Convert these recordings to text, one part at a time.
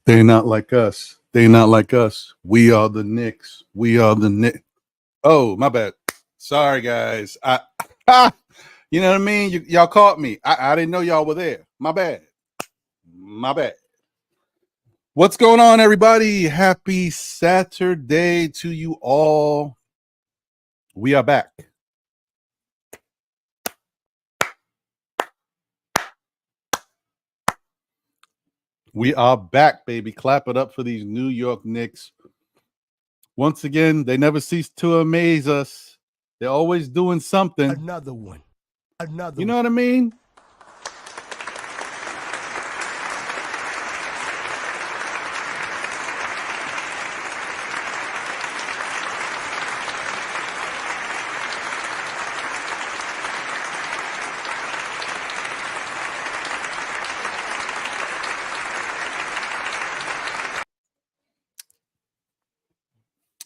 They're not like us. They're not like us. We are the Knicks. We are the Knicks. Oh, my bad. Sorry, guys. You know what I mean? Y'all caught me. I didn't know y'all were there. My bad. My bad. What's going on, everybody? Happy Saturday to you all. We are back. We are back, baby. Clap it up for these New York Knicks. Once again, they never cease to amaze us. They're always doing something. Another one. You know what I mean?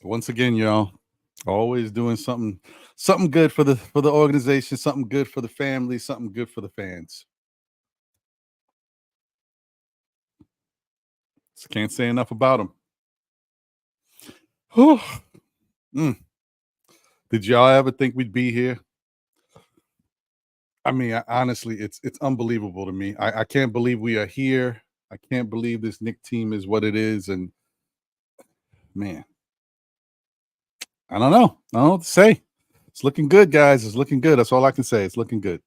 Once again, y'all, always doing something good for the organization, something good for the family, something good for the fans. Just can't say enough about them. Did y'all ever think we'd be here? I mean, honestly, it's unbelievable to me. I can't believe we are here. I can't believe this Knick team is what it is, and man, I don't know. I don't know what to say. It's looking good, guys. It's looking good. That's all I can say. It's looking good.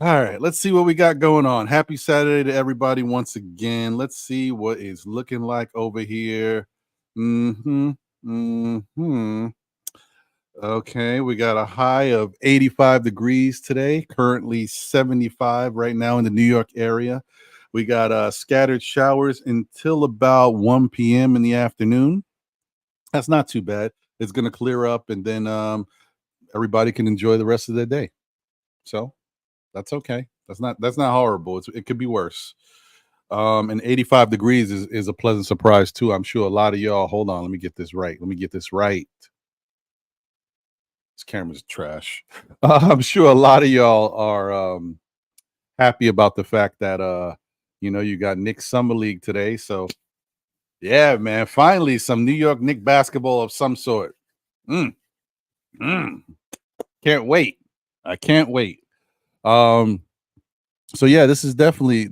All right, let's see what we got going on. Happy Saturday to everybody once again. Let's see what is looking like over here. Okay, we got a high of 85 degrees today, currently 75 right now in the New York area. We got scattered showers until about 1 p.m. in the afternoon. That's not too bad. It's going to clear up, and then everybody can enjoy the rest of their day. So that's okay. That's not horrible. It could be worse. And 85 degrees is a pleasant surprise too. I'm sure a lot of y'all. Hold on, let me get this right. This camera's trash. I'm sure a lot of y'all are happy about the fact that you got Knicks Summer League today. So yeah, man, finally some New York Knicks basketball of some sort. Can't wait. I can't wait. So yeah, that's definitely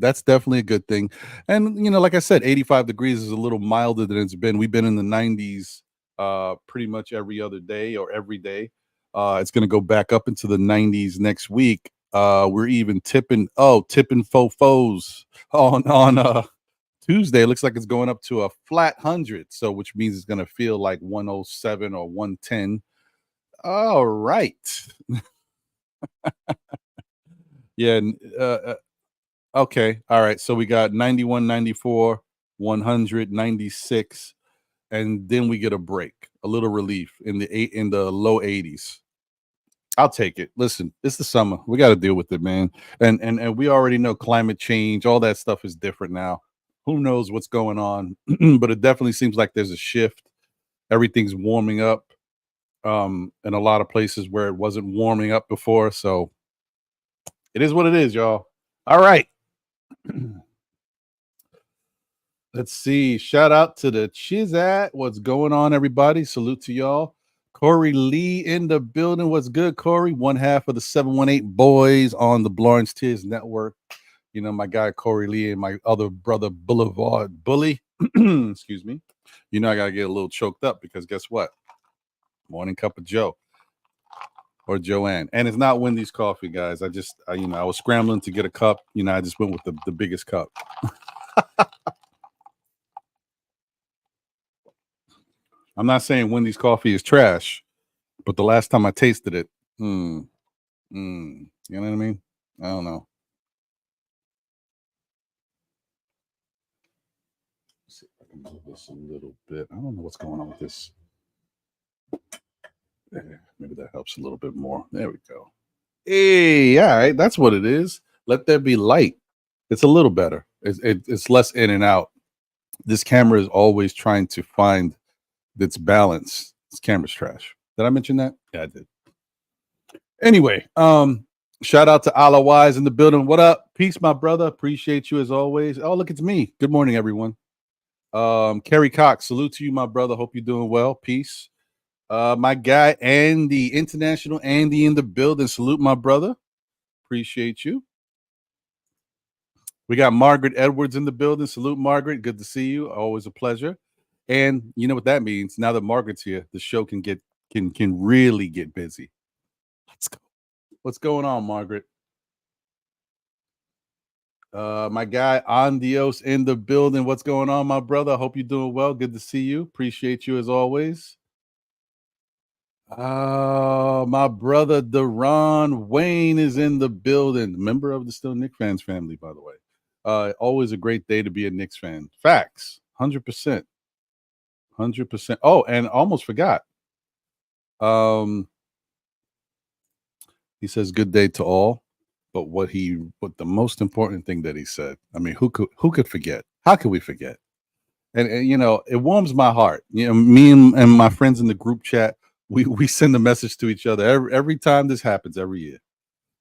a good thing. And like I said, 85 degrees is a little milder than it's been. We've been in the 90s pretty much every other day or every day. It's going to go back up into the 90s next week. We're even tipping fofos on Tuesday. It looks like it's going up to a flat 100, so which means it's going to feel like 107 or 110. All right. Yeah. Okay. All right. So we got 91, 94, 100, 96, and then we get a break, a little relief in the low 80s. I'll take it. Listen, it's the summer. We got to deal with it, man. And we already know climate change, all that stuff is different now. Who knows what's going on? But it definitely seems like there's a shift. Everything's warming up in a lot of places where it wasn't warming up before. So it is what it is, y'all. All right. Let's see. Shout out to the Chizat. What's going on, everybody? Salute to y'all. Corey Lee in the building. What's good, Corey? One half of the 718 boys on the Lawrence Tears Network. My guy Corey Lee and my other brother Boulevard Bully. Excuse me. I got to get a little choked up because guess what? Morning cup of Joe or Joanne. And it's not Wendy's coffee, guys. I was scrambling to get a cup. I just went with the biggest cup. I'm not saying Wendy's coffee is trash, but the last time I tasted it, you know what I mean? I don't know. Let's see if I can move this a little bit. I don't know what's going on with this. Maybe that helps a little bit more. There we go. Hey, all right, that's what it is. Let there be light. It's a little better. It's less in and out. This camera is always trying to find its balance. This camera's trash. Did I mention that? Yeah, I did. Anyway, Shout out to Allah Wise in the building. What up? Peace, my brother. Appreciate you as always. Oh, look, it's me. Good morning, everyone. Kerry Cox, salute to you, my brother. Hope you're doing well. Peace. My guy Andy, International Andy in the building. Salute, my brother. Appreciate you. We got Margaret Edwards in the building. Salute, Margaret. Good to see you. Always a pleasure. And you know what that means. Now that Margaret's here, the show can really get busy. Let's go. What's going on, Margaret? My guy Andios in the building. What's going on, my brother? I hope you're doing well. Good to see you. Appreciate you as always. My brother Duren Wayne is in the building. Member of the Still Knicks fans family, by the way. Always a great day to be a Knicks fan. Facts, 100%, 100%. Oh, and almost forgot. He says, "Good day to all." But what the most important thing that he said, I mean, who could forget? How could we forget? And you know, it warms my heart. You know, me and my friends in the group chat, we send a message to each other every time this happens every year.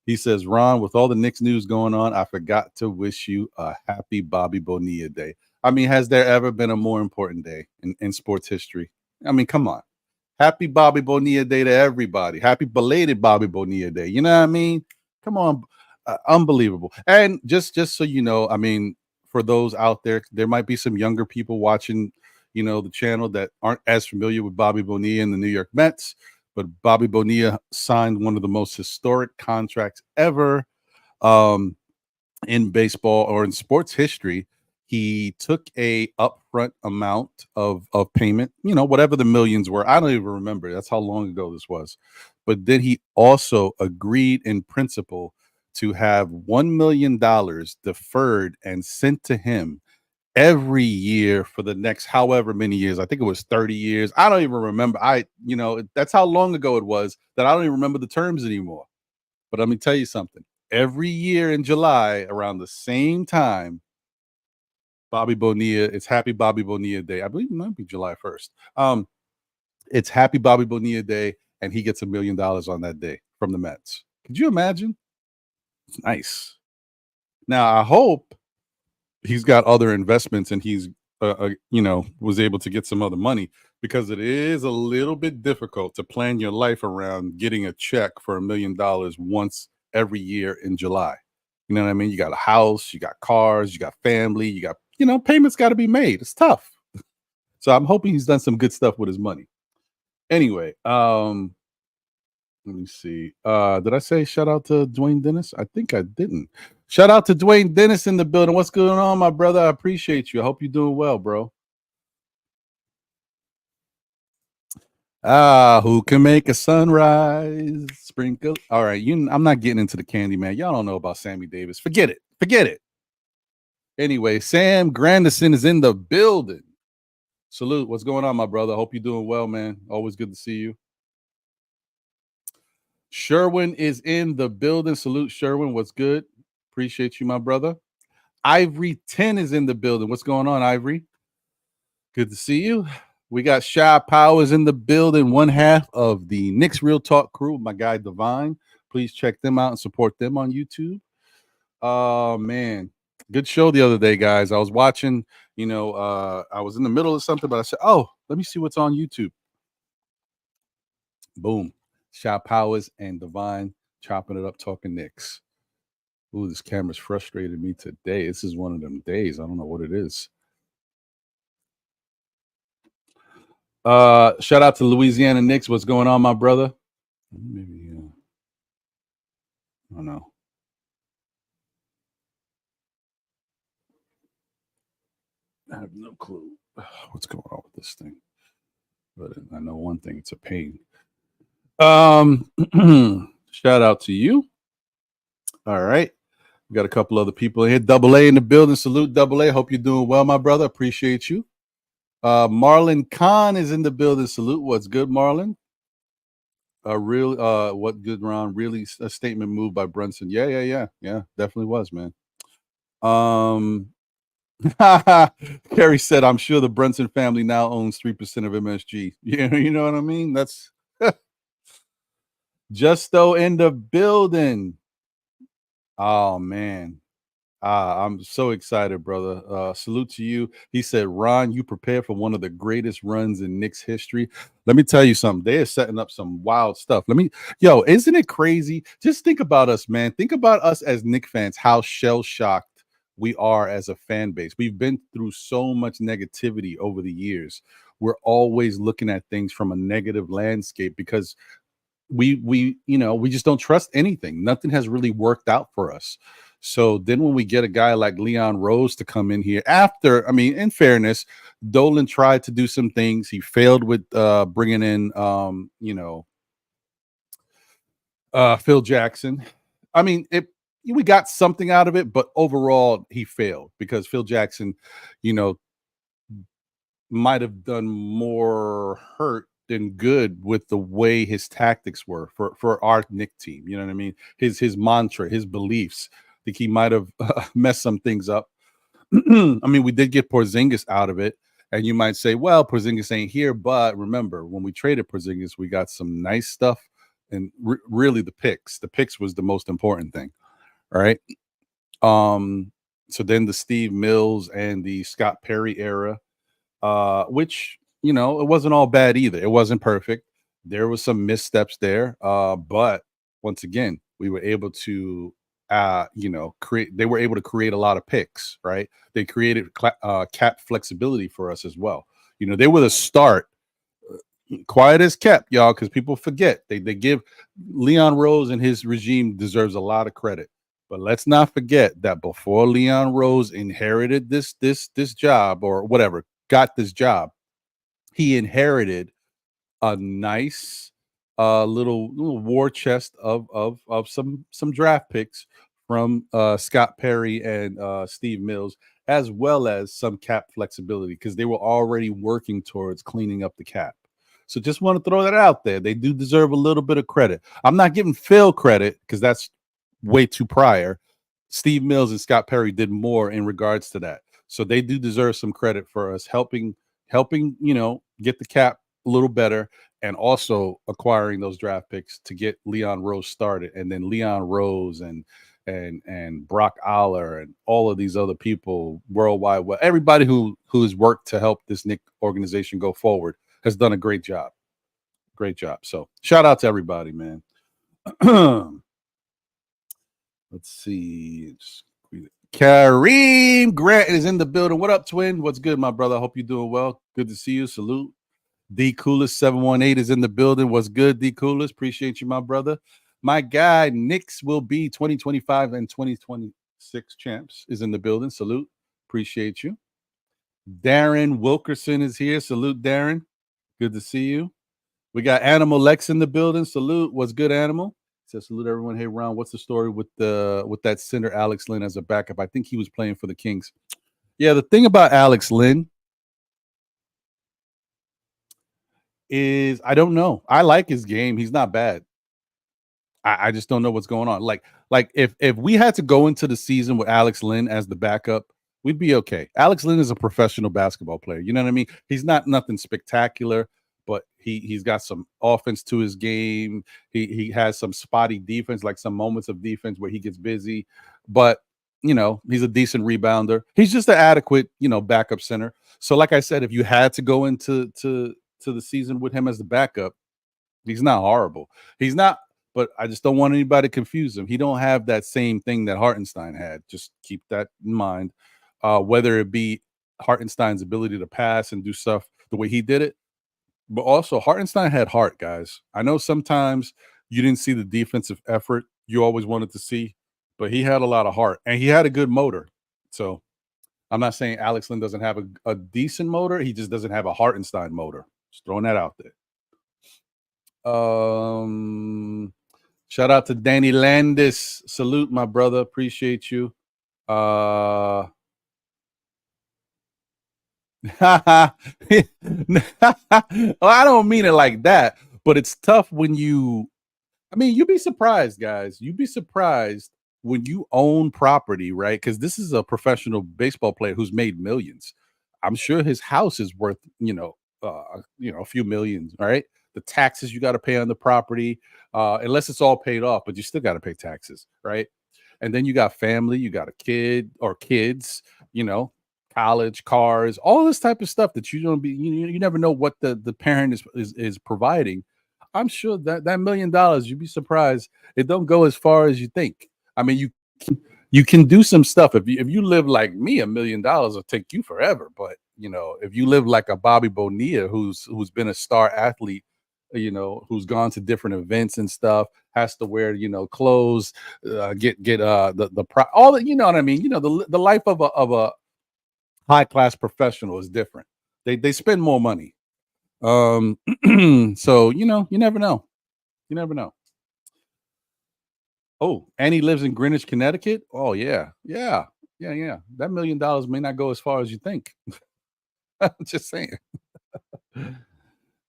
He says, "Ron, with all the Knicks news going on, I forgot to wish you a happy Bobby Bonilla Day." I mean, has there ever been a more important day in sports history? I mean, come on. Happy Bobby Bonilla Day to everybody. Happy belated Bobby Bonilla Day. You know what I mean? Come on. Unbelievable. And just so you know, I mean, for those out there, there might be some younger people watching, you know, the channel that aren't as familiar with Bobby Bonilla and the New York Mets. But Bobby Bonilla signed one of the most historic contracts ever in baseball or in sports history. He took a upfront amount of payment, you know, whatever the millions were. I don't even remember. That's how long ago this was. But then he also agreed in principle to have $1 million deferred and sent to him every year for the next however many years. I think it was 30 years. I don't even remember. You know, that's how long ago it was that I don't even remember the terms anymore. But let me tell you something. Every year in July, around the same time, Bobby Bonilla, it's Happy Bobby Bonilla Day. I believe it might be July 1st. It's Happy Bobby Bonilla Day, and he gets $1 million on that day from the Mets. Could you imagine? It's nice. Now, I hope he's got other investments and he's, you know, was able to get some other money, because it is a little bit difficult to plan your life around getting a check for $1 million once every year in July. You know what I mean? You got a house, you got cars, you got family, you got, you know, payments got to be made. It's tough. So I'm hoping he's done some good stuff with his money. Anyway, let me see. Did I say shout out to Dwayne Dennis? I think I didn't. Shout out to Dwayne Dennis in the building. What's going on, my brother? I appreciate you. I hope you're doing well, bro. Who can make a sunrise? Sprinkle. All right, I'm not getting into the candy, man. Y'all don't know about Sammy Davis. Forget it. Forget it. Anyway, Sam Grandison is in the building. Salute. What's going on, my brother? Hope you're doing well, man. Always good to see you. Sherwin is in the building. Salute, Sherwin. What's good? Appreciate you, my brother. Ivory 10 is in the building. What's going on, Ivory? Good to see you. We got Shy Powers in the building, one half of the Knicks Real Talk crew, my guy Divine. Please check them out and support them on YouTube. Oh, man. Good show the other day, guys. I was watching, you know, I was in the middle of something, but I said, oh, let me see what's on YouTube. Boom. Shy Powers and Divine chopping it up, talking Knicks. Ooh, this camera's frustrated me today. This is one of them days. I don't know what it is. Shout out to Louisiana Knicks. What's going on, my brother? Maybe I don't know. I have no clue what's going on with this thing. But I know one thing, it's a pain. Shout out to you. All right. We got a couple other people in here. Double A in the building. Salute, Double A. Hope you're doing well, my brother. Appreciate you. Marlon Khan is in the building. Salute. What's good, Marlon? What good, Ron? Really a statement move by Brunson. Yeah. Definitely was, man. Kerry said, "I'm sure the Brunson family now owns 3% of MSG." Yeah, you know what I mean. That's Justo in the building. Oh man. I'm so excited, brother. Salute to you. He said, Ron, you prepared for one of the greatest runs in Knicks history. Let me tell you something. They are setting up some wild stuff. Isn't it crazy? Just think about us, man. Think about us as Knicks fans, how shell shocked we are as a fan base. We've been through so much negativity over the years. We're always looking at things from a negative landscape because we just don't trust anything. Nothing has really worked out for us. So then when we get a guy like Leon Rose to come in here after, I mean, in fairness, Dolan tried to do some things. He failed with bringing in Phil Jackson. I mean, we got something out of it, but overall he failed because Phil Jackson, you know, might have done more hurt than good with the way his tactics were for our Nick team. You know what I mean? His mantra, his beliefs. I think he might have messed some things up. I mean, we did get Porzingis out of it, and you might say, "Well, Porzingis ain't here." But remember, when we traded Porzingis, we got some nice stuff, and really the picks. The picks was the most important thing, all right? So then the Steve Mills and the Scott Perry era, which it wasn't all bad either. It wasn't perfect. There was some missteps there, but once again, we were able to, create. They were able to create a lot of picks, right? They created cap flexibility for us as well. They were the start. Quiet as kept, y'all, because people forget. They give Leon Rose and his regime deserves a lot of credit. But let's not forget that before Leon Rose inherited this job or whatever, got this job, he inherited a nice little war chest of some draft picks from Scott Perry and Steve Mills, as well as some cap flexibility because they were already working towards cleaning up the cap. So just want to throw that out there. They do deserve a little bit of credit. I'm not giving Phil credit because that's way too prior. Steve Mills and Scott Perry did more in regards to that. So they do deserve some credit for us helping, get the cap a little better and also acquiring those draft picks to get Leon Rose started. And then Leon Rose and Brock Aller and all of these other people worldwide, well, everybody who has worked to help this Knicks organization go forward has done a great job. Great job. So shout out to everybody, man. Let's see. Kareem Grant is in the building. What up, twin? What's good, my brother? I hope you're doing well. Good to see you. Salute. D Coolest 718 is in the building. What's good, D Coolest? Appreciate you, my brother. My guy, Knicks will be 2025 and 2026 champs is in the building. Salute. Appreciate you. Darren Wilkerson is here. Salute, Darren. Good to see you. We got Animal Lex in the building. Salute. What's good, Animal? Says salute everyone. Hey, Ron, what's the story with that center Alex Lynn as a backup? I think he was playing for the Kings. Yeah, the thing about Alex Lynn is I don't know. I like his game. He's not bad. I just don't know what's going on. Like if we had to go into the season with Alex Lynn as the backup, we'd be okay. Alex Lynn is a professional basketball player. You know what I mean? He's not nothing spectacular, but he's got some offense to his game. He has some spotty defense, like some moments of defense where he gets busy, but he's a decent rebounder. He's just an adequate, backup center. So like I said, if you had to go into the season with him as the backup, he's not horrible. He's not, but I just don't want anybody to confuse him. He don't have that same thing that Hartenstein had. Just keep that in mind. Whether it be Hartenstein's ability to pass and do stuff the way he did it, but also Hartenstein had heart, guys. I know sometimes you didn't see the defensive effort you always wanted to see, but he had a lot of heart and he had a good motor. So I'm not saying Alex Lynn doesn't have a decent motor. He just doesn't have a Hartenstein motor. Just throwing that out there. Shout out to Danny Landis. Salute, my brother. Appreciate you. Well, I don't mean it like that, but it's tough when you'd be surprised, guys. You'd be surprised when you own property, right? Because this is a professional baseball player who's made millions. I'm sure his house is worth, a few millions, right? The taxes you got to pay on the property, unless it's all paid off, but you still got to pay taxes, right? And then you got family, you got a kid or kids, college, cars, all this type of stuff that you never know what the parent is providing. I'm sure that $1 million, you'd be surprised, it don't go as far as you think. I mean, you can do some stuff. If you live like me, $1 million will take you forever. But if you live like a Bobby Bonilla, who's been a star athlete, who's gone to different events and stuff, has to wear clothes, get all that, you know what I mean. The life of a high class professional is different. They spend more money. So you never know. You never know. Oh, and he lives in Greenwich, Connecticut. Oh yeah, yeah, yeah, yeah. That $1 million may not go as far as you think. I'm just saying.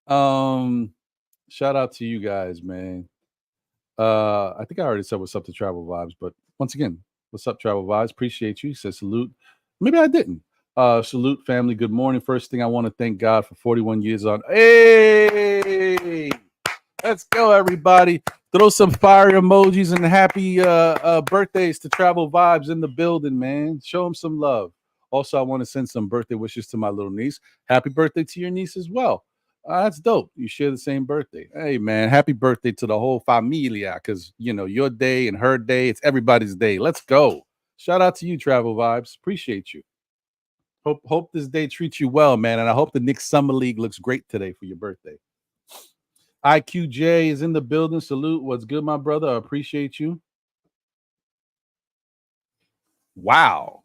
Um, Shout out to you guys, man. I think I already said what's up to Travel Vibes, but once again, what's up, Travel Vibes? Appreciate you. He says salute. Maybe I didn't. Salute, family. Good morning. First thing, I want to thank God for 41 years on. Hey, let's go, everybody. Throw some fire emojis and happy birthdays to Travel Vibes in the building, man. Show them some love. Also, I want to send some birthday wishes to my little niece. Happy birthday to your niece as well. That's dope. You share the same birthday. Hey, man, happy birthday to the whole familia, because, your day and her day, it's everybody's day. Let's go. Shout out to you, Travel Vibes. Appreciate you. Hope this day treats you well, man. And I hope the Knicks Summer League looks great today for your birthday. IQJ is in the building. Salute. What's good, my brother? I appreciate you. Wow.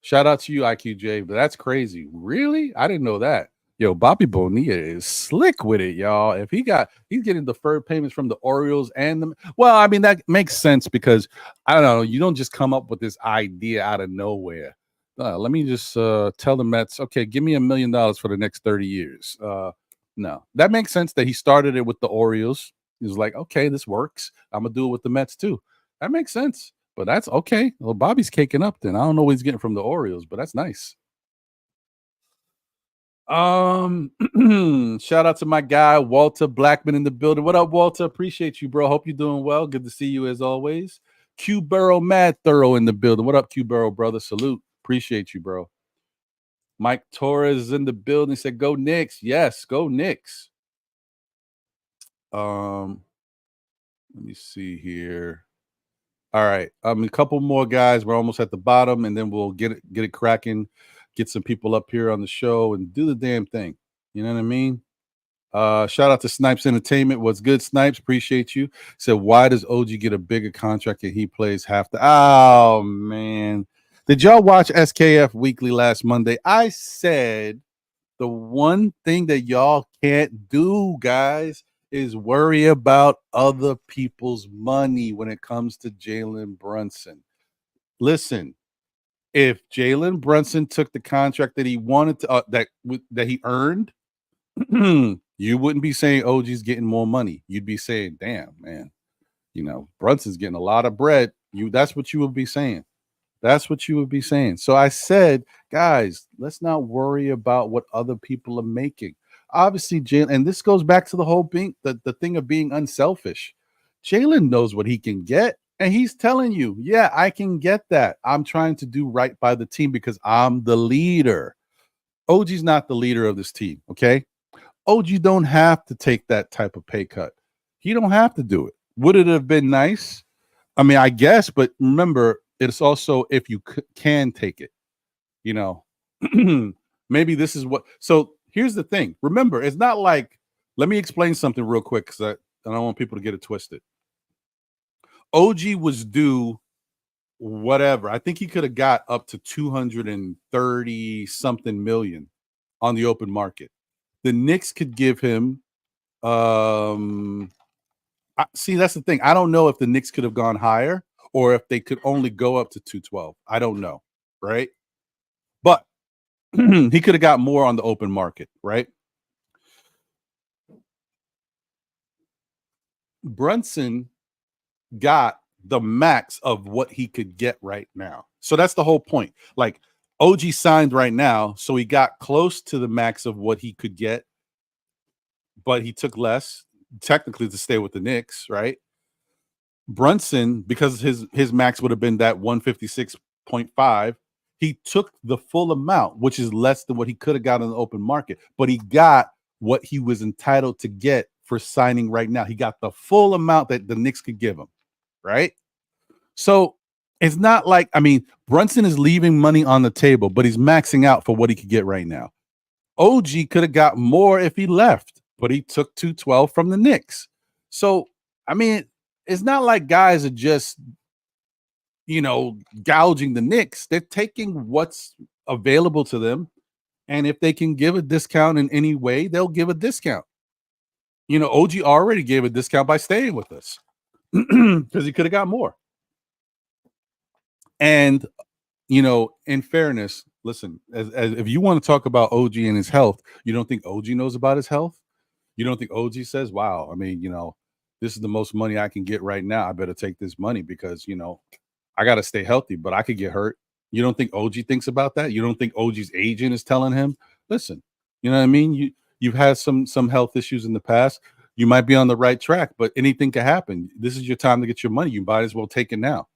Shout out to you, IQJ. But that's crazy. Really? I didn't know that. Yo, Bobby Bonilla is slick with it, y'all. If he's getting deferred payments from the Orioles and I mean, that makes sense because I don't know, you don't just come up with this idea out of nowhere. Let me just tell the Mets, okay, give me $1 million for the next 30 years. No, that makes sense that he started it with the Orioles. He was like, okay, this works. I'm gonna do it with the Mets too. That makes sense. But that's okay. Well, Bobby's caking up then. I don't know what he's getting from the Orioles, but that's nice. Shout out to my guy Walter Blackman in the building. What up, Walter? Appreciate you, bro. Hope you're doing well. Good to see you as always. Q Burrow Mad Thorough in the building. What up, Q Burrow, brother? Salute. Appreciate you, bro. Mike Torres is in the building. Said, "Go Knicks." Yes, go Knicks. Let me see here. All right, a couple more guys. We're almost at the bottom, and then we'll get it cracking. Get some people up here on the show and do the damn thing. You know what I mean? Shout out to Snipes Entertainment. What's good, Snipes? Appreciate you. Said, why does OG get a bigger contract and he plays half the? Oh man, did y'all watch SKF Weekly last Monday? I said the one thing that y'all can't do, guys, is worry about other people's money when it comes to Jalen Brunson. Listen, if Jalen Brunson took the contract that he wanted to, that he earned, you wouldn't be saying OG's getting more money. You'd be saying, "Damn, man, Brunson's getting a lot of bread." That's what you would be saying. That's what you would be saying. So I said, guys, let's not worry about what other people are making. Obviously, Jalen, and this goes back to the whole thing, the thing of being unselfish. Jalen knows what he can get, and he's telling you, yeah, I can get that. I'm trying to do right by the team because I'm the leader. OG's not the leader of this team, okay? OG don't have to take that type of pay cut. He don't have to do it. Would it have been nice? I mean, I guess, but remember, it's also if you can take it, maybe this is what. So here's the thing. Remember, it's not like, let me explain something real quick because I don't want people to get it twisted. OG was due whatever. I think he could have got up to 230 something million on the open market. The Knicks could give him see, that's the thing. I don't know if the Knicks could have gone higher or if they could only go up to 212. I don't know, right? But he could have got more on the open market, right? Brunson got the max of what he could get right now. So that's the whole point. Like OG signed right now, so he got close to the max of what he could get, but he took less technically to stay with the Knicks, right? Brunson, because his max would have been that 156.5, he took the full amount, which is less than what he could have got in the open market, but he got what he was entitled to get for signing right now. He got the full amount that the Knicks could give him, right? So it's not like, I mean, Brunson is leaving money on the table, but he's maxing out for what he could get right now. OG could have got more if he left, but he took 212 from the Knicks. So, I mean, it's not like guys are just, gouging the Knicks. They're taking what's available to them. And if they can give a discount in any way, they'll give a discount. OG already gave a discount by staying with us because he could have got more. And, in fairness, listen, as if you want to talk about OG and his health, you don't think OG knows about his health? You don't think OG says, wow, I mean, this is the most money I can get right now. I better take this money because, I got to stay healthy, but I could get hurt. You don't think OG thinks about that? You don't think OG's agent is telling him, listen, you know what I mean? You've had some health issues in the past. You might be on the right track, but anything can happen. This is your time to get your money. You might as well take it now.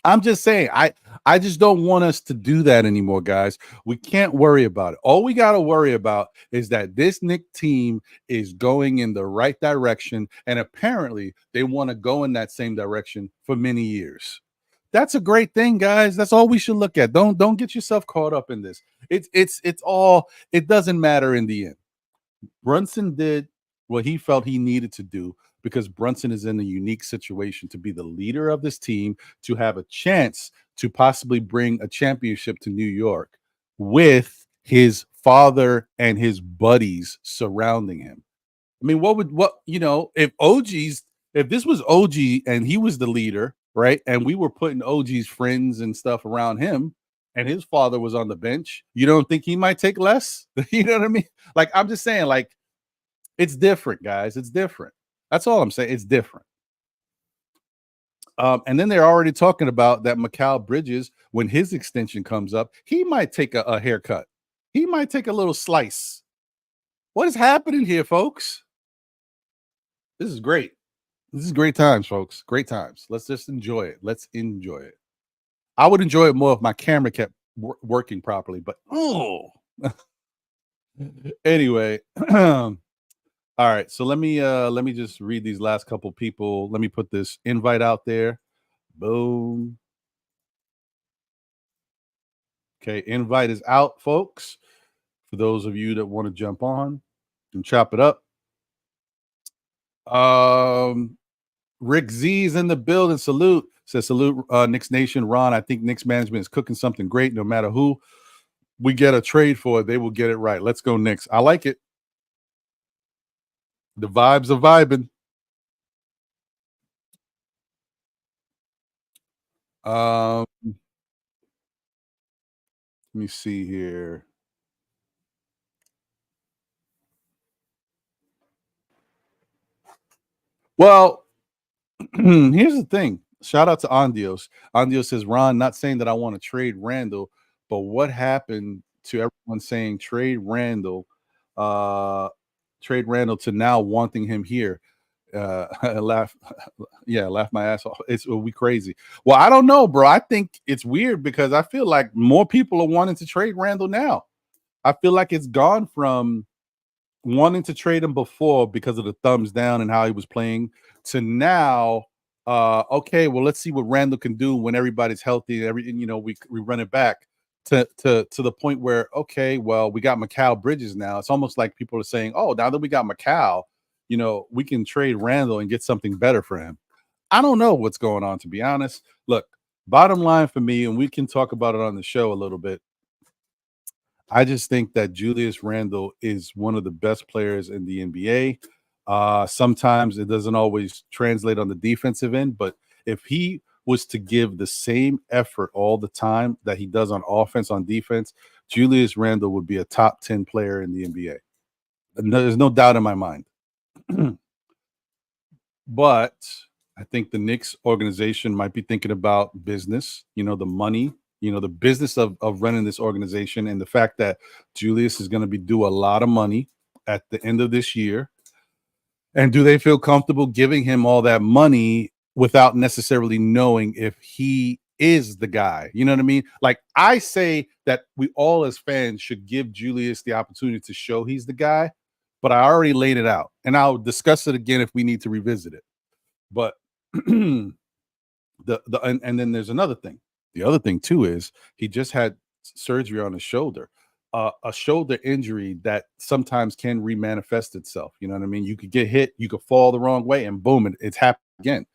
I'm just saying, I just don't want us to do that anymore, guys. We can't worry about it. All we got to worry about is that this Knicks team is going in the right direction, and apparently they want to go in that same direction for many years. That's a great thing, guys. That's all we should look at. Don't get yourself caught up in this. It's all, it doesn't matter in the end. Brunson did what he felt he needed to do because Brunson is in a unique situation to be the leader of this team, to have a chance to possibly bring a championship to New York with his father and his buddies surrounding him. I mean, if this was OG and he was the leader, right? And we were putting OG's friends and stuff around him and his father was on the bench, you don't think he might take less? You know what I mean? Like, I'm just saying, like, it's different, guys. It's different. That's all I'm saying. It's different. And then they're already talking about that Mikal Bridges, when his extension comes up, he might take a haircut. He might take a little slice. What is happening here, folks? This is great. This is great times, folks. Great times. Let's just enjoy it. Let's enjoy it. I would enjoy it more if my camera kept working properly, but anyway. All right, so let me just read these last couple people. Let me put this invite out there. Boom. Okay, invite is out, folks. For those of you that want to jump on and chop it up. Rick Z is in the building. Salute. Says salute, Knicks Nation. Ron, I think Knicks management is cooking something great. No matter who we get a trade for, they will get it right. Let's go Knicks. I like it. The vibes are vibing. Let me see here. Well, here's the thing. Shout out to Andios. Andios says, Ron, not saying that I want to trade Randle, but what happened to everyone saying trade Randle to now wanting him here? Laugh my ass off. It'll be crazy. Well, I don't know, bro. I think it's weird because I feel like more people are wanting to trade Randle now. I feel like it's gone from wanting to trade him before because of the thumbs down and how he was playing to now. Okay, well, let's see what Randle can do when everybody's healthy. We run it back to the point where, okay, well, we got Mikal Bridges now. It's almost like people are saying, oh, now that we got Mikal, we can trade Randle and get something better for him. I don't know what's going on, to be honest. Look, bottom line for me, and we can talk about it on the show a little bit. I just think that Julius Randle is one of the best players in the NBA. Sometimes it doesn't always translate on the defensive end, but if he was to give the same effort all the time that he does on offense, on defense, Julius Randle would be a top 10 player in the NBA. There's no doubt in my mind. But I think the Knicks organization might be thinking about business, the money, the business of running this organization, and the fact that Julius is going to be due a lot of money at the end of this year. And do they feel comfortable giving him all that money without necessarily knowing if he is the guy? You know what I mean? Like, I say that we all as fans should give Julius the opportunity to show he's the guy, but I already laid it out, and I'll discuss it again if we need to revisit it. But and then there's another thing. The other thing too is he just had surgery on his shoulder. A shoulder injury that sometimes can remanifest itself. You know what I mean? You could get hit, you could fall the wrong way, and boom, it's happened again.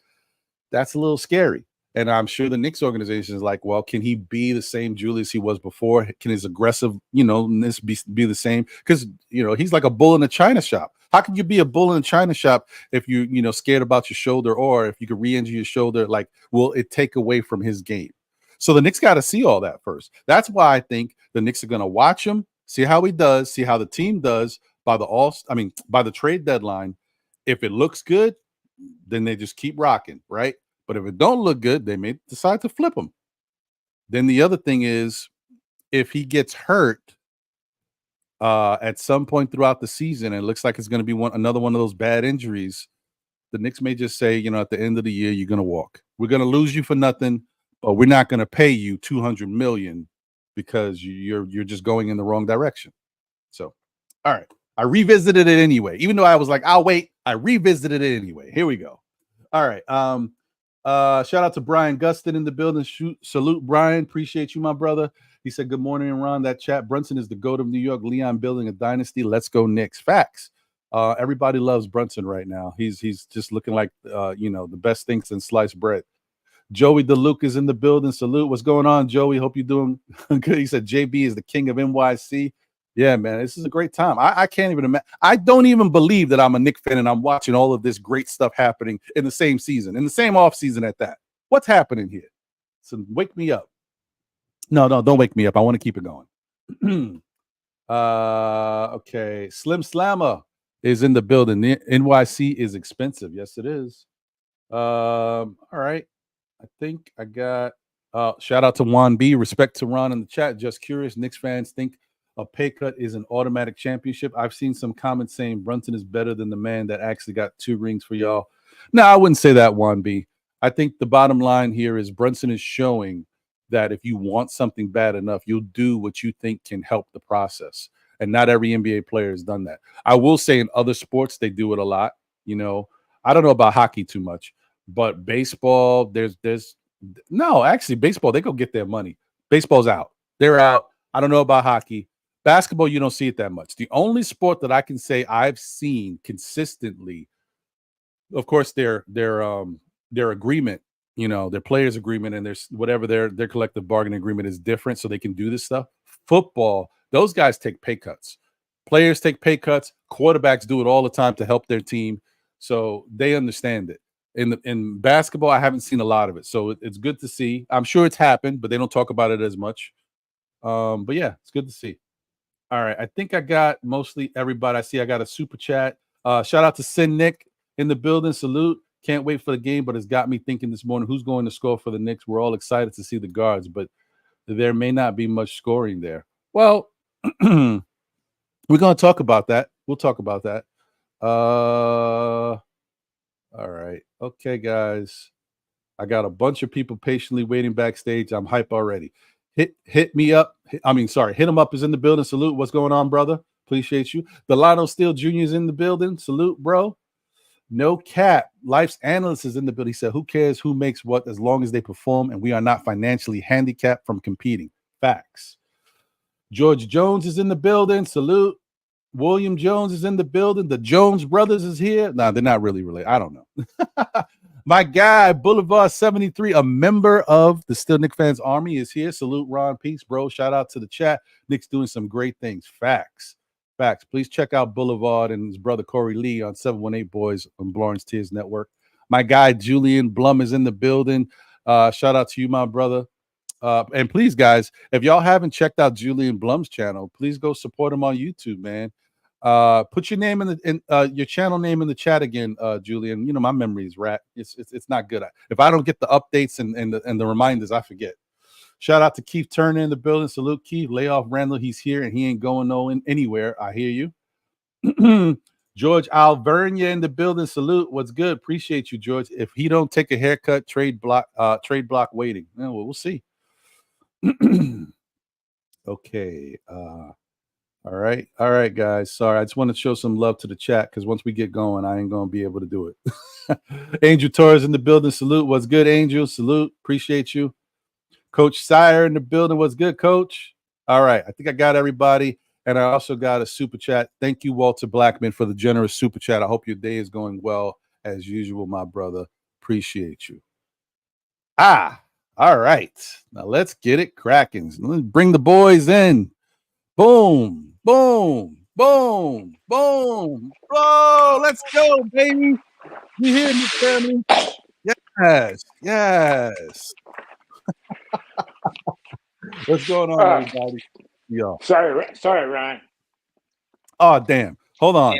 That's a little scary. And I'm sure the Knicks organization is like, well, can he be the same Julius he was before? Can his aggressive, be the same? Because, he's like a bull in a china shop. How can you be a bull in a china shop if you, scared about your shoulder, or if you could re-injure your shoulder? Like, will it take away from his game? So the Knicks got to see all that first. That's why I think the Knicks are going to watch him, see how he does, see how the team does by the trade deadline. If it looks good, then they just keep rocking, right? But if it don't look good, they may decide to flip him. Then the other thing is, if he gets hurt at some point throughout the season, and it looks like it's going to be another one of those bad injuries, the Knicks may just say, at the end of the year, you're going to walk. We're going to lose you for nothing, but we're not going to pay you $200 million because you're just going in the wrong direction. So, all right. I revisited it anyway. Even though I was like, I'll wait, I revisited it anyway. Here we go. All right. Shout out to Brian Gustin in the building. Salute, Brian. Appreciate you, my brother. He said, good morning, Ron. That chat. Brunson is the GOAT of New York. Leon building a dynasty. Let's go Knicks. Facts. Everybody loves Brunson right now. He's just looking like the best thing since sliced bread. Joey DeLuke is in the building. Salute. What's going on, Joey? Hope you're doing good. He said JB is the king of NYC. Yeah, man, this is a great time. I can't even imagine. I don't even believe that I'm a Knicks fan and I'm watching all of this great stuff happening in the same season, in the same off season at that. What's happening here? So wake me up. No, don't wake me up. I want to keep it going. Okay. Slim Slammer is in the building. The NYC is expensive. Yes, it is. All right. I think I got shout out to Juan B. Respect to Ron in the chat. Just curious. Knicks fans think a pay cut is an automatic championship. I've seen some comments saying Brunson is better than the man that actually got 2 rings for y'all. No, I wouldn't say that, Juan B. I think the bottom line here is Brunson is showing that if you want something bad enough, you'll do what you think can help the process. And not every NBA player has done that. I will say in other sports, they do it a lot. I don't know about hockey too much, but baseball, actually baseball, they go get their money. Baseball's out. They're out. I don't know about hockey. Basketball, you don't see it that much. The only sport that I can say I've seen consistently, of course, their agreement, their players' agreement, and there's whatever their collective bargaining agreement is different, so they can do this stuff. Football, those guys take pay cuts. Players take pay cuts. Quarterbacks do it all the time to help their team, so they understand it. In basketball, I haven't seen a lot of it, so it's good to see. I'm sure it's happened, but they don't talk about it as much. But yeah, it's good to see. All right, I think I got mostly everybody. I see I got a super chat. Shout out to Sin Nick in the building. Salute. Can't wait for the game, but it's got me thinking this morning, who's going to score for the Knicks? We're all excited to see the guards, but there may not be much scoring there. Well, we're going to talk about that. We'll talk about that. All right. Okay, guys. I got a bunch of people patiently waiting backstage. I'm hype already. Hit me up. Hit him up is in the building. Salute. What's going on, brother? Appreciate you. Delano Steele Jr. is in the building. Salute, bro. No cap. Life's analyst is in the building. He said, who cares who makes what as long as they perform and we are not financially handicapped from competing. Facts. George Jones is in the building. Salute. William Jones is in the building. The Jones brothers is here. No, they're not really related. I don't know. My guy, Boulevard 73, a member of the Still Knicks Fans Army, is here. Salute, Ron. Peace, bro. Shout out to the chat. Nick's doing some great things. Facts. Please check out Boulevard and his brother Corey Lee on 718 Boys on Lawrence Tears Network. My guy, Julian Blum, is in the building. Shout out to you, my brother. And please, guys, if y'all haven't checked out Julian Blum's channel, please go support him on YouTube, man. Put your name in your channel name in the chat again, Julian. My memory is rat. It's not good. If I don't get the updates and the reminders, I forget. Shout out to Keith Turner in the building. Salute, Keith. Lay off Randle. He's here and he ain't going anywhere. I hear you. George Alvernia in the building. Salute. What's good? Appreciate you, George. If he don't take a haircut, trade block waiting. Yeah, well, we'll see. Okay. All right, guys. Sorry, I just want to show some love to the chat because once we get going, I ain't gonna be able to do it. Angel Torres in the building. Salute. What's good, Angel? Salute. Appreciate you. Coach Sire in the building. What's good, Coach? All right, I think I got everybody, and I also got a super chat. Thank you, Walter Blackman, for the generous super chat. I hope your day is going well as usual, my brother. Appreciate you. All right. Now let's get it cracking. Let's bring the boys in. Boom, boom, boom, boom. Bro, let's go, baby. You hear me, family? Yes. What's going on, everybody? Yo. Sorry, Ryan. Oh, damn. Hold on.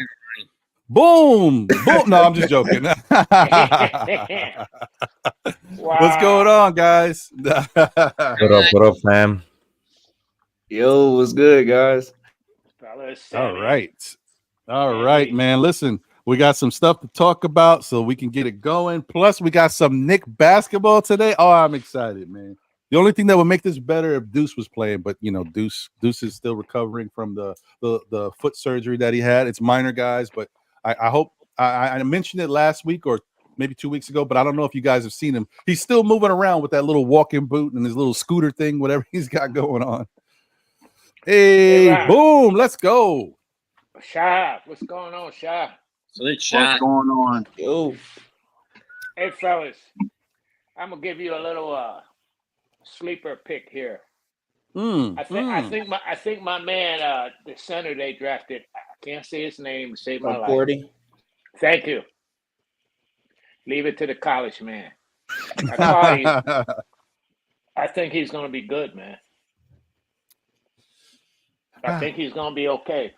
Boom, boom. No, I'm just joking. Wow. What's going on, guys? What up, fam? Yo, what's good, guys? All right, man. Listen, we got some stuff to talk about, so we can get it going. Plus, we got some Knicks basketball today. Oh, I'm excited, man. The only thing that would make this better if Deuce was playing, but you know, Deuce is still recovering from the foot surgery that he had. It's minor, guys, but I hope I mentioned it last week or maybe 2 weeks ago, but I don't know if you guys have seen him. He's still moving around with that little walking boot and his little scooter thing, whatever he's got going on. Hey, boom, let's go. Shy, what's going on, Shy? Salute, Shy. What's going on? Yo. Hey, fellas, I'm gonna give you a little sleeper pick here. I think my man, the center they drafted, I can't say his name, save my life. 40. Thank you. Leave it to the college man. I think he's gonna be good, man. I think he's going to be okay.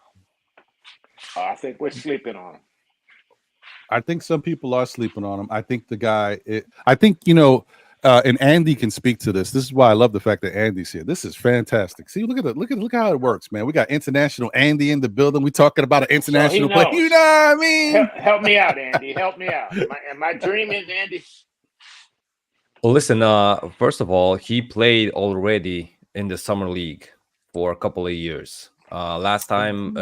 I think we're sleeping on him. I think some people are sleeping on him. I think the guy, and Andy can speak to this. This is why I love the fact that Andy's here. This is fantastic. See, look how it works, man. We got international Andy in the building. We talking about an international play. You know what I mean? Help me out, Andy. Help me out. Am I dreaming, Andy? Well, listen, first of all, he played already in the summer league for a couple of years. Last time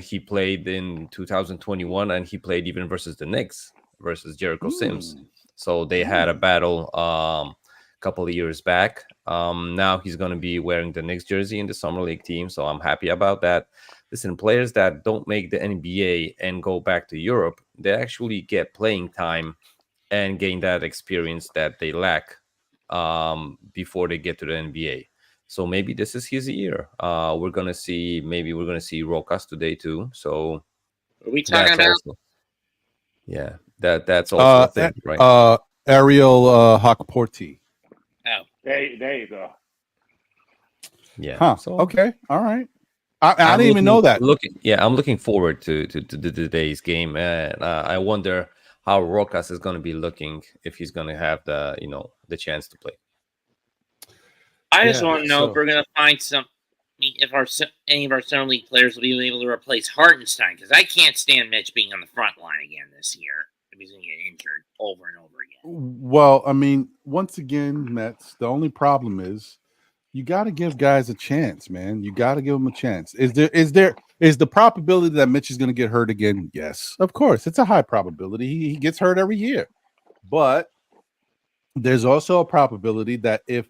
he played in 2021, and he played even versus the Knicks, versus Jericho Sims. So they had a battle a couple of years back. Now he's going to be wearing the Knicks jersey in the summer league team, so I'm happy about that. Listen, players that don't make the NBA and go back to Europe, they actually get playing time and gain that experience that they lack before they get to the NBA. So maybe this is his year. We're gonna see Rokas today too. So are we talking about? Also, yeah, that's also a thing, right? Ariel Hawkporty. Oh, there you go. Yeah. Huh. So, okay. All right. I didn't even know that. I'm looking forward to today's game, and I wonder how Rokas is going to be looking if he's going to have the chance to play. I just want to know if we're going to find any of our summer league players will be able to replace Hartenstein, because I can't stand Mitch being on the front line again this year if he's going to get injured over and over again. Well, I mean, once again, Mets, the only problem is you got to give guys a chance, man. You got to give them a chance. Is the probability that Mitch is going to get hurt again? Yes, of course. It's a high probability. He gets hurt every year. But there's also a probability that if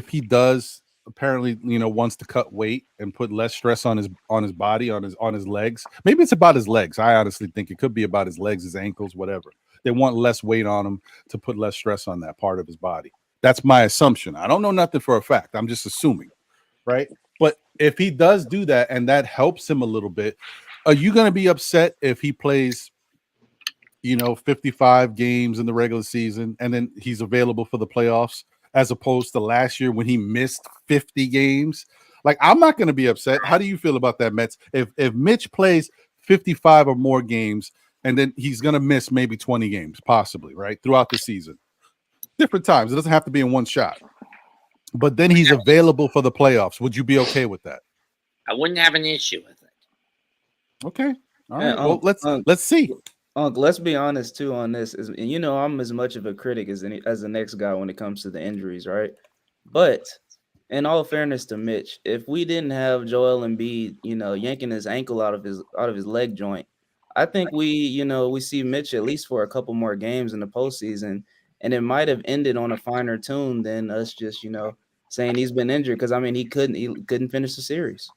he does apparently, wants to cut weight and put less stress on his body, on his legs. Maybe it's about his legs. I honestly think it could be about his legs, his ankles, whatever. They want less weight on him to put less stress on that part of his body. That's my assumption. I don't know nothing for a fact. I'm just assuming, right? But if he does do that and that helps him a little bit, are you going to be upset if he plays, 55 games in the regular season and then he's available for the playoffs, as opposed to last year when he missed 50 games? Like, I'm not going to be upset. How do you feel about that, Mets? If Mitch plays 55 or more games and then he's going to miss maybe 20 games, possibly, right, throughout the season. Different times. It doesn't have to be in one shot. But then he's available for the playoffs. Would you be okay with that? I wouldn't have an issue with it. Okay. All right. Well, let's see. Let's be honest too on this. And I'm as much of a critic as the next guy when it comes to the injuries, right? But in all fairness to Mitch, if we didn't have Joel Embiid, yanking his ankle out of his leg joint, I think we see Mitch at least for a couple more games in the postseason, and it might have ended on a finer tune than us just saying he's been injured, because he couldn't finish the series.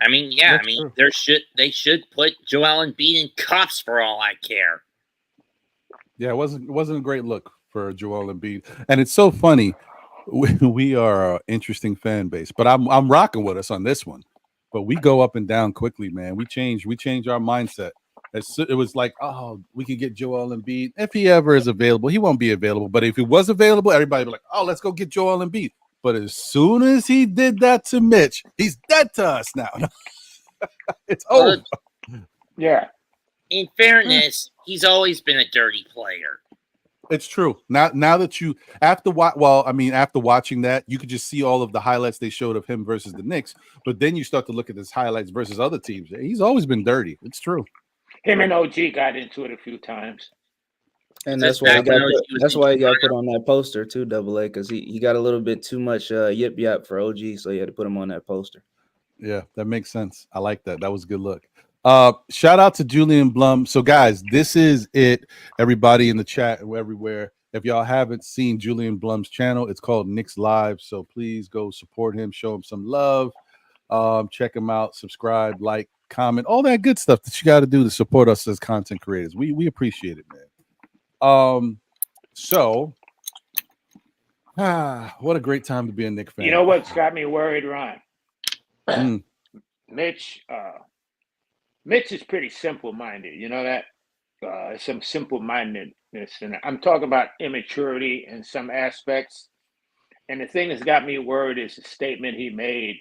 That's true. They should put Joel Embiid in cuffs for all I care. Yeah, it wasn't a great look for Joel Embiid, and it's so funny. We are an interesting fan base, but I'm rocking with us on this one. But we go up and down quickly, man. We change our mindset. It was like, oh, we can get Joel Embiid if he ever is available. He won't be available, but if he was available, everybody would be like, oh, let's go get Joel Embiid. But as soon as he did that to Mitch, he's dead to us now. It's over. Yeah. In fairness, he's always been a dirty player. It's true. Now that you after watching that, you could just see all of the highlights they showed of him versus the Knicks. But then you start to look at his highlights versus other teams. He's always been dirty. It's true. Him and OG got into it a few times. And that's why he got put on that poster too, AA, because he got a little bit too much yip yap for OG, so you had to put him on that poster. Yeah, that makes sense. I like that. That was a good look. Shout out to Julian Blum. So, guys, this is it. Everybody in the chat and everywhere. If y'all haven't seen Julian Blum's channel, it's called Knicks Live. So please go support him, show him some love. Check him out, subscribe, like, comment, all that good stuff that you got to do to support us as content creators. We appreciate it, man. What a great time to be a Knicks fan. You know what's got me worried, Ron? Mitch is pretty simple-minded. You know that? Some simple-mindedness. And I'm talking about immaturity in some aspects. And the thing that's got me worried is the statement he made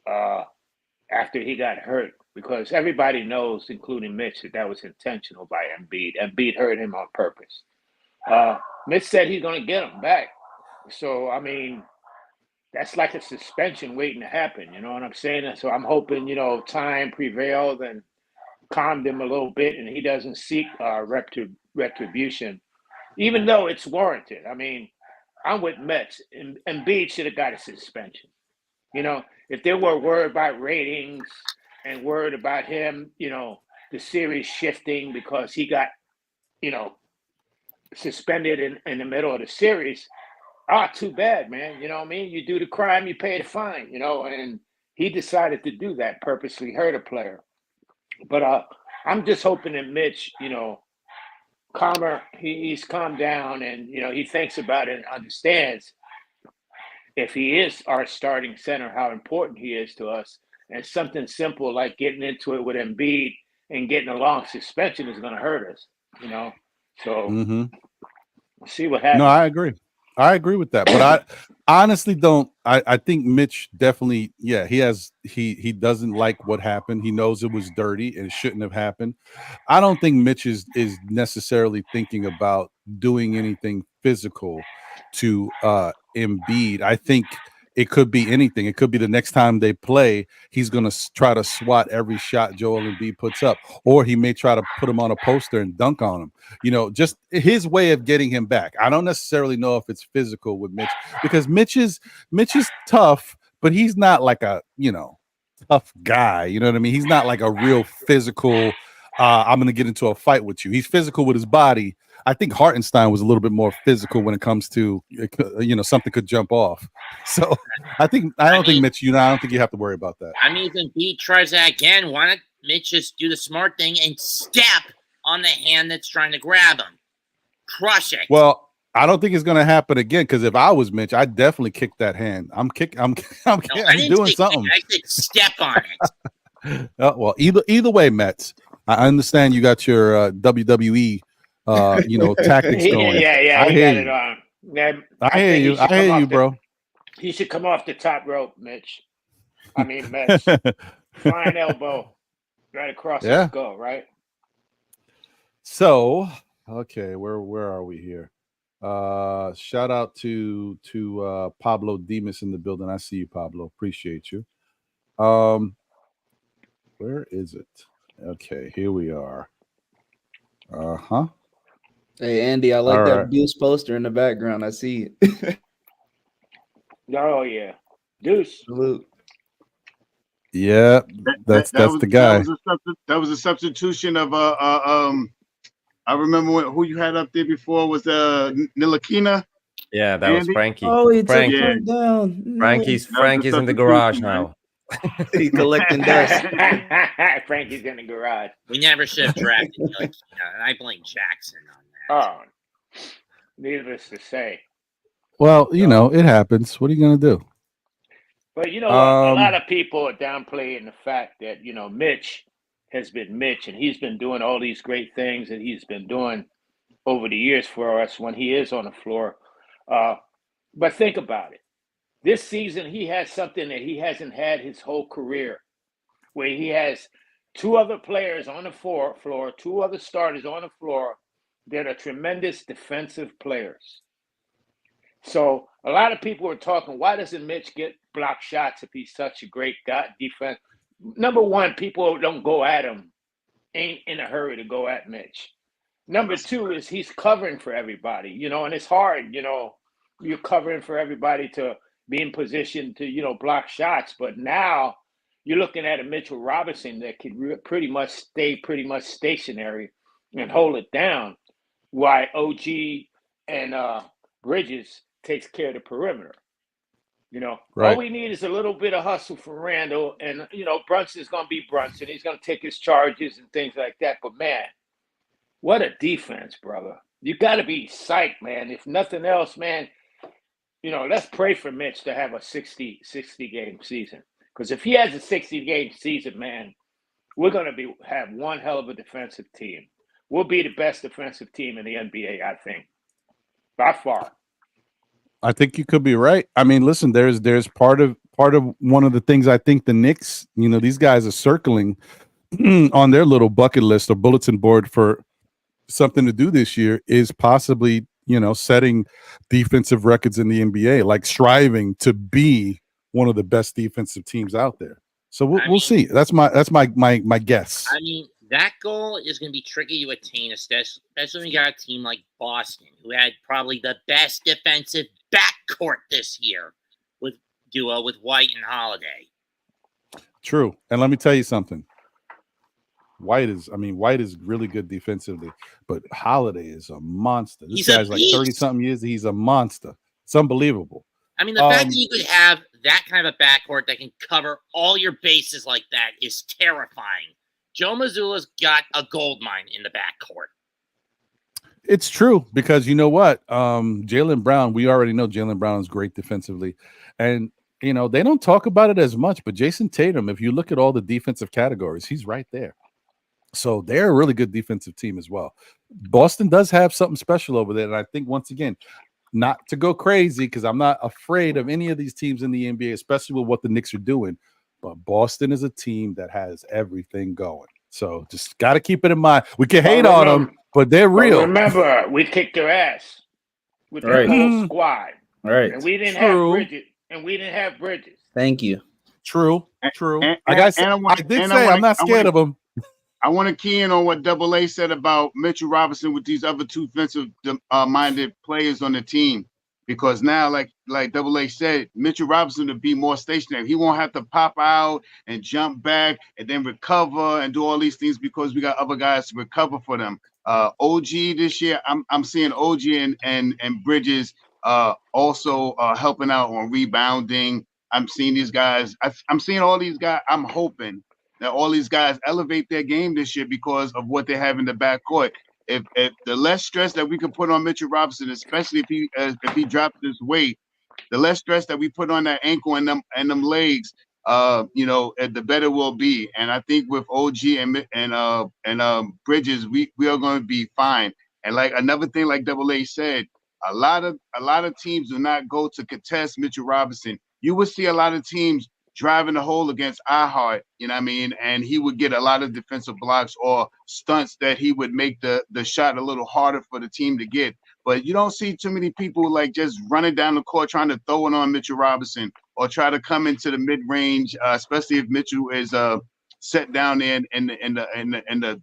after he got hurt. Because everybody knows, including Mitch, that was intentional by Embiid. Embiid hurt him on purpose. Mitch said he's going to get him back. So, that's like a suspension waiting to happen. You know what I'm saying? So I'm hoping, time prevailed and calmed him a little bit and he doesn't seek retribution, even though it's warranted. I'm with Mitch. Embiid should have got a suspension. If they were worried about ratings and worried about him, the series shifting because he got, suspended in the middle of the series, too bad, man. You know what I mean? You do the crime, you pay the fine, and he decided to do that, purposely hurt a player. But I'm just hoping that Mitch, calmer, he's calmed down and, he thinks about it and understands if he is our starting center, how important he is to us. And something simple like getting into it with Embiid and getting a long suspension is going to hurt us, So we'll see what happens. No, I agree with that. But I honestly don't. I think Mitch definitely, he doesn't like what happened. He knows it was dirty and it shouldn't have happened. I don't think Mitch is necessarily thinking about doing anything physical to Embiid. I think it could be anything. It could be the next time they play, he's going to try to swat every shot Joel Embiid puts up, or he may try to put him on a poster and dunk on him. Just his way of getting him back. I don't necessarily know if it's physical with Mitch, because Mitch is tough, but he's not like a, tough guy. You know what I mean? He's not like a real physical, I'm going to get into a fight with you. He's physical with his body. I think Hartenstein was a little bit more physical when it comes to, something could jump off. So I don't think Mitch, I don't think you have to worry about that. If Embiid tries that again, why don't Mitch just do the smart thing and step on the hand that's trying to grab him? Crush it. Well, I don't think it's going to happen again, because if I was Mitch, I'd definitely kick that hand. I'm doing something. I said step on it. Well, either way, Mets, I understand you got your WWE tactics going. Yeah, he got it on. I hear you, bro. He should come off the top rope, Mitch. Mitch. Flying elbow right across his skull, right? So, okay, where are we here? Shout out to Pablo Demas in the building. I see you, Pablo. Appreciate you. Where is it? Okay, here we are. Uh-huh. Hey, Andy, I like All that right. Deuce poster in the background. I see it. Oh yeah, Deuce. Salute. Yeah, that's the guy. That was a substitution of I remember who you had up there before was Nilakina. Yeah, that was Andy? Frankie. Oh, he took Frank. Yeah. Frank down. No. Frankie's That was a in the garage substitution, man. now. He collecting dust. Frankie's in the garage. We never should have drafted Nilakina, and I blame Jackson on that. Oh, needless to say. Well, you know, it happens. What are you gonna do? But you know what? A lot of people are downplaying the fact that, you know, Mitch has been Mitch, and he's been doing all these great things that he's been doing over the years for us when he is on the floor. But think about it. This season, he has something that he hasn't had his whole career, where he has two other players on the floor, two other starters on the floor that are tremendous defensive players. So a lot of people are talking, why doesn't Mitch get block shots if he's such a great guy defense? Number one, people don't go at him, ain't in a hurry to go at Mitch. Number two is he's covering for everybody, you know, and it's hard, you know, you're covering for everybody to be in position to, you know, block shots. But now you're looking at a Mitchell Robinson that could pretty much stay stationary and hold it down, while OG and Bridges takes care of the perimeter. You know, Right. all we need is a little bit of hustle from Randle, and, you know, Brunson's going to be Brunson. He's going to take his charges and things like that. But, man, what a defense, brother. You got to be psyched, man. If nothing else, man, you know, let's pray for Mitch to have a 60-game season. Because if he has a 60-game season, man, we're going to have one hell of a defensive team. We'll be the best defensive team in the NBA, I think, by far. I think you could be right. I mean, listen, there's part of one of the things I think the Knicks, you know, these guys are circling on their little bucket list or bulletin board for something to do this year is possibly, you know, setting defensive records in the NBA, like striving to be one of the best defensive teams out there. So we'll see. That's my guess. I mean, that goal is going to be tricky to attain, especially when you got a team like Boston, who had probably the best defensive backcourt this year with White and Holiday. True. And let me tell you something. White is really good defensively, but Holiday is a monster. This guy's like 30-something years. He's a monster. It's unbelievable. I mean, the fact that you could have that kind of a backcourt that can cover all your bases like that is terrifying. Joe Mazzulla's got a gold mine in the backcourt. It's true, because you know what? Jalen Brown, we already know Jalen Brown is great defensively. And, you know, they don't talk about it as much, but Jason Tatum, if you look at all the defensive categories, he's right there. So they're a really good defensive team as well. Boston does have something special over there. And I think, once again, not to go crazy, because I'm not afraid of any of these teams in the NBA, especially with what the Knicks are doing. But Boston is a team that has everything going. So just got to keep it in mind. We can hate on them, but they're real. But remember, we kicked their ass with the whole squad. Right. And we didn't have Bridges. Thank you. True. And I did say I'm not scared of them. I want to key in on what Double A said about Mitchell Robinson with these other two defensive-minded players on the team, because now, like Double A said, Mitchell Robinson will be more stationary. He won't have to pop out and jump back and then recover and do all these things, because we got other guys to recover for them. OG this year, I'm seeing OG and Bridges also helping out on rebounding. I'm seeing these guys. I'm seeing all these guys. I'm hoping that all these guys elevate their game this year because of what they have in the backcourt. If the less stress that we can put on Mitchell Robinson, especially if he drops his weight, the less stress that we put on that ankle and them legs, the better we'll be. And I think with OG and Bridges, we are going to be fine. And like another thing, like Double A said, a lot of teams do not go to contest Mitchell Robinson. You would see a lot of teams driving the hole against iHeart, you know what I mean? And he would get a lot of defensive blocks or stunts that he would make the shot a little harder for the team to get. But you don't see too many people like just running down the court trying to throw it on Mitchell Robinson or try to come into the mid-range, especially if Mitchell is set down there in the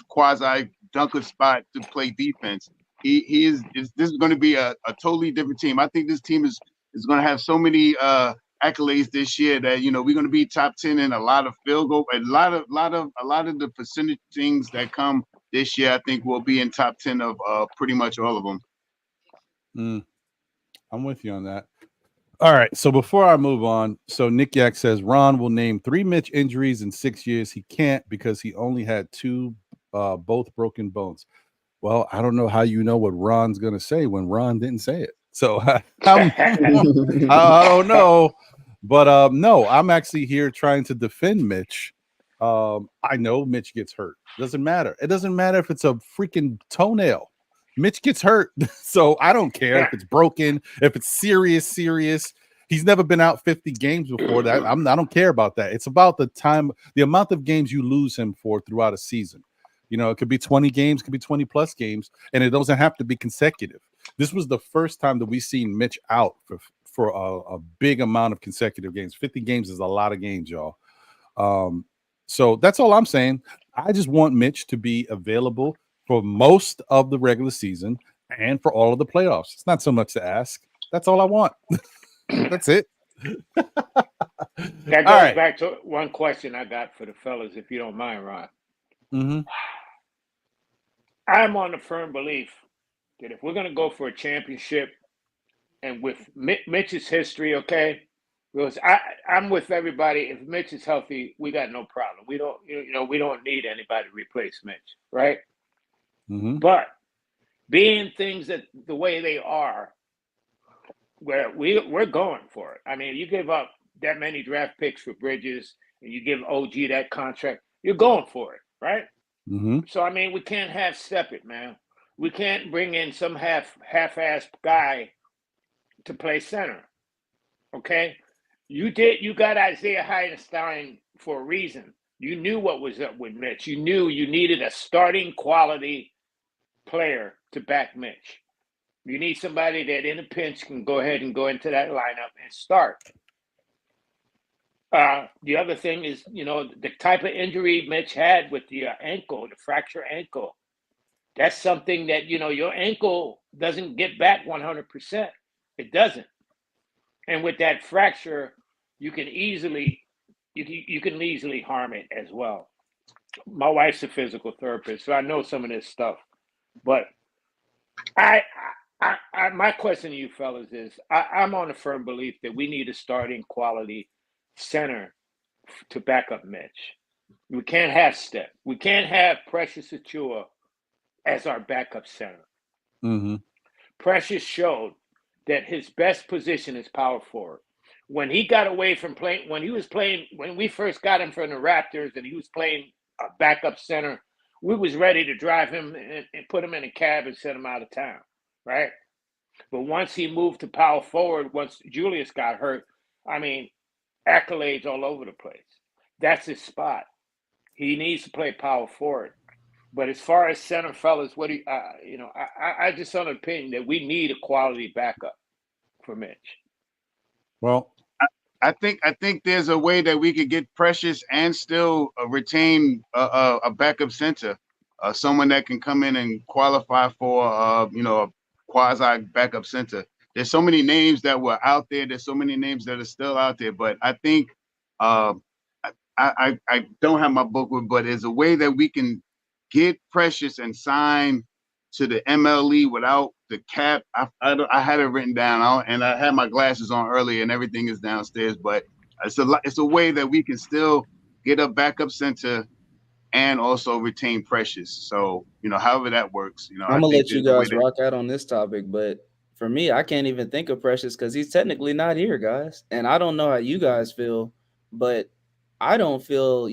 quasi dunker spot to play defense. This is going to be a totally different team. I think this team is going to have so many accolades this year that we're going to be top 10 in a lot of field goal, a lot of the percentage things that come this year. I think we'll be in top 10 of pretty much all of them. I'm with you on that. All right. So before I move on, so Nick Yak says Ron will name 3 Mitch injuries in 6 years. He can't because he only had 2, both broken bones. Well, I don't know how you know what Ron's going to say when Ron didn't say it. So I don't know. But no, I'm actually here trying to defend Mitch. I know Mitch gets hurt. Doesn't matter. It doesn't matter if it's a freaking toenail. Mitch gets hurt. So I don't care if it's broken, if it's serious. He's never been out 50 games before that. I don't care about that. It's about the amount of games you lose him for throughout a season. It could be 20 games, could be 20 plus games, and it doesn't have to be consecutive. This was the first time that we've seen Mitch out for a big amount of consecutive games. 50 games is a lot of games, y'all. So that's all I'm saying. I just want Mitch to be available for most of the regular season and for all of the playoffs. It's not so much to ask. That's all I want. That's it. That goes back to one question I got for the fellas, if you don't mind, Ron. Mm-hmm. I'm on the firm belief that if we're going to go for a championship, and with Mitch's history, okay, because I'm with everybody. If Mitch is healthy, we got no problem. We don't, we don't need anybody to replace Mitch, right? Mm-hmm. But being things that the way they are, where we're going for it. I mean, you give up that many draft picks for Bridges, and you give OG that contract, you're going for it, right? Mm-hmm. So I mean, we can't half-step it, man. We can't bring in some half-assed guy to play center. Okay, you got Isaiah Heidenstein for a reason. You knew what was up with Mitch. You knew you needed a starting quality player to back Mitch. You need somebody that in a pinch can go ahead and go into that lineup and start. The other thing is, the type of injury Mitch had with the ankle, the fractured ankle. That's something that, your ankle doesn't get back 100%. It doesn't. And with that fracture, you can easily harm it as well. My wife's a physical therapist, so I know some of this stuff. But my question to you fellas is, I'm on a firm belief that we need a starting quality center to back up Mitch. We can't have Steph. We can't have Precious Achiuwa as our backup center. Mm-hmm. Precious showed that his best position is power forward. When he got away from playing, when we first got him from the Raptors and he was playing a backup center, we was ready to drive him and put him in a cab and send him out of town, right? But once he moved to power forward, once Julius got hurt, I mean, accolades all over the place. That's his spot. He needs to play power forward. But as far as center, fellas, what do you, I just on an opinion that we need a quality backup for Mitch. Well, I think there's a way that we could get Precious and still retain a backup center, someone that can come in and qualify for a quasi backup center. There's so many names that were out there. There's so many names that are still out there. But I think I don't have my book with, but there's a way that we can get Precious and sign to the MLE without the cap. I had it written down, and I had my glasses on earlier, and everything is downstairs. But it's a way that we can still get a backup center and also retain Precious. So however that works, I'm gonna let you guys rock out on this topic, but for me, I can't even think of Precious because he's technically not here, guys. And I don't know how you guys feel, but I don't feel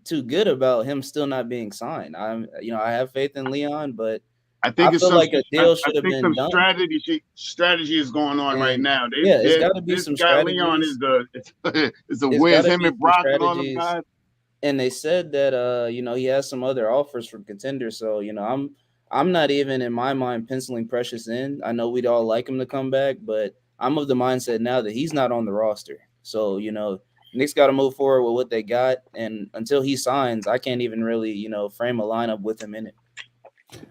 too good about him still not being signed. I have faith in Leon, but I think feel like a deal should have been done. Strategy is going on right now. It's got to be some strategy. Leon is the where's him and Brock and all them guys. And they said that he has some other offers from contenders. So I'm not even in my mind penciling Precious in. I know we'd all like him to come back, but I'm of the mindset now that he's not on the roster. So Knicks got to move forward with what they got, and until he signs, I can't even really, frame a lineup with him in it.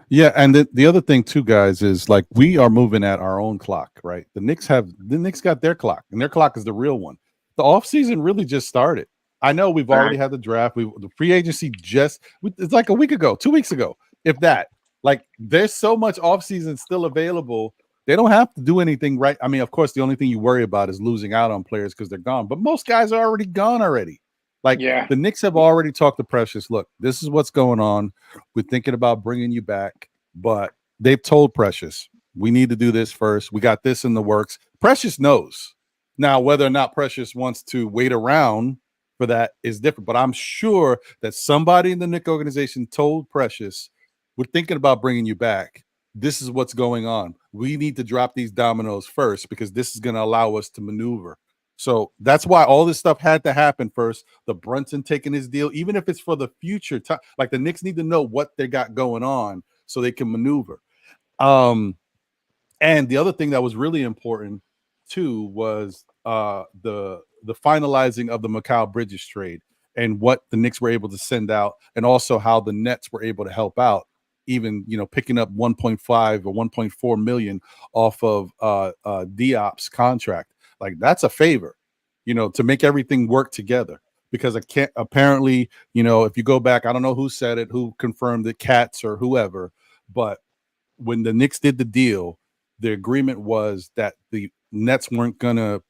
Yeah, and the other thing too, guys, is like we are moving at our own clock, right? The Knicks got their clock, and their clock is the real one. The offseason really just started. I know we've already had the draft. The free agency it's like a week ago, 2 weeks ago, if that. Like there's so much offseason still available. They don't have to do anything, right? I mean, of course, the only thing you worry about is losing out on players because they're gone. But most guys are already gone already. Like the Knicks have already talked to Precious. Look, this is what's going on. We're thinking about bringing you back, but they've told Precious we need to do this first. We got this in the works. Precious knows. Now, whether or not Precious wants to wait around for that is different. But I'm sure that somebody in the Knicks organization told Precious, we're thinking about bringing you back. This is what's going on. We need to drop these dominoes first because this is going to allow us to maneuver. So that's why all this stuff had to happen first. The Brunson taking his deal, even if it's for the future time, like the Knicks need to know what they got going on so they can maneuver. And the other thing that was really important too was the finalizing of the Mikal Bridges trade and what the Knicks were able to send out, and also how the Nets were able to help out, even picking up 1.5 or 1.4 million off of Diop's contract. Like that's a favor, to make everything work together, because apparently, if you go back, I don't know who said it, who confirmed it, Cats or whoever, but when the Knicks did the deal, the agreement was that the Nets weren't going to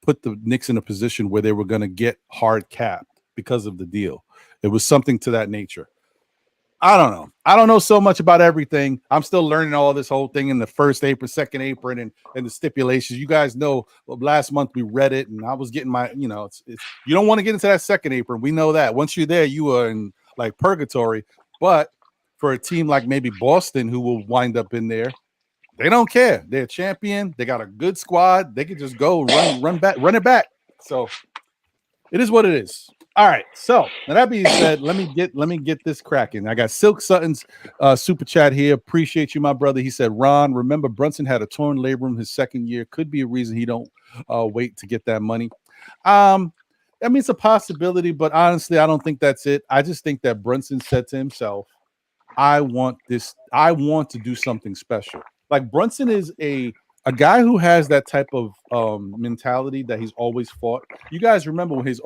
put the Knicks in a position where they were going to get hard capped because of the deal. It was something to that nature. I don't know. I don't know so much about everything. I'm still learning all this whole thing in the first apron, second apron, and the stipulations. You guys know last month we read it, and I was getting my, it's you don't want to get into that second apron. We know that. Once you're there, you are in like purgatory. But for a team like maybe Boston, who will wind up in there, they don't care. They're a champion. They got a good squad. They can just go run it back. So it is what it is. All right. So now that being said, let me get this cracking. I got Silk Sutton's super chat here. Appreciate you, my brother. He said, Ron, remember Brunson had a torn labrum his second year. Could be a reason he don't wait to get that money. I mean, it's a possibility, but honestly, I don't think that's it. I just think that Brunson said to himself, I want this. I want to do something special. Like Brunson is a guy who has that type of mentality that he's always fought. You guys remember when he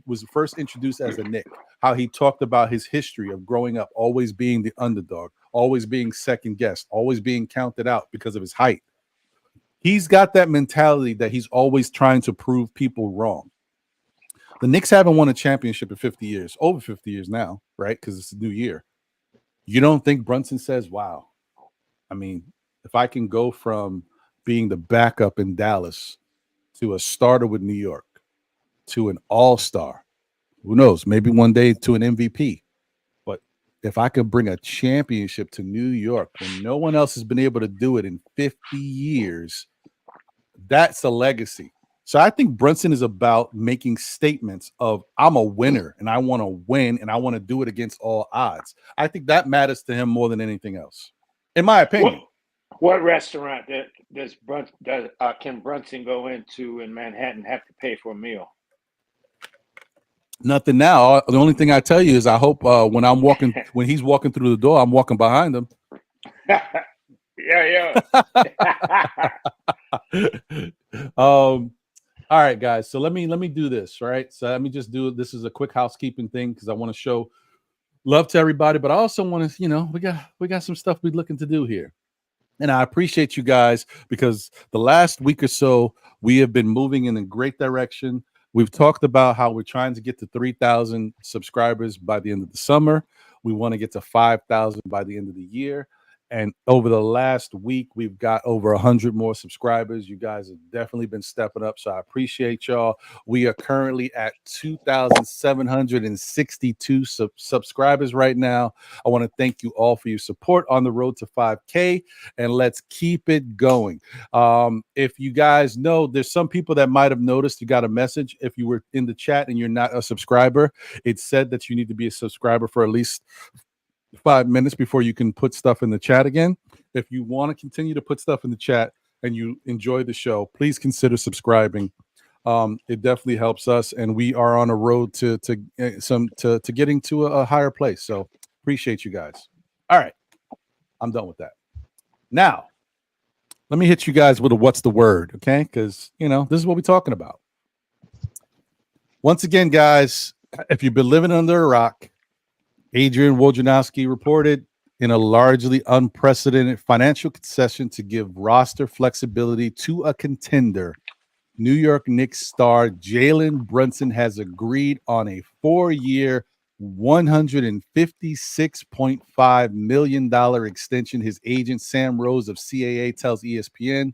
was first introduced as a Knick, how he talked about his history of growing up, always being the underdog, always being second guessed, always being counted out because of his height. He's got that mentality that he's always trying to prove people wrong. The Knicks haven't won a championship in 50 years, over 50 years now, right? Because it's a new year. You don't think Brunson says, wow, I mean, if I can go from being the backup in Dallas to a starter with New York to an all-star, who knows, maybe one day to an MVP. But if I could bring a championship to New York when no one else has been able to do it in 50 years, that's a legacy. So I think Brunson is about making statements of, I'm a winner and I want to win and I want to do it against all odds. I think that matters to him more than anything else, in my opinion. What restaurant can Brunson go into in Manhattan have to pay for a meal? Nothing now. The only thing I tell you is I hope when he's walking through the door, I'm walking behind him. Yeah. All right, guys. So let me do this. Right. So let me just do it. This is a quick housekeeping thing because I want to show love to everybody, but I also want to, we got some stuff we're looking to do here. And I appreciate you guys because the last week or so, we have been moving in a great direction. We've talked about how we're trying to get to 3,000 subscribers by the end of the summer. We want to get to 5,000 by the end of the year. And over the last week, we've got over 100 more subscribers. You guys have definitely been stepping up, so I appreciate y'all. We are currently at 2,762 subscribers right now. I want to thank you all for your support on the road to 5K, and let's keep it going. If you guys know, there's some people that might have noticed you got a message. If you were in the chat and you're not a subscriber, it said that you need to be a subscriber for at least 5 minutes before you can put stuff in the chat again. If you want to continue to put stuff in the chat and you enjoy the show, please consider subscribing. It definitely helps us, and we are on a road to getting to a higher place. So appreciate you guys. All right, I'm done with that. Now, let me hit you guys with a what's the word, okay? Because this is what we're talking about. Once again, guys, if you've been living under a rock, Adrian Wojnarowski reported in a largely unprecedented financial concession to give roster flexibility to a contender. New York Knicks star Jalen Brunson has agreed on a 4-year, $156.5 million extension. His agent, Sam Rose of CAA, tells ESPN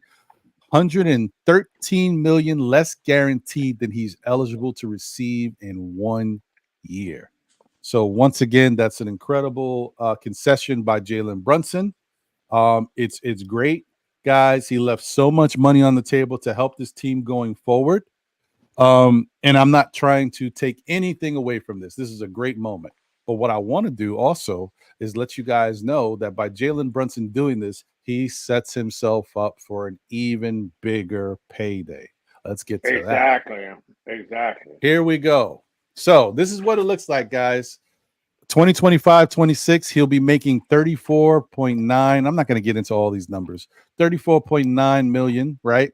$113 million less guaranteed than he's eligible to receive in 1 year. So once again, that's an incredible concession by Jalen Brunson. It's great, guys. He left so much money on the table to help this team going forward. And I'm not trying to take anything away from this. This is a great moment. But what I want to do also is let you guys know that by Jalen Brunson doing this, he sets himself up for an even bigger payday. Let's get to that. Exactly. Here we go. So this is what it looks like, guys. 2025-26, he'll be making 34.9. I'm not going to get into all these numbers. 34.9 million, right?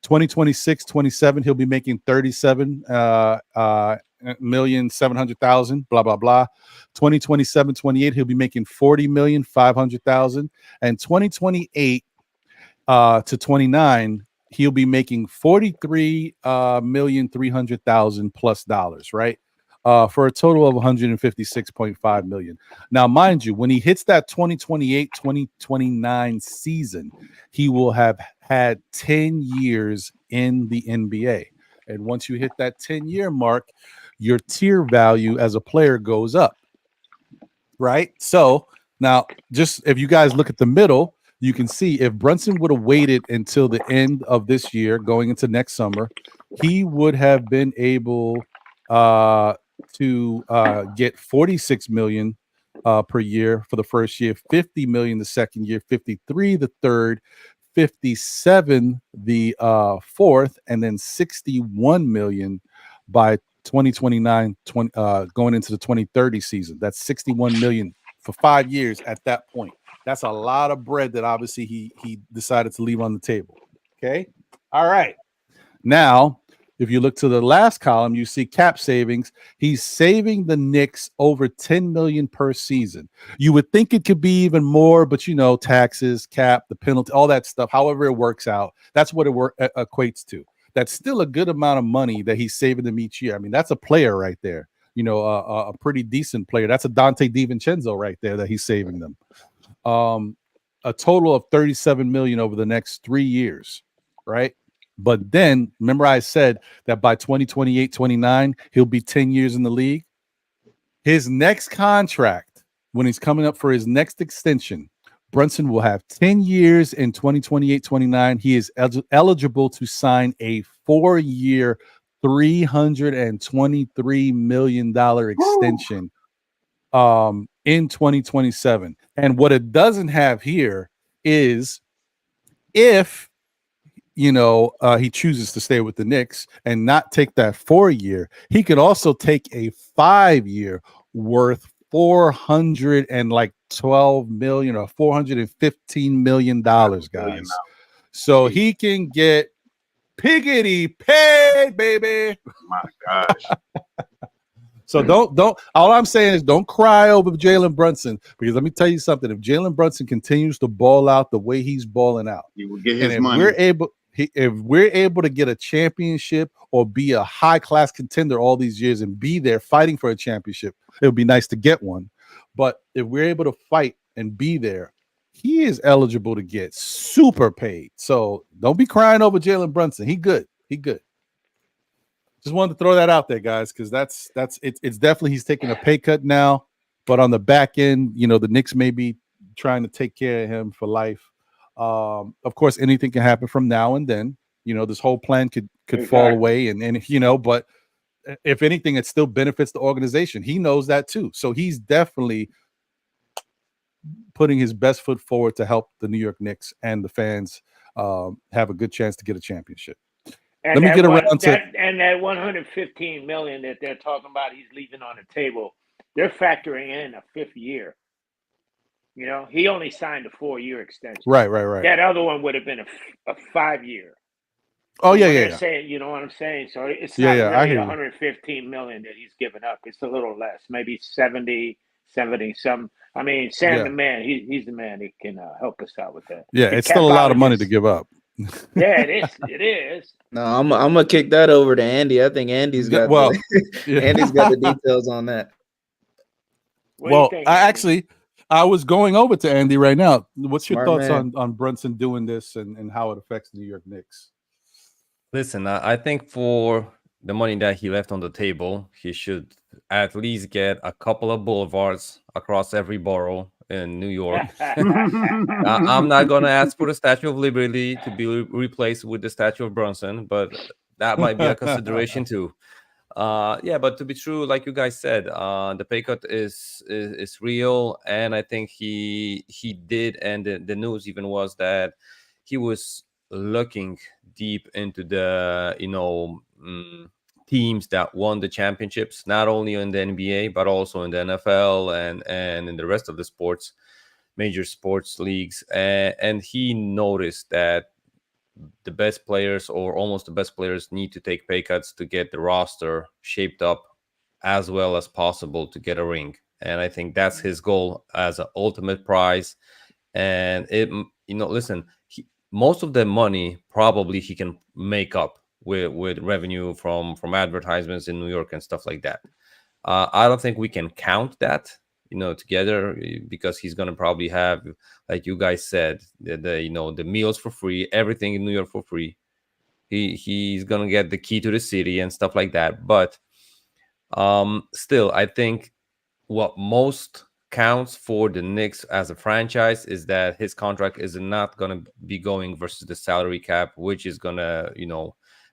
2026-27, he'll be making 37,700,000, blah, blah, blah. 2027-28, he'll be making 40,500,000. And 2028 to 29, he'll be making 43,300,000 plus dollars, right? For a total of 156.5 million. Now, mind you, when he hits that 2028-2029 season, he will have had 10 years in the NBA. And once you hit that 10-year mark, your tier value as a player goes up, right? So now, just if you guys look at the middle, you can see if Brunson would have waited until the end of this year, going into next summer, he would have been able to get 46 million per year for the first year, 50 million the second year, 53 the third, 57 the fourth, and then 61 million by 2029 going into the 2030 season. That's 61 million for 5 years at that point. That's a lot of bread that obviously he decided to leave on the table. Okay. All right. Now, if you look to the last column, you see cap savings. He's saving the Knicks over 10 million per season. You would think it could be even more, but taxes, cap, the penalty, all that stuff, however it works out, that's what it equates to. That's still a good amount of money that he's saving them each year. I mean, that's a player right there. A pretty decent player. That's a Dante DiVincenzo right there that he's saving them. A total of 37 million over the next 3 years, right? But then, remember I said that by 2028-29, he'll be 10 years in the league. His next contract, when he's coming up for his next extension, Brunson will have 10 years in 2028-29. He is eligible to sign a 4-year, $323 million extension in 2027. And what it doesn't have here is if he chooses to stay with the Knicks and not take that 4-year, he could also take a 5-year worth $412 million or $415 million, guys. So he can get piggity paid, baby. My gosh. So don't. All I'm saying is don't cry over Jalen Brunson, because let me tell you something. If Jalen Brunson continues to ball out the way he's balling out, he will get his and money. If we're able to get a championship or be a high-class contender all these years and be there fighting for a championship, it would be nice to get one. But if we're able to fight and be there, he is eligible to get super paid. So don't be crying over Jalen Brunson. He good. Just wanted to throw that out there, guys, because it's definitely he's taking a pay cut now. But on the back end, the Knicks may be trying to take care of him for life. Of course, anything can happen from now and then. This whole plan could fall away, and but if anything, it still benefits the organization. He knows that too. So he's definitely putting his best foot forward to help the New York Knicks and the fans have a good chance to get a championship. Let me get around to that 115 million that they're talking about. He's leaving on the table. They're factoring in a 5th year. You know, he only signed a 4-year extension. Right. That other one would have been a 5-year. Oh, So yeah. Saying, you know what I'm saying? So it's not really 115 million that he's given up. It's a little less, maybe 70 some. I mean, Sam the man, he's the man that can help us out with that. Yeah, it's still a lot of money to give up. Yeah, it is. No, I'm gonna kick that over to Andy. I think Andy's got Andy's got the details on that. Well, I was going over to Andy right now. What's your thoughts man. on Brunson doing this and how it affects the New York Knicks? Listen, I think for the money that he left on the table, he should at least get a couple of boulevards across every borough in New York. I'm not going to ask for the Statue of Liberty to be replaced with the Statue of Brunson, but that might be a consideration too. But to be true, like you guys said, the pay cut is real, and I think he did, and the news even was that he was looking deep into the teams that won the championships, not only in the NBA but also in the NFL and in the rest of the major sports leagues, and he noticed that the best players, or almost the best players, need to take pay cuts to get the roster shaped up as well as possible to get a ring. And I think that's his goal as an ultimate prize. And most of the money probably he can make up with revenue from advertisements in New York and stuff like that. I don't think we can count that together, because he's going to probably have, like you guys said, the meals for free, everything in New York for free. He's going to get the key to the city and stuff like that. But still, I think what most counts for the Knicks as a franchise is that his contract is not going to be going versus the salary cap, which is going to,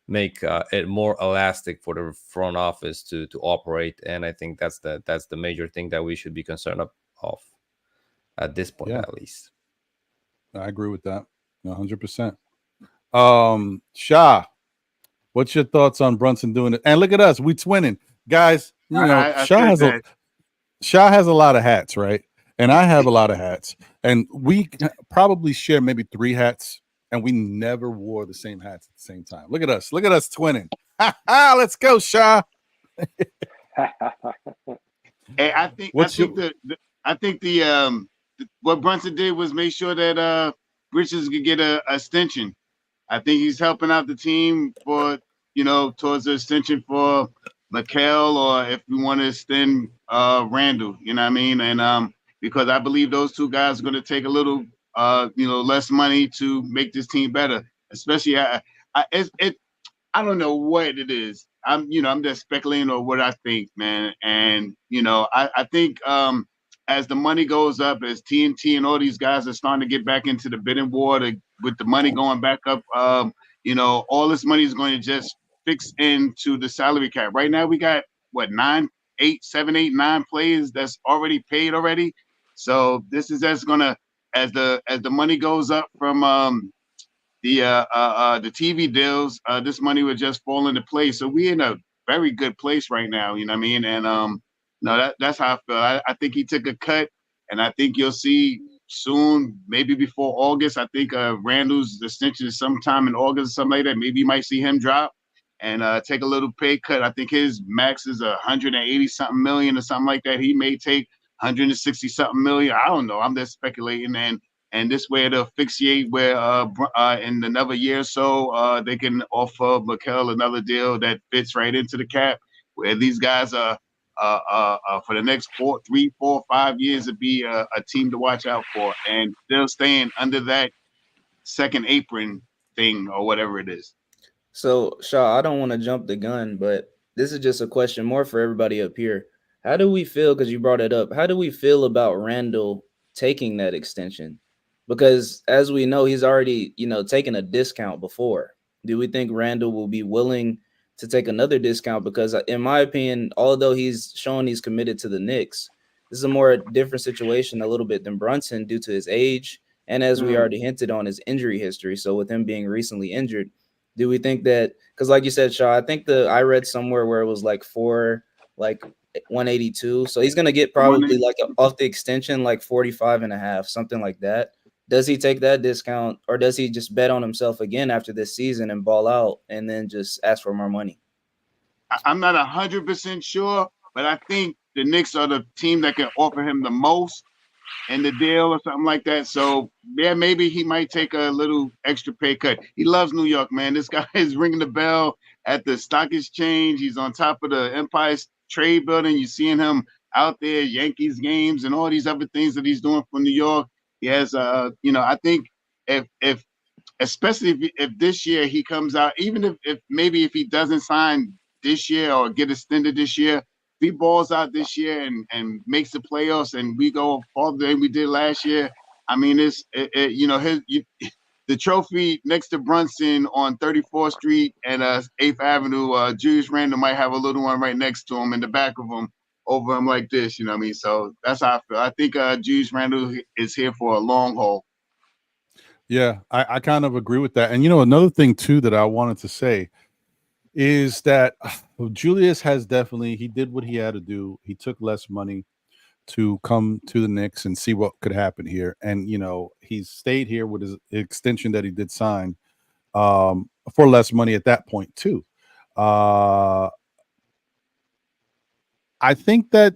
make it more elastic for the front office to operate. And I think that's the major thing that we should be concerned of at this point, at least. I agree with that 100%. Shah, what's your thoughts on Brunson doing it? And look at us, we twinning, guys. Shah has a lot of hats, right? And I have a lot of hats, and we probably share maybe 3 hats, and we never wore the same hats at the same time. Look at us twinning. Let's go, Shah. Hey, I think what Brunson did was make sure that Richards could get a extension. I think he's helping out the team for towards the extension for Mikal, or if we want to extend Randle, you know what I mean? And because I believe those 2 guys are going to take a little less money to make this team better. Especially I don't know what it is. I'm just speculating on what I think, man. And I think as the money goes up, as TNT and all these guys are starting to get back into the bidding war with the money going back up, all this money is going to just fix into the salary cap. Right now we got 9 players that's already paid already. So this is just gonna, as the money goes up from the TV deals, this money would just fall into place. So we're in a very good place right now, you know what I mean? And that's how I feel. I think he took a cut, and I think you'll see soon, maybe before August. I think Randall's extension is sometime in August or something like that. Maybe you might see him drop and take a little pay cut. I think his max is 180 something million or something like that. He may take 160 something million. I don't know. I'm just speculating, and this way it'll asphyxiate where in another year or so they can offer Mikal another deal that fits right into the cap, where these guys are for the next 3, 4, 5 years to be a team to watch out for, and still staying under that second apron thing or whatever it is. So, Shaw, I don't want to jump the gun, but this is just a question more for everybody up here. How do we feel, because you brought it up, how do we feel about Randle taking that extension? Because as we know, he's already, taken a discount before. Do we think Randle will be willing to take another discount? Because in my opinion, although he's showing he's committed to the Knicks, this is a more different situation a little bit than Brunson due to his age. And as we already hinted on, his injury history. So with him being recently injured, Do we think that, because like you said, Shaw, I think I read somewhere where it was like 182. So he's gonna get probably like off the extension like 45.5, something like that. Does he take that discount, or does he just bet on himself again after this season and ball out and then just ask for more money? I'm not 100% sure, but I think the Knicks are the team that can offer him the most in the deal or something like that. So yeah, maybe he might take a little extra pay cut. He loves New York, man. This guy is ringing the bell at the stock exchange. He's on top of the Empire Trade Building. You're seeing him out there, Yankees games and all these other things that he's doing for New York. He has, I think if especially if this year he comes out, even if maybe if he doesn't sign this year or get extended this year, if he balls out this year and makes the playoffs and we go farther than we did last year, I mean, the trophy next to Brunson on 34th Street and 8th Avenue, Julius Randle might have a little one right next to him in the back of him, over him like this, you know what I mean? So that's how I feel. I think Julius Randle is here for a long haul. Yeah, I kind of agree with that. And, another thing, too, that I wanted to say is that Julius he did what he had to do. He took less money to come to the Knicks and see what could happen here. And, he's stayed here with his extension that he did sign for less money at that point, too. I think that,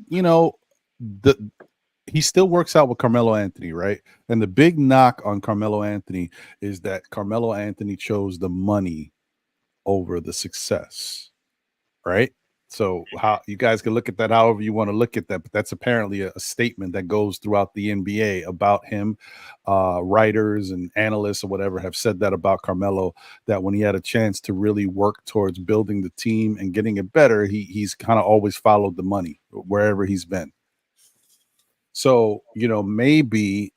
he still works out with Carmelo Anthony, right? And the big knock on Carmelo Anthony is that Carmelo Anthony chose the money over the success, right? So how you guys can look at that however you want to look at that, but that's apparently a statement that goes throughout the NBA about him. Writers and analysts or whatever have said that about Carmelo, that when he had a chance to really work towards building the team and getting it better, he's kind of always followed the money wherever he's been. So, maybe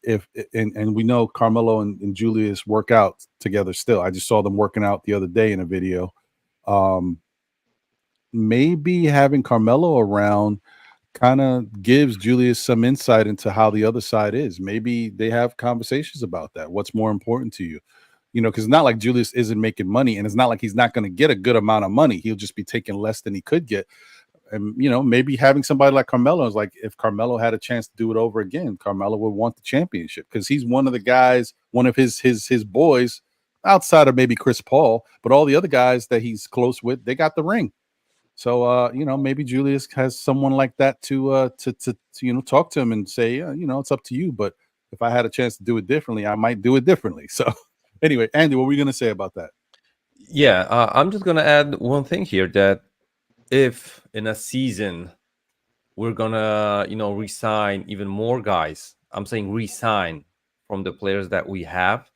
and we know Carmelo and Julius work out together still. I just saw them working out the other day in a video. Maybe having Carmelo around kind of gives Julius some insight into how the other side is. Maybe they have conversations about that. What's more important to you? Because it's not like Julius isn't making money, and it's not like he's not going to get a good amount of money. He'll just be taking less than he could get. And, maybe having somebody like Carmelo is like, if Carmelo had a chance to do it over again, Carmelo would want the championship because he's one of the guys, one of his boys, outside of maybe Chris Paul, but all the other guys that he's close with, they got the ring. So, maybe Julius has someone like that to talk to him and say, it's up to you. But if I had a chance to do it differently, I might do it differently. So anyway, Andy, what were you going to say about that? Yeah, I'm just going to add one thing here, that if in a season we're gonna, re-sign even more guys, I'm saying re-sign from the players that we have.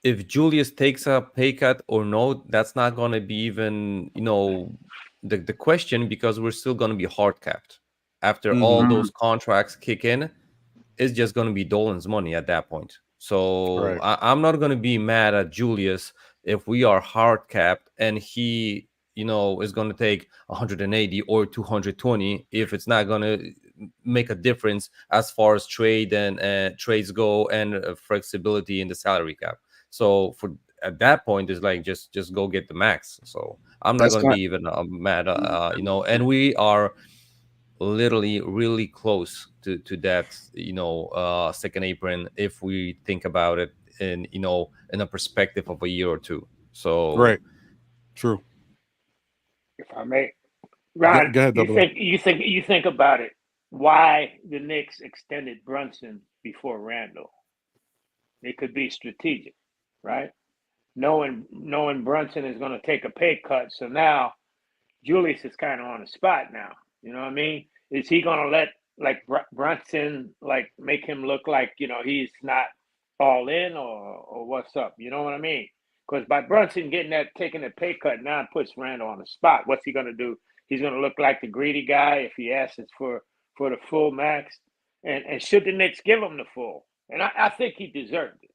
If Julius takes a pay cut or no, that's not gonna be even, the question, because we're still gonna be hard capped. After all those contracts kick in, it's just gonna be Dolan's money at that point. So right. I'm not gonna be mad at Julius if we are hard capped and he is going to take 180 or 220 if it's not going to make a difference as far as trades go and flexibility in the salary cap. So at that point, it's like just go get the max. So I'm not going to be even mad, and we are literally really close to that, second apron if we think about it in a perspective of a year or two. So right, true. If I may, Ron, go ahead, you think about it. Why the Knicks extended Brunson before Randle? It could be strategic, right? Knowing Brunson is going to take a pay cut, so now Julius is kind of on the spot now. You know what I mean? Is he going to let Brunson make him look like he's not all in, or what's up? You know what I mean? Because by Brunson taking a pay cut, now it puts Randle on the spot. What's he going to do? He's going to look like the greedy guy if he asks for the full max. And should the Knicks give him the full? And I think he deserved it.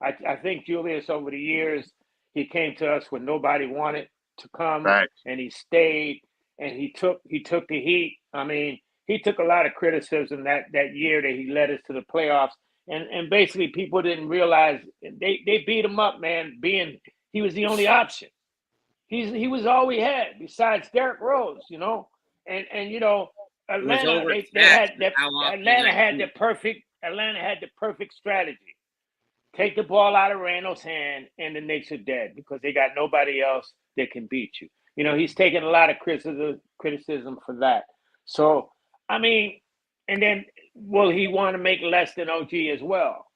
I think Julius, over the years, he came to us when nobody wanted to come, right. And he stayed, and he took the heat. I mean, he took a lot of criticism that year that he led us to the playoffs, And basically people didn't realize they beat him up, man. He was the only option. He was all we had besides Derrick Rose, you know. And Atlanta Atlanta had the perfect strategy. Take the ball out of Randle's hand, and the Knicks are dead because they got nobody else that can beat you. You know, he's taking a lot of criticism for that. So, I mean, and then will he want to make less than OG as well?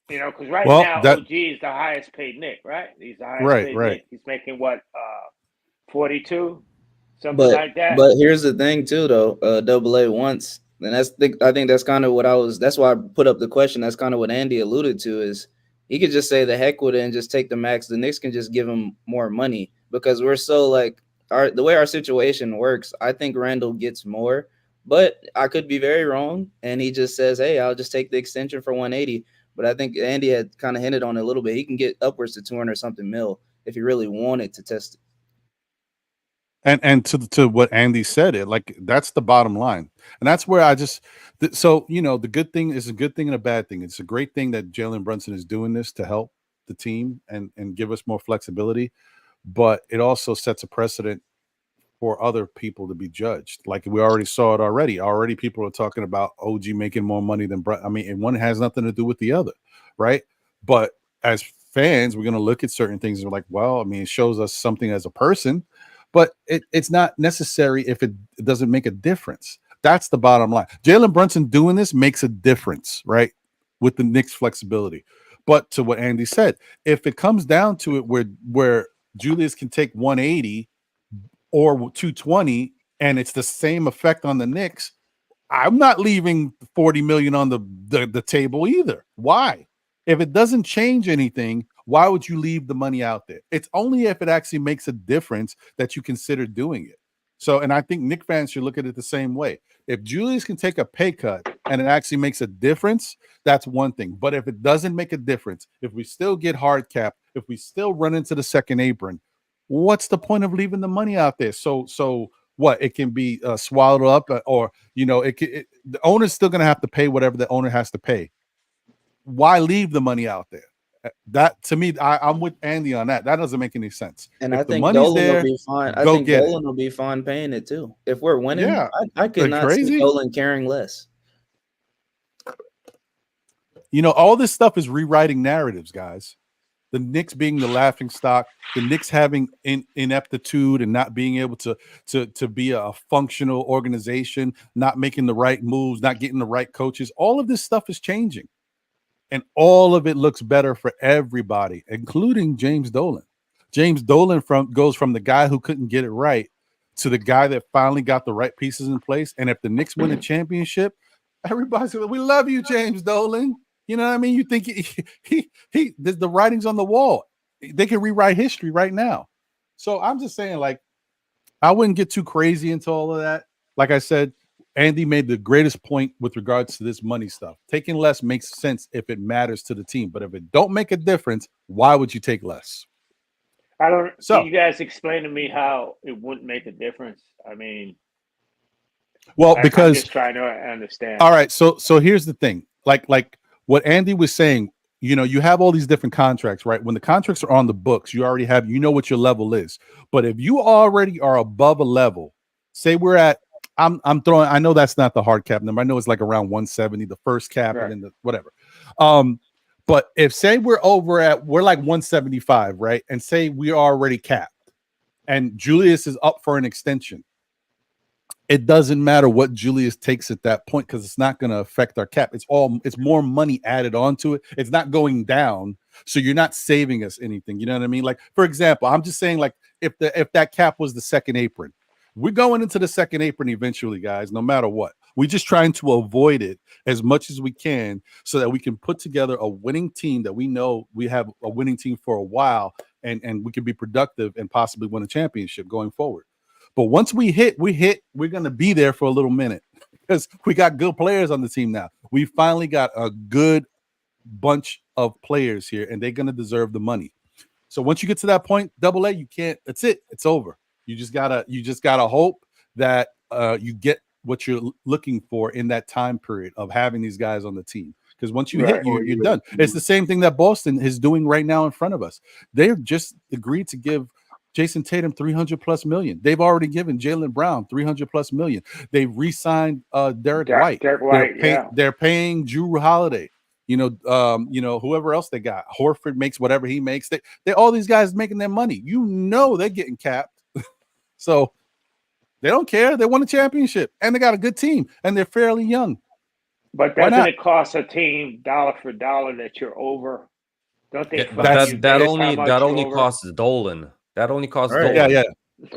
You know, because now OG is the highest paid Knick, right? He's the highest paid Knick. He's making what, 42, something like that. But here's the thing, too, though. AA once, and I think that's kind of what that's why I put up the question. That's kind of what Andy alluded to is he could just say the heck with it and just take the max. The Knicks can just give him more money because we're so like the way our situation works. I think Randle gets more, but I could be very wrong. And he just says, hey, I'll just take the extension for 180. But I think Andy had kind of hinted on it a little bit. He can get upwards to 200 something mil if he really wanted to test it. And to what Andy said, that's the bottom line. And that's where the good thing is a good thing and a bad thing. It's a great thing that Jalen Brunson is doing this to help the team and give us more flexibility. But it also sets a precedent for other people to be judged. Like we already saw it already. Already people are talking about OG making more money than Brunson. I mean, and one has nothing to do with the other, right? But as fans, we're going to look at certain things and we're like, well, I mean, it shows us something as a person. But it's not necessary if it doesn't make a difference. That's the bottom line. Jalen Brunson doing this makes a difference, right, with the Knicks' flexibility. But to what Andy said, if it comes down to it where Julius can take 180 or 220 and it's the same effect on the Knicks, I'm not leaving 40 million on the table either. Why? If it doesn't change anything, why would you leave the money out there? It's only if it actually makes a difference that you consider doing it. So, and I think Knicks fans should look at it the same way. If Julius can take a pay cut and it actually makes a difference, that's one thing. But if it doesn't make a difference, if we still get hard cap, if we still run into the second apron, what's the point of leaving the money out there? So what? It can be swallowed up, or the owner's still going to have to pay whatever the owner has to pay. Why leave the money out there? That to me, I'm with Andy on that. That doesn't make any sense. And if I think Dolan will be fine. I think Dolan will be fine paying it too. If we're winning, I could not see Dolan caring less. All this stuff is rewriting narratives, guys. The Knicks being the laughing stock, the Knicks having ineptitude and not being able to be a functional organization, not making the right moves, not getting the right coaches. All of this stuff is changing. And all of it looks better for everybody, including James Dolan. James Dolan goes from the guy who couldn't get it right to the guy that finally got the right pieces in place. And if the Knicks win a championship, everybody's like, we love you, James Dolan. You know what I mean? You think the writing's on the wall. They can rewrite history right now. So I'm just saying, I wouldn't get too crazy into all of that. Like I said, Andy made the greatest point with regards to this money stuff. Taking less makes sense if it matters to the team, but if it don't make a difference, why would you take less? Can you guys explain to me how it wouldn't make a difference? I mean, because I'm just trying to understand. All right, so here's the thing. Like what Andy was saying, you have all these different contracts, right? When the contracts are on the books, you already have, what your level is. But if you already are above a level, say we're at, I'm throwing, I know that's not the hard cap number. I know it's like around 170, the first cap, right, and then the whatever. But if say we're like 175, right? And say we're already capped and Julius is up for an extension. It doesn't matter what Julius takes at that point because it's not going to affect our cap. It's more money added onto it. It's not going down. So you're not saving us anything. You know what I mean? Like, for example, I'm just saying, like, if that cap was the second apron, we're going into the second apron eventually, guys, no matter what. We're just trying to avoid it as much as we can so that we can put together a winning team that we know we have a winning team for a while and we can be productive and possibly win a championship going forward. But once we hit, we're going to be there for a little minute because we got good players on the team now. We finally got a good bunch of players here, and they're going to deserve the money. So once you get to that point, AA, you can't. That's it. It's over. You just gotta hope that you get what you're looking for in that time period of having these guys on the team. Because once you hit, you're done. It's the same thing that Boston is doing right now in front of us. They've just agreed to give Jason Tatum $300+ million. They've already given Jalen Brown $300+ million. They re-signed Derek White. They're paying Drew Holiday. Whoever else they got. Horford makes whatever he makes. They all these guys making their money. They're getting capped. So they don't care. They won a championship and they got a good team and they're fairly young. But doesn't it cost a team dollar for dollar that you're over? Don't they? That only costs Dolan. That only costs Dolan.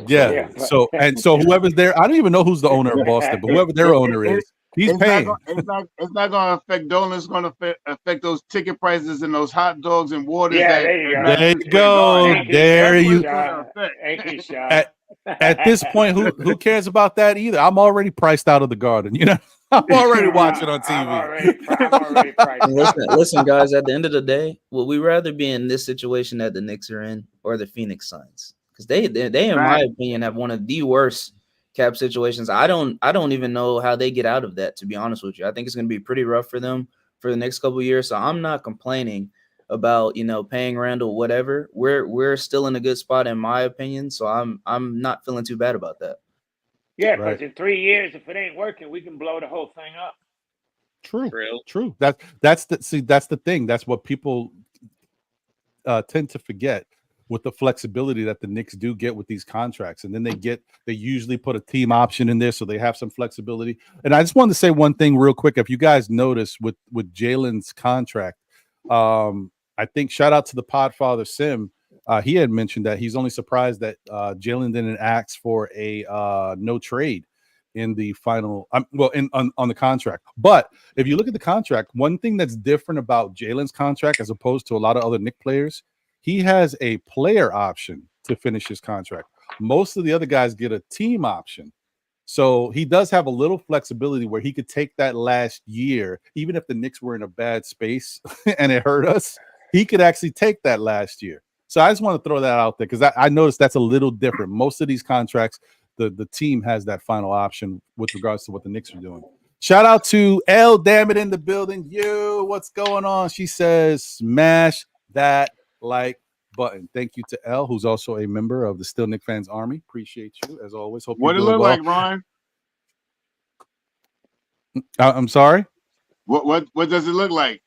Yeah. So whoever's there, I don't even know who's the owner of Boston, but whoever their owner is, he's paying. It's not going to affect Dolan. It's going to affect those ticket prices and those hot dogs and waters. Yeah, there you go. There you go. At this point, who cares about that either? I'm already priced out of the Garden. I'm already watching on TV. I'm already priced. Listen, guys. At the end of the day, would we rather be in this situation that the Knicks are in or the Phoenix Suns? Because they in my opinion, have one of the worst cap situations. I don't even know how they get out of that. To be honest with you, I think it's going to be pretty rough for them for the next couple of years. So I'm not complaining about paying Randle whatever. We're still in a good spot in my opinion. So I'm not feeling too bad about that. Yeah, because in 3 years, if it ain't working, we can blow the whole thing up. True. That's the thing. That's what people tend to forget with the flexibility that the Knicks do get with these contracts. And then they usually put a team option in there so they have some flexibility. And I just wanted to say one thing real quick. If you guys notice with Jalen's contract, I think shout out to the Podfather Sim. He had mentioned that he's only surprised that Jalen didn't ask for a no trade in the final, on the contract. But if you look at the contract, one thing that's different about Jalen's contract as opposed to a lot of other Knicks players, he has a player option to finish his contract. Most of the other guys get a team option. So he does have a little flexibility where he could take that last year, even if the Knicks were in a bad space and it hurt us, he could actually take that last year. So I just want to throw that out there because I noticed that's a little different. Most of these contracts, the team has that final option with regards to what the Knicks are doing. Shout out to L, damn it, in the building. Yo, what's going on? She says, smash that like button. Thank you to L, who's also a member of the Still Knicks Fans Army. Appreciate you, as always. Hope what it look like, Ron? I'm sorry? What does it look like?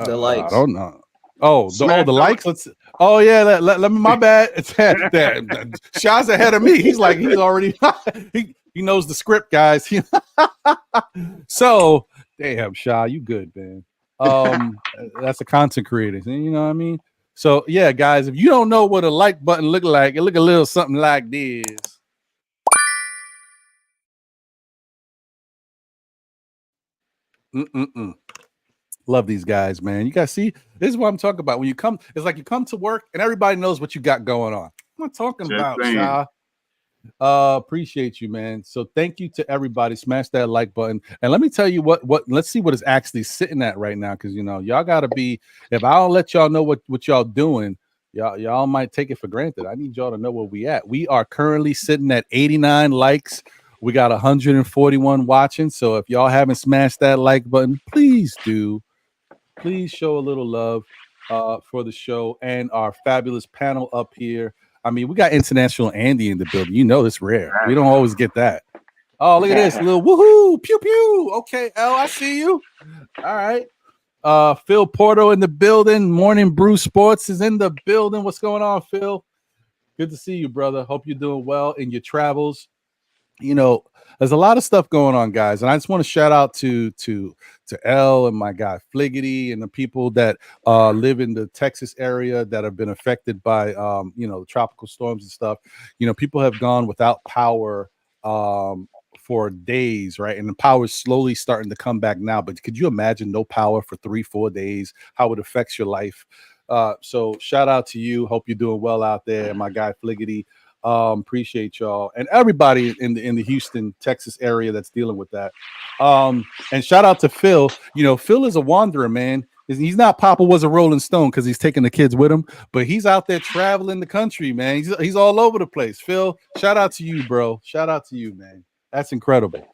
The likes. I don't know. The likes. Let me. My bad. Shaw's ahead of me. He's already. he knows the script, guys. So damn, Shaw, you good, man? That's a content creator. You know what I mean? So yeah, guys, if you don't know what a like button look like, it look a little something like this. Love these guys, man. You guys see, this is what I'm talking about. When you come, it's like you come to work and everybody knows what you got going on. I'm not talking about, Shaw. Appreciate you, man. So thank you to everybody. Smash that like button. And let me tell you what let's see what is actually sitting at right now. Cause y'all gotta be, if I don't let y'all know what y'all doing, y'all might take it for granted. I need y'all to know where we at. We are currently sitting at 89 likes. We got 141 watching. So if y'all haven't smashed that like button, please do. Please show a little love for the show and our fabulous panel up here. I mean, we got International Andy in the building. It's rare. We don't always get that. Oh, look at this. Little woohoo. Pew, pew. Okay, L, I see you. All right. Phil Porto in the building. Morning Brew Sports is in the building. What's going on, Phil? Good to see you, brother. Hope you're doing well in your travels. There's a lot of stuff going on, guys. And I just want to shout out to L and my guy Fliggity and the people that live in the Texas area that have been affected by tropical storms and stuff. People have gone without power for days, right? And the power is slowly starting to come back now. But could you imagine no power for 3-4 days, how it affects your life? So shout out to you. Hope you're doing well out there. My guy Fliggity. Appreciate y'all and everybody in the Houston, Texas area that's dealing with that. And shout out to Phil. Phil is a wanderer, man. He's not Papa was a Rolling Stone because he's taking the kids with him, but he's out there traveling the country, man. He's all over the place. Phil, shout out to you, bro. Shout out to you, man. That's incredible.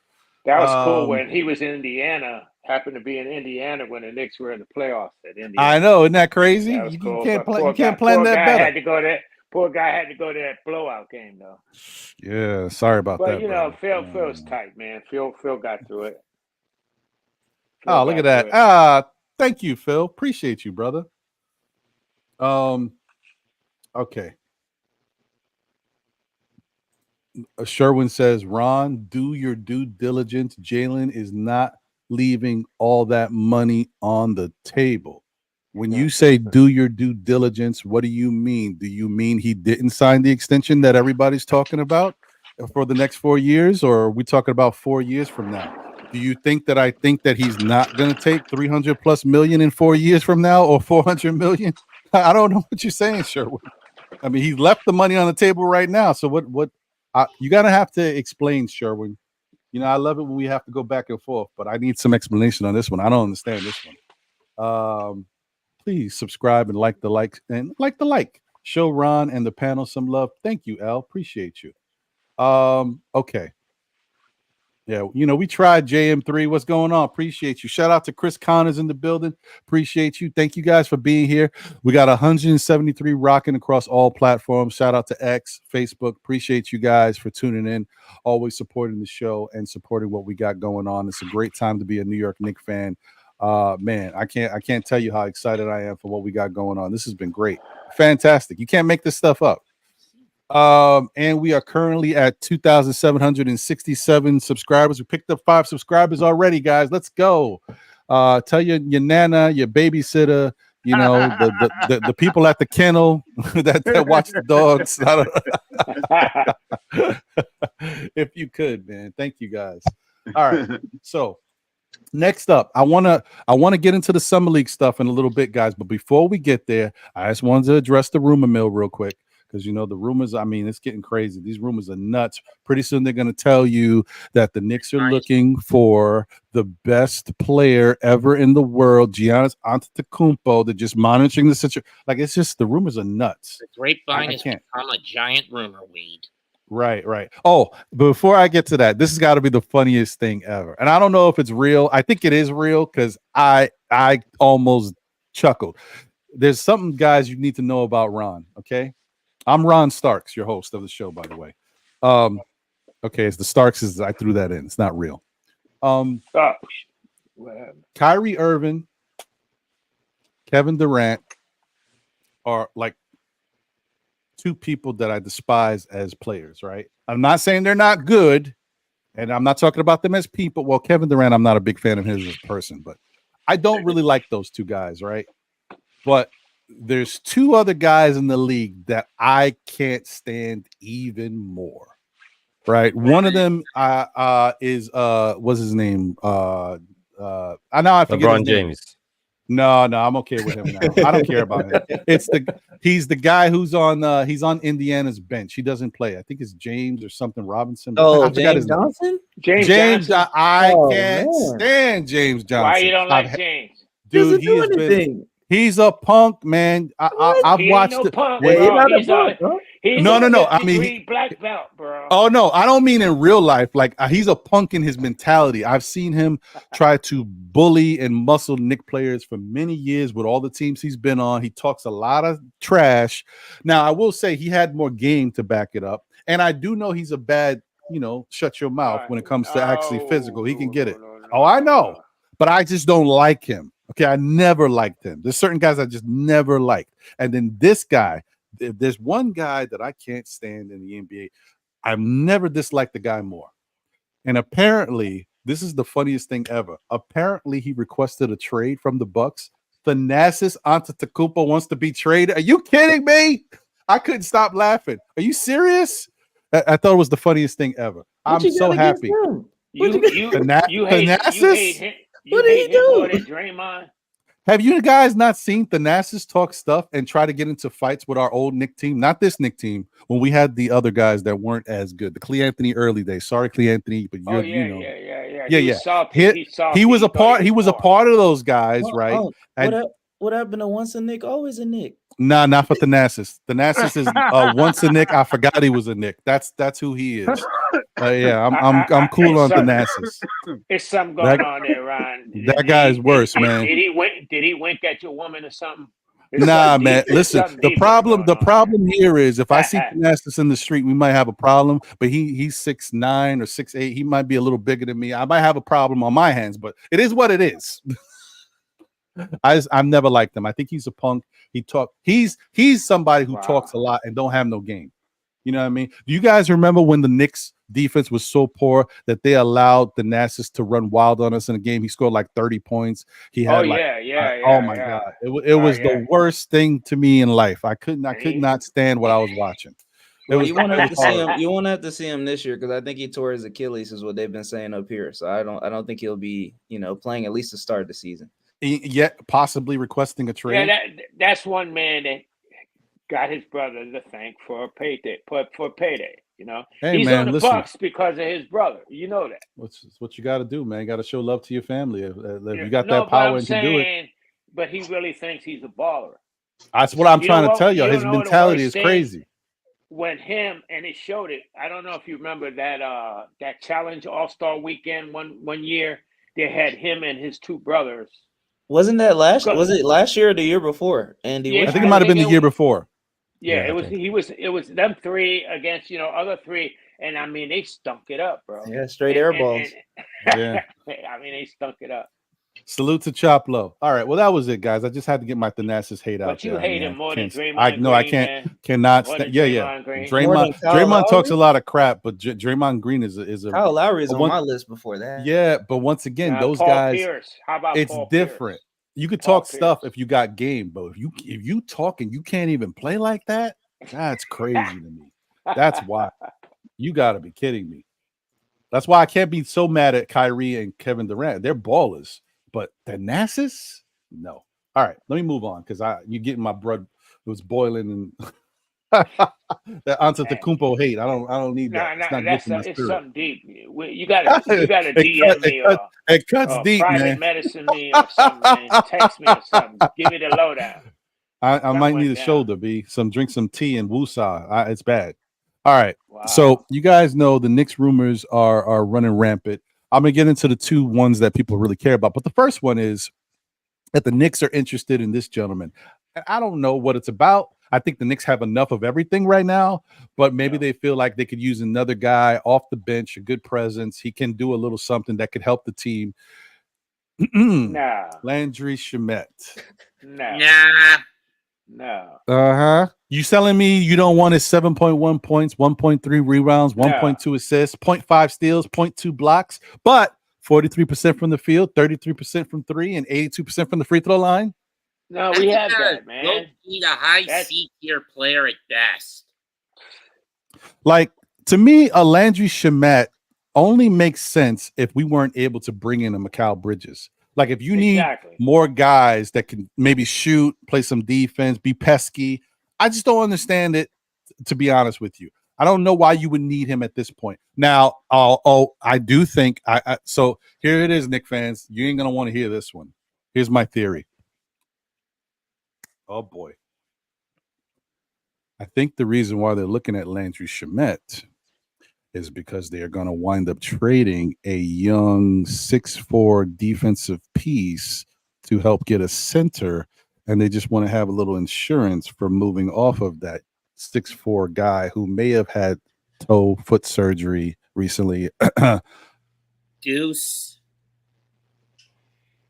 That was cool when he was in Indiana. Happened to be in Indiana when the Knicks were in the playoffs at Indiana. I know, isn't that crazy? That was cool. You can't plan that better. Poor guy had to go to that blowout game though. Yeah, sorry about that. But you know, Phil's tight, man. Phil got through it. Oh, look at that. Thank you, Phil. Appreciate you, brother. Okay. Sherwin says, Ron, do your due diligence. Jalen is not leaving all that money on the table. When you say do your due diligence, what do you mean? Do you mean he didn't sign the extension that everybody's talking about for the next 4 years? Or are we talking about 4 years from now? Do you think that I think that he's not going to take 300 plus million in 4 years from now or 400 million? I don't know what you're saying, Sherwin. I mean, he left the money on the table right now. So what you got to have to explain, Sherwin. You know, I love it when we have to go back and forth, but I need some explanation on this one. I don't understand this one. Please subscribe and like the like. Show Ron and the panel some love. Thank you, Al. Appreciate you. Okay. Yeah, you know, we tried JM3. What's going on? Appreciate you. Shout out to Chris Connors in the building. Appreciate you. Thank you guys for being here. We got 173 rocking across all platforms. Shout out to X, Facebook. Appreciate you guys for tuning in, always supporting the show and supporting what we got going on. It's a great time to be a New York Knicks fan. Man, I can't tell you how excited I am for what we got going on. This has been great. Fantastic. You can't make this stuff up. And we are currently at 2,767 subscribers. We picked up 5 subscribers already, guys. Let's go. Tell your nana, your babysitter, you know, the people at the kennel that watch the dogs. If you could, man. Thank you guys. All right. So next up, I wanna get into the summer league stuff in a little bit, guys. But before we get there, I just wanted to address the rumor mill real quick. Because, you know, the rumors, I mean, it's getting crazy. These rumors are nuts. Pretty soon they're going to tell you that the Knicks are looking for the best player ever in the world, Giannis Antetokounmpo. They're just monitoring the situation. Like, it's just, the rumors are nuts. The grapevine has become a giant rumor weed. Right. Oh, before I get to that, this has got to be the funniest thing ever. And I don't know if it's real. I think it is real because I almost chuckled. There's something, guys, you need to know about Ron, okay? I'm Ron Starks, your host of the show, by the way. Okay, it's the Starks. I threw that in. It's not real. Kyrie Irving, Kevin Durant are like 2 people that I despise as players, right? I'm not saying they're not good, and I'm not talking about them as people. Well, Kevin Durant, I'm not a big fan of his as a person, but I don't really like those 2 guys, right? But there's 2 other guys in the league that I can't stand even more. Right. One of them is what's his name? I know I forget LeBron James. No, I'm okay with him now. I don't care about him. He's the guy who's on he's on Indiana's bench. He doesn't play. I think it's James or something Robinson. Oh, James Johnson? James Johnson. I can't stand James Johnson. Why you don't like James? Dude, he's a punk, man. I've watched it. No. I mean, black belt, bro. Oh no, I don't mean in real life. Like he's a punk in his mentality. I've seen him try to bully and muscle Knicks players for many years with all the teams he's been on. He talks a lot of trash. Now, I will say he had more game to back it up, and I do know he's a bad, shut your mouth when it comes to actually physical. He can get it. Oh, I know, but I just don't like him. Okay, I never liked him. There's certain guys I just never liked. And then this guy, there's one guy that I can't stand in the NBA. I've never disliked the guy more. And apparently, this is the funniest thing ever. Apparently, he requested a trade from the Bucks. Thanasis Antetokounmpo wants to be traded. Are you kidding me? I couldn't stop laughing. Are you serious? I thought it was the funniest thing ever. I'm so happy. You hate him. What did he do? Draymond? Have you guys not seen Thanasis talk stuff and try to get into fights with our old Knicks team? Not this Knicks team. When we had the other guys that weren't as good, the Karl-Anthony early days. Sorry, Karl-Anthony, but He was a part. He was a part of those guys, right? What happened to once a Knick, always a Knick? Nah, not for Thanasis. Thanasis is once a Knick. I forgot he was a Knick. That's who he is. Yeah, I'm cool on Thanasis. It's something going on there, Ron. That guy's worse, man. Did he wink at your woman or something? Nah, man. Listen, the problem here is if I see Thanasis in the street, we might have a problem. But he's 6'9" or 6'8". He might be a little bigger than me. I might have a problem on my hands, but it is what it is. I've never liked him. I think he's a punk. He's somebody who talks a lot and don't have no game. You know what I mean? Do you guys remember when the Knicks defense was so poor that they allowed Thanasis to run wild on us in a game? He scored like 30 points. He had oh my God. It was the worst thing to me in life. I could not stand what I was watching. You won't have to see him. You won't have to see him this year because I think he tore his Achilles, is what they've been saying up here. So I don't think he'll be, playing at least the start of the season. Yet possibly requesting a trade. Yeah, that's one man that got his brother to thank for a payday. Hey, he's man, on the Bucks because of his brother. You know that. What's what you got to do, man? You got to show love to your family. If you got that power and can do it. But he really thinks he's a baller. That's what I'm trying to tell you. His mentality is crazy. When him and he showed it. I don't know if you remember that challenge All-Star weekend one year. They had him and his two brothers. Wasn't that was it last year or the year before? Andy, I think it might have been the year before. Yeah, it was them three against other three, and I mean they stunk it up, bro. Yeah, straight air balls. Yeah, I mean they stunk it up. Salute to Chop Low. All right, well that was it, guys. I just had to get my Thanasis hate out. But you hate him more than Draymond. I cannot. Draymond talks a lot of crap, but Draymond Green is a Kyle Lowry is on my list before that. Yeah, but once again, those Paul guys. Pierce. How about it's Paul different. Pierce? You could talk stuff if you got game, but if you talk and you can't even play like that, that's crazy to me. That's why. You got to be kidding me. That's why I can't be so mad at Kyrie and Kevin Durant. They're ballers, but Thanasis, no. All right, let me move on because you're getting my blood. It was boiling and that Antetokounmpo hate. I don't need that. It's something deep. You got to DM me or it cuts deep, private man. Medicine me or something. Man. Text me or something. Give me the lowdown. I might need a shoulder, B. Drink some tea and woosah. It's bad. All right. Wow. So you guys know the Knicks rumors are running rampant. I'm gonna get into the two ones that people really care about, but the first one is that the Knicks are interested in this gentleman. I don't know what it's about. I think the Knicks have enough of everything right now, but maybe they feel like they could use another guy off the bench, a good presence. He can do a little something that could help the team. No. Landry Shamet. No. You telling me you don't want his 7.1 points, 1.3 rebounds, 1.2 assists, 0.5 steals, 0.2 blocks, but 43% from the field, 33% from three, and 82% from the free throw line? No, we have that, man. He's a high C-tier player at best. Like, to me, a Landry Shamet only makes sense if we weren't able to bring in a Mikal Bridges. Like, if you need more guys that can maybe shoot, play some defense, be pesky, I just don't understand it, to be honest with you. I don't know why you would need him at this point. Now, I do think so here it is, Knicks fans. You ain't gonna want to hear this one. Here's my theory. Oh boy. I think the reason why they're looking at Landry Shamet is because they are going to wind up trading a young 6'4" defensive piece to help get a center, and they just want to have a little insurance for moving off of that 6'4" guy who may have had foot surgery recently. Deuce.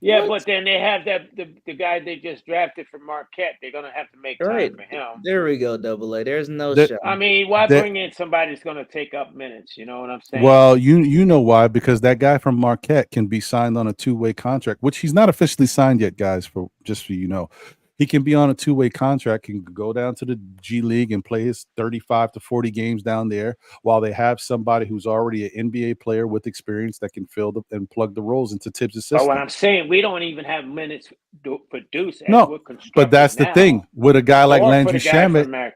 Yeah, but then they have the guy they just drafted from Marquette. They're gonna have to make time for him. There we go, Double A. There's no shot. I mean, why bring in somebody that's gonna take up minutes? You know what I'm saying? Well, you know why? Because that guy from Marquette can be signed on a 2-way contract, which he's not officially signed yet, guys. So you know, he can be on a 2-way contract. Can go down to the G League and play his 35 to 40 games down there, while they have somebody who's already an NBA player with experience that can fill and plug the roles into Tibbs' system. But what I'm saying, we don't even have minutes to produce. But that's the thing with a guy like Landry Shamet,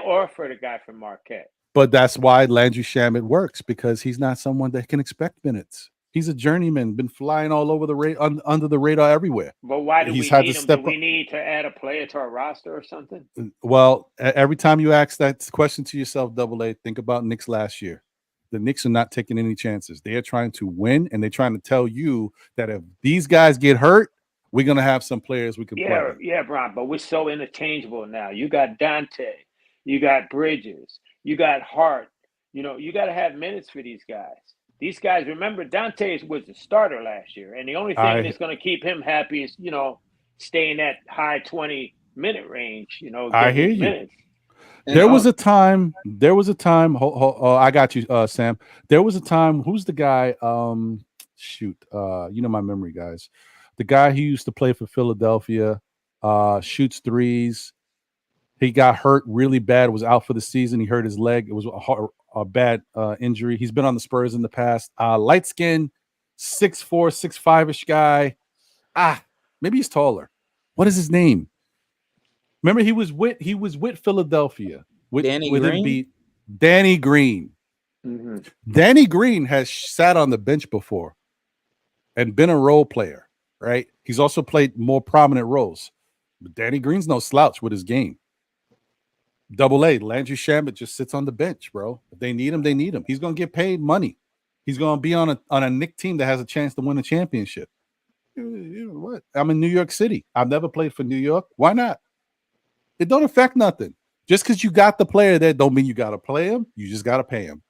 or for the guy from Marquette. But that's why Landry Shamet works, because he's not someone that can expect minutes. He's a journeyman, been flying all over the under the radar everywhere. But why do we need him? Do we need to add a player to our roster or something? Well, every time you ask that question to yourself, Double A, think about Knicks last year. the Knicks are not taking any chances. They are trying to win, and they're trying to tell you that if these guys get hurt, we're going to have some players we can play. Yeah, Brian, but we're so interchangeable now. You got Dante, you got Bridges, you got Hart. You know, you got to have minutes for these guys. These guys, remember, Dante was the starter last year, and the only thing that's going to keep him happy is, you know, staying that high 20-minute range, you know. I hear you. Minutes. There was a time. I got you, Sam. There was a time. Who's the guy? You know my memory, guys. The guy who used to play for Philadelphia, shoots threes. He got hurt really bad. Was out for the season. He hurt his leg. It was a bad injury. He's been on the Spurs in the past. Light skin, 6'4", 6'5" guy. Maybe he's taller. What is his name? Remember, he was with Philadelphia. Danny Green? Danny Green. Mm-hmm. Danny Green has sat on the bench before and been a role player, right? He's also played more prominent roles. But Danny Green's no slouch with his game. Double A, Landry Shamet just sits on the bench, bro. If they need him, they need him. He's going to get paid money. He's going to be on a Knicks team that has a chance to win a championship. You know what? I'm in New York City. I've never played for New York. Why not? It don't affect nothing. Just because you got the player there don't mean you got to play him. You just got to pay him.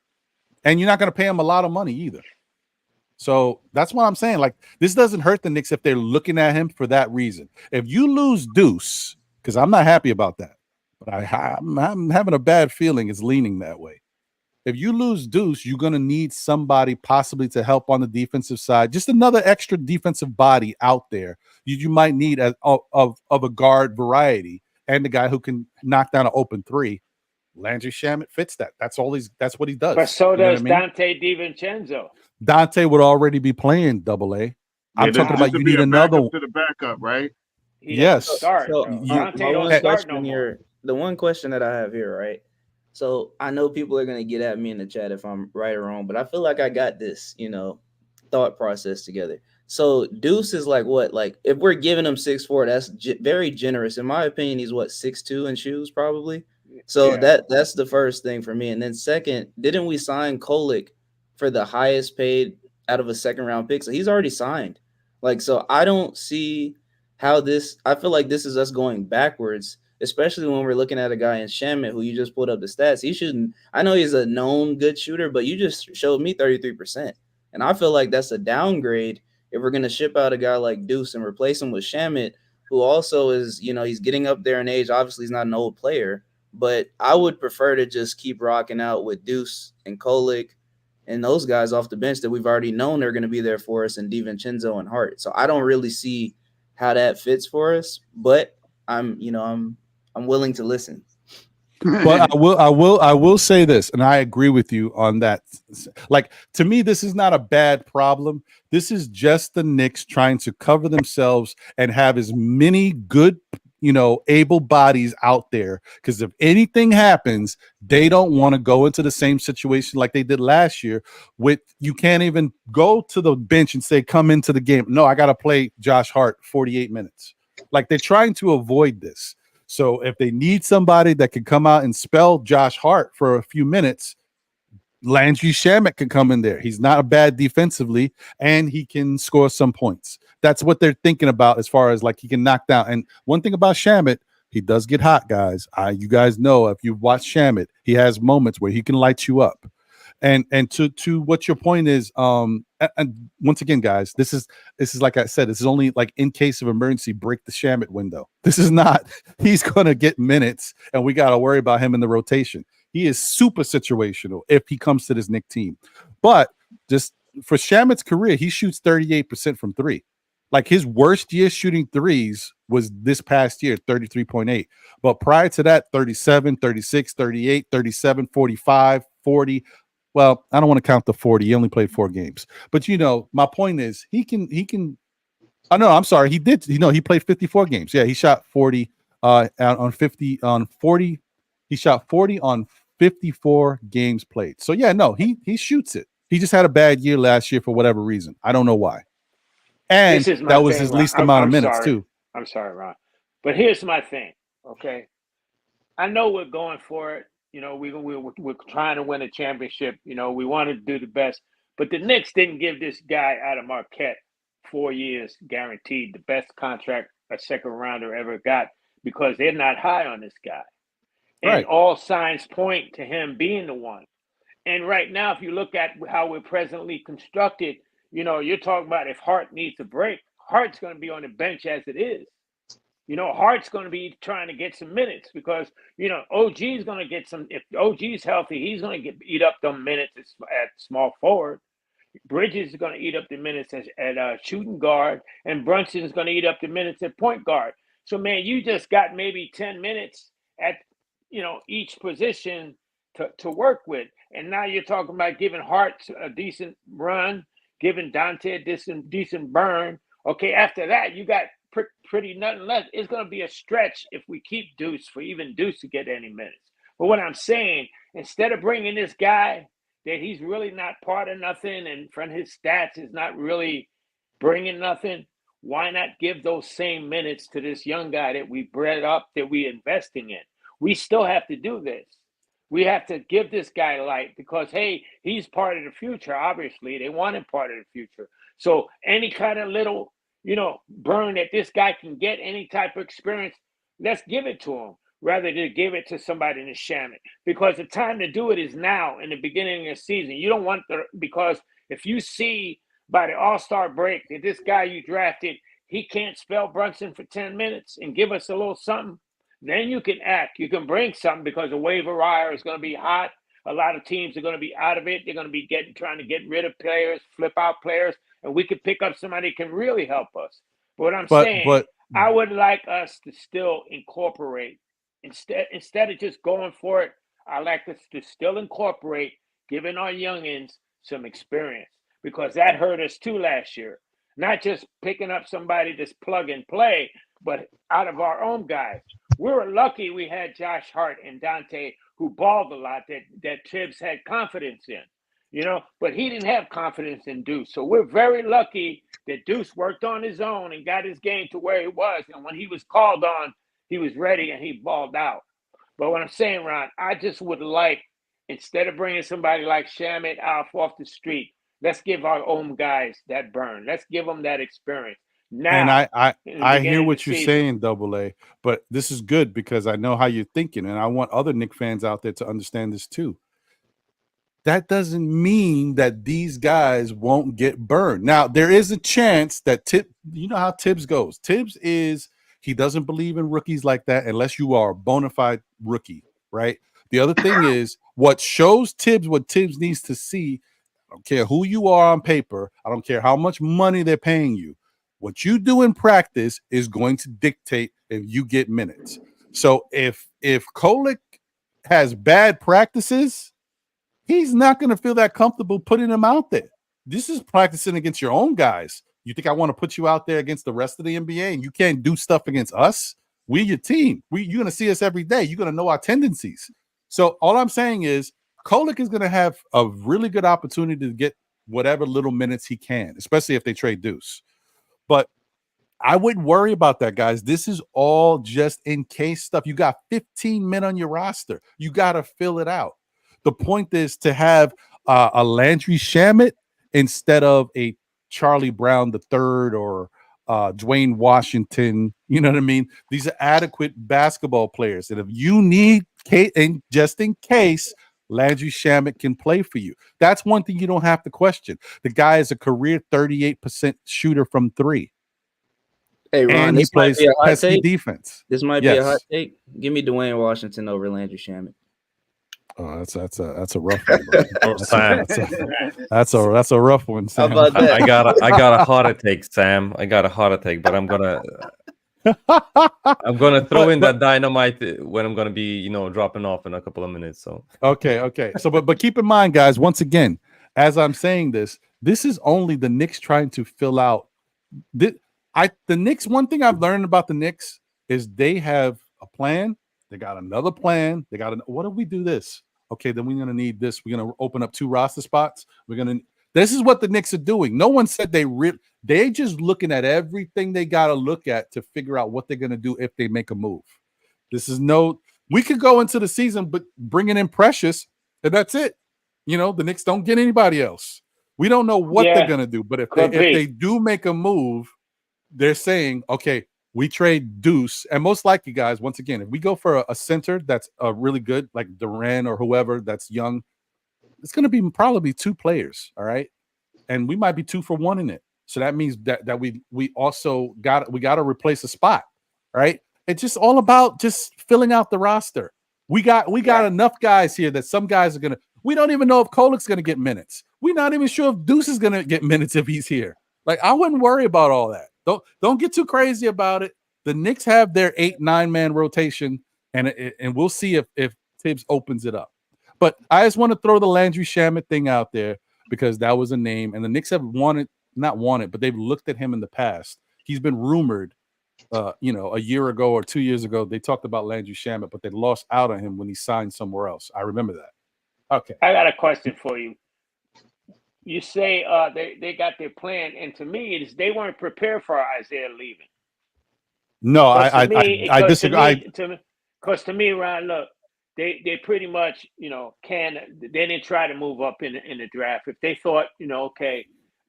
And you're not going to pay him a lot of money either. So that's what I'm saying. Like, this doesn't hurt the Knicks if they're looking at him for that reason. If you lose Deuce, because I'm not happy about that, but I'm having a bad feeling it's leaning that way. If you lose Deuce, you're going to need somebody possibly to help on the defensive side. Just another extra defensive body out there you might need of a guard variety. And the guy who can knock down an open three, Landry Shamet fits that. That's what he does. But so does Dante DiVincenzo. Dante would already be playing Double A. I'm talking about you need another to the backup, right? Yes. The one question that I have here, right? So I know people are gonna get at me in the chat if I'm right or wrong, but I feel like I got this, thought process together. So Deuce is like what? Like if we're giving him 6'4", that's very generous. In my opinion, he's what, 6'2" in shoes probably. So that's the first thing for me. And then second, didn't we sign Kolek for the highest paid out of a second round pick? So he's already signed. Like, so I don't see how I feel like this is us going backwards, especially when we're looking at a guy in Shamet who you just pulled up the stats. He shouldn't. I know he's a known good shooter, but you just showed me 33%. And I feel like that's a downgrade if we're going to ship out a guy like Deuce and replace him with Shamet, who also is, he's getting up there in age. Obviously, he's not an old player, but I would prefer to just keep rocking out with Deuce and Kolek and those guys off the bench that we've already known they're going to be there for us, and DiVincenzo and Hart. So I don't really see how that fits for us, but I'm willing to listen. But I will say this, and I agree with you on that. Like, to me, this is not a bad problem. This is just the Knicks trying to cover themselves and have as many good, able bodies out there. Because if anything happens, they don't want to go into the same situation like they did last year. You can't even go to the bench and say, come into the game. No, I got to play Josh Hart 48 minutes. Like, they're trying to avoid this. So if they need somebody that can come out and spell Josh Hart for a few minutes, Landry Shamet can come in there. He's not bad defensively, and he can score some points. That's what they're thinking about as far as, like, he can knock down. And one thing about Shamet, he does get hot, guys. You guys know, if you've watched Shamet, he has moments where he can light you up. And to what your point is, and once again, guys, this is like I said, this is only like in case of emergency, break the Shamet window. This is not, he's gonna get minutes, and we gotta worry about him in the rotation. He is super situational if he comes to this Knicks team. But just for Shamet's career, he shoots 38% from three. Like, his worst year shooting threes was this past year, 33.8. But prior to that, 37, 36, 38, 37, 45, 40. Well, I don't want to count the 40. He only played 4 games. But, my point is he can. Oh, no, I'm sorry. He did. He played 54 games. Yeah, he shot 40 on 50 on 40. He shot 40 on 54 games played. So, yeah, no, he shoots it. He just had a bad year last year for whatever reason. I don't know why. And that was his least amount of minutes, too. I'm sorry, Ron. But here's my thing, okay? I know we're going for it. You know, we're trying to win a championship. You know, we want to do the best. But the Knicks didn't give this guy out of Marquette 4 years guaranteed, the best contract a second rounder ever got, because they're not high on this guy. And Right. all signs point to him being the one. And right now, if you look at how we're presently constructed, you know, you're talking about if Hart needs a break, Hart's going to be on the bench as it is. You know, Hart's going to be trying to get some minutes because, you know, OG's going to get some. If OG's healthy, he's going to eat up them minutes at small forward. Bridges is going to eat up the minutes at shooting guard, and Brunson is going to eat up the minutes at point guard. So, man, you just got maybe 10 minutes at, you know, each position to work with. And now you're talking about giving Hart a decent run, giving Dante a decent burn. Okay, after that, you got pretty nothing left. It's going to be a stretch if we keep Deuce, for even Deuce to get any minutes. But what I'm saying, instead of bringing this guy that he's really not part of nothing and from his stats is not really bringing nothing, why not give those same minutes to this young guy that we bred up, that we investing in? We still have to do this. We have to give this guy light because, hey, he's part of the future, obviously. They want him part of the future. So any kind of little, you know, burn that this guy can get, any type of experience, let's give it to him rather than give it to somebody in the Shamet. Because the time to do it is now in the beginning of the season. You don't want because if you see by the All-Star break that this guy you drafted, he can't spell Brunson for 10 minutes and give us a little something, then you can act. You can bring something because the waiver wire is going to be hot. A lot of teams are going to be out of it. They're going to be trying to get rid of players, flip out players, and we could pick up somebody that can really help us. But what I'm saying, I would like us to still incorporate, instead of just going for it, I like us to still incorporate giving our youngins some experience, because that hurt us too last year. Not just picking up somebody that's plug and play, but out of our own guys. We were lucky we had Josh Hart and Dante who balled a lot that Tibbs had confidence in, you know, but he didn't have confidence in Deuce. So we're very lucky that Deuce worked on his own and got his game to where he was. And when he was called on, he was ready and he balled out. But what I'm saying, Ron, I just would like, instead of bringing somebody like Shamet off the street, let's give our own guys that burn. Let's give them that experience. Now, and I hear what you're saying, Double A, but this is good because I know how you're thinking, and I want other Knicks fans out there to understand this too. That doesn't mean that these guys won't get burned. Now, there is a chance that you know how Tibbs goes. Tibbs he doesn't believe in rookies like that unless you are a bona fide rookie, right? The other thing is what shows Tibbs what Tibbs needs to see. I don't care who you are on paper. I don't care how much money they're paying you. What you do in practice is going to dictate if you get minutes. So if Kolek has bad practices, he's not going to feel that comfortable putting them out there. This is practicing against your own guys. You think I want to put you out there against the rest of the NBA and you can't do stuff against us? We're your team. You're going to see us every day. You're going to know our tendencies. So all I'm saying is Kolek is going to have a really good opportunity to get whatever little minutes he can, especially if they trade Deuce. But I wouldn't worry about that, guys. This is all just in case stuff. You got 15 men on your roster. You got to fill it out. The point is to have a Landry Shamet instead of a Charlie Brown III or Dwayne Washington. You know what I mean? These are adequate basketball players. And if you need, and just in case, Landry Shamet can play for you. That's one thing you don't have to question. The guy is a career 38% shooter from three. Hey, Ron, and he plays pesky defense. This might be a hot take. Give me Dwayne Washington over Landry Shamet. Oh, that's a rough one. That's a rough one, Sam. How about that? I got a heart attack, Sam. I got a heart attack, but I'm gonna throw in that dynamite when I'm gonna be, dropping off in a couple of minutes. So okay. So but keep in mind, guys, once again, as I'm saying this is only the Knicks trying to fill out the Knicks. One thing I've learned about the Knicks is they have a plan. They got another plan. They got what if we do this? Okay, then we're gonna need this. We're gonna open up 2 roster spots. This is what the Knicks are doing. No one said they just looking at everything they got to look at to figure out what they're going to do if they make a move. This is We could go into the season, but bringing in Precious, and that's it. You know, the Knicks don't get anybody else. We don't know what they're gonna do, but if they do make a move, they're saying, okay, we trade Deuce, and most likely, guys, once again, if we go for a center that's really good, like Duren or whoever that's young, it's gonna be probably 2 players, all right, and we might be 2 for 1 in it. So that means that we also got to replace a spot, right? It's just all about just filling out the roster. We got enough guys here that some guys are gonna. We don't even know if Kolik's gonna get minutes. We're not even sure if Deuce is gonna get minutes if he's here. Like, I wouldn't worry about all that. Don't get too crazy about it. The Knicks have their 8-9 man rotation, and we'll see if Tibbs opens it up. But I just want to throw the Landry Shamet thing out there because that was a name, and the Knicks have not wanted, but they've looked at him in the past. He's been rumored. A year ago or 2 years ago, they talked about Landry Shamet, but they lost out on him when he signed somewhere else. I remember that. Okay. I got a question for you. You say they got their plan, and to me, they weren't prepared for Isaiah leaving. No, I disagree. Because to me, Ron, look, they pretty much, they didn't try to move up in the draft. If they thought, okay,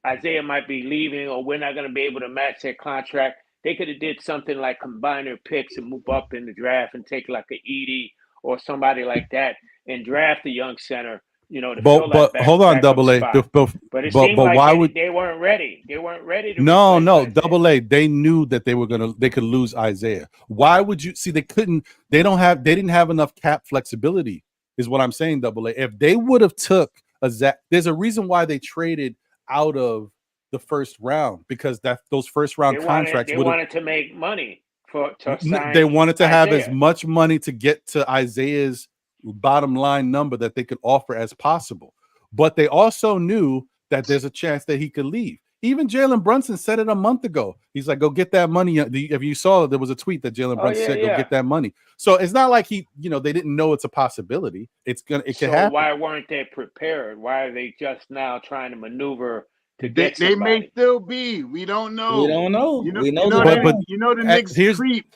Isaiah might be leaving or we're not going to be able to match their contract, they could have did something like combine their picks and move up in the draft and take like a Edie or somebody like that and draft a young center, to fill that back. Hold on, Double A. But it seemed like they weren't ready. They weren't ready to. No, Double A. They knew that they could lose Isaiah. Why would you see? They didn't have enough cap flexibility. Is what I'm saying, Double A. If they would have took a Zach, there's a reason why they traded out of the first round, because those first round contracts wanted to make money to sign. They wanted to have Isaiah. as much money to get to Isaiah's bottom line number that they could offer as possible. But they also knew that there's a chance that he could leave. Even Jalen Brunson said it a month ago. He's like, go get that money. If you saw it, there was a tweet that Jalen Brunson said, go get that money. So it's not like they didn't know it's a possibility. It could happen. Why weren't they prepared? Why are they just now trying to maneuver? They may still be. We don't know. We don't know. The Knicks creep.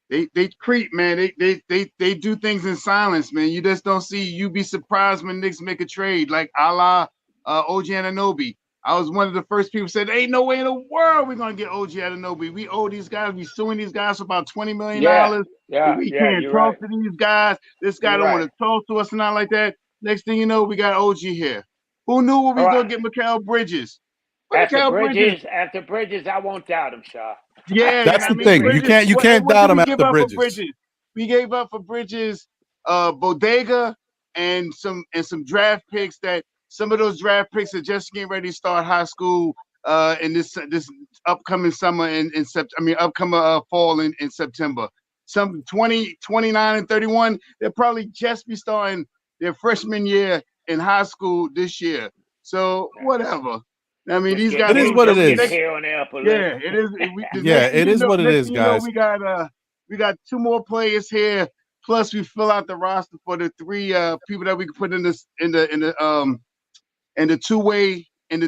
They creep, man. They do things in silence, man. You just don't see. You be surprised when Knicks make a trade, like a la OG Anunoby. I was one of the first people who said, "Ain't no way in the world we're gonna get OG Anunoby. We owe these guys. We suing these guys for about $20 million. We can't talk to these guys. This guy don't want to talk to us and not like that. Next thing you know, we got OG here. Who knew we was gonna get Mikal Bridges? After Bridges, I won't doubt him, Shaw. Yeah, that's the thing. Bridges, you can't doubt him after Bridges. We gave up for Bridges, Bodega, and some draft picks. That some of those draft picks are just getting ready to start high school in this upcoming summer upcoming fall in September. Some 20, 29, and 31. They'll probably just be starting their freshman year in high school this year. So whatever. I mean, these guys. It is what it is. Yeah, it is. It is what it is, guys. We got 2 more players here. Plus, we fill out the roster for the 3 people that we can put in the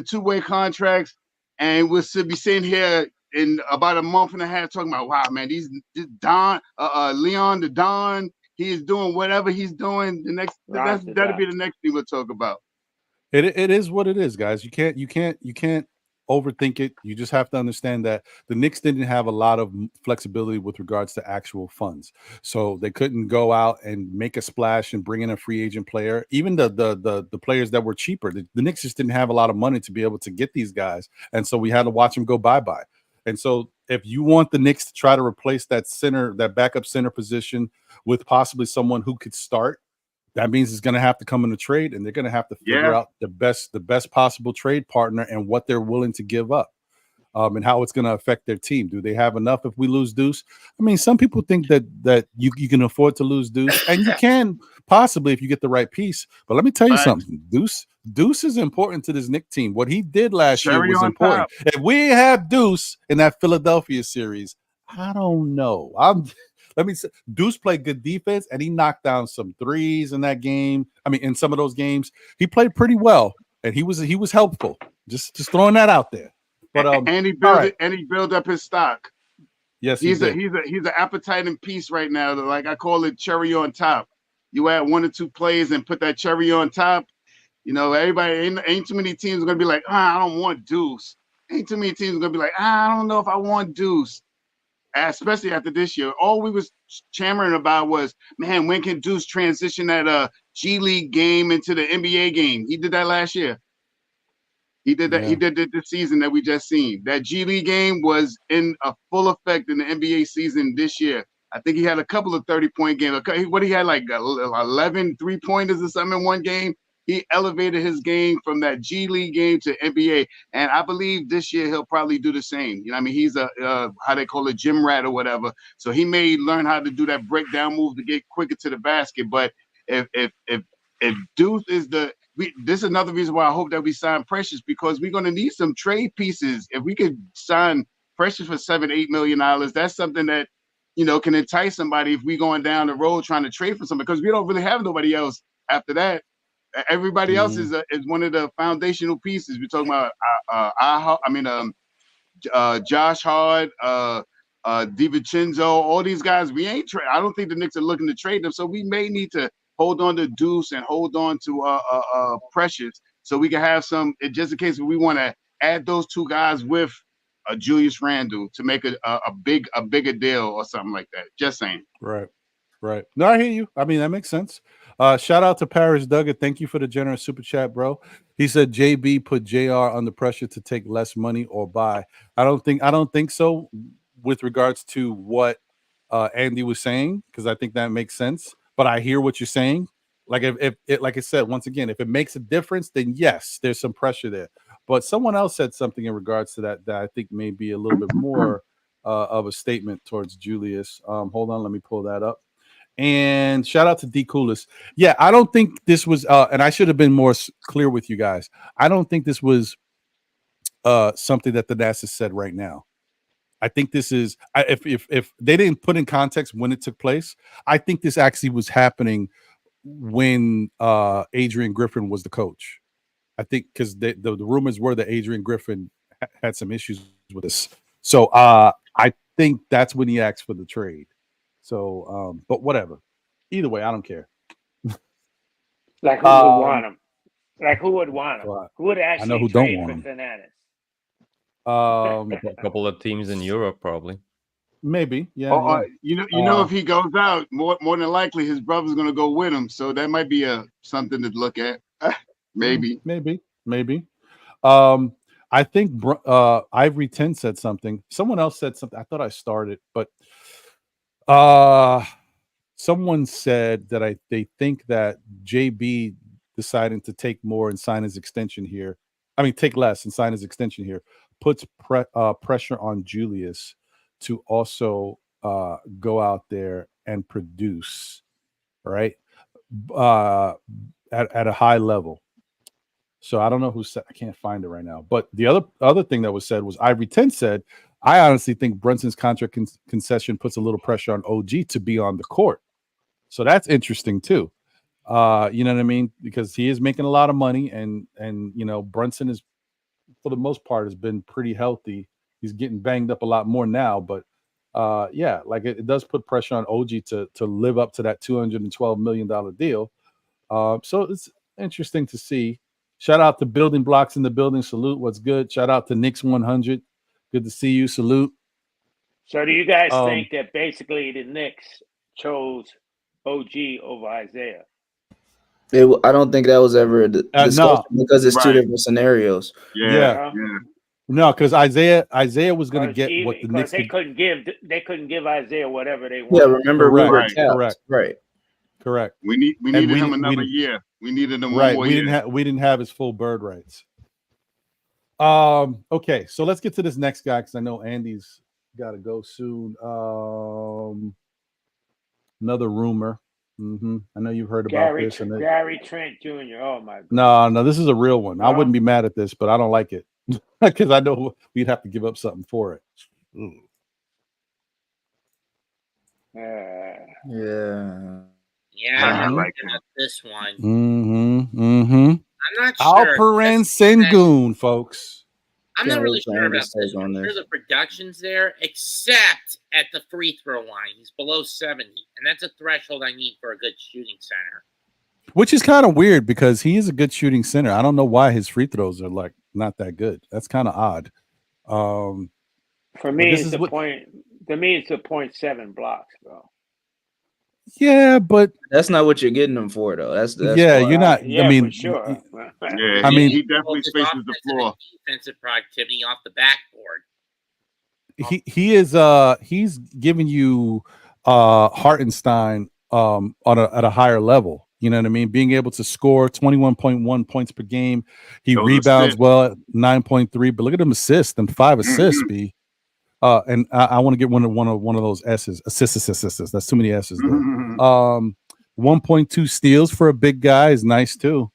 two-way contracts, and we'll still be sitting here in about a month and a half talking about, wow, man, Leon the Don, he is doing whatever he's doing. That'll be the next thing we'll talk about. It is what it is, guys. You can't overthink it. You just have to understand that the Knicks didn't have a lot of flexibility with regards to actual funds, so they couldn't go out and make a splash and bring in a free agent player. Even the players that were cheaper, the Knicks just didn't have a lot of money to be able to get these guys, and so we had to watch them go bye-bye. And so if you want the Knicks to try to replace that backup center position with possibly someone who could start, that means it's going to have to come in a trade, and they're going to have to figure out the best possible trade partner and what they're willing to give up, and how it's going to affect their team. Do they have enough if we lose Deuce? I mean, some people think that you can afford to lose Deuce, and you can possibly if you get the right piece. But let me tell you something. Deuce is important to this Knicks team. What he did last year was important. If we have Deuce in that Philadelphia series, I don't know. Let me say, Deuce played good defense, and he knocked down some threes in that game. I mean, in some of those games, he played pretty well, and he was helpful. Just throwing that out there. But and he built up his stock. Yes, he's an appetizing piece right now. Like I call it cherry on top. You add 1 or 2 players and put that cherry on top. You know, everybody ain't too many teams gonna be like, I don't want Deuce. Ain't too many teams gonna be like, I don't know if I want Deuce. Especially after this year, all we was chammering about was, man, when can Deuce transition that G League game into the NBA game? He did that last year. He did that. Yeah. He did it this season that we just seen. That G League game was in a full effect in the NBA season this year. I think he had a couple of 30-point games. What he had, like 11 3-pointers or something in one game. He elevated his game from that G League game to NBA. And I believe this year he'll probably do the same. You know what I mean? He's a, how they call it, gym rat or whatever. So he may learn how to do that breakdown move to get quicker to the basket. But if Deuce is this is another reason why I hope that we sign Precious, because we're going to need some trade pieces. If we could sign Precious for $7-8 million, that's something that, you know, can entice somebody if we going down the road trying to trade for somebody, because we don't really have nobody else after that. Everybody else is one of the foundational pieces. We're talking about Josh Hart, DiVincenzo, all these guys. We ain't trade. I don't think the Knicks are looking to trade them, so we may need to hold on to Deuce and hold on to Precious, so we can have some, just in case we want to add those 2 guys with Julius Randle to make a bigger deal or something like that. Just saying. Right. No, I hear you. I mean, that makes sense. Shout out to Paris Duggar. Thank you for the generous super chat, bro. He said JB put JR under pressure to take less money or buy. I don't think so with regards to what Andy was saying, because I think that makes sense. But I hear what you're saying. Like if it, like I said, once again, if it makes a difference, then yes, there's some pressure there. But someone else said something in regards to that I think may be a little bit more of a statement towards Julius. Hold on, let me pull that up. And shout out to D Coolest. Yeah, I don't think this was, and I should have been more clear with you guys. I don't think this was something that the NASA said right now. I think this is, if they didn't put in context when it took place, I think this actually was happening when Adrian Griffin was the coach. I think because the rumors were that Adrian Griffin had some issues with this. So I think that's when he asked for the trade. So, but whatever. Either way, I don't care. Like who would want him? Like who would want him? Well, Who would actually I know who trade don't for want him. Catanese? A couple of teams in Europe, probably. Maybe, yeah. You know, if he goes out, more than likely his brother's going to go with him. So that might be something to look at. Maybe. I think Ivory 10 said something. Someone else said something. I thought I started, but someone said that they think that JB deciding to take more and sign his extension here. I mean, take less and sign his extension here puts pressure on Julius to also go out there and produce, right? At a high level. So I don't know who said, I can't find it right now. But the other thing that was said was Ivory 10 said, I honestly think Brunson's contract concession puts a little pressure on OG to be on the court. So that's interesting too. You know what I mean? Because he is making a lot of money, and you know, Brunson is, for the most part, has been pretty healthy. He's getting banged up a lot more now, but yeah, like it does put pressure on OG to live up to that $212 million deal. So it's interesting to see. Shout out to Building Blocks in the building. Salute. What's good? Shout out to Knicks 100. Good to see you. Salute. So do you guys think that basically the Knicks chose OG over Isaiah? I don't think that was ever a discussion, no, because it's 2 different scenarios. Yeah. No, because Isaiah was going to get what the Knicks couldn't give Isaiah whatever they wanted. Yeah, remember we were capped. Correct. We needed him another year. We needed him one more year. We didn't have his full bird rights. Okay, so let's get to this next guy because I know Andy's got to go soon. Another rumor. I know you've heard about this. Gary Trent Jr. Oh my God. No, this is a real one. I wouldn't be mad at this, but I don't like it because I know we'd have to give up something for it. Yeah, I like this one. I'm not sure. Alperen Sengun, folks. I'm Can't not wait really for sure about Andy's this. take on I'm sure this. the production's there, except at the free throw line. He's below 70, and that's a threshold I need for a good shooting center. Which is kind of weird because he is a good shooting center. I don't know why his free throws are like not that good. That's kind of odd. For me, it's the point. To me, it's a 0.7 blocks, bro. Yeah, but that's not what you're getting him for, though. That's yeah, you're not. Yeah, I mean, for sure. Yeah, I mean, he definitely spaces the floor. Defensive productivity off the backboard. He is he's giving you Hartenstein at a higher level. You know what I mean? Being able to score 21.1 points per game. He rebounds well at 9.3. But look at him assist and 5 assists. B. And I want to get one of those S's. Assists. That's too many S's. 1.2 steals for a big guy is nice too.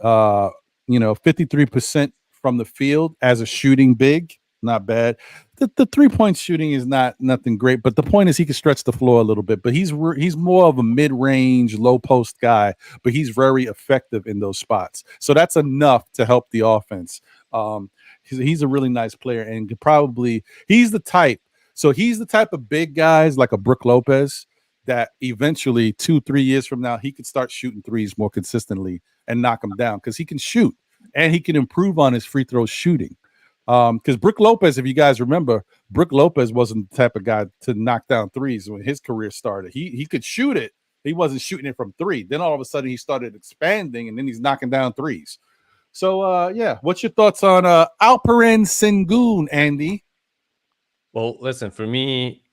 53% from the field as a shooting big, not bad. The 3-point shooting is nothing great, but the point is he can stretch the floor a little bit. But he's more of a mid-range, low post guy, but he's very effective in those spots. So that's enough to help the offense. He's a really nice player, and he's the type of big guys like a Brook Lopez that eventually 2-3 years from now he could start shooting threes more consistently and knock them down because he can shoot and he can improve on his free throw shooting. Because Brook Lopez, if you guys remember, Brook Lopez wasn't the type of guy to knock down threes when his career started. He could shoot it. He wasn't shooting it from 3. Then all of a sudden he started expanding and then he's knocking down threes. So, what's your thoughts on Alperen Sengun, Andy? Well, listen, for me,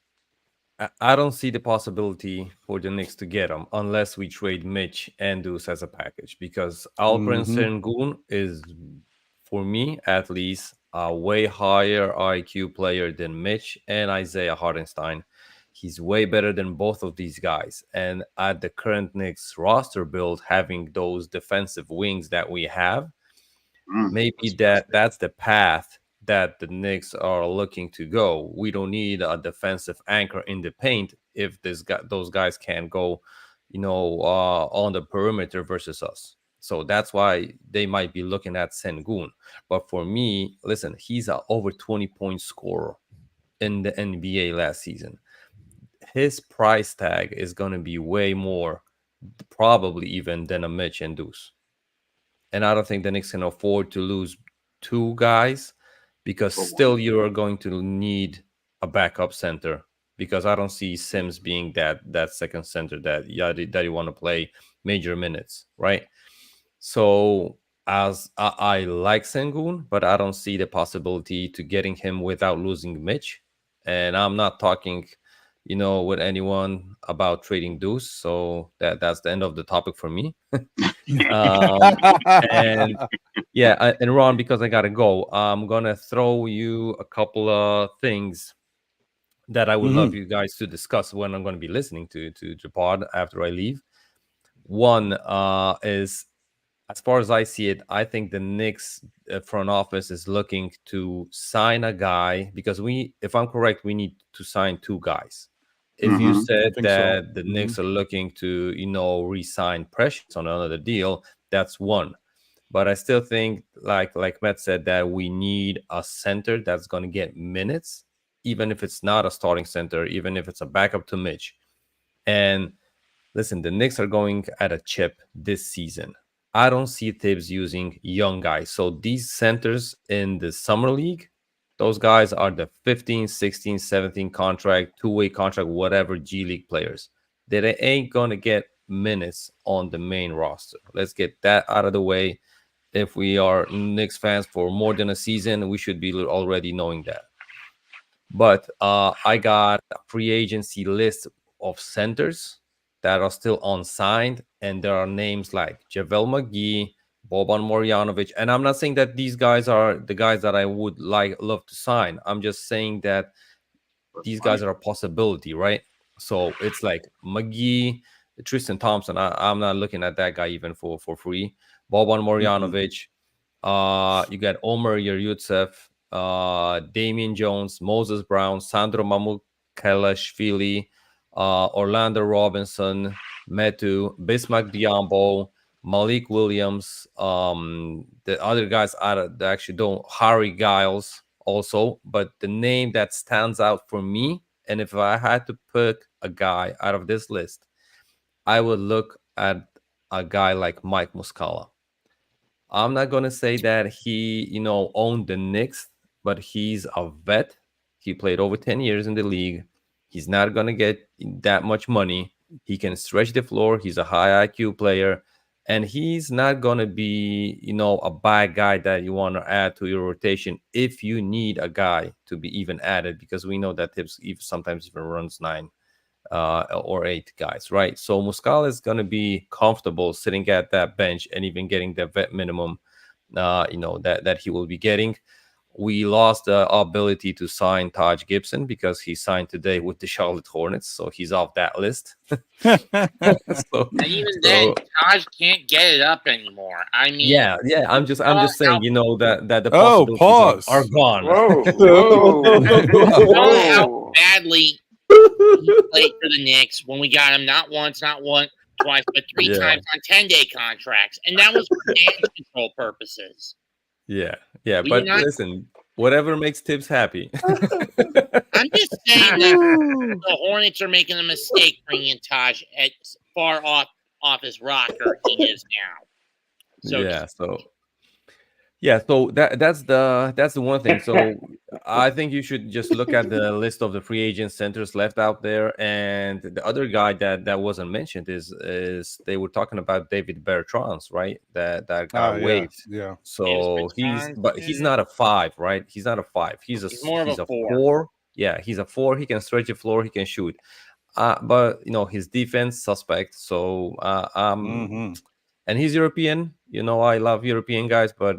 I don't see the possibility for the Knicks to get him unless we trade Mitch and Deuce as a package because Alperen Sengun is, for me at least, a way higher IQ player than Mitch and Isaiah Hartenstein. He's way better than both of these guys. And at the current Knicks roster build, having those defensive wings that we have, maybe that's the path that the Knicks are looking to go. We don't need a defensive anchor in the paint if those guys can't go, on the perimeter versus us. So that's why they might be looking at Sengun. But for me, listen, he's an over 20-point scorer in the NBA last season. His price tag is going to be way more, probably even than a Mitch and Deuce. And I don't think the Knicks can afford to lose 2 guys because still you are going to need a backup center because I don't see Sims being that second center that you want to play major minutes, right? So as I like Sengun, but I don't see the possibility to getting him without losing Mitch. And I'm not talking, with anyone about trading Deuce. So that's the end of the topic for me. And Ron, because I gotta go, I'm gonna throw you a couple of things that I would love you guys to discuss when I'm going to be listening to the pod after I leave. One is, as far as I see it, I think the Knicks front office is looking to sign a guy because if I'm correct, we need to sign 2 guys. If you said that the Knicks are looking to, re-sign Precious on another deal, that's one. But I still think, like Matt said, that we need a center that's going to get minutes, even if it's not a starting center, even if it's a backup to Mitch. And listen, the Knicks are going at a chip this season. I don't see Tibbs using young guys. So these centers in the summer league, those guys are the 15, 16, 17 contract, 2-way contract, whatever G League players. They ain't going to get minutes on the main roster. Let's get that out of the way. If we are Knicks fans for more than a season, we should be already knowing that. But I got a free agency list of centers that are still unsigned, and there are names like JaVale McGee, Boban Marjanovic, and I'm not saying that these guys are the guys that I would love to sign. I'm just saying that these guys are a possibility, right? So it's like McGee, Tristan Thompson. I'm not looking at that guy even for free. Boban Marjanovic. You got Omer Yurtsev, Damian Jones, Moses Brown, Sandro Mamukelashvili, Orlando Robinson, Metu, Bismack Biyombo, Malik Williams, the other guys that actually don't, Harry Giles also, but the name that stands out for me, and if I had to pick a guy out of this list, I would look at a guy like Mike Muscala. I'm not gonna say that he, owned the Knicks, but he's a vet. He played over 10 years in the league. He's not gonna get that much money. He can stretch the floor. He's a high IQ player, and he's not gonna be, a bad guy that you want to add to your rotation if you need a guy to be even added, because we know that Tibbs sometimes even runs 9 or 8 guys, right? So Muscala is going to be comfortable sitting at that bench and even getting the vet minimum, that he will be getting. We lost the ability to sign Taj Gibson because he signed today with the Charlotte Hornets, so he's off that list. And even then, Taj can't get it up anymore. I mean, yeah. I'm just saying, that the possibilities are gone. Whoa. How badly he played for the Knicks when we got him not once, twice, but 3 times on 10-day contracts, and that was for damage control purposes. Yeah, but listen, whatever makes Tibbs happy. I'm just saying that the Hornets are making a mistake bringing in Taj at far off his rocker he is now. So that's the one thing. So I think you should just look at the list of the free agent centers left out there, and the other guy that wasn't mentioned is they were talking about David Bertans, right? That got waived. Yeah. So he's not a 5, right? He's not a 5. He's more of a 4. Yeah, he's a 4. He can stretch the floor. He can shoot. But his defense suspect. So and he's European. I love European guys, but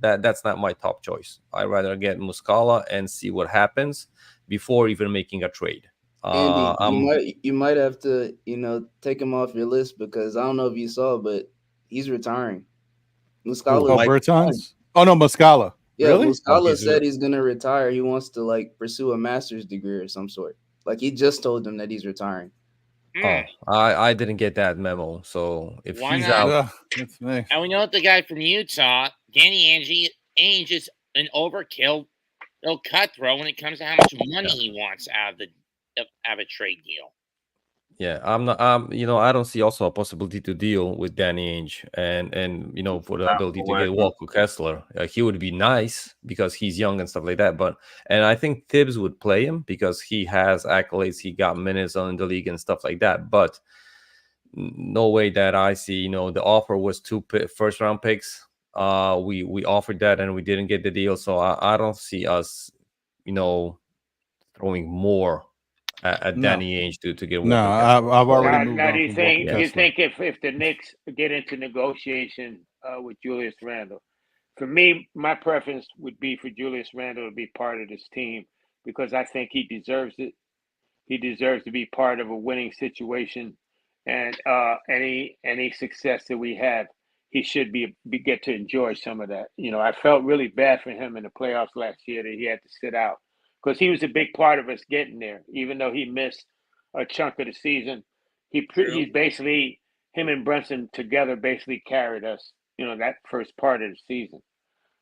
that's not my top choice. I'd rather get Muscala and see what happens before even making a trade. Andy, you might have to, take him off your list, because I don't know if you saw, but he's retiring. Muscala. Bertans? Oh no, Muscala. Yeah, really? Muscala said he's gonna retire. He wants to pursue a master's degree or some sort. He just told them that he's retiring. Oh, I didn't get that memo. So if he's out, that's nice. And we know that the guy from Utah, Danny Ainge, is an overkill, little cutthroat when it comes to how much money he wants out of a trade deal. Yeah, I'm not. I don't see also a possibility to deal with Danny Ainge and for the ability to get Walker Kessler. He would be nice because he's young and stuff like that. And I think Tibbs would play him because he has accolades. He got minutes on the league and stuff like that. But no way that I see. The offer was 2 first-round picks. We offered that and we didn't get the deal. So I don't see us, throwing more at Danny Ainge to get. No, I've already moved on. Do you think if the Knicks get into negotiation with Julius Randle, for me, my preference would be for Julius Randle to be part of this team, because I think he deserves it. He deserves to be part of a winning situation, and any success that we have, he should get to enjoy some of that. I felt really bad for him in the playoffs last year that he had to sit out, because he was a big part of us getting there. Even though he missed a chunk of the season, he basically, him and Brunson together basically carried us, that first part of the season.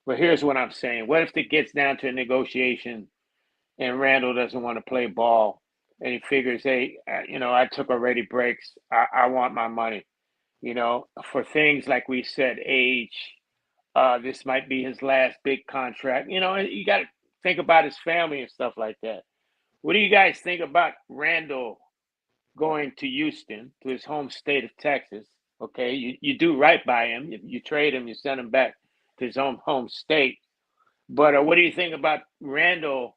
But here's what I'm saying. What if it gets down to a negotiation and Randle doesn't want to play ball, and he figures, hey, I took already breaks. I want my money. For things like we said, age, this might be his last big contract. You got to think about his family and stuff like that. What do you guys think about Randle going to Houston, to his home state of Texas? Okay, you do right by him. You trade him, you send him back to his own home state. But what do you think about Randle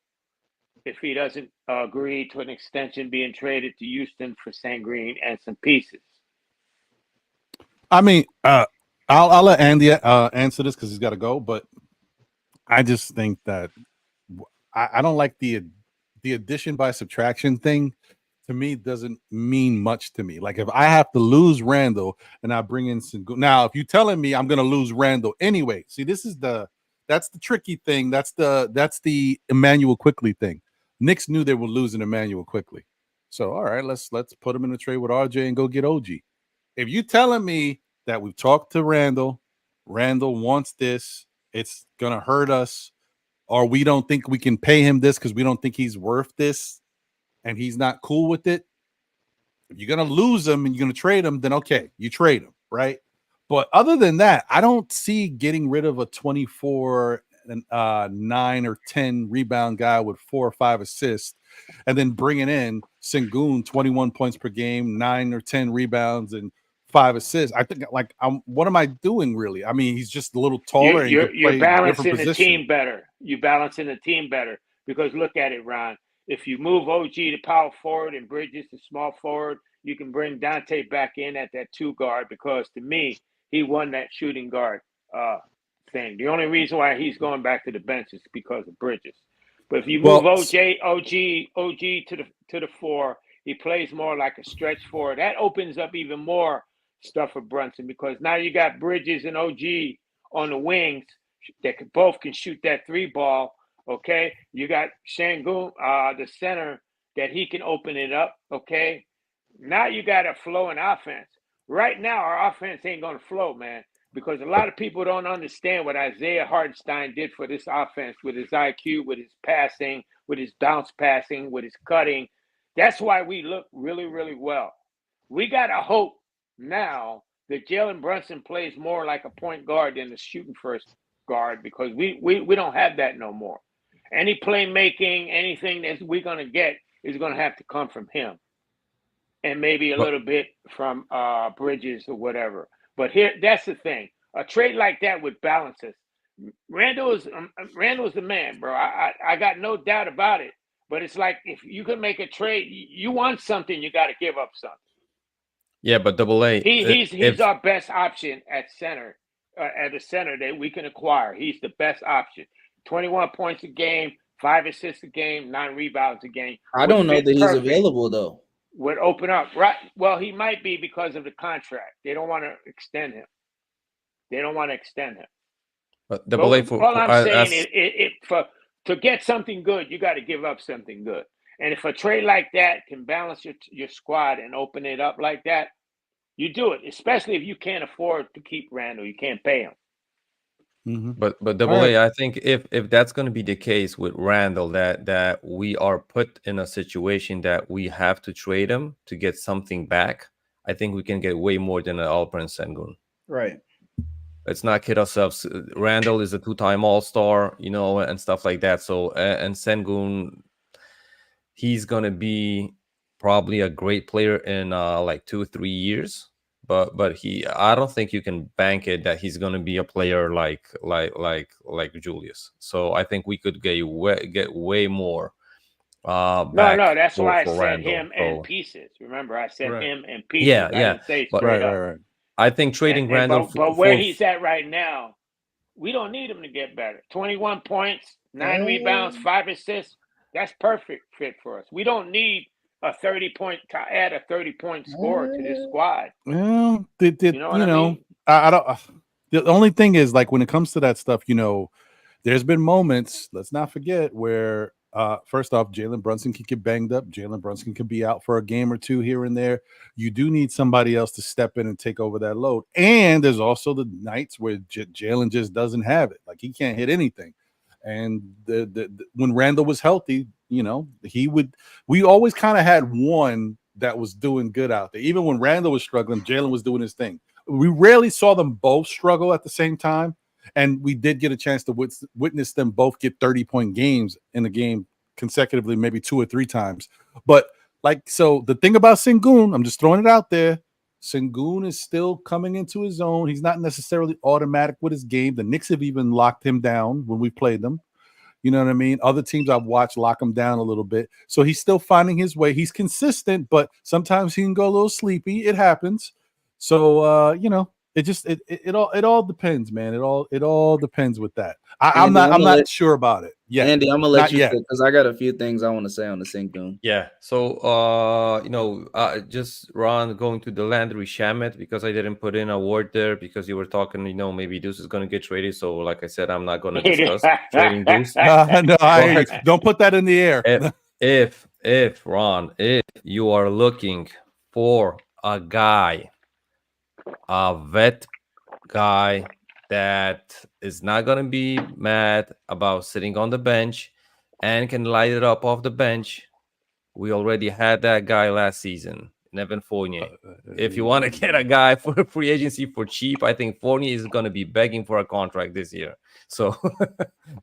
if he doesn't agree to an extension, being traded to Houston for Sengun and some pieces? I mean, I'll let Andy answer this because he's got to go, but I just think that I don't like the addition by subtraction thing. To me, doesn't mean much to me. Like, if I have to lose Randle and I bring in Sengun, now if you're telling me I'm going to lose Randle anyway, see, that's the tricky thing. That's the Emmanuel Quickley thing. Knicks knew they were losing Emmanuel Quickley, so all right, let's put him in a trade with RJ and go get OG. If you're telling me that we've talked to Randle. Randle wants this. It's gonna hurt us, or we don't think we can pay him this because we don't think he's worth this, and he's not cool with it. If you're gonna lose him and you're gonna trade him, then okay, you trade him, right? But other than that, I don't see getting rid of a 24 and 9 or 10 rebound guy with 4 or 5 assists, and then bringing in Sengun 21 points per game, 9 or 10 rebounds and 5 assists. I think like what am I doing really? I mean, he's just a little taller. You're balancing the team better. You're balancing the team better because look at it, Ron. If you move OG to power forward and Bridges to small forward, you can bring Dante back in at that 2 guard because to me, he won that shooting guard thing. The only reason why he's going back to the bench is because of Bridges. But if you move OG to the 4, he plays more like a stretch 4. That opens up even more stuff for Brunson because now you got Bridges and OG on the wings that both can shoot that 3 ball. Okay, you got Sengun, the center, that he can open it up. Okay, now you got a flowing offense. Right now, our offense ain't going to flow, man, because a lot of people don't understand what Isaiah Hartenstein did for this offense with his IQ, with his passing, with his bounce passing, with his cutting. That's why we look really, really well. We got to hope now that Jalen Brunson plays more like a point guard than a shooting first guard because we don't have that no more. Any playmaking, anything that we're going to get is going to have to come from him. And maybe a little bit from Bridges or whatever. But here, that's the thing. A trade like that would balance us. Randle's the man, bro. I got no doubt about it. But it's like if you can make a trade, you want something, you got to give up something. Yeah, but AA. He's our best option at center, at the center that we can acquire. He's the best option. 21 points a game, 5 assists a game, 9 rebounds a game. I don't know that he's available though. Would open up, right? Well, he might be because of the contract. They don't want to extend him. But AA all I'm saying is, to get something good, you got to give up something good. And if a trade like that can balance your squad and open it up like that, you do it. Especially if you can't afford to keep Randle, you can't pay him. Mm-hmm. But AA, I think if that's going to be the case with Randle, that we are put in a situation that we have to trade him to get something back, I think we can get way more than an Alperen Sengun. Right. Let's not kid ourselves. Randle is a 2-time All-Star, and stuff like that. So and Sengun, he's going to be probably a great player in like 2 or 3 years. But I don't think you can bank it that he's going to be a player like Julius. So I think we could get way more. No, that's why I said Randle. Him and pieces. Remember, I said him and pieces. Yeah. But, right. I think trading Randle. But where he's at right now, we don't need him to get better. 21 points, 9 rebounds, 5 assists. That's perfect fit for us. We don't need a 30-point to add a 30-point score to this squad. Well, I don't. The only thing is, like, when it comes to that stuff, there's been moments. Let's not forget where, first off, Jalen Brunson can get banged up. Jalen Brunson can be out for a game or 2 here and there. You do need somebody else to step in and take over that load. And there's also the nights where Jalen just doesn't have it. Like, he can't hit anything. And when Randle was healthy, we always kind of had one that was doing good out there. Even when Randle was struggling, Jalen was doing his thing. We rarely saw them both struggle at the same time. And we did get a chance to witness them both get 30-point games in a game consecutively, maybe 2 or 3 times. But so the thing about Sengun, I'm just throwing it out there. Sengun is still coming into his own. He's not necessarily automatic with his game. The Knicks have even locked him down when we played them. You know what I mean? Other teams I've watched lock him down a little bit. So he's still finding his way. He's consistent, but sometimes he can go a little sleepy. It happens. So, it all depends, man. It all depends with that. I'm not sure about it. Yeah, Andy, I'm gonna let you because I got a few things I want to say on the Sengun. Yeah. So just Ron going to the Landry Shamet because I didn't put in a word there because you were talking, maybe Deuce is gonna get traded. So like I said, I'm not gonna discuss trading Deuce. Don't put that in the air. If Ron, if you are looking for a guy a vet guy that is not going to be mad about sitting on the bench and can light it up off the bench. We already had that guy last season, Evan Fournier. If you want to get a guy for free agency for cheap, I think Fournier is going to be begging for a contract this year. So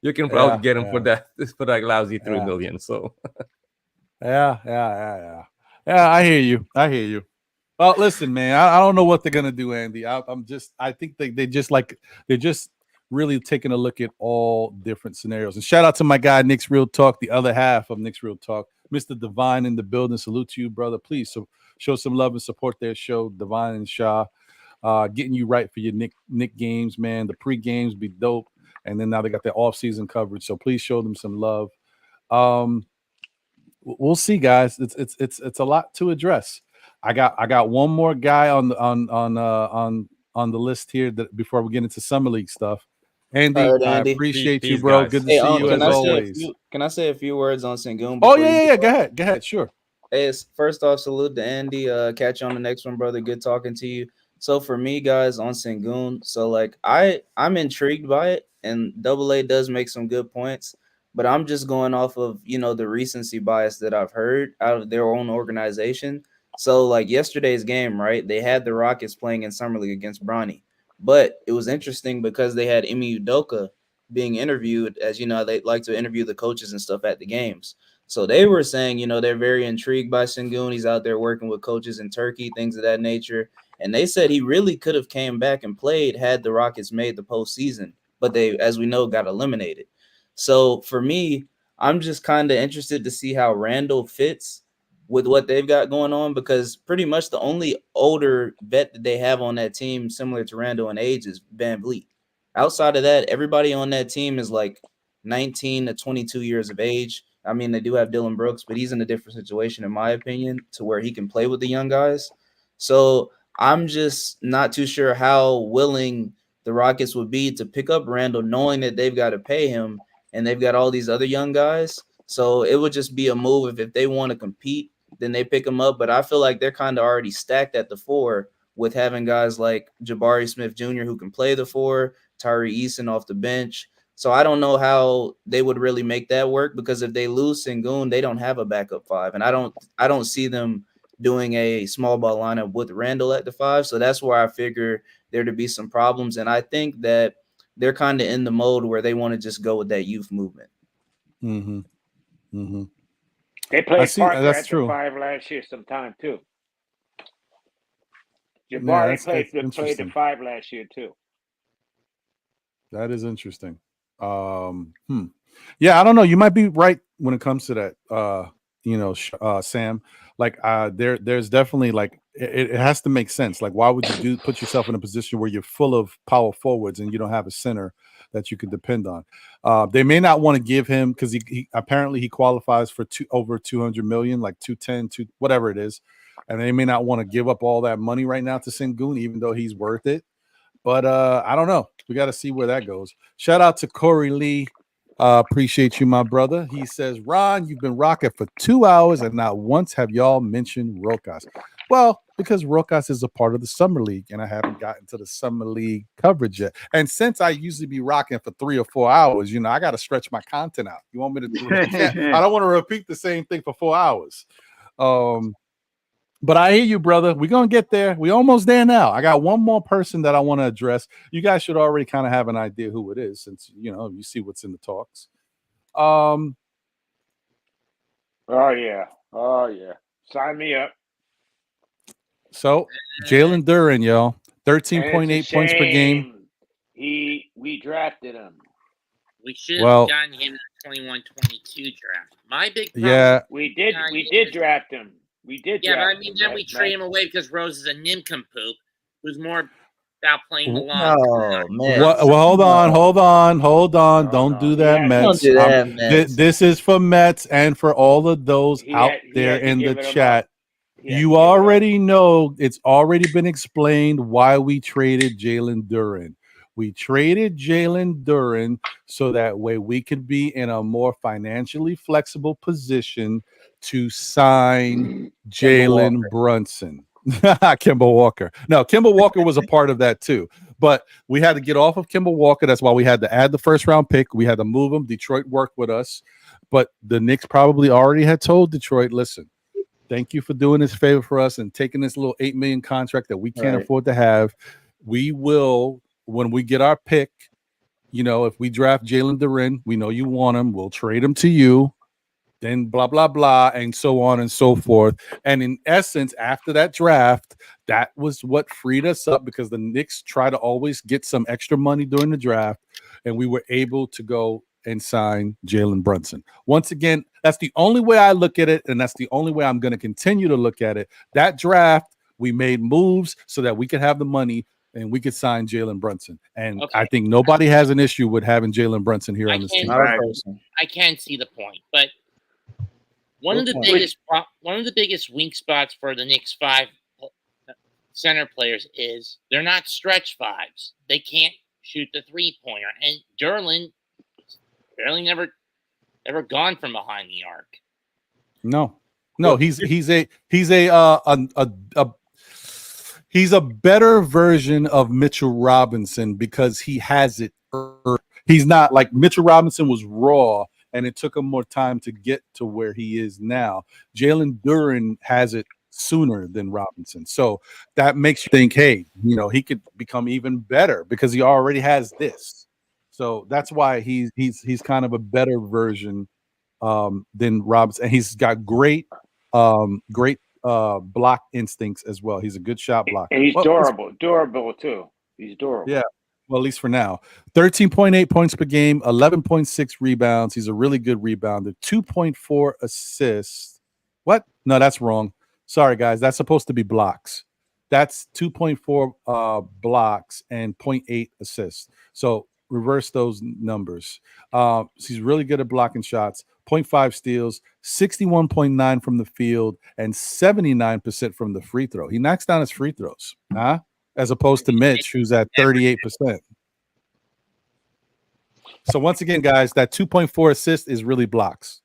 you can probably get him for that lousy $3 million. So yeah. I hear you. Well, listen, man, I don't know what they're gonna do, Andy. I think they're just really taking a look at all different scenarios. And shout out to my guy Knicks Real Talk, the other half of Knicks Real Talk, Mr. Divine in the building. Salute to you, brother. Please show some love and support their show, Divine and Shaw, getting you right for your Knick games, man. The pre games be dope, and then now they got their off season coverage. So please show them some love. We'll see, guys. It's a lot to address. I got one more guy on the list here that before we get into summer league stuff. Andy, I appreciate you, bro. Guys. Good to see you as always. Can I say a few words on Sengun? Oh yeah. Go ahead. Sure. Hey, first off, salute to Andy. Catch you on the next one, brother. Good talking to you. So for me, guys, on Sengun, so like I'm intrigued by it, and AA does make some good points, but I'm just going off of the recency bias that I've heard out of their own organization. So like yesterday's game, right? They had the Rockets playing in summer league against Bronny, but it was interesting because they had Ime Udoka being interviewed, as they like to interview the coaches and stuff at the games. So they were saying, they're very intrigued by Sengun. He's out there working with coaches in Turkey, things of that nature. And they said he really could have came back and played had the Rockets made the postseason, but they, as we know, got eliminated. So for me, I'm just kind of interested to see how Randle fits with what they've got going on, because pretty much the only older vet that they have on that team similar to Randle in age is Van Vliet. Outside of that, everybody on that team is like 19 to 22 years of age. I mean, they do have Dylan Brooks, but he's in a different situation, in my opinion, to where he can play with the young guys. So I'm just not too sure how willing the Rockets would be to pick up Randle, knowing that they've got to pay him and they've got all these other young guys. So it would just be a move if they want to compete, then they pick him up. But I feel like they're kind of already stacked at the 4 with having guys like Jabari Smith Jr. who can play the 4, Tyree Eason off the bench. So I don't know how they would really make that work, because if they lose Sengun, they don't have a backup 5. And I don't see them doing a small ball lineup with Randle at the 5. So that's where I figure there to be some problems. And I think that they're kind of in the mode where they want to just go with that youth movement. Mm-hmm. Mm-hmm. They played Parker that's at true. the 5 last year sometime too. Jabari played the 5 last year too. That is interesting. Yeah, I don't know. You might be right when it comes to that. Sam. Like, there's definitely like it has to make sense. Like, why would you put yourself in a position where you're full of power forwards and you don't have a center that you can depend on? They may not want to give him, because he apparently he qualifies for over 200 million, like 210, whatever it is, and they may not want to give up all that money right now to Sengun, even though he's worth it. But I don't know. We got to see where that goes. Shout out to Corey Lee. Appreciate you, my brother. He says, Ron, you've been rocking for 2 hours and not once have y'all mentioned Rokas. Well, because Rokas is a part of the summer league and I haven't gotten to the summer league coverage yet. And since I usually be rocking for 3 or 4 hours, I got to stretch my content out. You want me to? I don't want to repeat the same thing for 4 hours. But I hear you, brother. We're going to get there. We're almost there now. I got one more person that I want to address. You guys should already kind of have an idea who it is, since, you see what's in the talks. Oh, yeah. Sign me up. So, Jalen Duren, y'all. 13.8 points per game. We drafted him. We should have gotten him in the 21-22 draft. My big problem. Yeah. We did draft him. We did. Yeah, but I mean, then we trade him away because Rose is a nincompoop who's more about playing the long. Oh, man. Well, hold on. Don't do that, Mets. Don't do that, Mets. This is for Mets and for all of those out there in the chat. You already know, it's already been explained why we traded Jalen Duren. We traded Jalen Duren so that way we could be in a more financially flexible position to sign Jalen Brunson. Kemba Walker. No, Kemba Walker was a part of that too. But we had to get off of Kemba Walker. That's why we had to add the first round pick. We had to move him. Detroit worked with us. But the Knicks probably already had told Detroit, listen, thank you for doing this favor for us and taking this little $8 million contract that we can't afford to have. We will, when we get our pick, if we draft Jalen Duren, we know you want him. We'll trade him to you. Then blah, blah, blah, and so on and so forth. And in essence, after that draft, that was what freed us up because the Knicks try to always get some extra money during the draft, and we were able to go and sign Jalen Brunson. Once again, that's the only way I look at it, and that's the only way I'm going to continue to look at it. That draft, we made moves so that we could have the money and we could sign Jalen Brunson. And I think nobody has an issue with having Jalen Brunson here on this team. I can see the point, but one of the biggest weak spots for the Knicks 5 center players is they're not stretch fives. They can't shoot the 3-pointer, and Duren barely never gone from behind the arc. No, he's a better version of Mitchell Robinson because he has it. He's not like Mitchell Robinson was raw. And it took him more time to get to where he is now. Jalen Duren has it sooner than Robinson. So that makes you think, hey, he could become even better because he already has this. So that's why he's kind of a better version than Robinson. And he's got great block instincts as well. He's a good shot blocker. And he's durable too. He's durable. Yeah. Well, at least for now. 13.8 points per game, 11.6 rebounds. He's a really good rebounder. 2.4 assists. What? No, that's wrong. Sorry, guys. That's supposed to be blocks. That's 2.4 blocks and 0.8 assists. So reverse those numbers. He's really good at blocking shots. 0.5 steals, 61.9 from the field, and 79% from the free throw. He knocks down his free throws. As opposed to Mitch, who's at 38%. So once again, guys, that 2.4 assist is really blocks.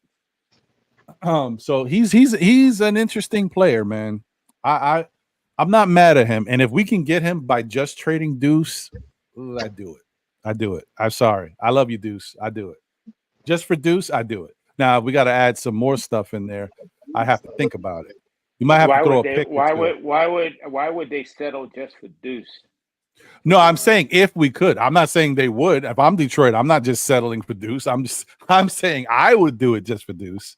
So he's an interesting player, man. I'm not mad at him, and if we can get him by just trading Deuce, I do it. I'm sorry, I love you, Deuce. I do it just for Deuce. I do it. Now we got to add some more stuff in there. I have to think about it. You might have to throw a pick. Why would they settle just for Deuce? No, I'm saying if we could. I'm not saying they would. If I'm Detroit, I'm not just settling for Deuce. I'm saying I would do it just for Deuce.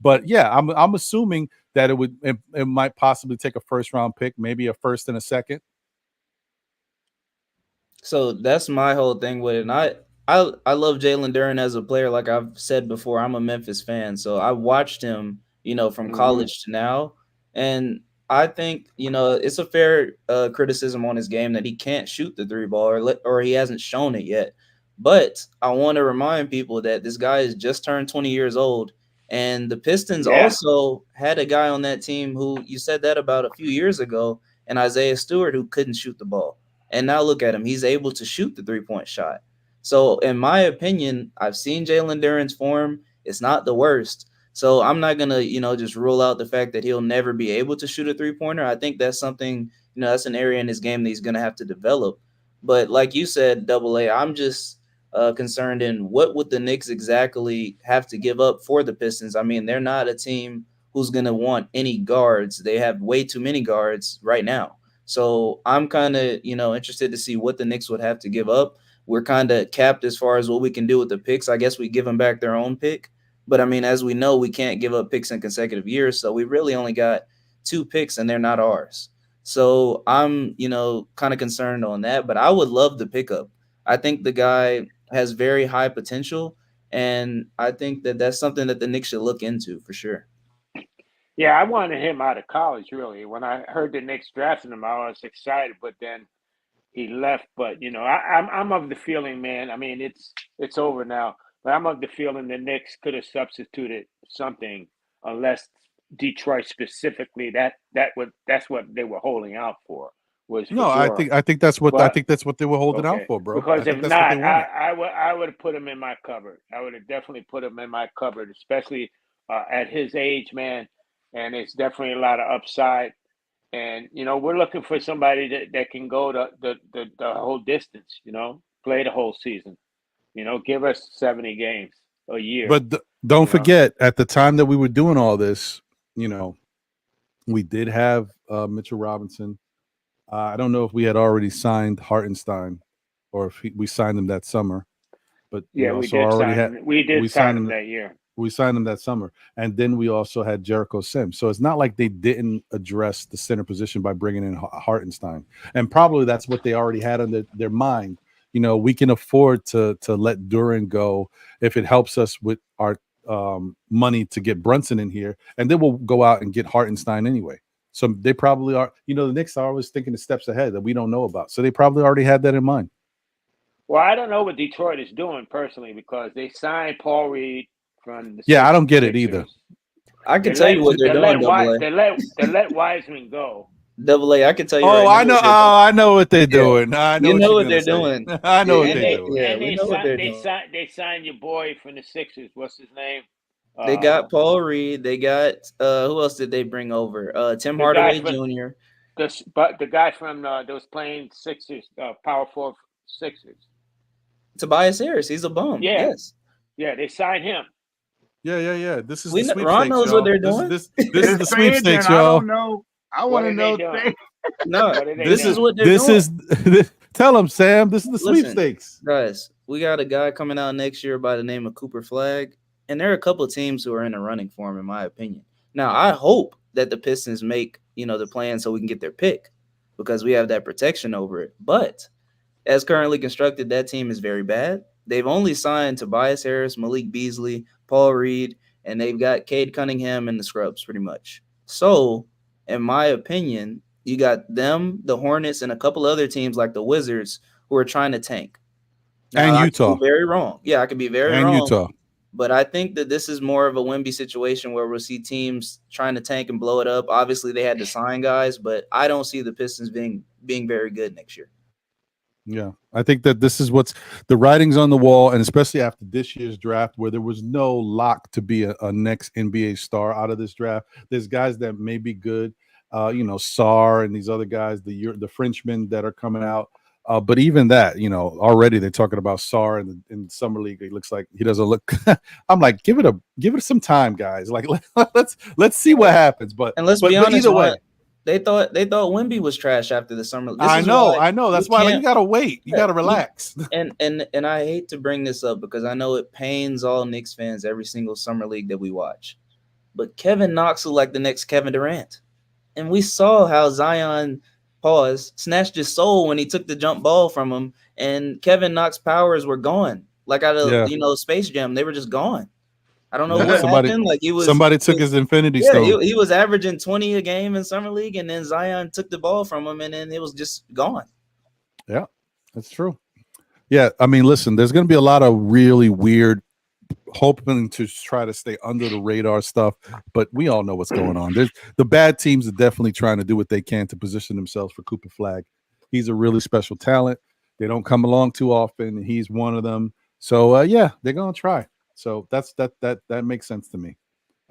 But yeah, I'm assuming that it might possibly take a first round pick, maybe a first and a second. So that's my whole thing with it. And I love Jalen Duren as a player. Like I've said before, I'm a Memphis fan, so I watched him, from college to now. And I think, it's a fair criticism on his game that he can't shoot the 3-ball or he hasn't shown it yet. But I want to remind people that this guy has just turned 20 years old. And the Pistons also had a guy on that team who you said that about a few years ago, and Isaiah Stewart, who couldn't shoot the ball. And now look at him. He's able to shoot the 3-point shot. So in my opinion, I've seen Jalen Duren's form. It's not the worst. So I'm not going to, just rule out the fact that he'll never be able to shoot a 3-pointer. I think that's something, that's an area in his game that he's going to have to develop. But like you said, AA, I'm just concerned in what would the Knicks exactly have to give up for the Pistons. I mean, they're not a team who's going to want any guards. They have way too many guards right now. So I'm kind of, interested to see what the Knicks would have to give up. We're kind of capped as far as what we can do with the picks. I guess we give them back their own pick. But, I mean, as we know, we can't give up picks in consecutive years. So we really only got 2 picks, and they're not ours. So I'm, kind of concerned on that. But I would love the pickup. I think the guy has very high potential, and I think that that's something that the Knicks should look into for sure. Yeah, I wanted him out of college, really. When I heard the Knicks drafting him, I was excited, but then he left. But, I'm of the feeling, man, I mean, it's over now. But I'm of the feeling the Knicks could have substituted something, unless Detroit specifically that's what they were holding out for. I think that's what they were holding out for, bro. Because if not, I would have put him in my cupboard. I would have definitely put him in my cupboard, especially at his age, man. And it's definitely a lot of upside. And we're looking for somebody that can go the whole distance. Play the whole season. Give us 70 games a year. But don't forget, at the time that we were doing all this, we did have Mitchell Robinson. I don't know if we had already signed Hartenstein or if we signed him that summer. But yeah, we did sign him that year. We signed him that summer. And then we also had Jericho Sims. So it's not like they didn't address the center position by bringing in Hartenstein. And probably that's what they already had on their mind. We can afford to let Duren go if it helps us with our money to get Brunson in here. And then we'll go out and get Hartenstein anyway. So they probably are, the Knicks are always thinking the steps ahead that we don't know about. So they probably already had that in mind. Well, I don't know what Detroit is doing personally because they signed Paul Reed from the I don't get it either. I can tell you what they're doing. They let Wiseman go. AA, I can tell you. Oh, I know. I know what they're doing. I know you know what they're doing. I know what they're doing. Yeah, we know what they're doing. They signed your boy from the Sixers. What's his name? They got Paul Reed. They got who else did they bring over? Tim Hardaway Jr. The guy from that was playing Sixers, power forward Sixers. Tobias Harris. He's a bum. Yeah. Yes. Yeah, they signed him. Yeah. This is the sweepstakes. Ron knows what they're doing. This is the sweepstakes, y'all. I don't know. I want to know. No, this is what they're doing. Tell them, Sam. This is the sweepstakes. Guys, we got a guy coming out next year by the name of Cooper Flagg. And there are a couple of teams who are in the running for him, in my opinion. Now, I hope that the Pistons make, the plan so we can get their pick because we have that protection over it. But as currently constructed, that team is very bad. They've only signed Tobias Harris, Malik Beasley, Paul Reed, and they've got Cade Cunningham and the scrubs pretty much. So, in my opinion, you got them, the Hornets, and a couple other teams like the Wizards who are trying to tank. Now, and Utah. I could be very wrong. Yeah, I could be very wrong. And Utah. But I think that this is more of a Wemby situation where we'll see teams trying to tank and blow it up. Obviously, they had to sign guys, but I don't see the Pistons being very good next year. Yeah, I think that this is what's the writing's on the wall, and especially after this year's draft where there was no lock to be a next NBA star out of this draft. There's guys that may be good, Sarr and these other guys, the Frenchmen that are coming out. But even that, already they're talking about Sarr in the summer league. He looks like he doesn't look. I'm like, give it some time, guys. Like let's see what happens. But let's be honest, either way, they thought Wemby was trash after the summer. I know. That's why you gotta wait. You gotta relax. And I hate to bring this up because I know it pains all Knicks fans every single summer league that we watch. But Kevin Knox looked like the next Kevin Durant, and we saw how Zion. Snatched his soul when he took the jump ball from him, and Kevin Knox's powers were gone. Like out of Space Jam, they were just gone. I don't know what happened. Like somebody took his Infinity Stone. He was averaging 20 a game in summer league, and then Zion took the ball from him, and then it was just gone. Yeah, that's true. Yeah, I mean, listen, there's going to be a lot of really weird, hoping to try to stay under the radar stuff, but we all know what's going on. The bad teams are definitely trying to do what they can to position themselves for Cooper Flagg. He's a really special talent. They don't come along too often, and he's one of them. So they're gonna try. So that makes sense to me.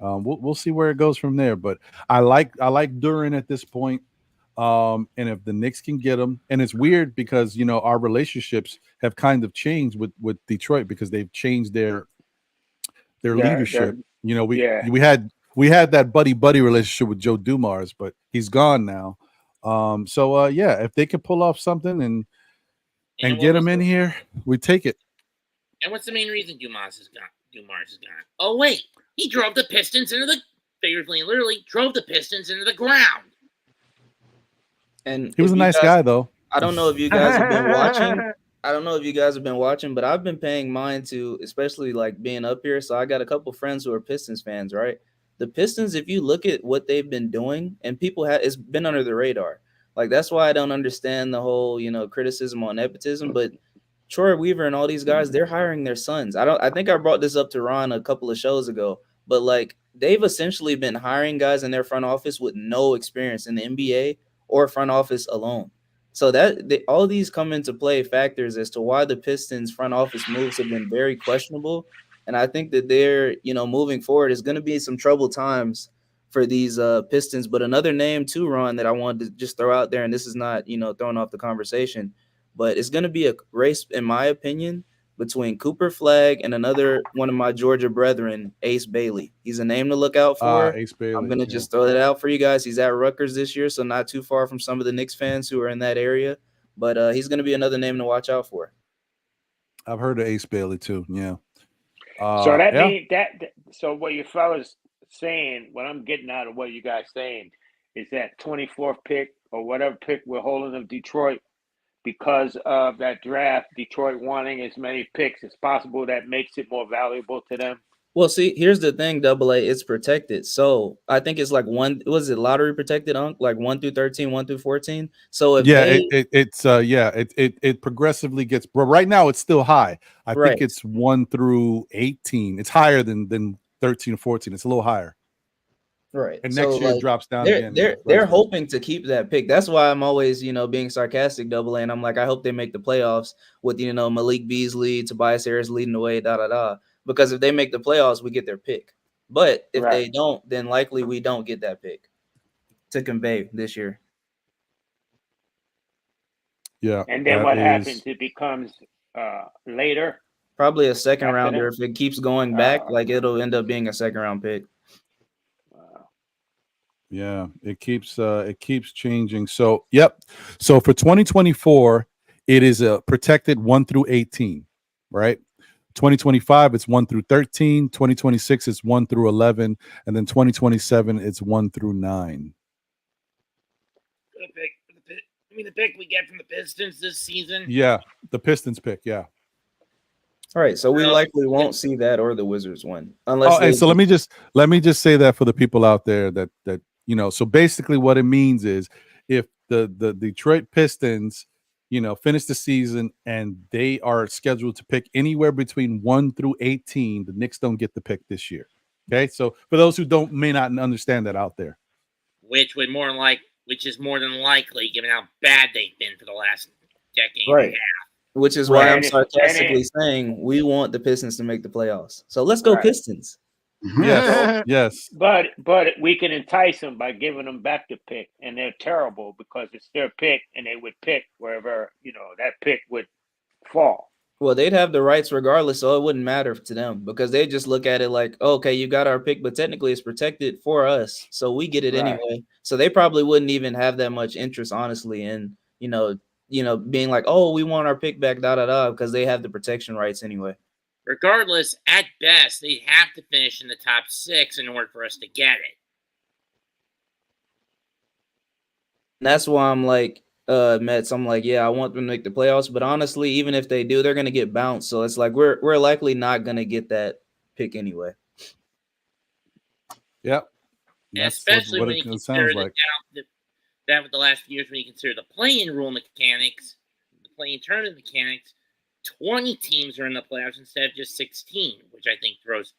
We'll see where it goes from there. But I like Duren at this point. And if the Knicks can get him, and it's weird because our relationships have kind of changed with Detroit because they've changed their leadership. We had that buddy relationship with Joe Dumars, but he's gone now. If they can pull off something and get him in here, we take it. And what's the main reason Dumars is gone? Oh wait, he drove the Pistons into the literally drove the Pistons into the ground. And he was a nice guy, though. I don't know if you guys have been watching. But I've been paying mind to, especially like being up here. So I got a couple friends who are Pistons fans, right? The Pistons, if you look at what they've been doing, and it's been under the radar. Like that's why I don't understand the whole, criticism on nepotism. But Troy Weaver and all these guys, they're hiring their sons. I think I brought this up to Ron a couple of shows ago, but like they've essentially been hiring guys in their front office with no experience in the NBA or front office alone. So all these come into play factors as to why the Pistons front office moves have been very questionable. And I think that they're, moving forward is going to be some troubled times for these Pistons. But another name too, Ron, that I wanted to just throw out there, and this is not, throwing off the conversation, but it's going to be a race, in my opinion, between Cooper Flagg and another one of my Georgia brethren, Ace Bailey. He's a name to look out for. Ace Bailey. I'm going to just throw that out for you guys. He's at Rutgers this year, so not too far from some of the Knicks fans who are in that area. But he's going to be another name to watch out for. I've heard of Ace Bailey too. Yeah. So that means that. So what you fellas saying, what I'm getting out of what you guys saying, is that 24th pick or whatever pick we're holding of Detroit, because of that draft, Detroit wanting as many picks as possible, that makes it more valuable to them. Well, see, here's the thing, AA, it's protected. So I think it's like lottery protected, like 1 through 13, 1 through 14. So if it progressively gets, but right now it's still high. I think it's 1 through 18. It's higher than 13 or 14. It's a little higher. Right. And next year it drops down again. They're hoping to keep that pick. That's why I'm always, being sarcastic, AA. And I'm like, I hope they make the playoffs with, Malik Beasley, Tobias Harris leading the way, Because if they make the playoffs, we get their pick. But if they don't, then likely we don't get that pick to convey this year. Yeah. And then what happens? It becomes later. Probably a second rounder. If it keeps going back, it'll end up being a second round pick. Yeah, it keeps changing. So, So for 2024, it is a protected 1 through 18, right? 2025, it's 1 through 13. 2026, it's 1 through 11, and then 2027, it's 1 through 9. The pick we get from the Pistons this season. Yeah, the Pistons pick. Yeah. All right, so we likely won't see that or the Wizards one, unless. And so let me just say that for the people out there that So basically, what it means is if the Detroit Pistons, finish the season and they are scheduled to pick anywhere between 1 through 18, the Knicks don't get the pick this year. Okay, so for those who may not understand that out there, which is more than likely, given how bad they've been for the last decade and a half. Which is why I'm sarcastically saying we want the Pistons to make the playoffs. So let's go Pistons. Yes. But we can entice them by giving them back the pick, and they're terrible because it's their pick, and they would pick wherever that pick would fall. Well, they'd have the rights regardless, so it wouldn't matter to them because they just look at it like, okay, you got our pick, but technically it's protected for us, so we get it anyway. So they probably wouldn't even have that much interest, honestly, in being like, oh, we want our pick back, because they have the protection rights anyway. Regardless, at best, they'd have to finish in the top 6 in order for us to get it. And that's why I'm like, Mets, I'm like, yeah, I want them to make the playoffs. But honestly, even if they do, they're going to get bounced. So it's like we're likely not going to get that pick anyway. Yep. Especially when you consider that with the last few years, when you consider the play-in rule mechanics, the play-in tournament mechanics, 20 teams are in the playoffs instead of just 16, which I think throws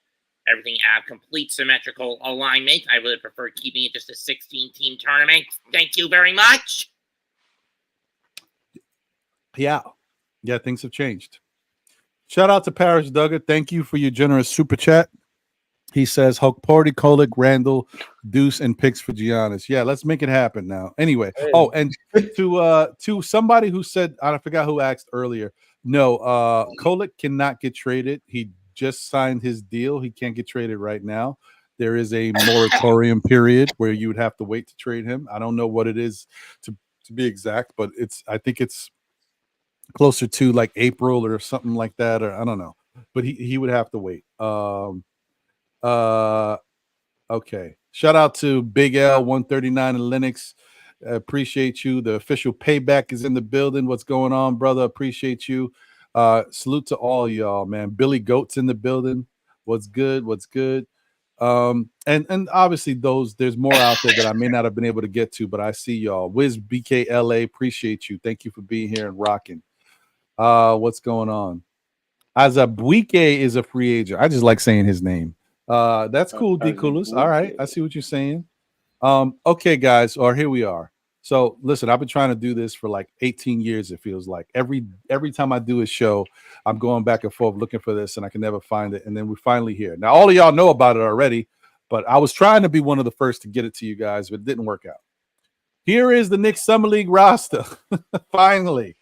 everything out of complete symmetrical alignment. I would have preferred keeping it just a 16-team tournament. Thank you very much. Yeah, things have changed. Shout out to Parrish Duggar. Thank you for your generous super chat. He says, Hulk Party, Kolick, Randle, Deuce, and picks for Giannis. Yeah, let's make it happen now. Anyway, and to somebody who said, I forgot who asked earlier, no, Kolick cannot get traded. He just signed his deal. He can't get traded right now. There is a moratorium period where you would have to wait to trade him. I don't know what it is to be exact, but I think it's closer to like April or something like that, or I don't know. But he would have to wait. Okay. Shout out to Big L 139 and Linux. Appreciate you. The official payback is in the building. What's going on, brother? Appreciate you. Salute to all y'all, man. Billy Goat's in the building. What's good? And obviously there's more out there that I may not have been able to get to, but I see y'all. Wiz BKLA, appreciate you. Thank you for being here and rocking. What's going on? Azabuike is a free agent. I just like saying his name. That's cool, D Coolers. All right, I see what you're saying. Okay, guys, here we are. So listen, I've been trying to do this for like 18 years. It feels like every time I do a show, I'm going back and forth looking for this, and I can never find it. And then we're finally here. Now, all of y'all know about it already, But I was trying to be one of the first to get it to you guys, but it didn't work out. Here is the Knicks Summer League roster. Finally.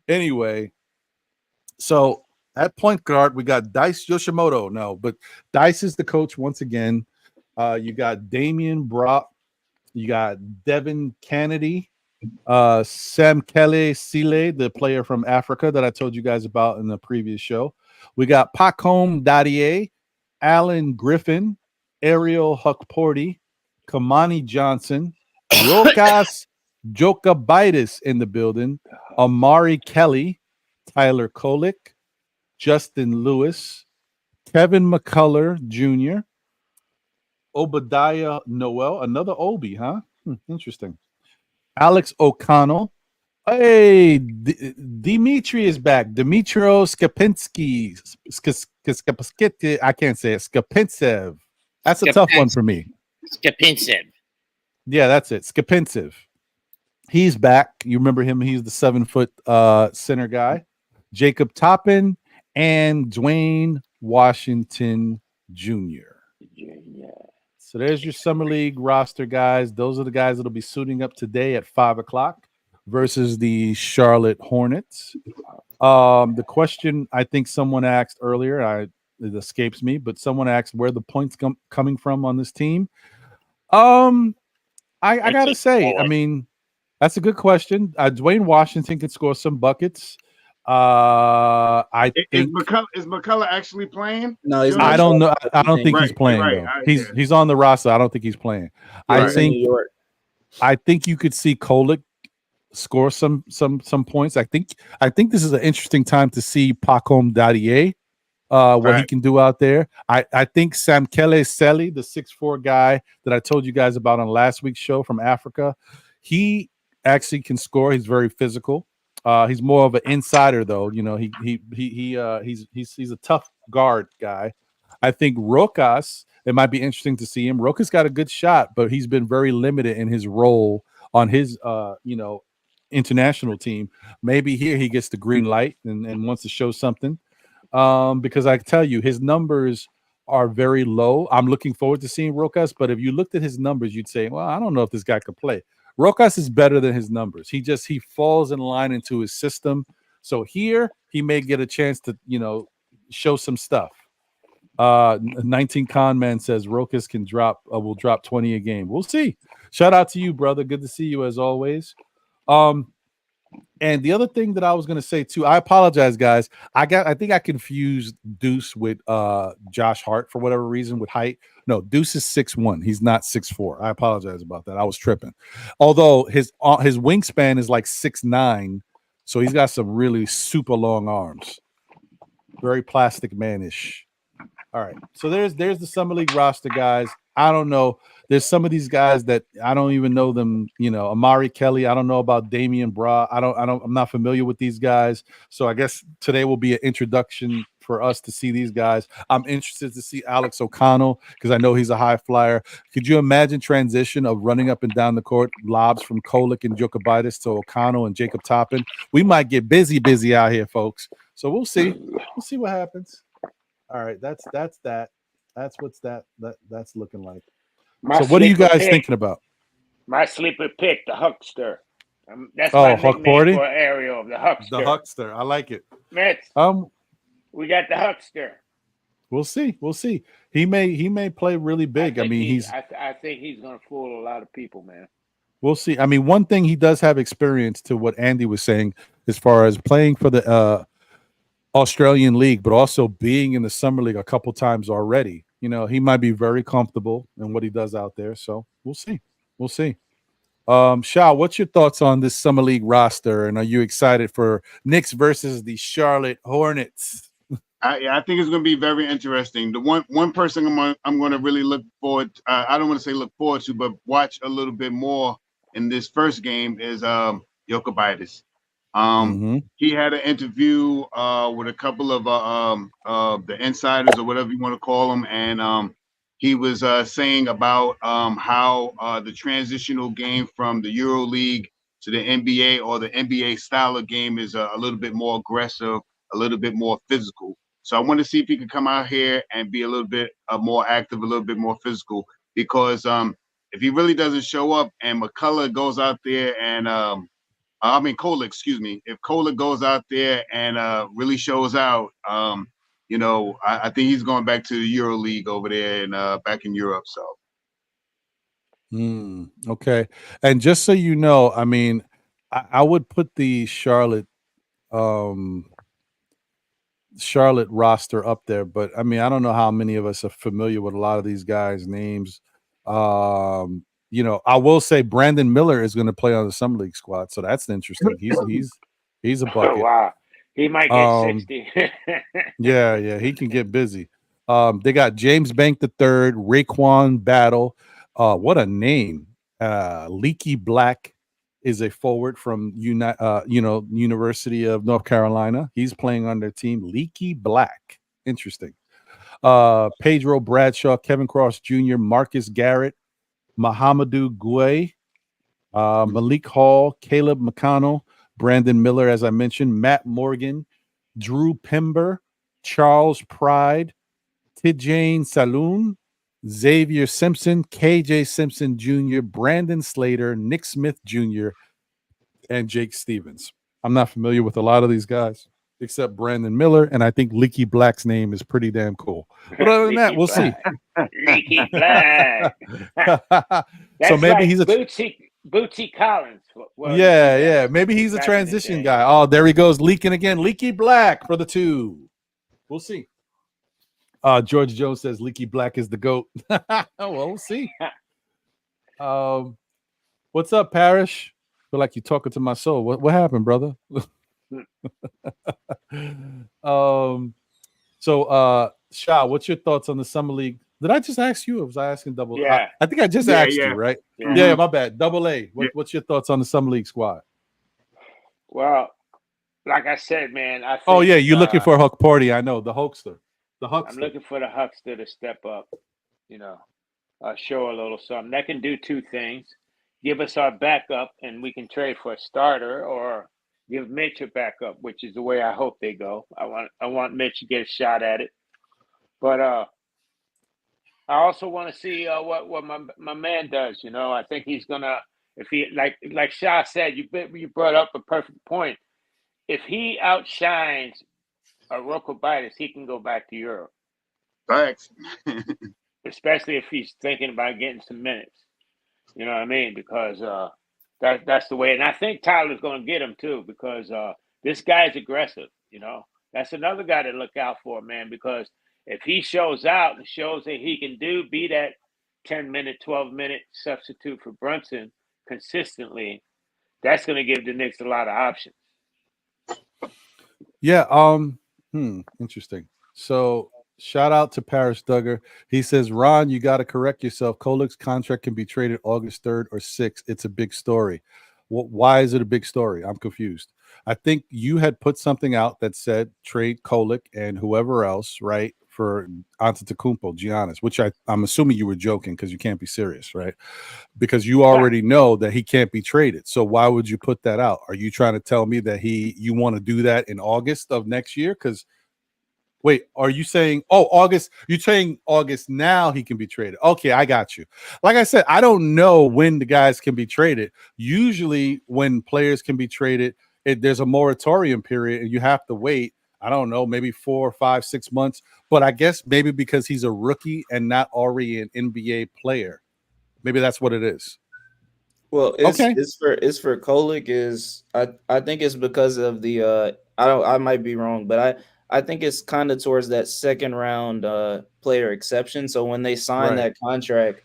Anyway, so at point guard, we got Dice Yoshimoto. No, but Dice is the coach once again. You got Damian Brock. You got Devin Kennedy. Sam Kelly Sile, the player from Africa that I told you guys about in the previous show. We got Pacome Dadier, Alan Griffin, Ariel Huckporty, Kamani Johnson, Rokas Jokabitis in the building, Amari Kelly, Tyler Kolick, Justin Lewis, Kevin McCullough Jr., Obadiah Noel, another Obi, huh? Interesting. Alex O'Connell. Hey, Dimitri is back. Dimitrios Skapinski. I can't say it. Skapintsev. That's a tough one for me. Skapintsev. Yeah, that's it. Skapintsev. He's back. You remember him? He's the 7-foot center guy. Jacob Toppin and Dwayne Washington Jr. So there's your Summer League roster, guys. Those are the guys that'll be suiting up today at 5 o'clock versus the Charlotte Hornets. The question I think someone asked earlier, it escapes me, but someone asked where the points coming from on this team. I gotta say, I mean, that's a good question. Dwayne Washington can score some buckets. I think is McCullough actually playing? No, he's I don't know. I don't think he's Right, playing. right. Though. He's on the roster. I don't think he's playing. He's in New York. I think you could see Kolick score some points. I think this is an interesting time to see Pacome Dadier, what he can do out there. I think Sam Kelly Seli, the 6'4" guy that I told you guys about on last week's show from Africa, he actually can score. He's very physical. He's more of an insider, though. You know, he's a tough guard guy. I think Rokas, it might be interesting to see him. Rokas got a good shot, but he's been very limited in his role on his international team. Maybe here he gets the green light and wants to show something. Because I tell you, his numbers are very low. I'm looking forward to seeing Rokas, but if you looked at his numbers, you'd say, well, I don't know if this guy could play. Rokas is better than his numbers. He falls in line into his system. So here he may get a chance to, show some stuff. 19 Con Man says Rokas will drop 20 a game. We'll see. Shout out to you, brother. Good to see you as always. And the other thing that I was going to say too, I apologize, guys. I think I confused Deuce with Josh Hart for whatever reason with height. No, Deuce is 6'1". He's not 6'4". I apologize about that. I was tripping. Although his wingspan is like 6'9", so he's got some really super long arms. Very plastic man-ish. All right. So there's the Summer League roster, guys. I don't know. There's some of these guys that I don't even know them. Amari Kelly. I don't know about Damian Bra. I'm not familiar with these guys. So I guess today will be an introduction for us to see these guys. I'm interested to see Alex O'Connell because I know he's a high flyer. Could you imagine transition of running up and down the court, lobs from Kolick and Jokabitis to O'Connell and Jacob Toppin? We might get busy out here, folks. So we'll see. We'll see what happens. All right, that's that. That's what's that's looking like. So what are you guys thinking about? My sleeper pick, the Huckster. That's my nickname for Ariel, the Huckster. The Huckster. I like it. Mets. We got the Huckster. We'll see. He may play really big. I think he's going to fool a lot of people, man. We'll see. I mean, one thing he does have experience to what Andy was saying as far as playing for the Australian League, but also being in the Summer League a couple times already. He might be very comfortable in what he does out there. So we'll see. Shao, what's your thoughts on this Summer League roster? And are you excited for Knicks versus the Charlotte Hornets? I think it's going to be very interesting. The one person I'm going to really look forward. I don't want to say look forward to, but watch a little bit more in this first game is Jokabitis. He had an interview with a couple of the insiders or whatever you want to call them, and he was saying about how the transitional game from the Euro League to the NBA or the NBA style of game is a little bit more aggressive, a little bit more physical. So I want to see if he can come out here and be a little bit more active, a little bit more physical. Because if he really doesn't show up and McCullough goes out there and Kohler, excuse me, if Kohler goes out there and really shows out, I think he's going back to the Euro League over there and back in Europe. So. Okay. And just so you know, I mean, I would put the Charlotte roster up there, but I mean, I don't know how many of us are familiar with a lot of these guys' names. I will say Brandon Miller is going to play on the Summer League squad, so that's interesting. He's a bucket. Oh, wow. He might get 60. yeah, he can get busy. They got James Bank III, Raekwon Battle. What a name. Leaky Black is a forward from University of North Carolina. He's playing on their team. Leaky Black. Interesting. Pedro Bradshaw, Kevin Cross Jr., Marcus Garrett, Mahamadou Gueye, Malik Hall, Caleb McConnell, Brandon Miller, as I mentioned, Matt Morgan, Drew Pember, Charles Pride, Tijane Saloon, Xavier Simpson, KJ Simpson Jr., Brandon Slater, Nick Smith Jr., and Jake Stevens. I'm not familiar with a lot of these guys except Brandon Miller, and I think Leaky Black's name is pretty damn cool. But other than that, we'll see. Leaky Black. So maybe like he's a Bootsy Collins. Yeah. Maybe he's a transition guy. Oh, there he goes, leaking again. Leaky Black for the 2. We'll see. George Jones says Leaky Black is the GOAT. Well, we'll see. What's up, Parrish? Feel like you're talking to my soul. What happened, brother? Sha, what's your thoughts on the Summer League? Did I just ask you, or was I asking double? Yeah. I think I just asked you, right? Yeah. My bad. Double A. What's your thoughts on the Summer League squad? Well, like I said, man, I think, you're looking for Huck Party. I know, the Hulkster. I'm looking for the Huckster to step up, show a little something. That can do 2 things. Give us our backup, and we can trade for a starter, or give Mitch a backup, which is the way I hope they go. I want Mitch to get a shot at it. But I also want to see what my man does. I think he's gonna, if he like Shah said, you brought up a perfect point. If he outshines Rokobitis, he can go back to Europe. Thanks. Especially if he's thinking about getting some minutes. You know what I mean? Because that's the way. And I think Tyler's going to get him too, because this guy's aggressive. That's another guy to look out for, man, because if he shows out and shows that he can be that 10-minute, 12-minute substitute for Brunson consistently, that's going to give the Knicks a lot of options. Yeah. Interesting. So shout out to Paris Duggar. He says, Ron, you got to correct yourself. Kolik's contract can be traded August 3rd or 6th. It's a big story. Why is it a big story? I'm confused. I think you had put something out that said trade Kolik and whoever else, right, for Antetokounmpo, Giannis, which I'm assuming you were joking because you can't be serious, right? Because you already know that he can't be traded. So why would you put that out? Are you trying to tell me that you want to do that in August of next year? Because wait, are you saying, August? You're saying August now he can be traded. Okay, I got you. Like I said, I don't know when the guys can be traded. Usually when players can be traded, there's a moratorium period and you have to wait, I don't know, maybe 4, 5, 6 months. But I guess maybe because he's a rookie and not already an NBA player. Maybe that's what it is. Well, it's for Kolik I think it's because of the I might be wrong, but I think it's kind of towards that second round player exception. So when they sign that contract,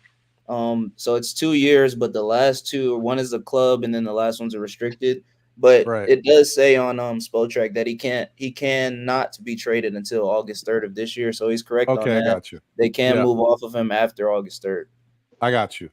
so it's 2 years, but the last 2, one is a club and then the last one's a restricted. But it does say on Spotrac that he can not be traded until August 3rd of this year. So he's correct on that. I got you. They can move off of him after August 3rd. I got you.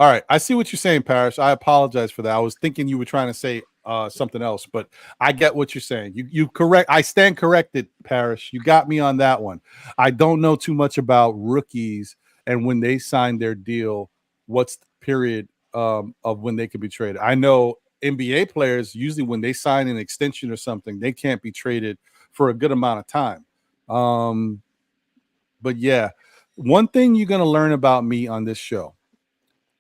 All right. I see what you're saying, Parrish. I apologize for that. I was thinking you were trying to say something else, but I get what you're saying. You correct. I stand corrected, Parrish. You got me on that one. I don't know too much about rookies and when they sign their deal, what's the period of when they can be traded. I know NBA players, usually when they sign an extension or something, they can't be traded for a good amount of time. But yeah, one thing you're gonna learn about me on this show.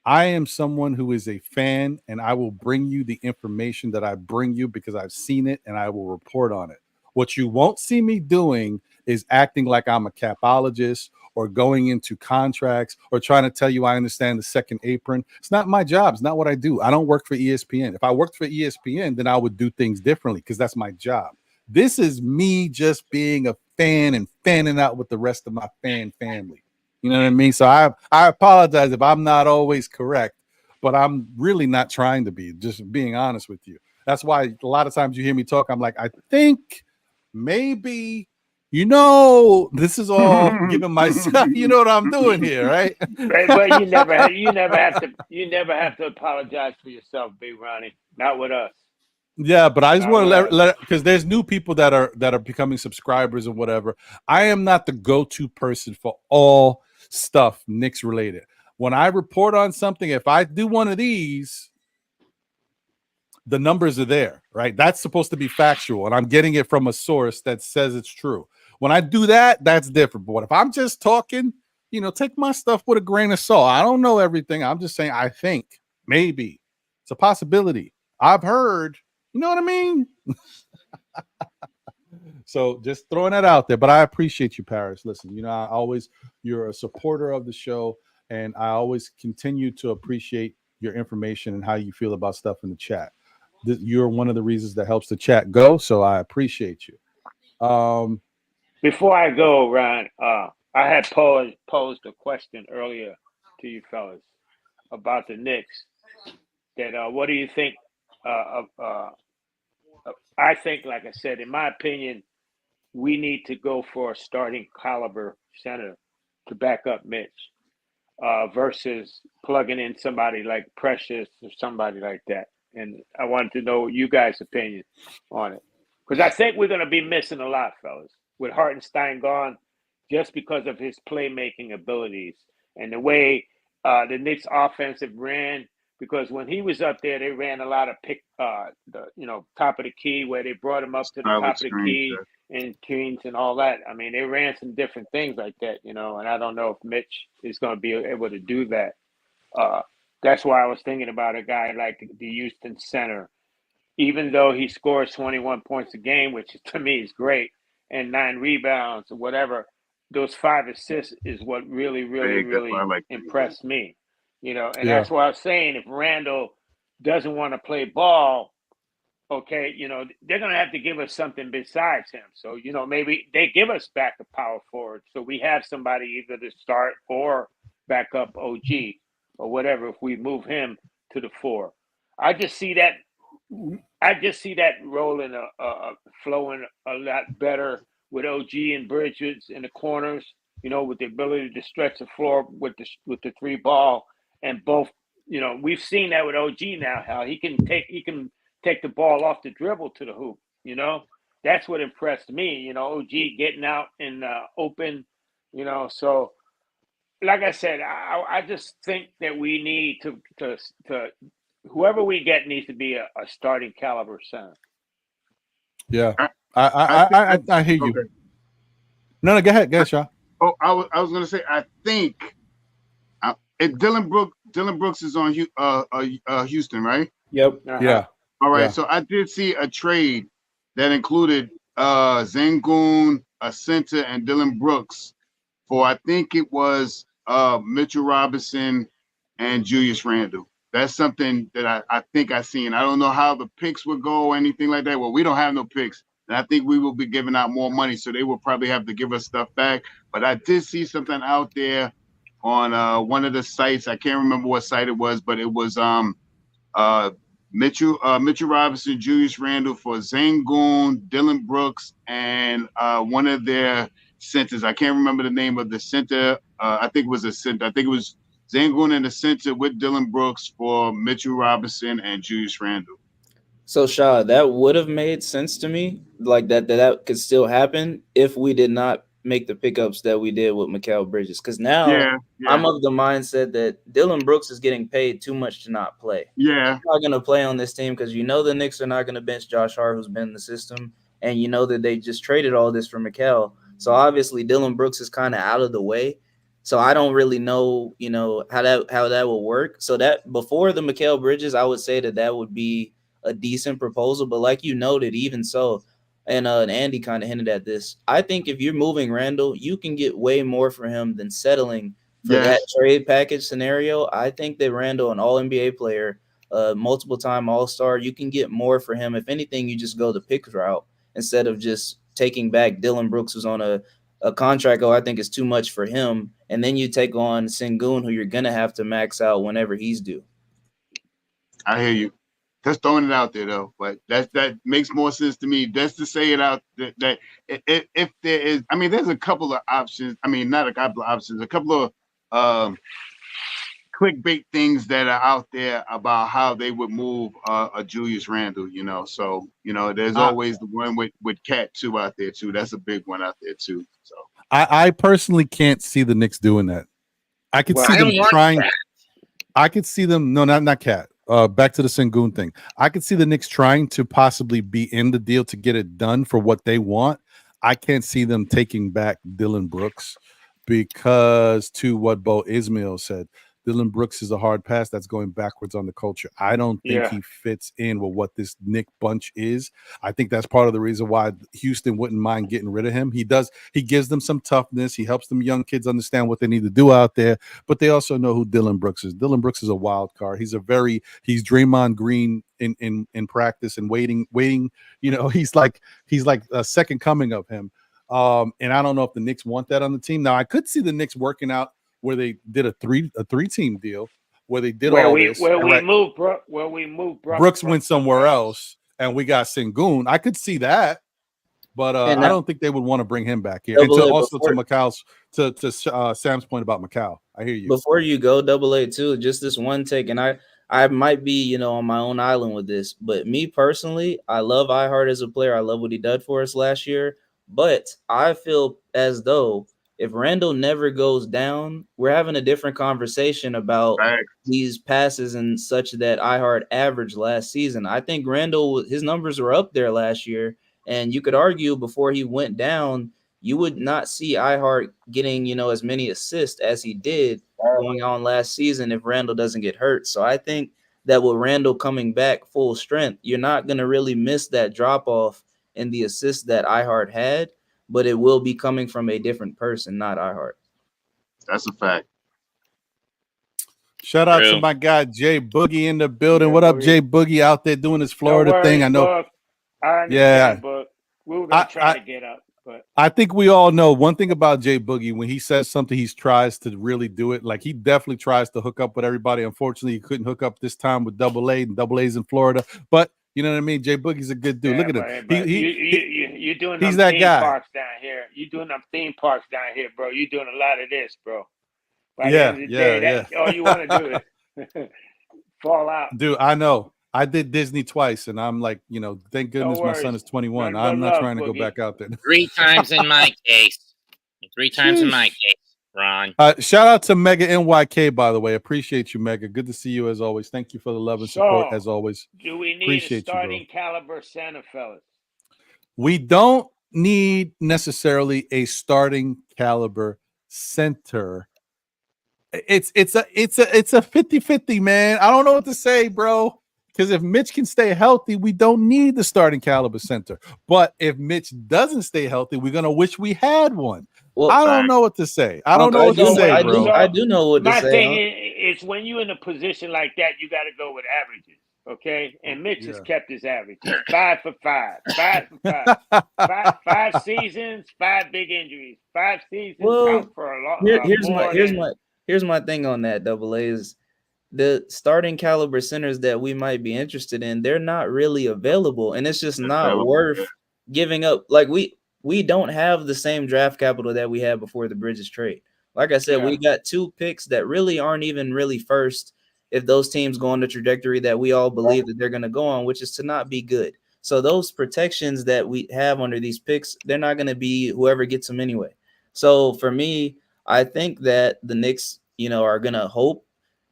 I am someone who is a fan, and I will bring you the information that I bring you because I've seen it and I will report on it. What you won't see me doing is acting like I'm a capologist or going into contracts or trying to tell you I understand the second apron. It's not my job. It's not what I do. I don't work for ESPN. If I worked for ESPN, then I would do things differently because that's my job. This is me just being a fan and fanning out with the rest of my fan family. You know what I mean? So I apologize if I'm not always correct, but I'm really not trying to be, just being honest with you. That's why a lot of times you hear me talk, I'm like, I think maybe, this is all giving myself, you know what I'm doing here, right? Right, but you never have to apologize for yourself, Big Ronnie. Not with us. Yeah, but I just want to let because there's new people that are becoming subscribers and whatever. I am not the go-to person for all stuff Knicks related. When I report on something, if I do one of these, the numbers are there, right? That's supposed to be factual, and I'm getting it from a source that says it's true. When I do that, that's different. But if I'm just talking, take my stuff with a grain of salt. I don't know everything. I'm just saying I think maybe it's a possibility. I've heard. You know what I mean? So just throwing that out there. But I appreciate you, Paris. Listen, you're a supporter of the show, and I always continue to appreciate your information and how you feel about stuff in the chat. You're one of the reasons that helps the chat go, so I appreciate you. Before I go, Ron, I had posed a question earlier to you fellas about the Knicks. That what do you think I think, like I said, in my opinion, we need to go for a starting caliber center to back up Mitch versus plugging in somebody like Precious or somebody like that. And I wanted to know you guys' opinion on it. Because I think we're going to be missing a lot, fellas, with Hartenstein gone just because of his playmaking abilities and the way the Knicks offensive ran. Because when he was up there, they ran a lot of top of the key where they brought him up to the top of the key and screens and all that. I mean, they ran some different things like that, and I don't know if Mitch is going to be able to do that. That's why I was thinking about a guy like the Houston center. Even though he scores 21 points a game, which to me is great, and 9 rebounds or whatever, those 5 assists is what really, really, really impressed me. And that's why I was saying if Randle doesn't want to play ball, okay, they're going to have to give us something besides him. So, maybe they give us back a power forward. So we have somebody either to start or back up OG or whatever if we move him to the 4. I just see that rolling, flowing a lot better with OG and Bridges in the corners, with the ability to stretch the floor with the 3 ball. And both, we've seen that with OG now, how he can take the ball off the dribble to the hoop. That's what impressed me. OG getting out and open. So like I said, I just think that we need to whoever we get needs to be a starting caliber center. Yeah, I hear you. Okay. No, go ahead, Shaw. Oh, I was gonna say I think. Dylan Brooks is on Houston, right? Yep. Yeah. All right. Yeah. So I did see a trade that included Sengun, a center, and Dylan Brooks for I think it was Mitchell Robinson and Julius Randle. That's something that I think I seen. I don't know how the picks would go or anything like that. Well, we don't have no picks. And I think we will be giving out more money, so they will probably have to give us stuff back. But I did see something out there on one of the sites. I can't remember what site it was, but it was Mitchell Robinson, Julius Randle for Sengun, Dylan Brooks, and one of their centers. I can't remember the name of the center. I think it was a center. I think it was Sengun in the center with Dylan Brooks for Mitchell Robinson and Julius Randle. So, Shaw, that would have made sense to me, like that could still happen if we did not make the pickups that we did with Mikal Bridges. Because now I'm of the mindset that Dylan Brooks is getting paid too much to not play. Yeah. He's not going to play on this team because the Knicks are not going to bench Josh Hart, who's been in the system, and that they just traded all this for Mikal. So obviously Dillon Brooks is kind of out of the way. So I don't really know, how that will work. So that before the Mikal Bridges, I would say that would be a decent proposal. But like you noted, even so, and Andy kind of hinted at this, I think if you're moving Randle, you can get way more for him than settling for that trade package scenario. I think that Randle, an all NBA player, multiple time All-Star, you can get more for him. If anything, you just go the pick route instead of just taking back Dillon Brooks, who's on a contract. I think is too much for him. And then you take on Sengun, who you're going to have to max out whenever he's due. I hear you. Just throwing it out there, though. But that makes more sense to me. Just to say it out that if there is, I mean, there's a couple of options. I mean, not a couple of options, a couple of clickbait things that are out there about how they would move a Julius Randle, So, there's always the one with Cat 2 out there, too. That's a big one out there, too. So I personally can't see the Knicks doing that. I could see them trying. I could see them. No, not Cat. Back to the Sengun thing. I could see the Knicks trying to possibly be in the deal to get it done for what they want. I can't see them taking back Dillon Brooks because, to what Bo Ismail said, Dillon Brooks is a hard pass that's going backwards on the culture. I don't think he fits in with what this Knick bunch is. I think that's part of the reason why Houston wouldn't mind getting rid of him. He gives them some toughness. He helps them young kids understand what they need to do out there, but they also know who Dillon Brooks is. Dillon Brooks is a wild card. He's Draymond Green in practice and waiting. He's like a second coming of him. And I don't know if the Knicks want that on the team. Now I could see the Knicks working out where they did a three-team deal where they did all this. Where we moved Brooks went somewhere else, and we got Sengun. I could see that, but I don't think they would want to bring him back here. And to Sam's point about Mikal, I hear you. Before you go, AA too, just this one take, and I might be on my own island with this, but me personally, I love iHeart as a player. I love what he did for us last year, but I feel as though if Randle never goes down, we're having a different conversation about these passes and such that iHeart averaged last season. I think Randle, his numbers were up there last year, and you could argue before he went down, you would not see iHeart getting, as many assists as he did going on last season if Randle doesn't get hurt. So I think that with Randle coming back full strength, you're not going to really miss that drop-off in the assists that iHeart had, but it will be coming from a different person, not iHeart. That's a fact. Shout out to my guy Jay Boogie in the building. What up, Jay Boogie, out there doing his Florida thing? I know. But we were going to try to get up. But I think we all know one thing about Jay Boogie. When he says something, he tries to really do it. Like, he definitely tries to hook up with everybody. Unfortunately, he couldn't hook up this time with AA, and AA's in Florida. But you know what I mean? Jay Boogie's a good dude. Look at him. You're doing he's them that theme guy. Parks down here. You're doing them theme parks down here, bro. You're doing a lot of this, bro. By the end of the day, that's all you want to do is fall out. Dude, I know. I did Disney twice, and I'm like, thank goodness my son is 21. I'm not trying to go back out there. 3 times in my case. 3 times in my case, Ron. Shout out to Mega NYK, by the way. Appreciate you, Mega. Good to see you as always. Thank you for the love and support as always. Do we need a starting caliber center, fellas? We don't need necessarily a starting caliber center. It's a 50-50, man. I don't know what to say, bro. Because if Mitch can stay healthy, we don't need the starting caliber center. But if Mitch doesn't stay healthy, we're going to wish we had one. Well, I don't know what to say. I don't know what to say, bro. I do know what to say. My thing is when you're in a position like that, you got to go with averages, okay? And Mitch has kept his averages. 5 for 5. 5 for 5. 5 seasons, 5 big injuries. 5 seasons for a long Here's my thing on that, AA, is the starting caliber centers that we might be interested in, they're not really available, and it's just not worth giving up. Like, we don't have the same draft capital that we had before the Bridges trade. Like I said, we got 2 picks that really aren't even really first if those teams go on the trajectory that we all believe that they're going to go on, which is to not be good. So those protections that we have under these picks, they're not going to be whoever gets them anyway. So for me, I think that the Knicks, are going to hope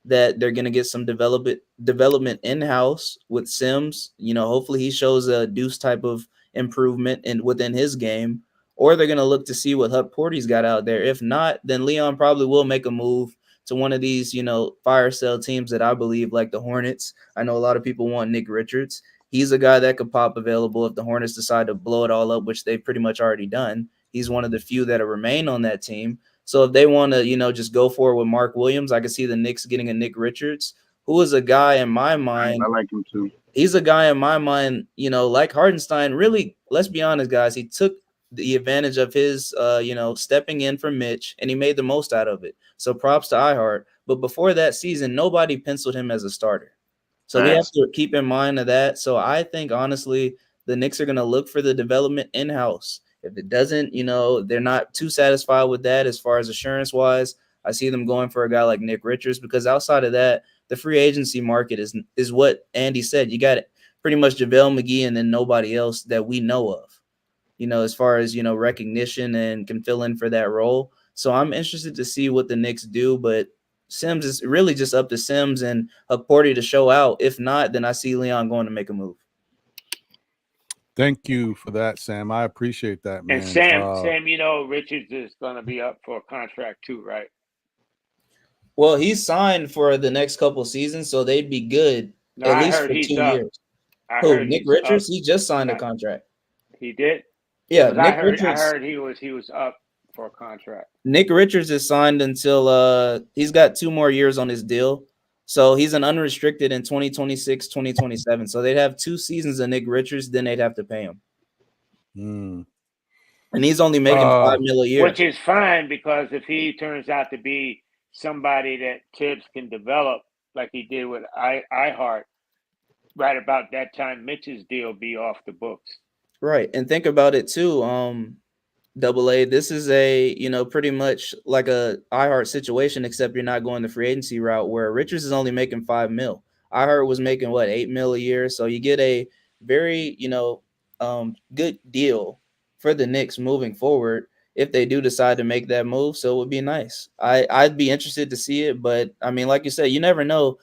that they're going to get some development in-house with Sims. Hopefully he shows a Deuce type of improvement within his game, or they're going to look to see what Huck Porty's got out there. If not, then Leon probably will make a move to one of these, fire sale teams that I believe, like the Hornets. I know a lot of people want Nick Richards. He's a guy that could pop available if the Hornets decide to blow it all up, which they've pretty much already done. He's one of the few that remain on that team. So if they want to, just go for it with Mark Williams, I could see the Knicks getting a Nick Richards, who is a guy in my mind. I like him too. He's a guy in my mind, like Hartenstein. Really, let's be honest, guys. He took the advantage of his, stepping in for Mitch, and he made the most out of it. So props to iHeart. But before that season, nobody penciled him as a starter. So we have to keep in mind of that. So I think, honestly, the Knicks are going to look for the development in-house. If it doesn't, they're not too satisfied with that as far as assurance-wise. I see them going for a guy like Nick Richards, because outside of that, the free agency market is what Andy said. You got pretty much JaVale McGee and then nobody else that we know of, as far as, recognition and can fill in for that role. So I'm interested to see what the Knicks do, but Sims is really just up to Sims and Porty to show out. If not, then I see Leon going to make a move. Thank you for that, Sam. I appreciate that, man. And Sam, Richards is going to be up for a contract too, right? Well, he's signed for the next couple seasons, so they'd be good at least for 2 years. Who, Nick Richards? He just signed a contract. He did? Yeah, Nick Richards. I heard he was up for a contract. Nick Richards is signed until he's got 2 more years on his deal. So he's an unrestricted in 2026, 2027. So they'd have 2 seasons of Nick Richards, then they'd have to pay him. And he's only making $5 million a year. Which is fine, because if he turns out to be somebody that Tibbs can develop like he did with iHeart, right about that time, Mitch's deal be off the books. Right. And think about it too. AA, this is a, pretty much like a iHeart situation, except you're not going the free agency route, where Richards is only making $5 million. iHeart was making $8 million a year. So you get a very, good deal for the Knicks moving forward if they do decide to make that move. So it would be nice. I'd be interested to see it, but I mean, like you said, you never know.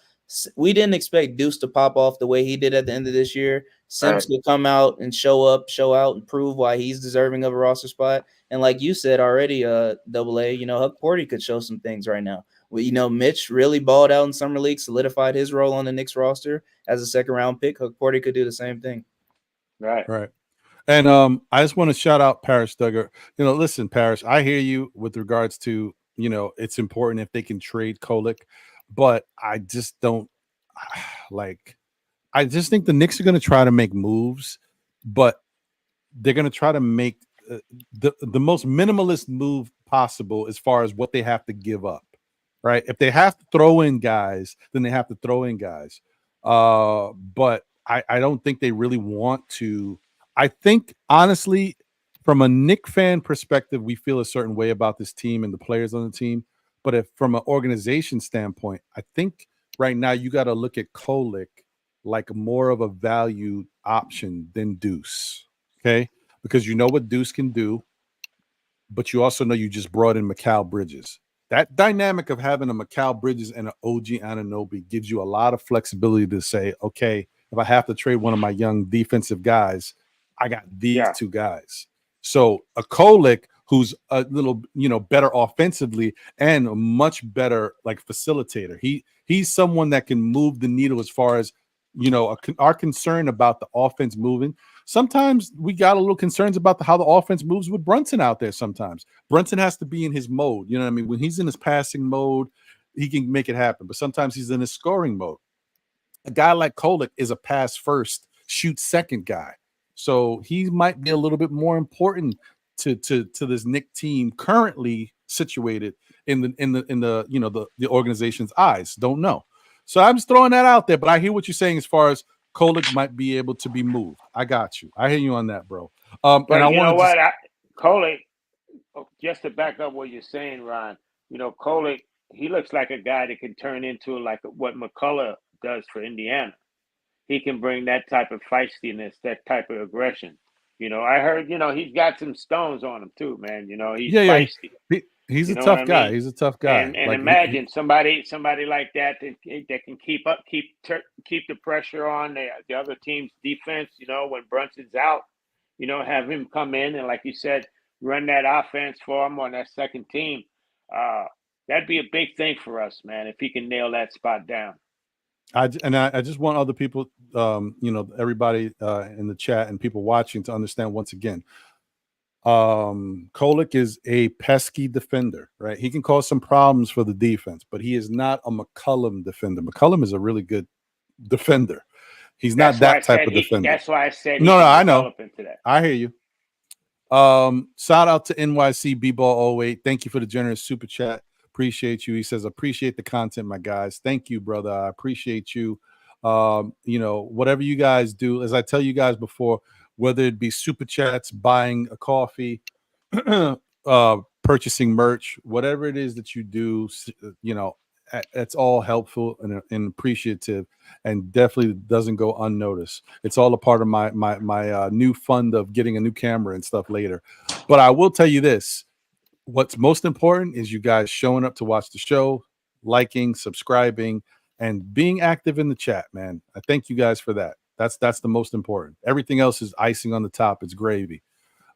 We didn't expect Deuce to pop off the way he did at the end of this year. Sims could come out and show out and prove why he's deserving of a roster spot. And like you said already, AA, Huck Porty could show some things right now. Well, Mitch really balled out in Summer League, solidified his role on the Knicks roster as a second-round pick. Huck Porty could do the same thing. Right. And I just want to shout out Paris Duggar. Listen, Paris, I hear you with regards to, it's important if they can trade Kolek, but I just don't I just think the Knicks are going to try to make moves, but they're going to try to make the most minimalist move possible as far as what they have to give up, right? If they have to throw in guys, then they have to throw in guys. But I don't think they really want to. I think, honestly, from a Knick fan perspective, we feel a certain way about this team and the players on the team. But if from an organization standpoint, I think right now you got to look at Kolek like more of a valued option than Deuce, okay? Because you know what Deuce can do, but you also know you just brought in Mikal Bridges. That dynamic of having a Mikal Bridges and an OG Anunoby gives you a lot of flexibility to say, okay, if I have to trade one of my young defensive guys, I got these 2 guys. So a Kolek who's a little, better offensively and a much better facilitator. He's someone that can move the needle as far as, our concern about the offense moving. Sometimes we got a little concerns about how the offense moves with Brunson out there. Sometimes Brunson has to be in his mode. You know what I mean? When he's in his passing mode, he can make it happen. But sometimes he's in his scoring mode. A guy like Kolek is a pass first, shoot second guy. So he might be a little bit more important to this Knick team currently situated in the organization's eyes. Don't know. So I'm just throwing that out there, but I hear what you're saying as far as Kolek might be able to be moved. I got you. I hear you on that, bro. But and you know what? Kolek, just to back up what you're saying, Ron, Kolek, he looks like a guy that can turn into like what McCullough does for Indiana. He can bring that type of feistiness, that type of aggression. I heard, he's got some stones on him too, man. He's feisty. He's a tough guy. I mean? He's a tough guy. And imagine somebody like that can keep the pressure on the other team's defense. When Brunson's out, have him come in and, like you said, run that offense for him on that second team. That'd be a big thing for us, man, if he can nail that spot down. I just want other people, everybody in the chat and people watching to understand once again. Kolek is a pesky defender, right? He can cause some problems for the defense, but he is not a McCollum defender. McCollum is a really good defender. He's not that type of defender. That's why I said no, I know. Into that. I hear you. Shout out to NYC B-Ball 08. Thank you for the generous super chat. Appreciate you. He says, appreciate the content, my guys. Thank you, brother. I appreciate you. Whatever you guys do, as I tell you guys before, whether it be super chats, buying a coffee, purchasing merch, whatever it is that you do, it's all helpful and appreciative, and definitely doesn't go unnoticed. It's all a part of my new fund of getting a new camera and stuff later. But I will tell you this. What's most important is you guys showing up to watch the show, liking, subscribing, and being active in the chat, man. I thank you guys for that. That's the most important. Everything else is icing on the top. It's gravy.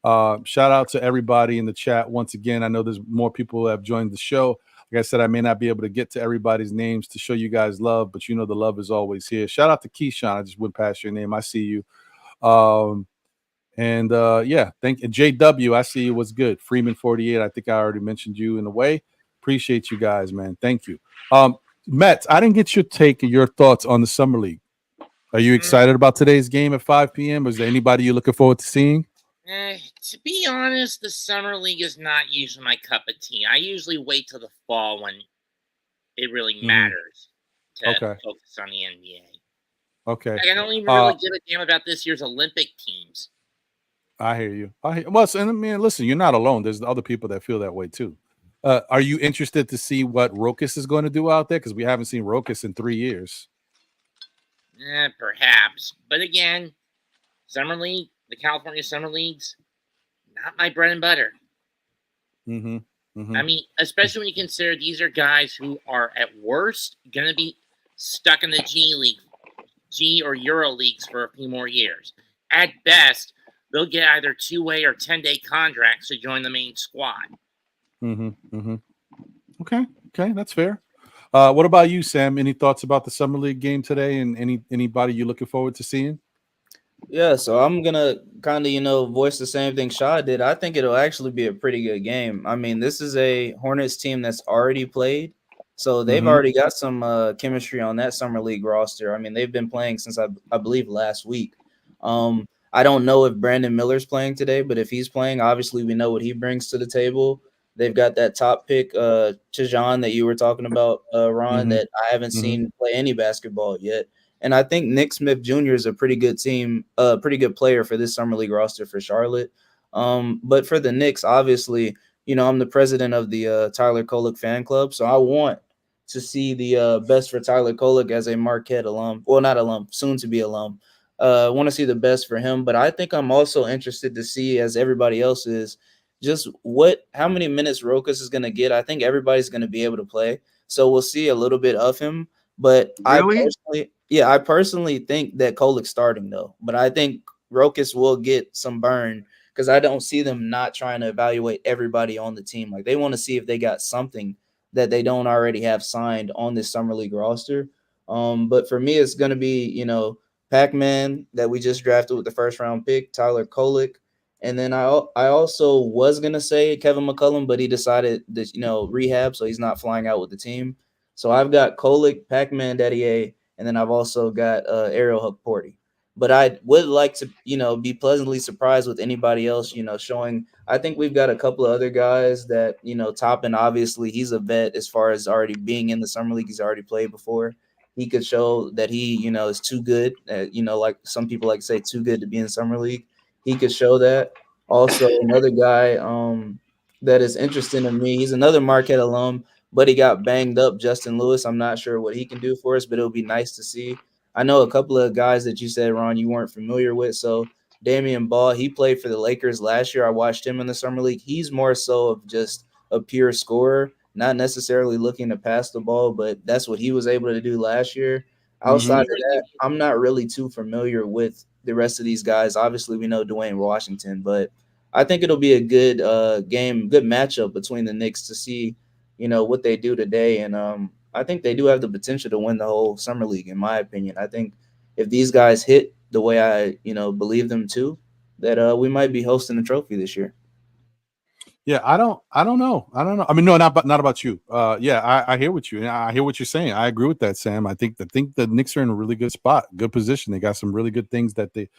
Shout out to everybody in the chat. Once again, I know there's more people who have joined the show. Like I said, I may not be able to get to everybody's names to show you guys love, but the love is always here. Shout out to Keyshawn. I just went past your name. I see you. Thank you. JW, I see you. What's good? Freeman 48. I think I already mentioned you in a way. Appreciate you guys, man. Thank you. Matt, I didn't get your thoughts on the Summer League. Are you excited about today's game at 5 p.m.? Is there anybody you're looking forward to seeing? To be honest, the Summer League is not usually my cup of tea. I usually wait till the fall when it really matters to focus on the NBA. Okay. I don't even really give a damn about this year's Olympic teams. I hear you. Listen, you're not alone. There's other people that feel that way too. Are you interested to see what Rokas is going to do out there? Because we haven't seen Rokas in 3 years. Perhaps. But again, Summer League, the California Summer Leagues, not my bread and butter. Mm-hmm. Mm-hmm. I mean, especially when you consider these are guys who are at worst going to be stuck in the G League, G or Euro leagues for a few more years. At best, they'll get either 2-way or 10-day contracts to join the main squad. Mm-hmm. Mm-hmm. Okay, that's fair. What about you, Sam? Any thoughts about the Summer League game today, and anybody you're looking forward to seeing? Yeah, so I'm gonna kind of voice the same thing Shaw did. I think it'll actually be a pretty good game. I mean, this is a Hornets team that's already played, so they've already got some chemistry on that Summer League roster. I mean, they've been playing since I believe last week. I don't know if Brandon Miller's playing today, but if he's playing, obviously we know what he brings to the table. They've got that top pick, Chajan, that you were talking about, Ron, that I haven't seen play any basketball yet. And I think Nick Smith Jr. is a pretty good pretty good player for this Summer League roster for Charlotte. But for the Knicks, obviously, I'm the president of the Tyler Kolek fan club, so I want to see the best for Tyler Kolek as a Marquette alum. Well, not alum, soon to be alum. I want to see the best for him, but I think I'm also interested to see, as everybody else is, just how many minutes Rokas is going to get. I think everybody's going to be able to play, so we'll see a little bit of him. But really? I personally think that Kolek's starting though. But I think Rokas will get some burn because I don't see them not trying to evaluate everybody on the team. Like they want to see if they got something that they don't already have signed on this Summer League roster. But for me, it's going to be Pac-Man that we just drafted with the first round pick, Tyler Kolek. And then I also was going to say Kevin McCollum, but he decided to, rehab, so he's not flying out with the team. So I've got Kolek, Pac-Man, Daddy, and then I've also got Ariel Hukporti. But I would like to, be pleasantly surprised with anybody else, showing. I think we've got a couple of other guys that, Toppin, obviously, he's a vet as far as already being in the Summer League. He's already played before. He could show that he, is too good, like some people like to say, too good to be in Summer League. He could show that. Also, another guy that is interesting to me, he's another Marquette alum, but he got banged up, Justin Lewis. I'm not sure what he can do for us, but it'll be nice to see. I know a couple of guys that you said, Ron, you weren't familiar with. So Damian Ball, he played for the Lakers last year. I watched him in the Summer League. He's more so of just a pure scorer, not necessarily looking to pass the ball, but that's what he was able to do last year. Outside of that, I'm not really too familiar with the rest of these guys. Obviously, we know Dwayne Washington, but I think it'll be a good game, good matchup between the Knicks to see, what they do today. And I think they do have the potential to win the whole summer league, in my opinion. I think if these guys hit the way I, believe them to, that we might be hosting the trophy this year. Yeah, I don't know. I mean, no, not about you. Yeah, I hear what you. I hear what you're saying. I agree with that, Sam. I think the Knicks are in a really good spot, good position. They got some really good things that they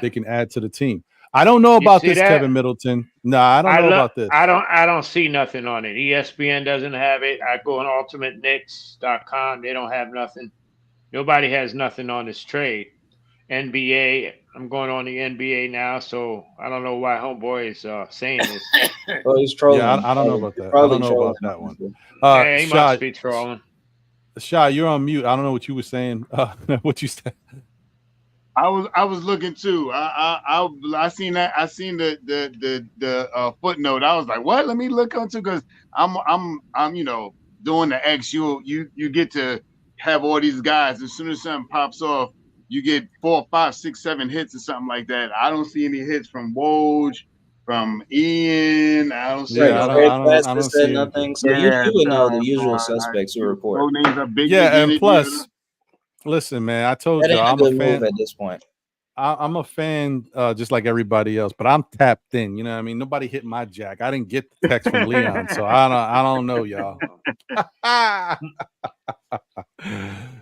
can add to the team. I don't know about this, Kevin Middleton. No, I don't know about this. I don't see nothing on it. ESPN doesn't have it. I go on ultimateknicks.com. They don't have nothing. Nobody has nothing on this trade. NBA, I'm going on the NBA now, so I don't know why homeboy is saying this. Oh, he's trolling. Yeah, I don't know about that. I don't know about that one. Yeah, he must be trolling. Shy, you're on mute. I don't know what you were saying. What you said. I was looking too. I seen that. I seen the footnote. I was like, what? Let me look onto, because I'm doing the X. You get to have all these guys. As soon as something pops off, you get 4, 5, 6, 7 hits or something like that. I don't see any hits from Woj, from Ian. I don't see. Yeah, I don't see nothing. So you would know the usual suspects who report. Names are big. Yeah, and plus, listen, man, I told you I'm a fan at this point. I'm a fan, just like everybody else, but I'm tapped in. You know what I mean? Nobody hit my jack. I didn't get the text from Leon, so I don't know, y'all.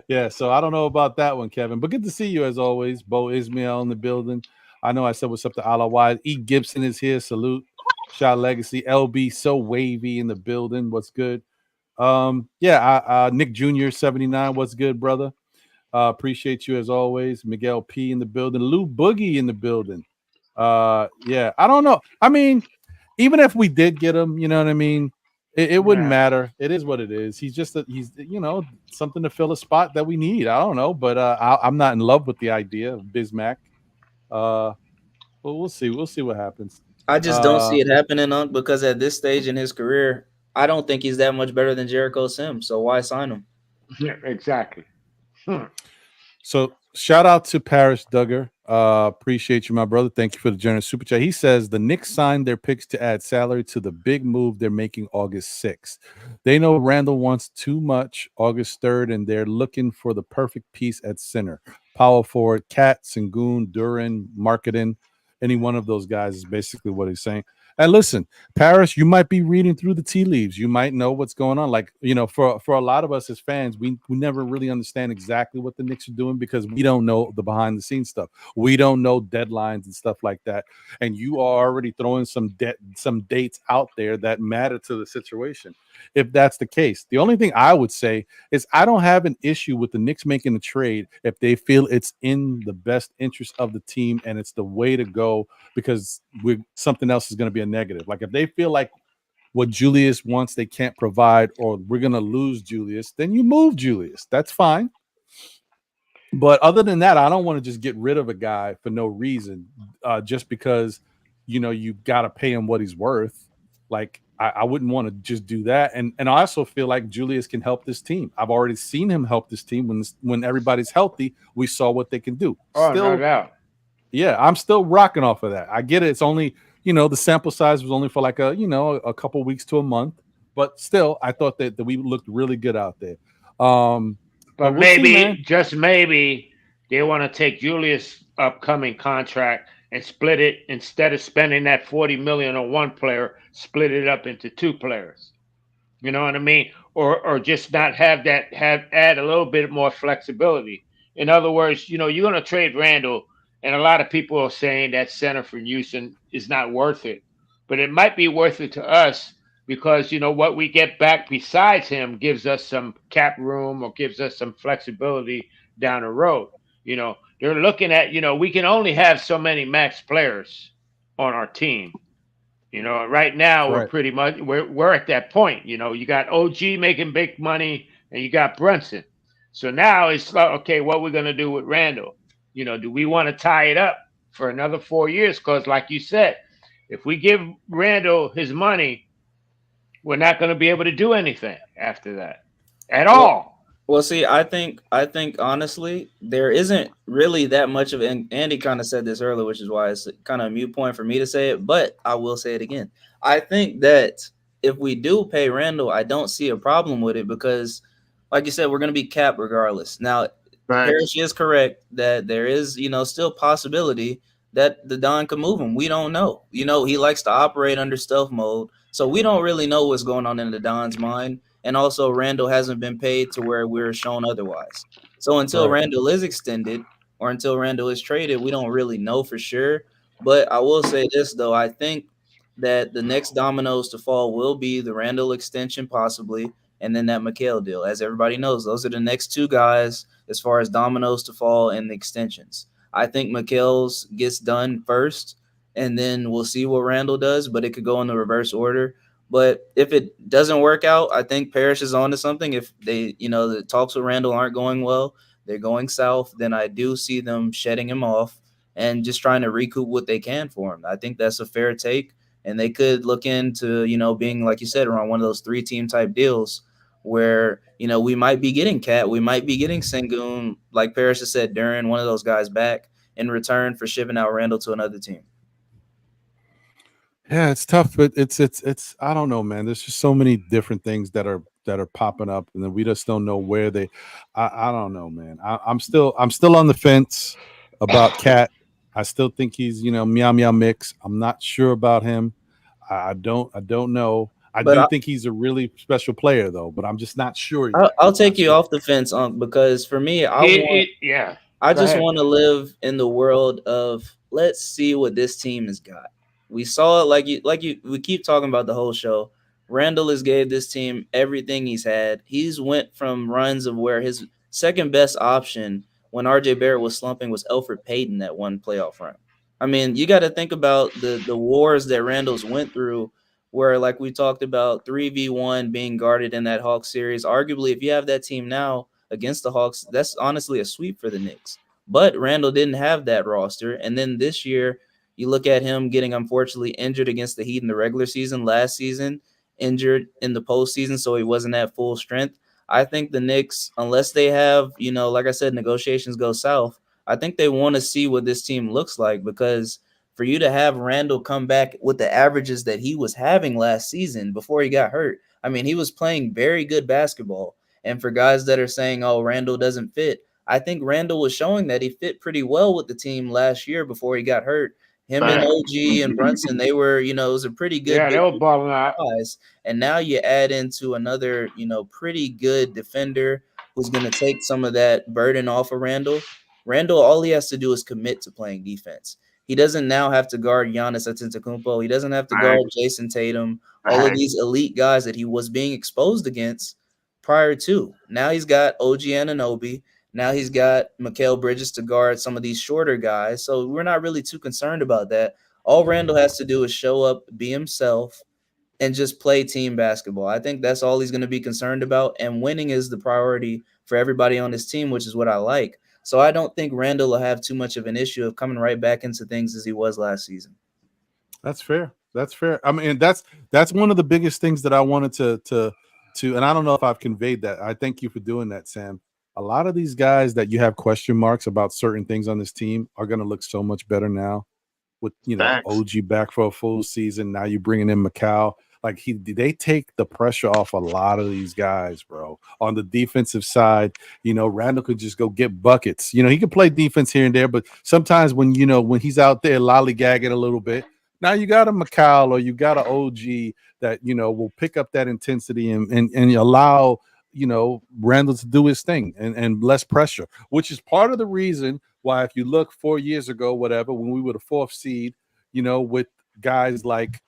Yeah, so I don't know about that one, Kevin. But good to see you as always. Bo Ismail in the building. I know I said what's up to Ala Wise. E. Gibson is here. Salute. Shot Legacy. LB so wavy in the building. What's good? Nick Jr. 79. What's good, brother? Appreciate you as always. Miguel P in the building. Lou Boogie in the building. I don't know. I mean, even if we did get him, you know what I mean? It wouldn't matter. It is what it is. He's just he's something to fill a spot that we need. I don't know, but I'm not in love with the idea of Bismack. But we'll see. We'll see what happens. I just don't see it happening because at this stage in his career, I don't think he's that much better than Jericho Sims. So why sign him? Yeah, exactly. So shout out to Paris Duggar. Appreciate you, my brother. Thank you for the generous super chat. He says the Knicks signed their picks to add salary to the big move they're making August 6th. They know Randle wants too much August 3rd, and they're looking for the perfect piece at center. Power forward, Cat, Sengun, Duren, Marketing. Any one of those guys is basically what he's saying. And listen, Paris, you might be reading through the tea leaves. You might know what's going on. Like, for a lot of us as fans, we never really understand exactly what the Knicks are doing because we don't know the behind the scenes stuff. We don't know deadlines and stuff like that. And you are already throwing some dates out there that matter to the situation. If that's the case, the only thing I would say is I don't have an issue with the Knicks making a trade if they feel it's in the best interest of the team and it's the way to go, because something else is going to be a negative. Like if they feel like what Julius wants they can't provide, or we're going to lose Julius, then you move Julius. That's fine. But other than that, I don't want to just get rid of a guy for no reason, just because you got to pay him what he's worth. Like I wouldn't want to just do that. And I also feel like Julius can help this team. I've already seen him help this team when everybody's healthy. We saw what they can do. Oh, no doubt. Yeah, I'm still rocking off of that. I get it. It's only, the sample size was only for like a couple weeks to a month, but still, I thought that we looked really good out there. But we'll maybe, just maybe, they want to take Julius' upcoming contract and split it, instead of spending that $40 million on one player, split it up into two players. You know what I mean? Or just not add a little bit more flexibility. In other words, you're going to trade Randle, and a lot of people are saying that center for Houston is not worth it. But it might be worth it to us because, what we get back besides him gives us some cap room or gives us some flexibility down the road. They're looking at, we can only have so many max players on our team. Right now we're pretty much, we're at that point. You got OG making big money and you got Brunson. So now it's like, okay, what we're going to do with Randle? Do we want to tie it up for another 4 years? Because like you said, if we give Randle his money, we're not going to be able to do anything after that at all. Well, see, I think honestly, there isn't really that much of, and Andy kind of said this earlier, which is why it's kind of a mute point for me to say it, but I will say it again. I think that if we do pay Randall, I don't see a problem with it because, like you said, we're going to be capped regardless. Now, Parrish is correct that there is, still possibility that the Don could move him. We don't know. He likes to operate under stealth mode, so we don't really know what's going on in the Don's mind. And also, Randall hasn't been paid to where we're shown otherwise. So until Randall is extended or until Randall is traded, we don't really know for sure. But I will say this, though. I think that the next dominoes to fall will be the Randall extension, possibly, and then that Mikal deal. As everybody knows, those are the next two guys as far as dominoes to fall and the extensions. I think Mikal's gets done first, and then we'll see what Randall does, but it could go in the reverse order. But if it doesn't work out, I think Parrish is on to something. If they, the talks with Randall aren't going well, they're going south, then I do see them shedding him off and just trying to recoup what they can for him. I think that's a fair take. And they could look into, being, like you said, around one of those 3-team type deals where, we might be getting Cat, we might be getting Sengun, like Parrish has said, Duren, one of those guys back in return for shipping out Randall to another team. Yeah, it's tough, but it's I don't know, man. There's just so many different things that are popping up, and then we just don't know where they. I don't know, man. I'm still on the fence about Cat. I still think he's meow meow mix. I'm not sure about him. I don't know. I think he's a really special player though, but I'm just not sure yet. I'll take you off the fence, because for me, I just want to live in the world of let's see what this team has got. We saw it we keep talking about the whole show. Randall has gave this team everything he's had. He's went from runs of where his second best option when RJ Barrett was slumping was Elfrid Payton that one playoff run. I mean, you got to think about the wars that Randall's went through where, like we talked about, 3v1 being guarded in that Hawks series. Arguably, if you have that team now against the Hawks, that's honestly a sweep for the Knicks. But Randall didn't have that roster. And then this year, you look at him getting, unfortunately, injured against the Heat in the regular season last season, injured in the postseason, so he wasn't at full strength. I think the Knicks, unless they have, like I said, negotiations go south, I think they want to see what this team looks like, because for you to have Randall come back with the averages that he was having last season before he got hurt, I mean, he was playing very good basketball. And for guys that are saying, oh, Randall doesn't fit, I think Randall was showing that he fit pretty well with the team last year before he got hurt. Him and OG and Brunson, they were, it was a pretty good. Yeah, they were balling out. And now you add into another, pretty good defender who's going to take some of that burden off of Randall. Randall, all he has to do is commit to playing defense. He doesn't now have to guard Giannis Antetokounmpo. He doesn't have to guard Jason Tatum. All of these elite guys that he was being exposed against prior to. Now he's got OG Anunoby. Now he's got Mikal Bridges to guard some of these shorter guys. So we're not really too concerned about that. All Randall has to do is show up, be himself, and just play team basketball. I think that's all he's going to be concerned about. And winning is the priority for everybody on this team, which is what I like. So I don't think Randall will have too much of an issue of coming right back into things as he was last season. That's fair. That's fair. I mean, that's one of the biggest things that I wanted to, and I don't know if I've conveyed that. I thank you for doing that, Sam. A lot of these guys that you have question marks about certain things on this team are going to look so much better now with, OG back for a full season. Now you're bringing in Mikal. Like they take the pressure off a lot of these guys, bro. On the defensive side, Randall could just go get buckets. He can play defense here and there, but sometimes when he's out there lollygagging a little bit, now you got a Mikal or you got an OG that will pick up that intensity and allow Randall to do his thing and less pressure, which is part of the reason why, if you look 4 years ago, whatever, when we were the 4th seed, with guys like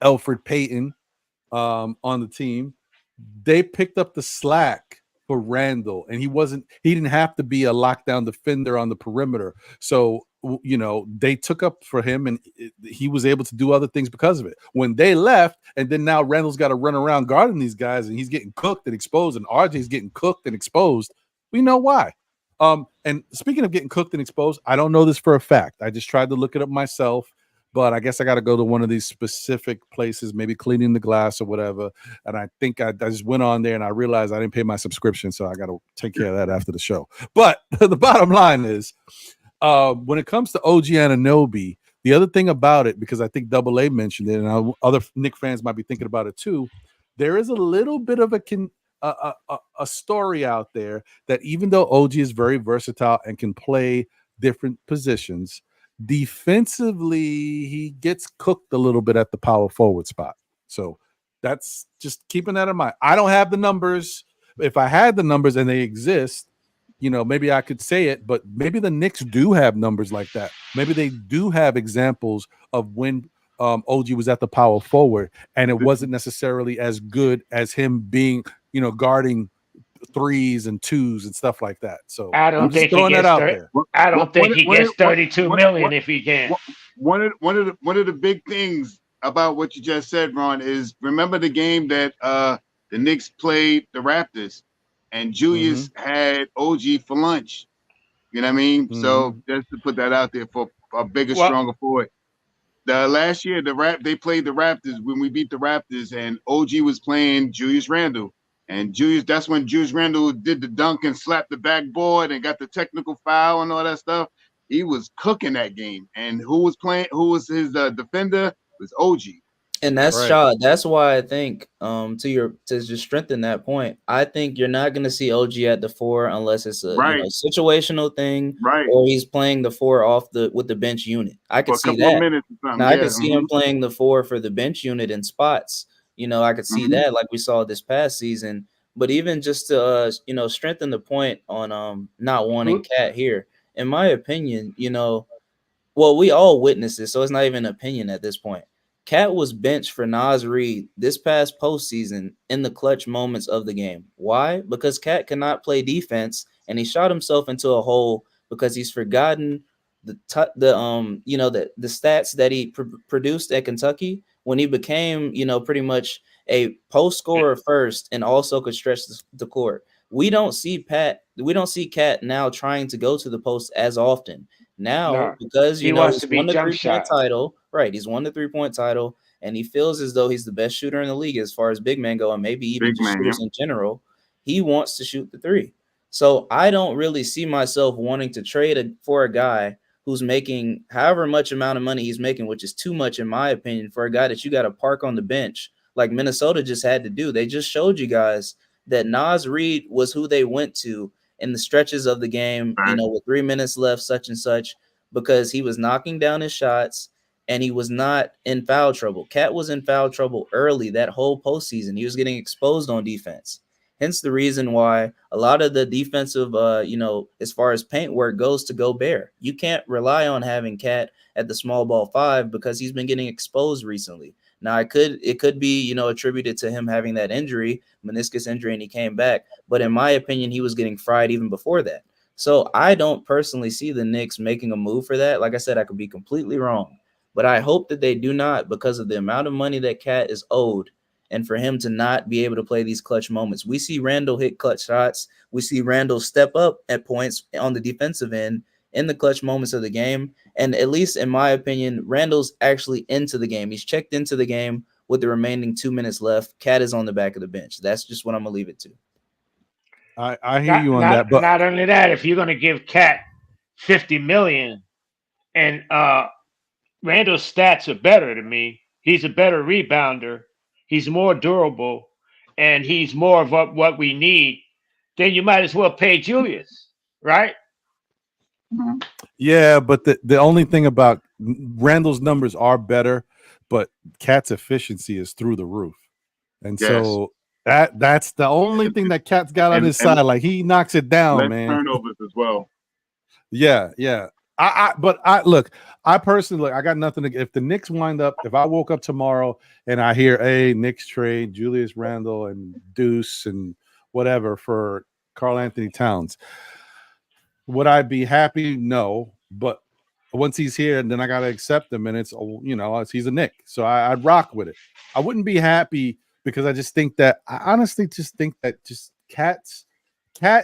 Elfrid Payton on the team, they picked up the slack for Randall, and he didn't have to be a lockdown defender on the perimeter. So, they took up for him, and he was able to do other things because of it. When they left, and then now Randall's got to run around guarding these guys, and he's getting cooked and exposed, and RJ's getting cooked and exposed. We know why. And speaking of getting cooked and exposed, I don't know this for a fact. I just tried to look it up myself. but I guess I got to go to one of these specific places, maybe cleaning the glass or whatever. And I think I just went on there and I realized I didn't pay my subscription, so I got to take care of that after the show. But the bottom line is, when it comes to OG Anunoby, the other thing about it, because I think Double A mentioned it, and other Knicks fans might be thinking about it too, there is a little bit of a story out there that even though OG is very versatile and can play different positions, defensively he gets cooked a little bit at the power forward spot. So that's just keeping that in mind. I don't have the numbers. If I had the numbers and they exist, maybe I could say it, but maybe the Knicks do have numbers like that. Maybe they do have examples of when OG was at the power forward and it wasn't necessarily as good as him being, guarding threes and twos and stuff like that. So I don't think he gets there. I don't think he gets 32 million if he can. One of the big things about what you just said, Ron, is remember the game that the Knicks played the Raptors and Julius had OG for lunch. You know what I mean? So just to put that out there for a bigger, stronger forward. The last year, they played the Raptors when we beat the Raptors, and OG was playing Julius Randle. And that's when Julius Randle did the dunk and slapped the backboard and got the technical foul and all that stuff. He was cooking that game. And who was his defender? It was OG. And that's shot. That's why I think to just strengthen that point, I think you're not going to see OG at the 4 unless it's a situational thing, or he's playing the 4 with the bench unit. I could see that. Now I could see him playing the 4 for the bench unit in spots. I could see that like we saw this past season. But even just to strengthen the point on not wanting Cat here, in my opinion, we all witnessed this, so it's not even an opinion at this point. Cat was benched for Naz Reid this past postseason in the clutch moments of the game. Why? Because Cat cannot play defense, and he shot himself into a hole because he's forgotten the stats that he produced at Kentucky when he became pretty much a post scorer first and also could stretch the court. We don't see Cat now trying to go to the post as often. Now, because he wants to he's won be the jump 3-point shot. title, right? He's won the 3-point title, and he feels as though he's the best shooter in the league as far as big men go, and maybe even shooters in general. He wants to shoot the 3. So I don't really see myself wanting to trade for a guy who's making however much amount of money he's making, which is too much in my opinion, for a guy that you got to park on the bench like Minnesota just had to do. They just showed you guys that Naz Reid was who they went to in the stretches of the game, with 3 minutes left, such and such, because he was knocking down his shots and he was not in foul trouble. Cat was in foul trouble early that whole postseason. He was getting exposed on defense. Hence the reason why a lot of the defensive, as far as paint work goes to Gobert. You can't rely on having Cat at the small ball 5 because he's been getting exposed recently. Now it could be, attributed to him having that injury, meniscus injury, and he came back. But in my opinion, he was getting fried even before that. So I don't personally see the Knicks making a move for that. Like I said, I could be completely wrong, but I hope that they do not, because of the amount of money that Cat is owed and for him to not be able to play these clutch moments. We see Randle hit clutch shots. We see Randle step up at points on the defensive end in the clutch moments of the game. And at least in my opinion, Randle's actually into the game. He's checked into the game with the remaining 2 minutes left. Cat is on the back of the bench. That's just what I'm going to leave it to. I hear you on that. But not only that, if you're going to give Cat $50 million and Randle's stats are better to me, he's a better rebounder, he's more durable, and he's more of what we need, then you might as well pay Julius, right? Yeah, but the only thing about Randle's numbers are better, but Cat's efficiency is through the roof. And so that's the only thing that Cat's got on his side. Like, he knocks it down, man. Turnovers as well. Yeah. I personally, I got nothing to. If the Knicks wind up, if I woke up tomorrow and I hear, hey, Knicks trade Julius Randle and Deuce and whatever for Karl-Anthony Towns, would I be happy? No, but once he's here, then I gotta accept him, and he's a Knick, so I'd rock with it. I wouldn't be happy because I honestly think that Cat he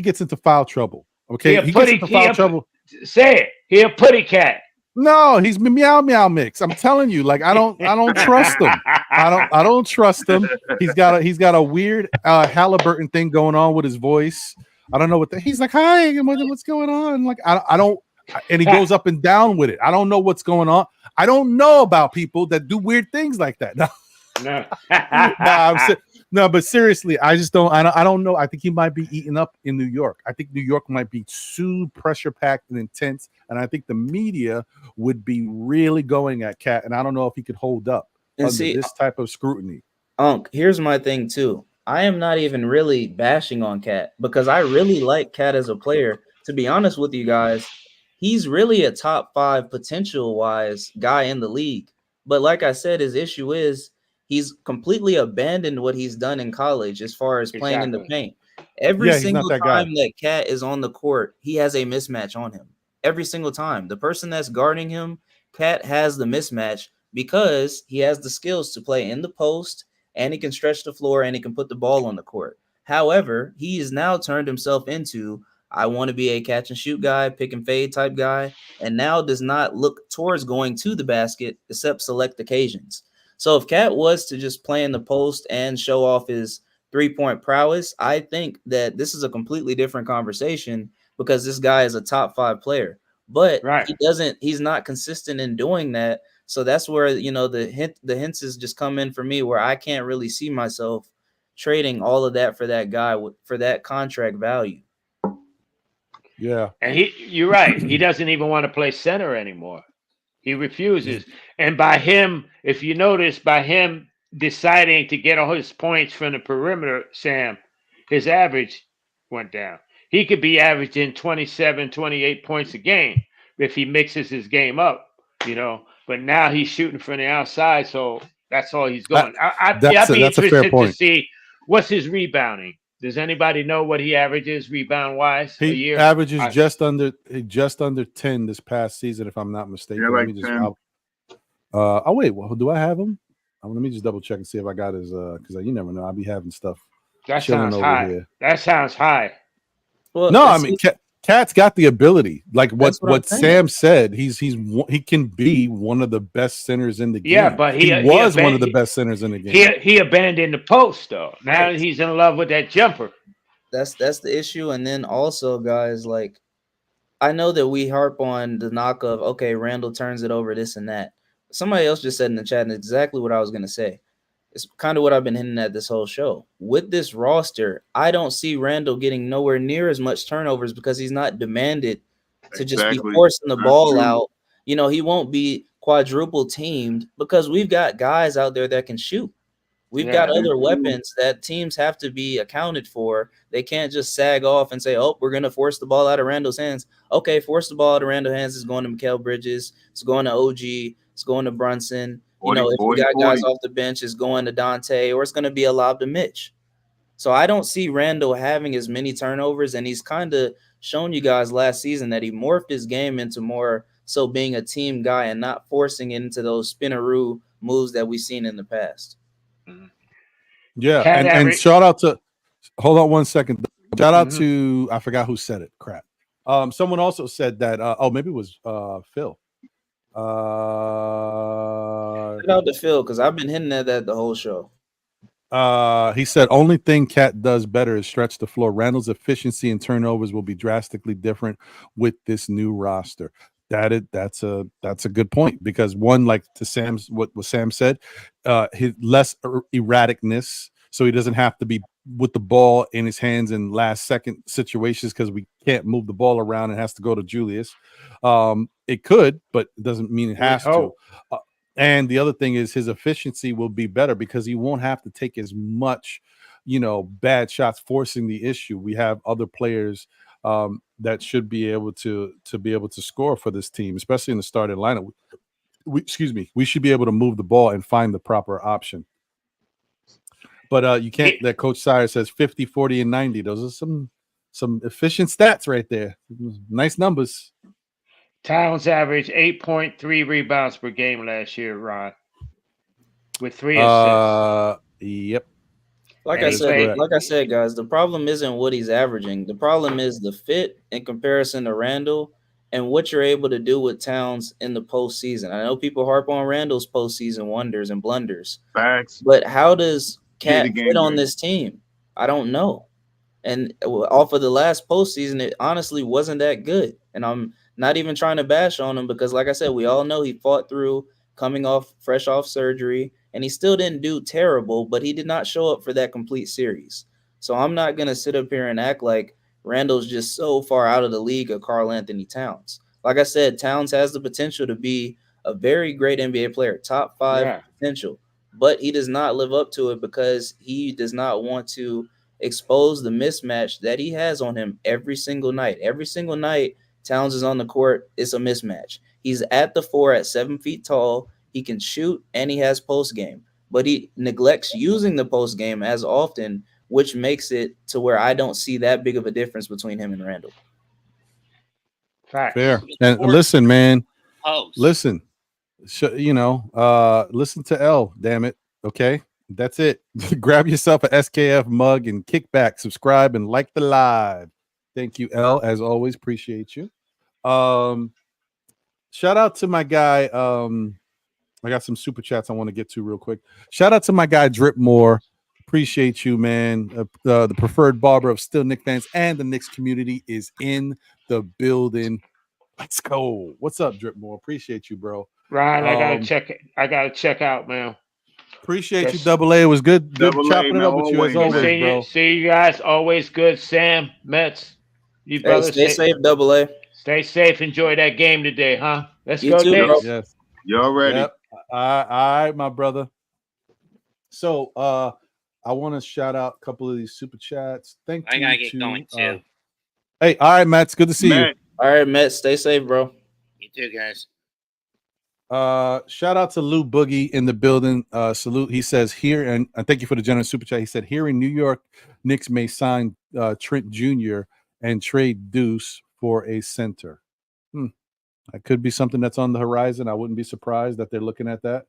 gets into foul trouble. Okay, he gets into foul trouble. Say it. He a putty cat. No, he's meow meow mix. I'm telling you, like I don't trust him. I don't trust him. He's got a weird Halliburton thing going on with his voice. I don't know he's like, hi, what's going on? Like I don't, and he goes up and down with it. I don't know what's going on. I don't know about people that do weird things like that. No, but seriously, I just don't. I don't know. I think he might be eaten up in New York. I think New York might be too pressure packed and intense, and I think the media would be really going at Cat. And I don't know if he could hold up under this type of scrutiny. Here's my thing too. I am not even really bashing on Cat because I really like Cat as a player. To be honest with you guys, he's really a top 5 potential wise guy in the league. But like I said, his issue is he's completely abandoned what he's done in college as far as playing in the paint. Every single time that Cat is on the court, he has a mismatch on him. Every single time. The person that's guarding him, Cat has the mismatch because he has the skills to play in the post, and he can stretch the floor, and he can put the ball on the court. However, he has now turned himself into, I want to be a catch and shoot guy, pick and fade type guy, and now does not look towards going to the basket except select occasions. So if Cat was to just play in the post and show off his 3-point prowess, I think that this is a completely different conversation because this guy is a top 5 player. But he's not consistent in doing that. So that's where, the hints is just come in for me where I can't really see myself trading all of that for that guy for that contract value. Yeah. And you're right. He doesn't even want to play center anymore. He refuses. And by him, if you notice, by him deciding to get all his points from the perimeter, Sam, his average went down. He could be averaging 27, 28 points a game if he mixes his game up, But now he's shooting from the outside, so that's all he's going. I'd be interested to see what's his rebounding. Does anybody know what he averages rebound-wise a year? He averages just under 10 this past season, if I'm not mistaken. Yeah, let me just, wait, well, do I have him? Let me just double check and see if I got his. Because you never know, I'll be having stuff. That sounds high. Here. That sounds high. Well, no, I mean, Cat's got the ability. Like what Sam said, he can be one of the best centers in the game. Yeah, but he was one of the best centers in the game. He abandoned the post though. Now he's in love with that jumper. That's the issue. And then also, guys, like I know that we harp on the knock of Randle turns it over, this and that. Somebody else just said in the chat, and exactly what I was gonna say. It's kind of what I've been hinting at this whole show. With this roster, I don't see Randle getting nowhere near as much turnovers because he's not demanded to just be forcing the ball out. He won't be quadruple teamed because we've got guys out there that can shoot. We've got other weapons that teams have to be accounted for. They can't just sag off and say, we're going to force the ball out of Randle's hands. Okay, force the ball out of Randle's hands is going to Mikal Bridges. It's going to OG. It's going to Brunson. If we got guys off the bench, it's going to Dante, or it's going to be a lob to Mitch. So I don't see Randle having as many turnovers, and he's kind of shown you guys last season that he morphed his game into more so being a team guy and not forcing it into those spinneroo moves that we've seen in the past. Yeah, and shout out to – hold on one second. Shout out to – I forgot who said it. Crap. Someone also said that maybe it was Phil. Shout out to Phil because I've been hitting at that the whole show. He said only thing Cat does better is stretch the floor. Randle's efficiency and turnovers will be drastically different with this new roster. That's a good point because one, like to Sam's what Sam said, his less erraticness, so he doesn't have to be with the ball in his hands in last second situations because we can't move the ball around. It has to go to Julius. It could, but it doesn't mean it has to. And the other thing is his efficiency will be better because he won't have to take as much, bad shots forcing the issue. We have other players that should be able to score for this team, especially in the starting lineup. We should be able to move the ball and find the proper option. But you can't. That Coach Sire says 50, 40, and 90. Those are some efficient stats right there. Nice numbers. Towns averaged 8.3 rebounds per game last year, Ron, with 3 assists. Yep. Like I said, guys, the problem isn't what he's averaging. The problem is the fit in comparison to Randle and what you're able to do with Towns in the postseason. I know people harp on Randle's postseason wonders and blunders. Facts. But how does Get the Cat game fit on right. this team? I don't know. And off of the last postseason, it honestly wasn't that good. And I'm not even trying to bash on him because, like I said, we all know he fought through coming off fresh off surgery, and he still didn't do terrible, but he did not show up for that complete series. So I'm not going to sit up here and act like Randle's just so far out of the league of Karl-Anthony Towns. Like I said, Towns has the potential to be a very great NBA player, top 5 potential, but he does not live up to it because he does not want to expose the mismatch that he has on him every single night. Every single night Towns is on the court, it's a mismatch. He's at the 4 at 7 feet tall. He can shoot and he has post game, but he neglects using the post game as often, which makes it to where I don't see that big of a difference between him and Randle. Facts. Fair. And listen, man. Post. Listen. Listen to L, damn it. Okay. That's it. Grab yourself a SKF mug and kick back, subscribe, and like the live. Thank you, L. As always, appreciate you. Shout out to my guy. I got some super chats I want to get to real quick. Shout out to my guy Drip Moore. Appreciate you, man. The preferred barber of still Knicks fans and the Knicks community is in the building. Let's go. What's up, Drip Moore? Appreciate you, bro. Ryan, I gotta check it. I gotta check out, man. Appreciate you, Double A. It was good chopping it up with you as always, always, bro. See you guys. Always good. Sam, Mets. You brothers stay safe, Double A. Stay safe. Enjoy that game today, huh? Let's You go, too, Knicks. bro. Yes. Y'all ready? Yep. All right, my brother. So I want to shout out a couple of these super chats. Thank you. I gotta get going too. Hey, all right, Matt. It's good to see you. All right, Matt. Stay safe, bro. You too, guys. Shout out to Lou Boogie in the building. Salute. He says here, and thank you for the generous super chat. He said here in New York, Knicks may sign Trent Jr. and trade Deuce for a center. That could be something that's on the horizon. I wouldn't be surprised that they're looking at that.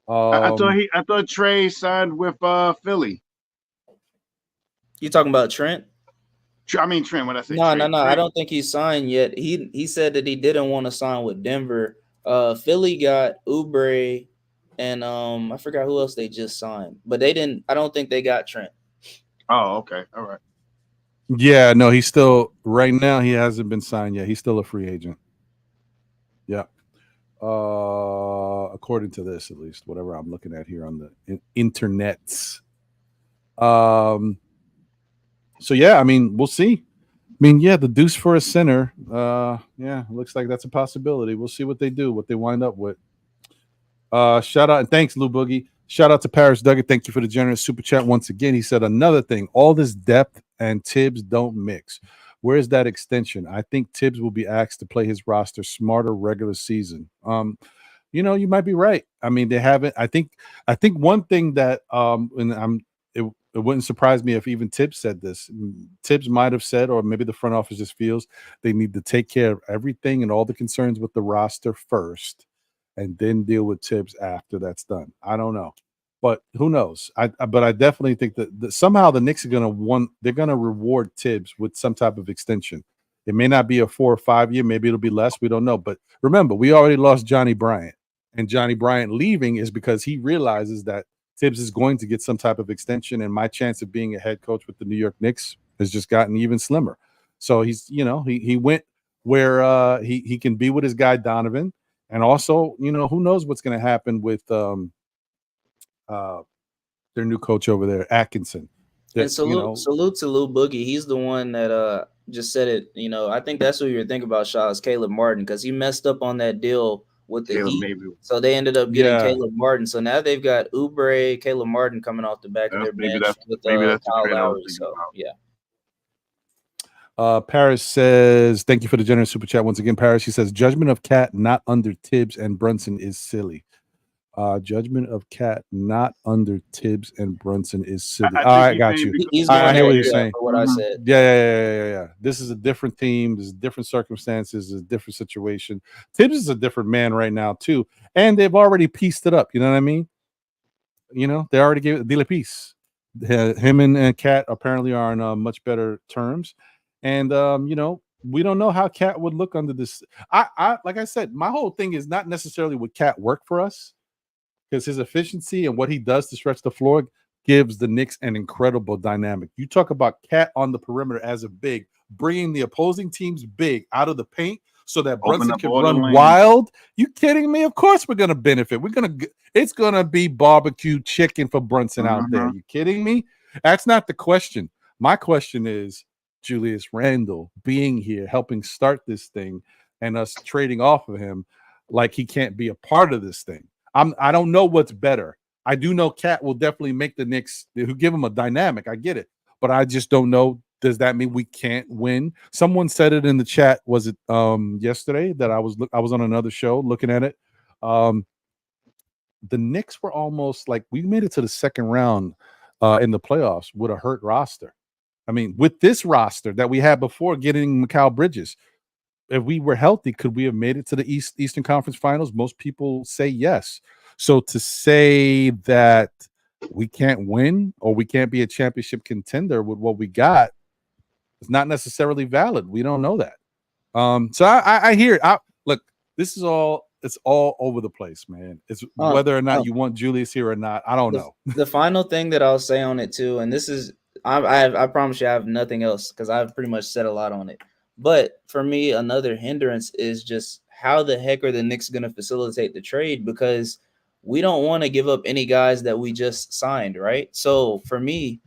I thought Trey signed with Philly. You talking about Trent? I mean Trent. What I say? No. Trent. I don't think he's signed yet. He said that he didn't want to sign with Denver. Philly got Oubre and I forgot who else they just signed, but they didn't. I don't think they got Trent. Oh, okay, all right. Yeah, no, he's still right now. He hasn't been signed yet. He's still a free agent. Yeah. According to this, at least, whatever I'm looking at here on the internets. So yeah, I mean, we'll see. I mean, yeah, the Deuce for a center. Yeah, looks like that's a possibility. We'll see what they do, what they wind up with. Shout out and thanks, Lou Boogie. Shout out to Paris Duggan. Thank you for the generous super chat once again. He said another thing: all this depth and Tibbs don't mix. Where's that extension? I think Tibbs will be asked to play his roster smarter regular season. You know, you might be right. I mean, they haven't. I think one thing that it wouldn't surprise me if even Tibbs said this. Tibbs might have said, or maybe the front office just feels they need to take care of everything and all the concerns with the roster first, and then deal with Tibbs after that's done. I don't know, but who knows? But I definitely think that somehow the Knicks are they're going to reward Tibbs with some type of extension. It may not be a 4 or 5 year, maybe it'll be less. We don't know. But remember, we already lost Johnny Bryant, and Johnny Bryant leaving is because he realizes that Tibbs is going to get some type of extension, and my chance of being a head coach with the New York Knicks has just gotten even slimmer. So he's, he went where he can be with his guy Donovan, and also, who knows what's going to happen with their new coach over there, Atkinson. And salute to Lou Boogie. He's the one that just said it. I think that's who you're thinking about, Shaw, is Caleb Martin, because he messed up on that deal with the Heat. Maybe. So they ended up getting Caleb Martin. So now they've got Oubre, Caleb Martin coming off the back of their bench with Kyle Lowry. So yeah. Paris says, thank you for the generous super chat once again. Paris, he says, judgment of Cat not under Tibbs and Brunson is silly. Judgment of Cat not under Tibbs and Brunson is silly. I got you. I hear what you're saying. What I said. Yeah. This is a different team. There's different circumstances. There's a different situation. Tibbs is a different man right now too, and they've already pieced it up. You know what I mean? They already gave it a deal of peace. Him and Cat apparently are on much better terms, and We don't know how Cat would look under this. I like I said, my whole thing is not necessarily would Cat work for us, because his efficiency and what he does to stretch the floor gives the Knicks an incredible dynamic. You talk about Cat on the perimeter as a big, bringing the opposing team's big out of the paint so that Brunson can run wild. You kidding me? Of course we're going to benefit. It's going to be barbecue chicken for Brunson out there. You kidding me? That's not the question. My question is Julius Randle being here, helping start this thing, and us trading off of him like he can't be a part of this thing. I don't know what's better. I do know Cat will definitely make the Knicks, who give him a dynamic. I get it. But I just don't know. Does that mean we can't win? Someone said it in the chat. Was it yesterday that I was on another show looking at it? The Knicks were almost like we made it to the second round in the playoffs with a hurt roster. I mean, with this roster that we had before getting Mikal Bridges, if we were healthy, could we have made it to the Eastern Conference Finals? Most people say yes. So to say that we can't win or we can't be a championship contender with what we got is not necessarily valid. We don't know that. So I hear it. Look, it's all over the place, man. It's whether or not you want Julius here or not. I don't know. The final thing that I'll say on it too, and this is I promise you I have nothing else because I've pretty much said a lot on it. But for me, another hindrance is just how the heck are the Knicks going to facilitate the trade, because we don't want to give up any guys that we just signed, right? So for me,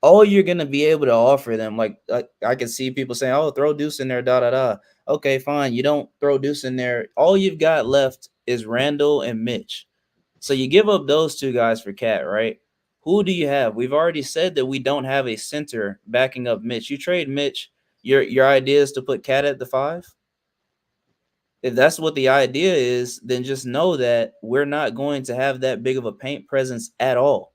all you're going to be able to offer them, like I can see people saying, oh, throw Deuce in there, da-da-da. Okay, fine. You don't throw Deuce in there. All you've got left is Randle and Mitch. So you give up those two guys for Cat, right? Who do you have? We've already said that we don't have a center backing up Mitch. You trade Mitch. Your idea is to put Cat at the 5? If that's what the idea is, then just know that we're not going to have that big of a paint presence at all.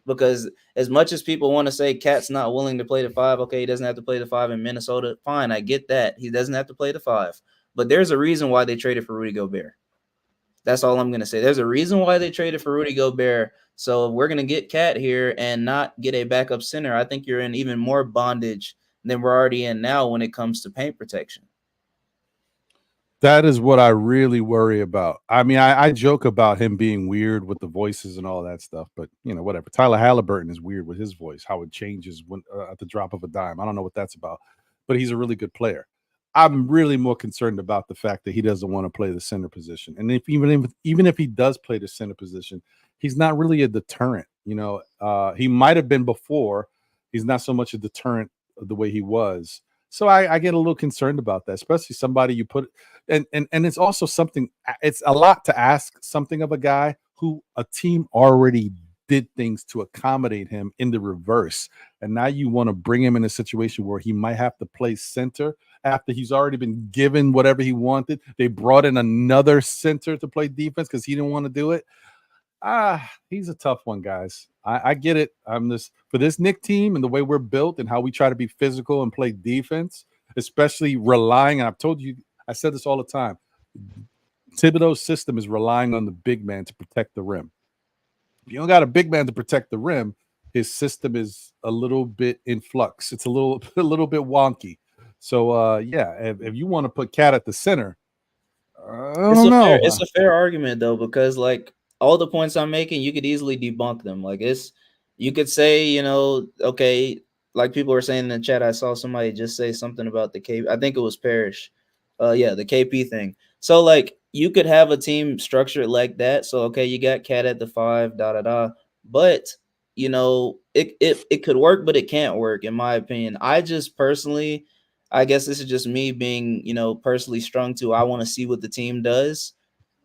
Because as much as people want to say Cat's not willing to play the 5, okay, he doesn't have to play the 5 in Minnesota. Fine, I get that. He doesn't have to play the 5. But there's a reason why they traded for Rudy Gobert. That's all I'm going to say. There's a reason why they traded for Rudy Gobert. So if we're going to get Cat here and not get a backup center, I think you're in even more bondage than we're already in now when it comes to paint protection. That is what I really worry about. I mean, I joke about him being weird with the voices and all that stuff, but whatever. Tyler Halliburton is weird with his voice, how it changes when at the drop of a dime. I don't know what that's about, but he's a really good player. I'm really more concerned about the fact that he doesn't want to play the center position, and even if he does play the center position, he's not really a deterrent. He might have been before. He's not so much a deterrent the way he was. So I get a little concerned about that, especially somebody you put and it's also something. It's a lot to ask something of a guy who a team already did things to accommodate him in the reverse, and now you want to bring him in a situation where he might have to play center after he's already been given whatever he wanted. They brought in another center to play defense because he didn't want to do it. He's a tough one, guys. I get it. I'm just for this Knicks team and the way we're built and how we try to be physical and play defense, especially relying. And I've told you, I said this all the time. Thibodeau's system is relying on the big man to protect the rim. If you don't got a big man to protect the rim, his system is a little bit in flux. It's a little bit wonky. So if you want to put Cat at the center, I don't know. It's a fair argument though, because like all the points I'm making, you could easily debunk them. Like you could say, okay, like people were saying in the chat, I saw somebody just say something about the KP. I think it was Parrish. The KP thing. So like you could have a team structured like that. So okay, you got Cat at the 5, but it could work, but it can't work in my opinion. I just personally, I guess this is just me being, personally strung to. I want to see what the team does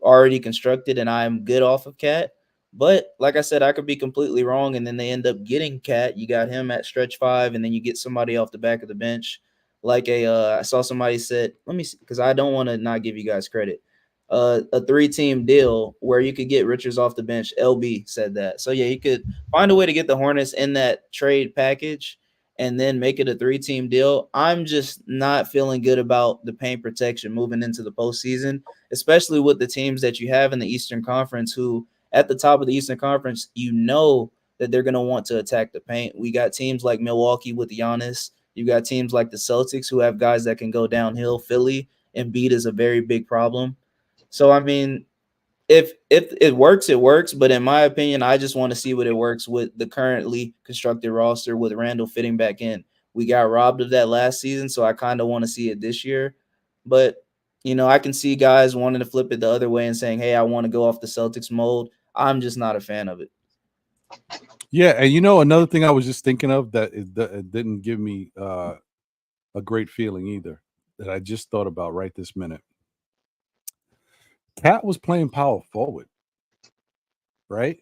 already constructed, and I'm good off of Cat. But like I said, I could be completely wrong, and then they end up getting Cat. You got him at stretch 5, and then you get somebody off the back of the bench. Like I saw somebody said, let me see, because I don't want to not give you guys credit. A 3-team deal where you could get Richards off the bench. LB said that. So yeah, you could find a way to get the Hornets in that trade package and then make it a 3-team deal. I'm just not feeling good about the paint protection moving into the postseason, especially with the teams that you have in the Eastern Conference who at the top of the Eastern Conference, that they're going to want to attack the paint. We got teams like Milwaukee with Giannis. You got teams like the Celtics who have guys that can go downhill. Philly, Embiid is a very big problem. So, I mean, if it works, it works. But in my opinion, I just want to see what it works with the currently constructed roster with Randle fitting back in. We got robbed of that last season, so I kind of want to see it this year. But, you know, I can see guys wanting to flip it the other way and saying, hey, I want to go off the Celtics mold. I'm just not a fan of it. Yeah, and you know, another thing I was just thinking of that it didn't give me a great feeling either, that I just thought about right this minute. Cat was playing power forward, right?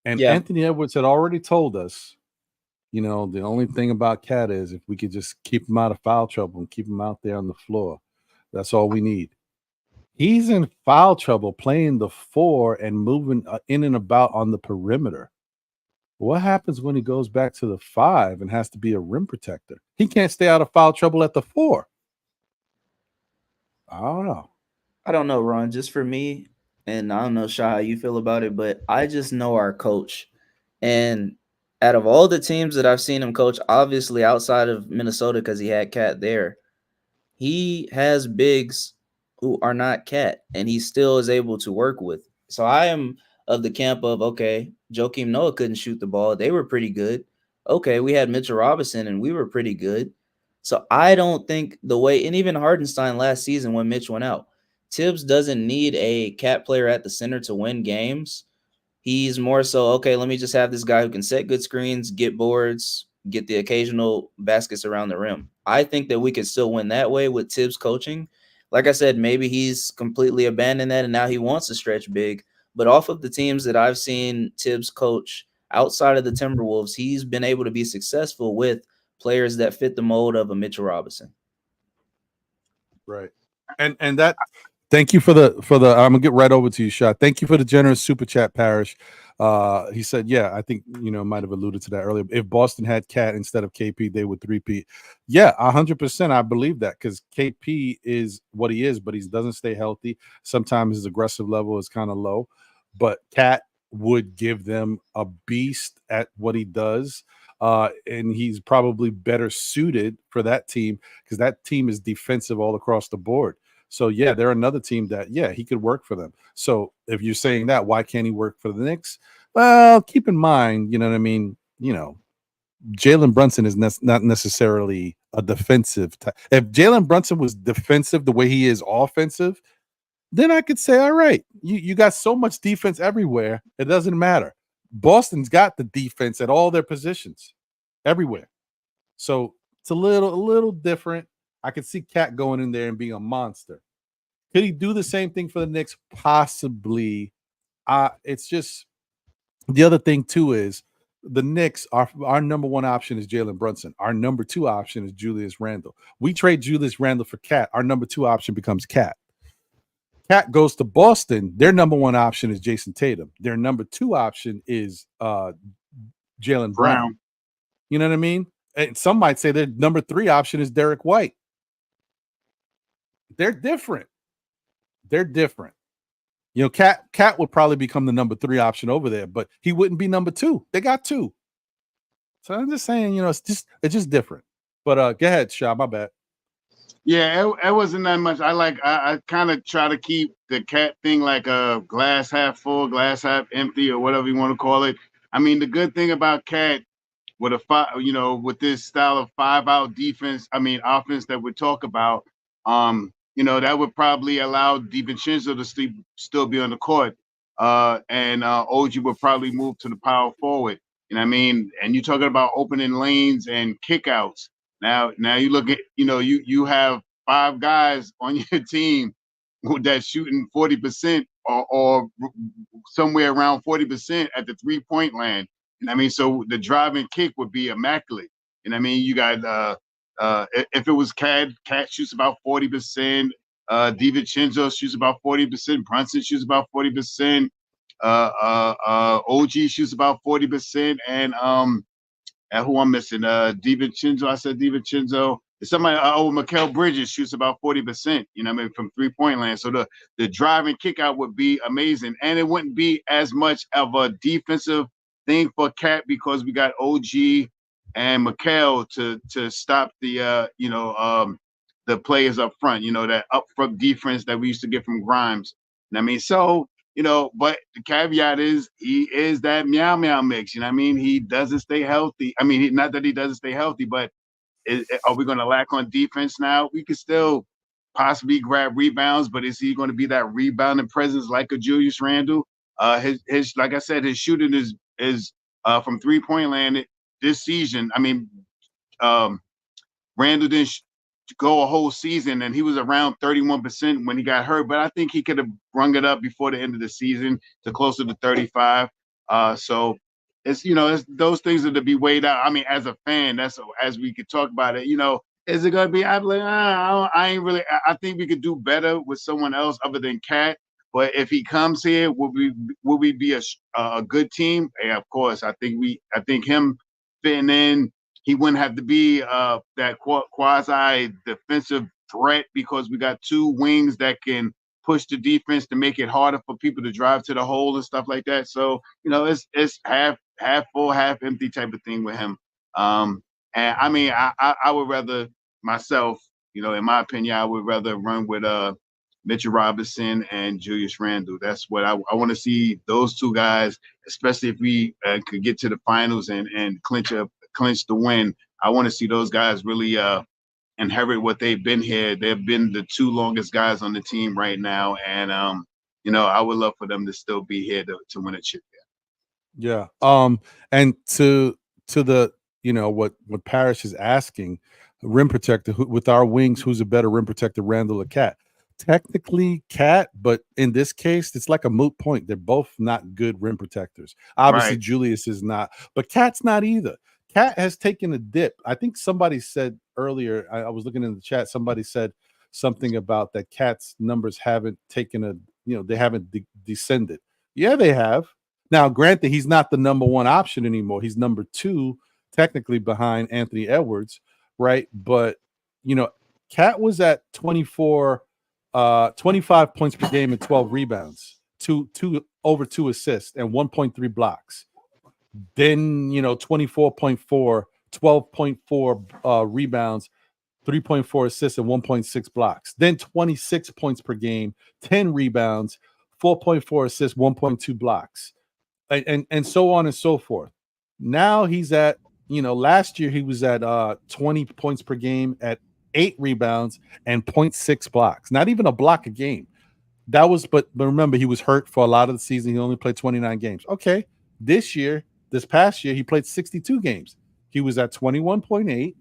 And Yeah. Anthony Edwards had already told us, you know, the only thing about Cat is if we could just keep him out of foul trouble and keep him out there on the floor, that's all we need. He's in foul trouble playing the 4 and moving in and about on the perimeter. What happens when he goes back to the 5 and has to be a rim protector? He can't stay out of foul trouble at the 4. I don't know, Ron. Just for me, and I don't know, Sha, how you feel about it, but I just know our coach. And out of all the teams that I've seen him coach, obviously outside of Minnesota because he had Cat there, he has bigs who are not Cat, and he still is able to work with. So I am of the camp of, okay, Joakim Noah couldn't shoot the ball. They were pretty good. Okay, we had Mitchell Robinson, and we were pretty good. So I don't think the way, and even Hardenstein last season when Mitch went out, Tibbs doesn't need a Cat player at the center to win games. He's more so, okay, let me just have this guy who can set good screens, get boards, get the occasional baskets around the rim. I think that we could still win that way with Tibbs coaching. Like I said, maybe he's completely abandoned that and now he wants to stretch big. But off of the teams that I've seen Tibbs coach outside of the Timberwolves, he's been able to be successful with players that fit the mold of a Mitchell Robinson. Right. And that, thank you for the I'm gonna get right over to you, Shot. Thank you for the generous super chat, Parrish. He said, yeah, I think, you know, might have alluded to that earlier. If Boston had Cat instead of KP, they would 3P. Yeah, 100%. I believe that because KP is what he is, but he doesn't stay healthy. Sometimes his aggressive level is kind of low, but Cat would give them a beast at what he does. And he's probably better suited for that team because that team is defensive all across the board. So, yeah, they're another team that, yeah, he could work for them. So if you're saying that, why can't he work for the Knicks? Well, keep in mind, you know what I mean? You know, Jalen Brunson is not necessarily a defensive type. If Jalen Brunson was defensive the way he is offensive, then I could say, all right, you got so much defense everywhere, it doesn't matter. Boston's got the defense at all their positions everywhere. So it's a little different. I could see Cat going in there and being a monster. Could he do the same thing for the Knicks? Possibly. It's just the other thing too is the Knicks, our number one option is Jalen Brunson. Our number 2 option is Julius Randle. We trade Julius Randle for Cat. Our number 2 option becomes Cat. Cat goes to Boston. Their number 1 option is Jason Tatum. Their number 2 option is Jalen Brown. You know what I mean? And some might say their number 3 option is Derek White. They're different. You know, Cat would probably become the number 3 option over there, but he wouldn't be number 2. They got 2. So I'm just saying, you know, it's just different. But go ahead, Sha, my bad. Yeah, it wasn't that much. I kind of try to keep the Cat thing like a glass half full, glass half empty, or whatever you want to call it. I mean, the good thing about Cat with with this style of 5-out defense, offense that we talk about, that would probably allow DiVincenzo to still be on the court. And OG would probably move to the power forward. You know what I mean? And you're talking about opening lanes and kickouts. Now you look at, you have 5 guys on your team that's shooting 40% or somewhere around 40% at the 3-point land. And I mean, so the drive and kick would be immaculate. And I mean, you got if it was Cat shoots about 40%, DiVincenzo shoots about 40%, Brunson shoots about 40%, OG shoots about 40%, and who I'm missing, DiVincenzo. I said DiVincenzo. Somebody, Mikal Bridges shoots about 40%. You know what I mean, from 3-point land. So the drive and kick out would be amazing, and it wouldn't be as much of a defensive thing for Cat because we got OG and Matteo to stop the the players up front. That up front defense that we used to get from Grimes. And I mean, so but the caveat is he is that meow meow mix. I mean, he doesn't stay healthy. I mean, not that he doesn't stay healthy, but are we going to lack on defense now? We could still possibly grab rebounds, but is he going to be that rebounding presence like a Julius Randle? His like I said, his shooting is from 3-point land this season. I mean, Randle didn't go a whole season, and he was around 31% when he got hurt. But I think he could have brung it up before the end of the season to closer to 35. So it's those things are to be weighed out. I mean, as a fan, that's as we could talk about it. Is it going to be? I'm like, I ain't really. I think we could do better with someone else other than Cat. But if he comes here, will we be a good team? Yeah, of course. I think him fitting in. He wouldn't have to be that quasi defensive threat because we got two wings that can push the defense to make it harder for people to drive to the hole and stuff like that. So it's half full, half empty type of thing with him. And I mean, I would rather myself, in my opinion, I would rather run with Mitchell Robinson and Julius Randle. That's what I want to see, those two guys, especially if we could get to the finals and clinch the win. I want to see those guys really inherit what they've been here. They've been the two longest guys on the team right now, and I would love for them to still be here to win a chip. Yeah. And to the what Parrish is asking, rim protector with our wings, who's a better rim protector, Randle or Cat? Technically Cat, but in this case, it's like a moot point. They're both not good rim protectors. Obviously, Right. Julius is not, but Cat's not either. Cat has taken a dip. I think somebody said earlier, I was looking in the chat, somebody said something about that Cat's numbers haven't taken they haven't descended. Yeah, they have. Now, granted, he's not the number one option anymore. He's number two, technically behind Anthony Edwards, right? But, Cat was at 25 points per game and 12 rebounds, over 2 assists and 1.3 blocks. Then, 24.4, 12.4 rebounds, 3.4 assists and 1.6 blocks. Then 26 points per game, 10 rebounds, 4.4 assists, 1.2 blocks. And so on and so forth. Now he's at, last year he was at 20 points per game at 8 rebounds and 0.6 blocks. Not even a block a game. That was, but remember, he was hurt for a lot of the season. He only played 29 games. Okay. This past year, he played 62 games. He was at 21.8,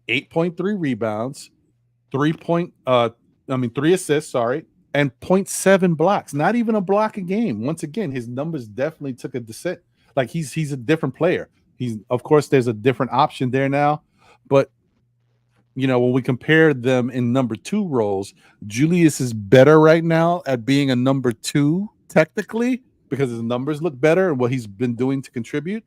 8.3 rebounds, 3 assists, and 0.7 blocks. Not even a block a game. Once again, his numbers definitely took a descent. Like he's a different player. Of course, there's a different option there now, but when we compare them in number 2 roles, Julius is better right now at being a number 2 technically because his numbers look better and what he's been doing to contribute.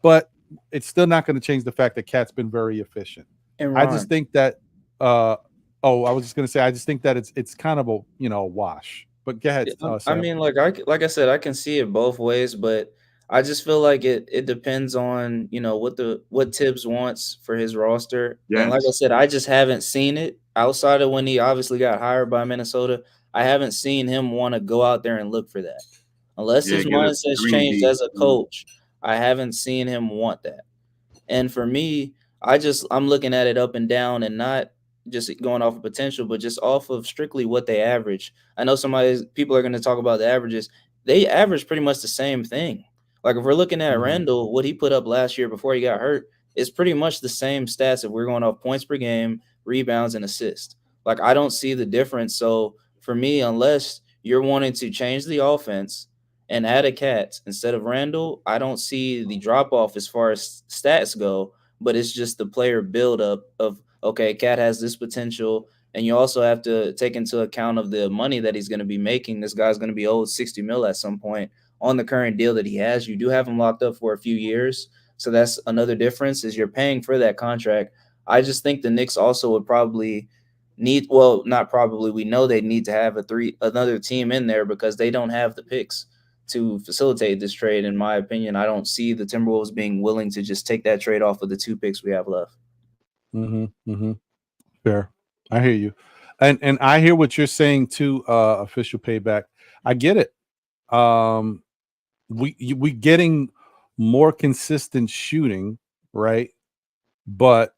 But it's still not going to change the fact that Cat's been very efficient. And I just think that I was just going to say I just think that it's kind of a wash. But go ahead. I mean, like I said, I can see it both ways, but I just feel like it depends on what Tibbs wants for his roster. Yes. And like I said, I just haven't seen it outside of when he obviously got hired by Minnesota. I haven't seen him want to go out there and look for that. Unless his mindset's changed as a coach, I haven't seen him want that. And for me, I'm looking at it up and down and not just going off of potential, but just off of strictly what they average. I know people are going to talk about the averages. They average pretty much the same thing. Like if we're looking at Randle, what he put up last year before he got hurt is pretty much the same stats if we're going off points per game, rebounds, and assists. Like I don't see the difference. So for me, unless you're wanting to change the offense and add a Cat instead of Randle, I don't see the drop off as far as stats go, but it's just the player buildup of, okay, Cat has this potential. And you also have to take into account of the money that he's going to be making. This guy's going to be owed $60 million at some point on the current deal that he has. You do have him locked up for a few years. So that's another difference is you're paying for that contract. I just think the Knicks also would probably not probably. We know they need to have another team in there because they don't have the picks. to facilitate this trade. In my opinion, I don't see the Timberwolves being willing to just take that trade off of the 2 picks we have left. Fair. I hear you. And I hear what you're saying too, official payback. I get it. We getting more consistent shooting, right? But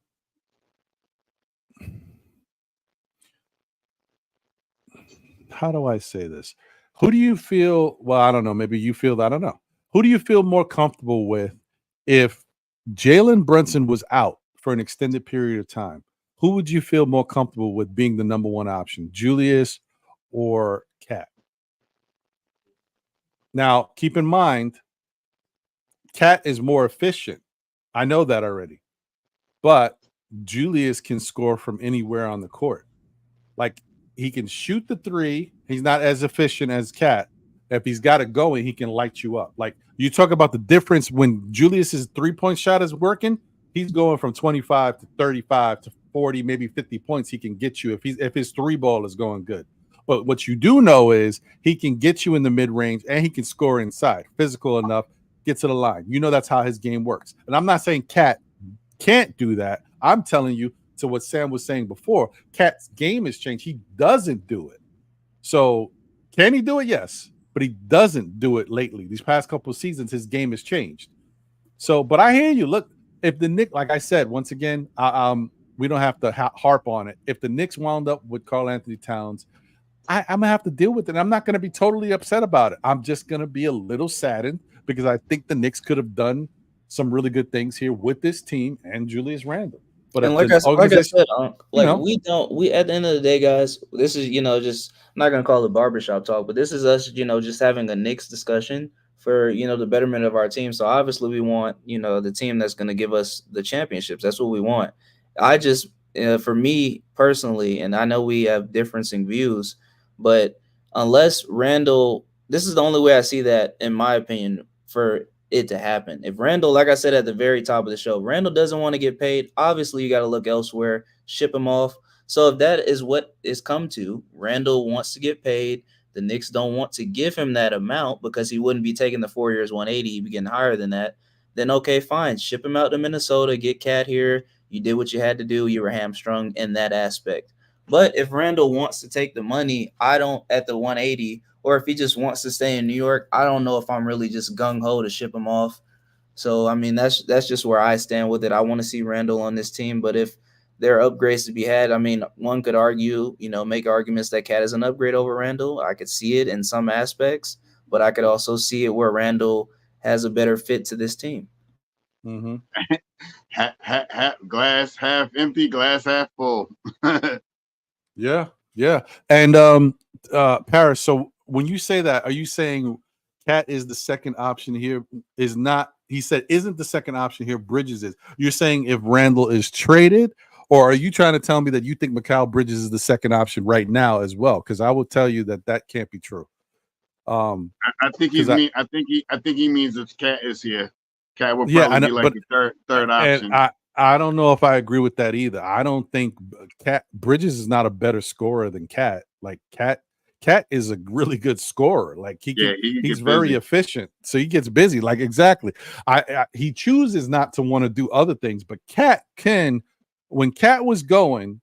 how do I say this? Who do you feel? Well, I don't know. Maybe you feel, I don't know. Who do you feel more comfortable with if Jalen Brunson was out for an extended period of time? Who would you feel more comfortable with being the number one option, Julius or Cat? Now, keep in mind, Cat is more efficient. I know that already. But Julius can score from anywhere on the court. Like, he can shoot the three. He's not as efficient as Cat. If he's got it going, he can light you up. Like, you talk about the difference when Julius's three-point shot is working, he's going from 25 to 35 to 40, maybe 50 points he can get you if his three ball is going good. But what you do know is he can get you in the mid-range and he can score inside. Physical enough, get to the line. You know that's how his game works. And I'm not saying Cat can't do that. I'm telling you, to what Sam was saying before, Cat's game has changed. He doesn't do it. So can he do it? Yes. But he doesn't do it lately. These past couple of seasons, his game has changed. So, but I hear you. Look, if the Knicks, like I said, once again, we don't have to harp on it. If the Knicks wound up with Karl-Anthony Towns, I'm going to have to deal with it. I'm not going to be totally upset about it. I'm just going to be a little saddened because I think the Knicks could have done some really good things here with this team and Julius Randle. But and like I said, we at the end of the day, guys, this is, just, I'm not going to call it barbershop talk, but this is us, just having a Knicks discussion for, the betterment of our team. So obviously we want, the team that's going to give us the championships. That's what we want. I just, for me personally, and I know we have differing views, but unless Randle, this is the only way I see that, in my opinion, for it to happen. If Randle, like I said at the very top of the show, Randle doesn't want to get paid, obviously you got to look elsewhere, ship him off. So if that is what is come to, Randle wants to get paid, the Knicks don't want to give him that amount because he wouldn't be taking the 4 years 180, he'd be getting higher than that, then okay, fine, ship him out to Minnesota, get Cat here, you did what you had to do, you were hamstrung in that aspect. But if Randle wants to take the money, I don't, at the 180, or if he just wants to stay in New York, I don't know if I'm really just gung-ho to ship him off. So, I mean, that's just where I stand with it. I want to see Randle on this team, but if there are upgrades to be had, I mean, one could argue, make arguments that Cat is an upgrade over Randle. I could see it in some aspects, but I could also see it where Randle has a better fit to this team. Mm-hmm. Glass half empty, glass half full. Yeah. And Paris, so when you say that, are you saying Cat is the second option here? Is not, he said, isn't the second option here, Bridges is. You're saying if Randle is traded, or are you trying to tell me that you think Mikal Bridges is the second option right now as well? Because I will tell you that can't be true. I think he means if Cat is here. Cat will probably be like the third option. I don't know if I agree with that either. I don't think Bridges is not a better scorer than Cat. Like Cat is a really good scorer. Like he's very efficient, so he gets busy. Like exactly. He chooses not to want to do other things, but Cat can. When Cat was going,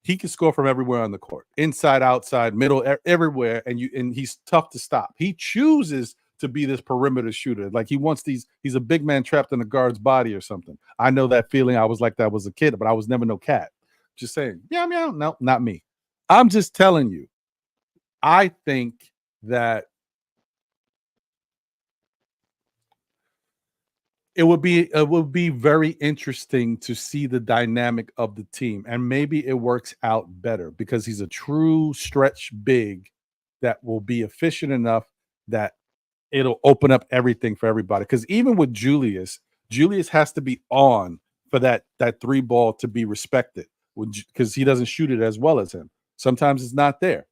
he can score from everywhere on the court, inside, outside, middle, everywhere, and he's tough to stop. He chooses to be this perimeter shooter. Like he's a big man trapped in a guard's body or something. I know that feeling. I was like that as a kid, but I was never no Cat. Just saying, meow. No, not me. I'm just telling you. I think that it would be very interesting to see the dynamic of the team, and maybe it works out better because he's a true stretch big that will be efficient enough that it'll open up everything for everybody. Because even with Julius has to be on for that three ball to be respected because he doesn't shoot it as well as him. Sometimes it's not there.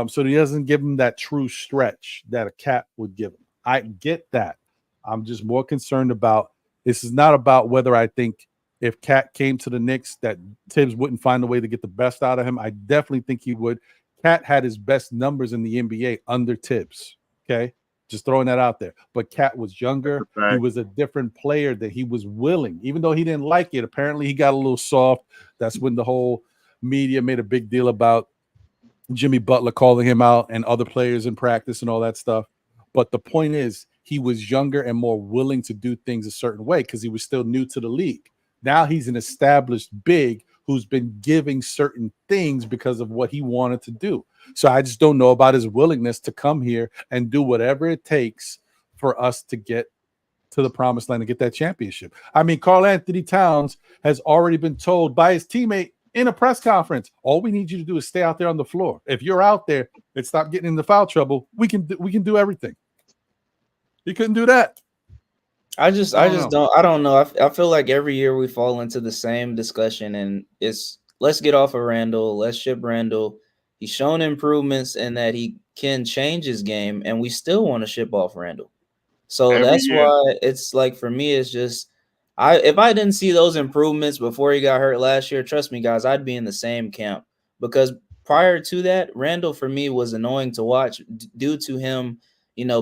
So he doesn't give him that true stretch that a Cat would give him. I get that. I'm just more concerned about, this is not about whether I think if Cat came to the Knicks that Tibbs wouldn't find a way to get the best out of him. I definitely think he would. Cat had his best numbers in the NBA under Tibbs. Okay. Just throwing that out there. But Cat was younger. He was a different player that he was willing, even though he didn't like it. Apparently, he got a little soft. That's when the whole media made a big deal about Jimmy Butler calling him out and other players in practice and all that stuff. But the point is, he was younger and more willing to do things a certain way because he was still new to the league. Now he's an established big who's been giving certain things because of what he wanted to do. So I just don't know about his willingness to come here and do whatever it takes for us to get to the promised land and get that championship. I mean, Karl-Anthony Towns has already been told by his teammate in a press conference, all we need you to do is stay out there on the floor. If you're out there and stop getting into foul trouble, we can do everything. He couldn't do that. I don't know. I feel like every year we fall into the same discussion, and it's let's get off of Randle. Let's ship Randle. He's shown improvements in that he can change his game, and we still want to ship off Randle. So that's why it's like, for me, it's just if I didn't see those improvements before he got hurt last year, trust me, guys, I'd be in the same camp, because prior to that, Randle for me was annoying to watch due to him,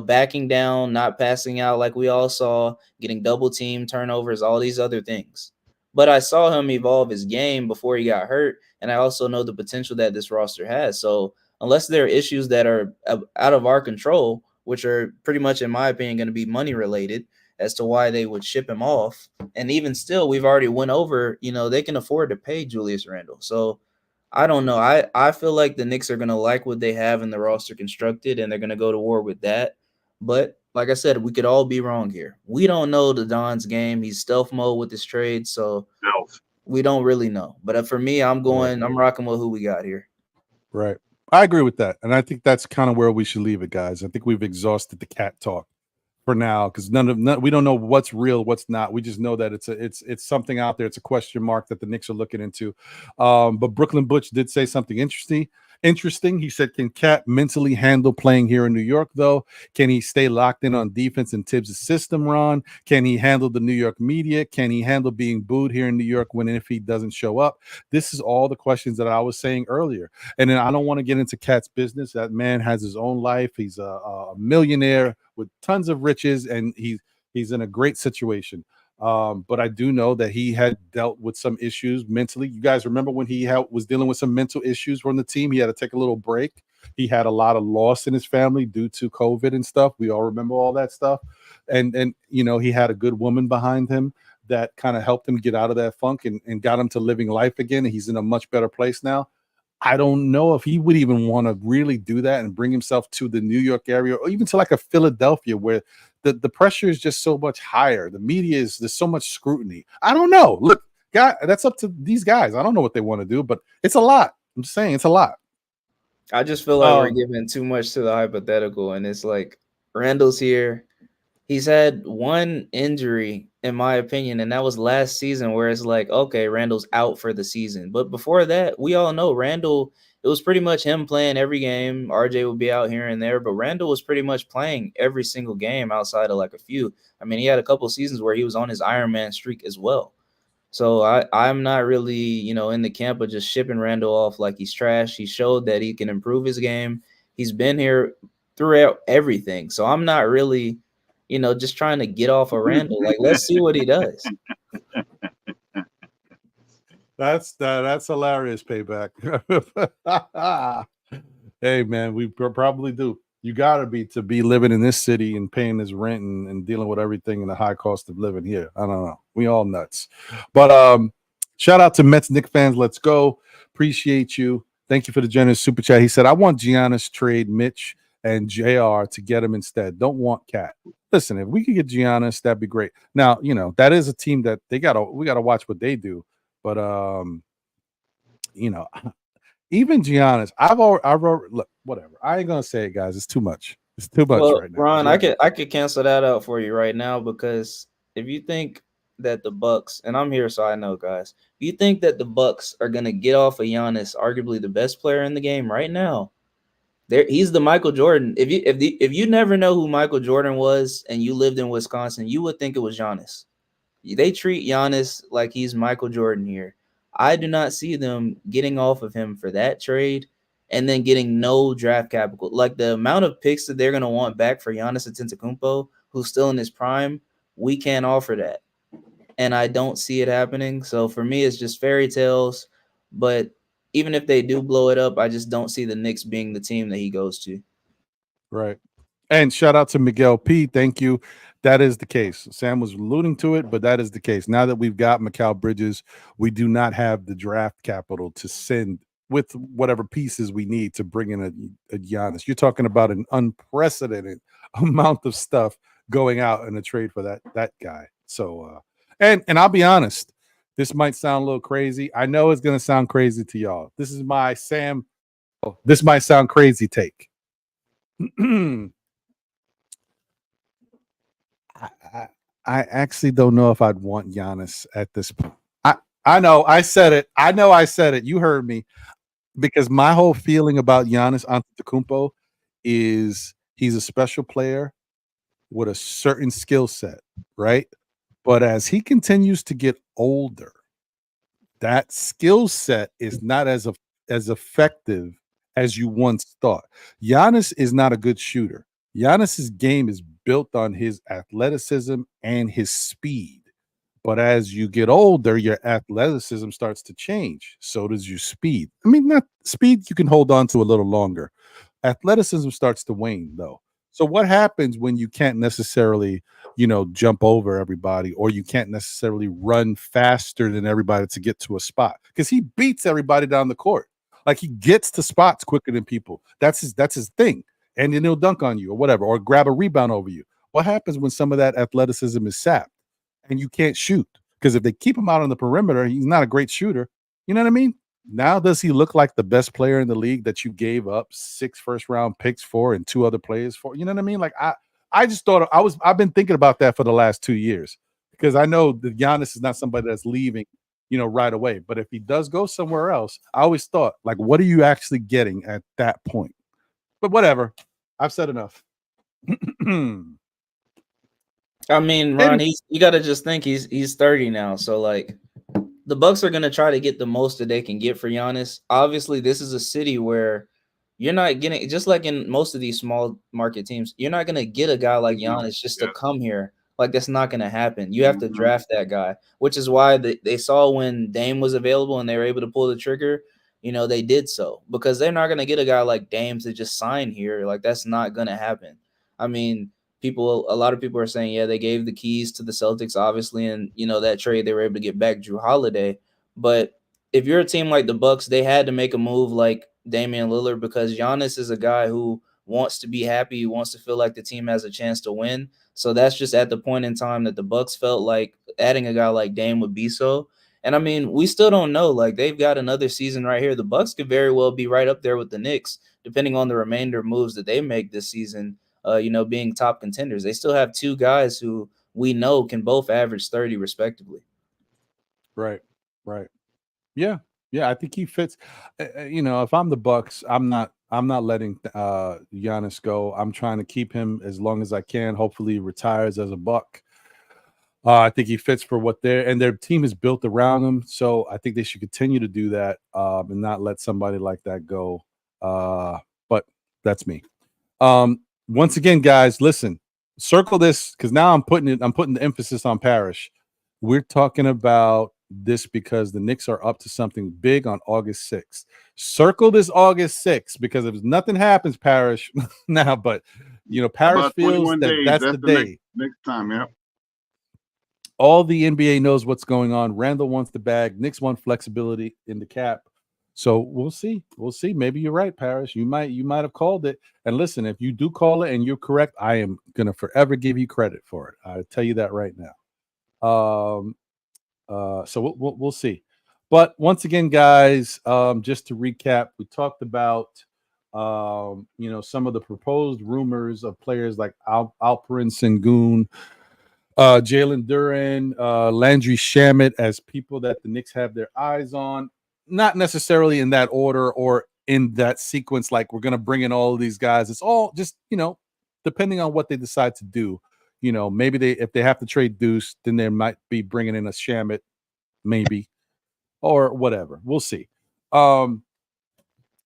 backing down, not passing out like we all saw, getting double team, turnovers, all these other things. But I saw him evolve his game before he got hurt, and I also know the potential that this roster has. So unless there are issues that are out of our control, which are pretty much, in my opinion, going to be money related as to why they would ship him off. And even still, we've already went over, they can afford to pay Julius Randle. So I don't know. I feel like the Knicks are going to like what they have in the roster constructed, and they're going to go to war with that. But like I said, we could all be wrong here. We don't know the Don's game. He's stealth mode with his trade, so we don't really know. But for me, I'm rocking with who we got here. Right. I agree with that. And I think that's kind of where we should leave it, guys. I think we've exhausted the cat talk for now, because we don't know what's real, what's not. We just know that it's something out there. It's a question mark that the Knicks are looking into. But Brooklyn Butch did say something interesting. He said, can Cat mentally handle playing here in New York, though? Can he stay locked in on defense in Tibbs' system, Ron? Can he handle the New York media? Can he handle being booed here in New York if he doesn't show up? This is all the questions that I was saying earlier. And then I don't want to get into Cat's business. That man has his own life. He's a millionaire with tons of riches, and he's in a great situation. But I do know that he had dealt with some issues mentally. You guys remember when he was dealing with some mental issues from the team? He had to take a little break. He had a lot of loss in his family due to COVID and stuff. We all remember all that stuff. And he had a good woman behind him that kind of helped him get out of that funk and got him to living life again. And he's in a much better place now. I don't know if he would even want to really do that and bring himself to the New York area, or even to like a Philadelphia, where the pressure is just so much higher. The media there's so much scrutiny. I don't know. Look, guy, that's up to these guys. I don't know what they want to do, but it's a lot. I'm just saying it's a lot. I just feel like we're giving too much to the hypothetical, and it's like Randle's here. He's had one injury, in my opinion, and that was last season, where it's like, okay, Randle's out for the season. But before that, we all know Randle, it was pretty much him playing every game. RJ would be out here and there, but Randle was pretty much playing every single game outside of like a few. I mean, he had a couple seasons where he was on his Iron Man streak as well. So I'm not really, in the camp of just shipping Randle off like he's trash. He showed that he can improve his game. He's been here throughout everything. So I'm not really, just trying to get off of Randle. Like, let's see what he does. That's hilarious, Payback. Hey, man, we probably do. You got to be living in this city and paying this rent and dealing with everything and the high cost of living here. I don't know. We all nuts. But shout out to Mets Knicks fans. Let's go. Appreciate you. Thank you for the generous super chat. He said, I want Giannis trade Mitch and JR to get him instead. Don't want Cat. Listen, if we could get Giannis, that'd be great. Now, that is a team that we got to watch what they do. But even Giannis, I've look, whatever. I ain't gonna say it, guys. It's too much. It's too much right now. Ron, I could cancel that out for you right now, because if you think that the Bucks, and I'm here so I know, guys, if you think that the Bucks are gonna get off of Giannis, arguably the best player in the game right now, he's the Michael Jordan. If you never know who Michael Jordan was and you lived in Wisconsin, you would think it was Giannis. They treat Giannis like he's Michael Jordan here. I do not see them getting off of him for that trade. and then getting no draft capital. Like the amount of picks that they're going to want back for Giannis Antetokounmpo, who's still in his prime, we can't offer that. And I don't see it happening. So for me, it's just fairy tales. But even if they do blow it up, I just don't see the Knicks being the team that he goes to. Right. And shout out to Miguel P. Thank you. That is the case. Sam was alluding to it, but that is the case. Now that we've got Mikal Bridges, we do not have the draft capital to send with whatever pieces we need to bring in a Giannis. You're talking about an unprecedented amount of stuff going out in a trade for that guy. So and I'll be honest, this might sound a little crazy. I know it's going to sound crazy to y'all. This is my Sam. This might sound crazy take. I actually don't know if I'd want Giannis at this point. I know I said it. I know I said it. You heard me. Because my whole feeling about Giannis Antetokounmpo is he's a special player with a certain skill set, right? But as he continues to get older, that skill set is not as effective as you once thought. Giannis is not a good shooter. Giannis's game is built on his athleticism and his speed. But as you get older, your athleticism starts to change. So does your speed. I mean, not speed you can hold on to a little longer. Athleticism starts to wane, though. So what happens when you can't necessarily, jump over everybody, or you can't necessarily run faster than everybody to get to a spot? Because he beats everybody down the court. Like, he gets to spots quicker than people. That's his thing. And then he'll dunk on you or whatever, or grab a rebound over you. What happens when some of that athleticism is sapped and you can't shoot? Because if they keep him out on the perimeter, he's not a great shooter. You know what I mean? Now, does he look like the best player in the league that you gave up 6 first-round picks for and 2 other players for? You know what I mean? Like, I just thought I've been thinking about that for the last 2 years, because I know that Giannis is not somebody that's leaving, right away. But if he does go somewhere else, I always thought, like, what are you actually getting at that point? But whatever. I've said enough. I mean, Ron, you got to just think he's 30 now. So, like, the Bucks are going to try to get the most that they can get for Giannis. Obviously, this is a city where you're not getting, just like in most of these small market teams, you're not going to get a guy like Giannis just to come here. Like, that's not going to happen. You have to draft that guy, which is why they saw when Dame was available and they were able to pull the trigger, they did so, because they're not going to get a guy like Dame to just sign here. Like, that's not going to happen. I mean, a lot of people are saying, yeah, they gave the keys to the Celtics, obviously, and that trade they were able to get back Jrue Holiday. But if you're a team like the Bucks, they had to make a move like Damian Lillard, because Giannis is a guy who wants to be happy, he wants to feel like the team has a chance to win. So that's just at the point in time that the Bucks felt like adding a guy like Dame would be so. And I mean, we still don't know. Like, they've got another season right here. The Bucks could very well be right up there with the Knicks, depending on the remainder of moves that they make this season. Being top contenders. They still have 2 guys who we know can both average 30 respectively. Right. Yeah. I think he fits. If I'm the Bucks, I'm not letting Giannis go. I'm trying to keep him as long as I can. Hopefully he retires as a Buck. I think he fits for what their team is built around him. So I think they should continue to do that and not let somebody like that go. But that's me. Once again, guys, listen, circle this, because now I'm putting the emphasis on Parrish. We're talking about this because the Knicks are up to something big on August 6th. Circle this August 6th, because if nothing happens, Parrish now, but Parrish feels that's the day. Next time, yeah. All the NBA knows what's going on. Randle wants the bag. Knicks want flexibility in the cap. So we'll see. Maybe you're right, Parrish. You might have called it. And listen, if you do call it and you're correct, I am gonna forever give you credit for it. I tell you that right now. So we'll see. But once again, guys, just to recap, we talked about some of the proposed rumors of players like Alperen Sengun, Jalen Duren, Landry Shamet as people that the Knicks have their eyes on. Not necessarily in that order or in that sequence, like we're going to bring in all of these guys. It's all just, depending on what they decide to do. Maybe if they have to trade Deuce, then they might be bringing in a Shamet, maybe, or whatever. We'll see.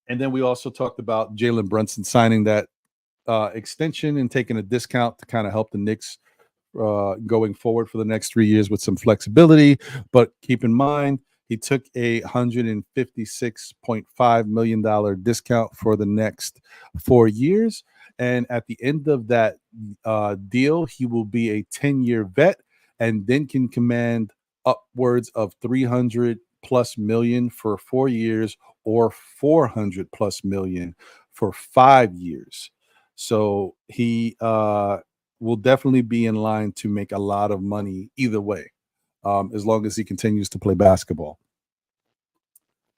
And then we also talked about Jalen Brunson signing that extension and taking a discount to kind of help the Knicks going forward for the next 3 years with some flexibility. But keep in mind, he took a $156.5 million discount for the next 4 years. And at the end of that deal, he will be a 10-year vet and then can command upwards of 300 plus million for 4 years or 400 plus million for 5 years. So he will definitely be in line to make a lot of money either way, as long as he continues to play basketball.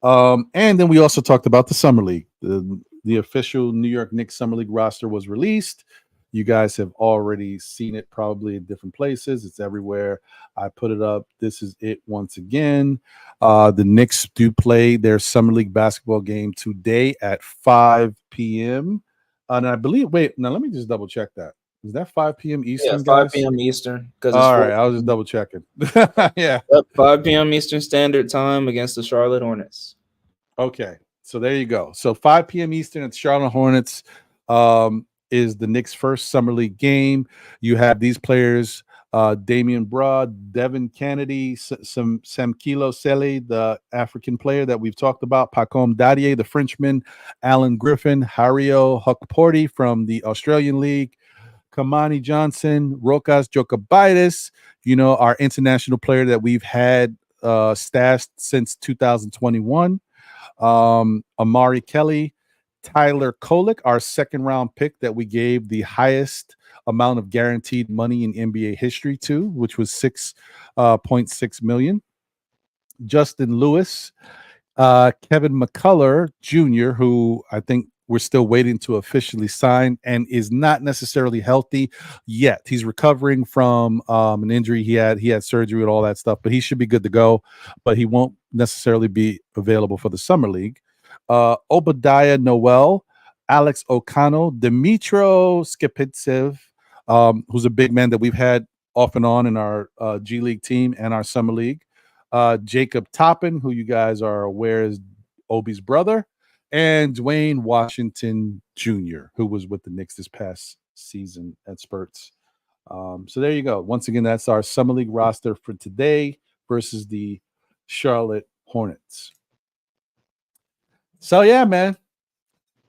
And then we also talked about the Summer League. The official New York Knicks Summer League roster was released. You guys have already seen it probably in different places. It's everywhere. I put it up. This is it once again. The Knicks do play their Summer League basketball game today at 5 p.m. And I believe, wait, now let me just double check that. Is that 5 p.m. Eastern, Yeah, 5 guys? p.m. Eastern. All right, I was just double checking. Yeah. 5 p.m. Eastern Standard Time against the Charlotte Hornets. Okay, so there you go. So 5 p.m. Eastern at the Charlotte Hornets is the Knicks' first Summer League game. You have these players, Damian Broad, Devin Kennedy, Samkilo Sele, the African player that we've talked about, Pacom Dadier, the Frenchman, Alan Griffin, Hario Hukporti from the Australian League, Kamani Johnson, Rokas Jokubaitis, our international player that we've had stashed since 2021. Amari Kelly, Tyler Kolek, our second round pick that we gave the highest amount of guaranteed money in NBA history to, which was $6.6 million. Justin Lewis, Kevin McCullough Jr., who I think we're still waiting to officially sign and is not necessarily healthy yet. He's recovering from an injury he had. He had surgery and all that stuff, but he should be good to go. But he won't necessarily be available for the Summer League. Obadiah Noel, Alex O'Connell, Dmitro Skipitsev, who's a big man that we've had off and on in our G League team and our Summer League. Jacob Toppin, who you guys are aware is Obi's brother, and Dwayne Washington Jr., who was with the Knicks this past season at spurts. So there you go. Once again, that's our Summer League roster for today versus the Charlotte Hornets. So yeah, man,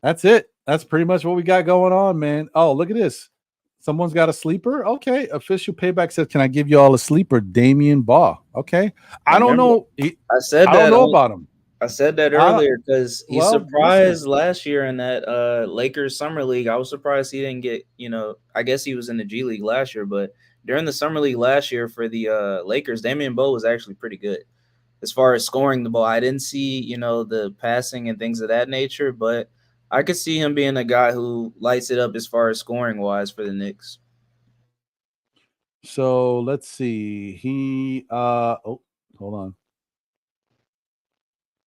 that's it. That's pretty much what we got going on, man. Oh, look at this. Someone's got a sleeper. Okay. Official Payback says, can I give you all a sleeper? Damian Baugh. Okay. I don't know. I don't know about him. I said that earlier because he surprised last year in that Lakers Summer League. I was surprised he didn't get, I guess he was in the G League last year, but during the Summer League last year for the Lakers, Damian Baugh was actually pretty good as far as scoring the ball. I didn't see, the passing and things of that nature, but I could see him being a guy who lights it up as far as scoring wise for the Knicks. So let's see. He hold on.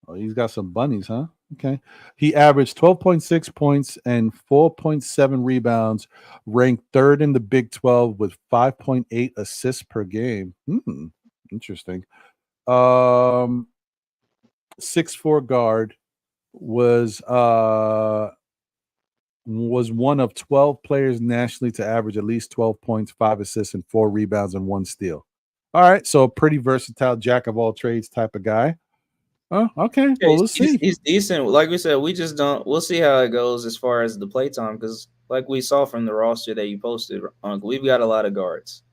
Oh, he's got some bunnies, huh? Okay. He averaged 12.6 points and 4.7 rebounds, ranked third in the Big 12 with 5.8 assists per game. Interesting. 6'4" guard, was one of 12 players nationally to average at least 12 points, 5 assists, and 4 rebounds and 1 steal. All right, so a pretty versatile jack of all trades type of guy. Oh, okay. Yeah, well, let's see. He's decent. Like we said, we'll see how it goes as far as the play time, because like we saw from the roster that you posted, we've got a lot of guards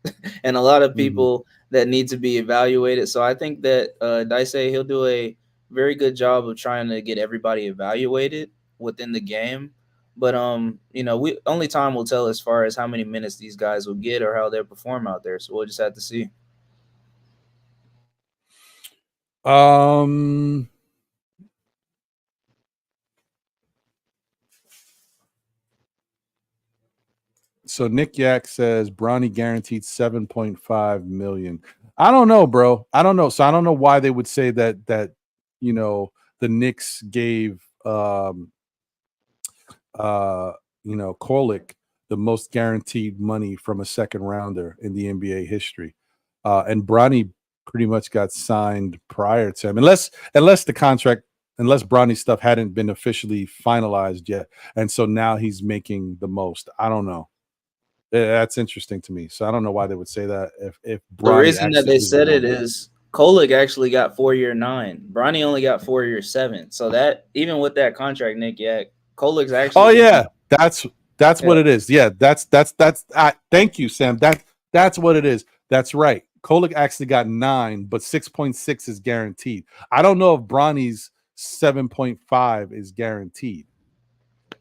and a lot of people that need to be evaluated. So I think that Dicey, he'll do a very good job of trying to get everybody evaluated within the game. But we only time will tell as far as how many minutes these guys will get or how they'll perform out there. So we'll just have to see. So Nick Yak says Bronny guaranteed $7.5 million. I don't know, bro. I don't know. So I don't know why they would say that the Knicks gave Korlick the most guaranteed money from a second rounder in the NBA history. And Bronny pretty much got signed prior to him, unless the contract unless Bronny's stuff hadn't been officially finalized yet, and so now he's making the most. I don't know. That's interesting to me. So I don't know why they would say that. If the Bronny reason that they is said it is Kolek actually got 4-year 9. Bronny only got 4-year 7. So that even with that contract, Nick, yeah, Kolek's actually. Oh yeah, that's what it is. Yeah, that's. Thank you, Sam. That's what it is. That's right. Kolek actually got 9, but 6.6 is guaranteed. I don't know if Bronny's 7.5 is guaranteed.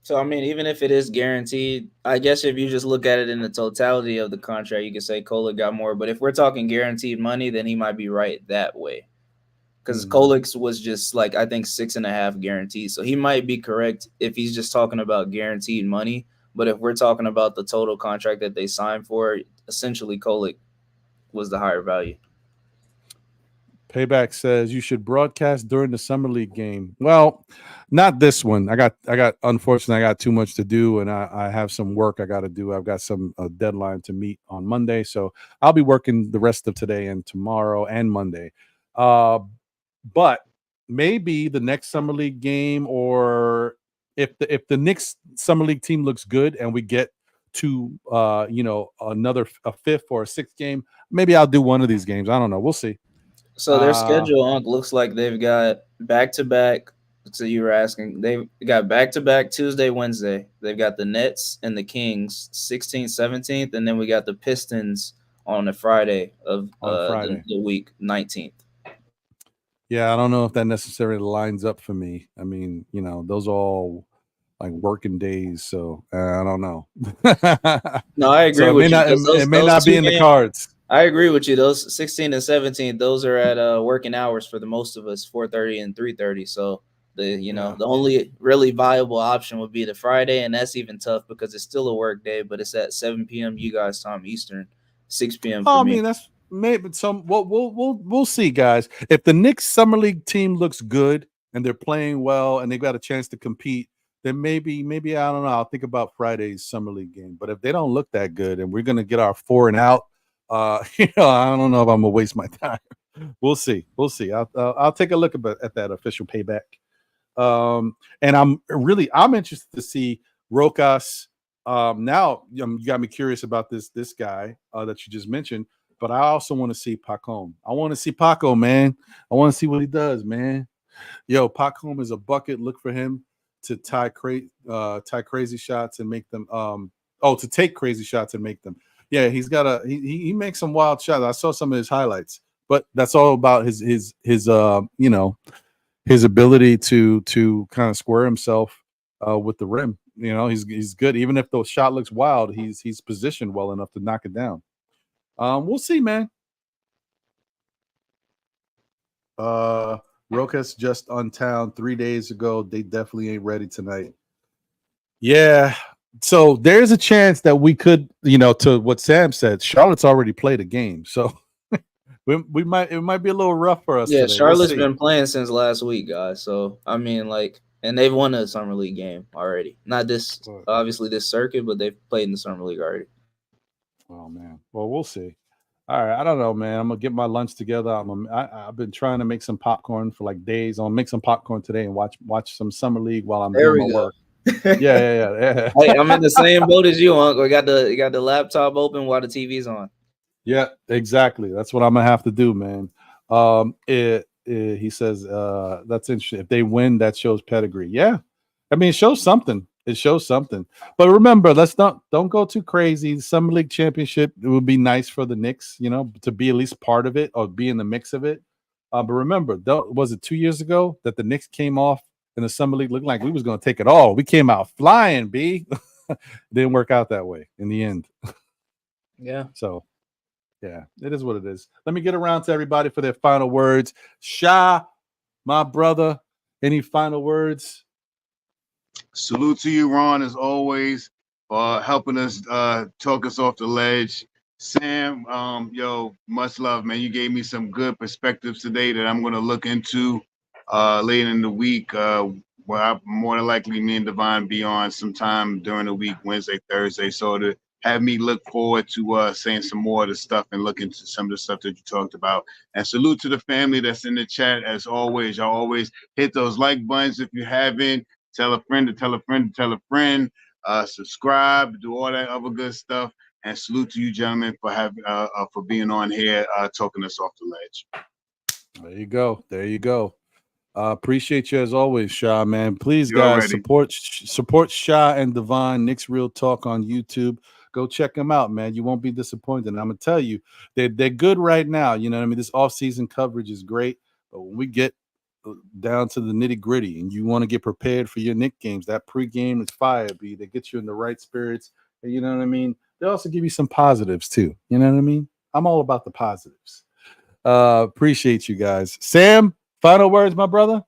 So, I mean, even if it is guaranteed, I guess if you just look at it in the totality of the contract, you could say Kolek got more. But if we're talking guaranteed money, then he might be right that way. Because Kolek's was just like, I think 6.5 guaranteed. So he might be correct if he's just talking about guaranteed money. But if we're talking about the total contract that they signed for, essentially Kolek was the higher value. Payback says you should broadcast during the summer league game. Well, not this one. Unfortunately, I got too much to do, and I have some work I got to do. I've got some deadline to meet on Monday, so I'll be working the rest of today and tomorrow and Monday. But maybe the next summer league game, or if the Knicks summer league team looks good and we get to another a 5th or a 6th game, maybe I'll do one of these games. I don't know. We'll see. So their schedule looks like they've got back-to-back. So you were asking, they've got back-to-back Tuesday, Wednesday. They've got the Nets and the Kings 16th, 17th, and then we got the Pistons on a Friday of the week 19th. Yeah, I don't know if that necessarily lines up for me. I mean, those are all like working days, so I don't know. No, I agree with you. It may not be in the cards. I agree with you. Those 16 and 17, those are at working hours for the most of us, 4:30 and 3:30. So the only really viable option would be the Friday, and that's even tough because it's still a work day, but it's at 7 p.m. you guys time Eastern, 6 p.m. for me. I mean, that's maybe some. We'll see, guys. If the Knicks summer league team looks good and they're playing well and they've got a chance to compete, then maybe I don't know. I'll think about Friday's summer league game. But if they don't look that good and we're gonna get our 4 and out. I don't know if I'm gonna waste my time. We'll see. I'll take a look at that official payback. And I'm interested to see Rokas. Now you got me curious about this guy that you just mentioned, but I also want to see Pacom. I want to see Paco, man. I want to see what he does, man. Yo, Pacom is a bucket. Look for him to tie crazy shots and make them. To take crazy shots and make them. Yeah, he's got he makes some wild shots. I saw some of his highlights, but that's all about his ability to kind of square himself with the rim. He's good. Even if the shot looks wild, he's positioned well enough to knock it down. We'll see, man. Rokas just on town 3 days ago. They definitely ain't ready tonight. Yeah. So there's a chance that we could, to what Sam said, Charlotte's already played a game. So it might be a little rough for us. Yeah, today. Charlotte's been playing since last week, guys. So I mean, and they've won a summer league game already. Not this, obviously this circuit, but they've played in the summer league already. Oh man. Well, we'll see. All right, I don't know, man. I'm gonna get my lunch together. I've been trying to make some popcorn for like days. I'll make some popcorn today and watch some summer league while I'm doing my work. Yeah. Hey, I'm in the same boat as you, Uncle. You got the laptop open while the TV's on. Yeah, exactly. That's what I'm gonna have to do, man. He says that's interesting. If they win, that shows pedigree. Yeah, I mean, it shows something. But remember, don't go too crazy. Summer League championship, it would be nice for the Knicks, to be at least part of it or be in the mix of it. But remember, was it 2 years ago that the Knicks came off in the summer league looking like we was going to take it all? We came out flying, B. Didn't work out that way in the end. Yeah. So, yeah, it is what it is. Let me get around to everybody for their final words. Sha, my brother, any final words? Salute to you, Ron, as always, for helping us talk us off the ledge. Sam, much love, man. You gave me some good perspectives today that I'm going to look into later in the week. More than likely, me and Divine be on sometime during the week, Wednesday, Thursday. So the have me look forward to saying some more of the stuff and look into some of the stuff that you talked about. And salute to the family that's in the chat. As always, y'all always hit those like buttons if you haven't. Tell a friend to tell a friend to tell a friend. Subscribe, do all that other good stuff. And salute to you, gentlemen, for being on here, talking us off the ledge. There you go. There you go. Appreciate you as always, Sha, man. Please, guys, support Sha and Devon, Knicks Real Talk on YouTube. Go check them out, man. You won't be disappointed. And I'm gonna tell you, they're good right now. You know what I mean? This off-season coverage is great, but when we get down to the nitty-gritty and you want to get prepared for your Knicks games, that pregame is fire, B. They get you in the right spirits. And you know what I mean? They also give you some positives too. You know what I mean? I'm all about the positives. Appreciate you guys. Sam, final words, my brother.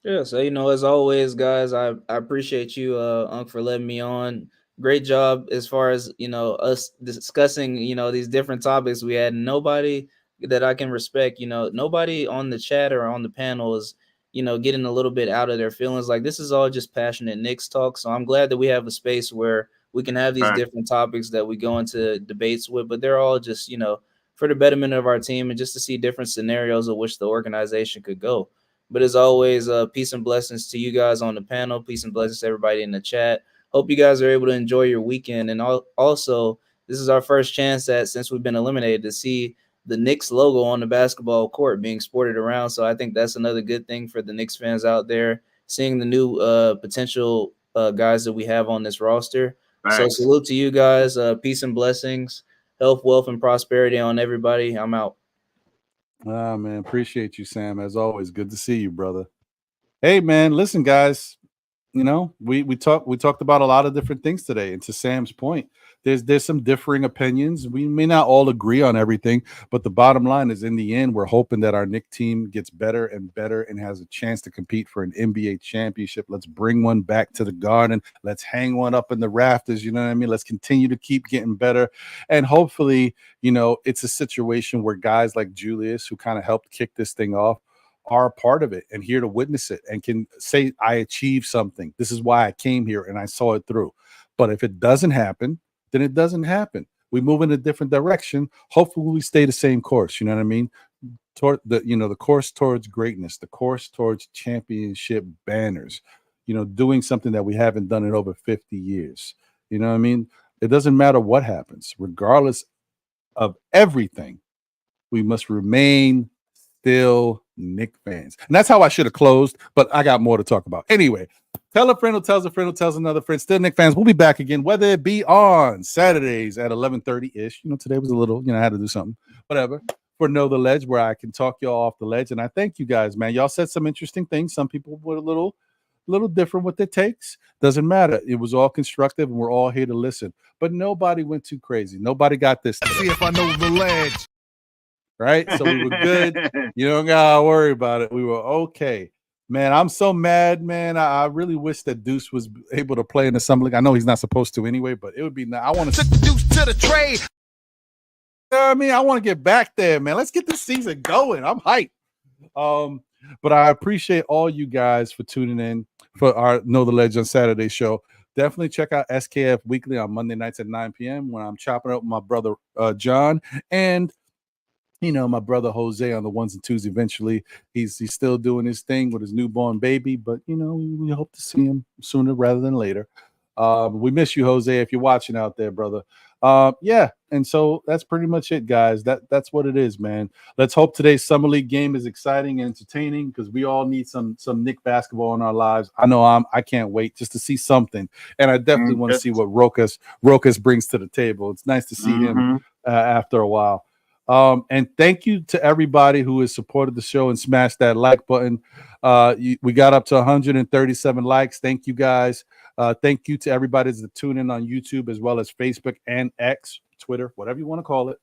Yeah, so as always, guys, I appreciate you, Unc, for letting me on. Great job as far as us discussing these different topics we had. Nobody that I can respect, nobody on the chat or on the panel is getting a little bit out of their feelings. Like, this is all just passionate Knicks talk. So I'm glad that we have a space where we can have these different topics that we go into debates with, but they're all just for the betterment of our team and just to see different scenarios of which the organization could go. But as always, peace and blessings to you guys on the panel. Peace and blessings to everybody in the chat. Hope you guys are able to enjoy your weekend. And also, this is our first chance since we've been eliminated to see the Knicks logo on the basketball court being sported around. So I think that's another good thing for the Knicks fans out there, seeing the new potential guys that we have on this roster. Thanks. So salute to you guys. Peace and blessings. Health, wealth, and prosperity on everybody. I'm out. Man, appreciate you, Sam. As always, good to see you, brother. Hey, man, listen, guys. We talked about a lot of different things today. And to Sam's point, there's some differing opinions. We may not all agree on everything, but the bottom line is, in the end, we're hoping that our Knicks team gets better and better and has a chance to compete for an NBA championship. Let's bring one back to the Garden. Let's hang one up in the rafters. You know what I mean? Let's continue to keep getting better. And hopefully, it's a situation where guys like Julius, who kind of helped kick this thing off, are a part of it and here to witness it and can say, I achieved something. This is why I came here and I saw it through. But if it doesn't happen, then it doesn't happen. We move in a different direction. Hopefully we stay the same course. You know what I mean? Toward the course towards greatness, the course towards championship banners, doing something that we haven't done in over 50 years. You know what I mean? It doesn't matter what happens, regardless of everything, we must remain still Knicks fans. And that's how I should have closed, but I got more to talk about. Anyway, tell a friend who tells a friend who tells another friend. Still Knicks fans. We'll be back again, whether it be on Saturdays at 11:30-ish. Today was a little, I had to do something. Whatever. For Know the Ledge, where I can talk y'all off the ledge. And I thank you guys, man. Y'all said some interesting things. Some people were a little different with their takes. Doesn't matter. It was all constructive, and we're all here to listen. But nobody went too crazy. Nobody got this. Let's see if I know the ledge. Right? So we were good. You don't gotta worry about it. We were okay. Man, I'm so mad, man. I really wish that Deuce was able to play in the summer league. I know he's not supposed to anyway, but it would be nice. I want to took the Deuce to the trade. You know what I mean? I want to get back there, man. Let's get this season going. I'm hyped. But I appreciate all you guys for tuning in for our Know the Ledge on Saturday show. Definitely check out SKF Weekly on Monday nights at 9 p.m. when I'm chopping up with my brother John and my brother Jose on the ones and twos. Eventually, he's still doing his thing with his newborn baby, but we hope to see him sooner rather than later. We miss you, Jose, if you're watching out there, brother. And so that's pretty much it, guys. That's what it is, man. Let's hope today's summer league game is exciting and entertaining, because we all need some Knicks basketball in our lives. I know I can't wait just to see something, and I definitely want to see what Rokas brings to the table. It's nice to see him after a while. And thank you to everybody who has supported the show and smashed that like button. We got up to 137 likes. Thank you, guys. Thank you to everybody that tune in on YouTube, as well as Facebook and X, Twitter, whatever you want to call it.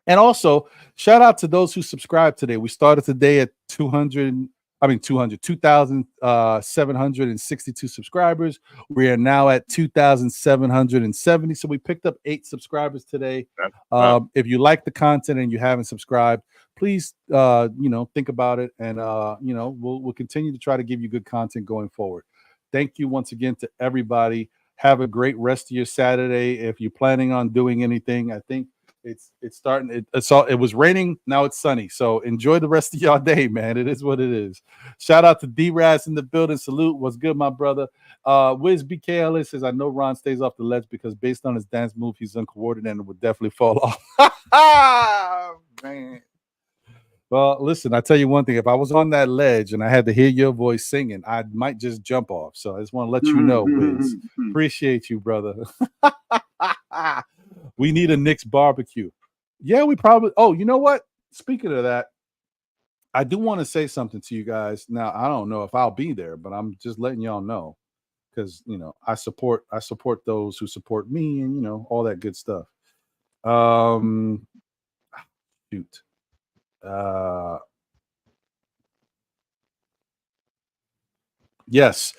And also, shout out to those who subscribed today. We started today at 2,762 subscribers. We are now at 2,770. So we picked up 8 subscribers today. If you like the content and you haven't subscribed, please, think about it. And, we'll continue to try to give you good content going forward. Thank you once again to everybody. Have a great rest of your Saturday. If you're planning on doing anything, I think it's starting. It was raining. Now it's sunny. So enjoy the rest of y'all day, man. It is what it is. Shout out to D-Raz in the building. Salute. What's good, my brother? Wiz BKLS says, I know Ron stays off the ledge because based on his dance move, he's uncoordinated and would definitely fall off. Man. Well, listen, I tell you one thing. If I was on that ledge and I had to hear your voice singing, I might just jump off. So I just want to let you know, Wiz. Appreciate you, brother. We need a Knicks barbecue. Yeah, we probably. Oh, you know what? Speaking of that, I do want to say something to you guys. Now, I don't know if I'll be there, but I'm just letting y'all know because, you know, I support those who support me and, you know, all that good stuff. Shoot. Yes,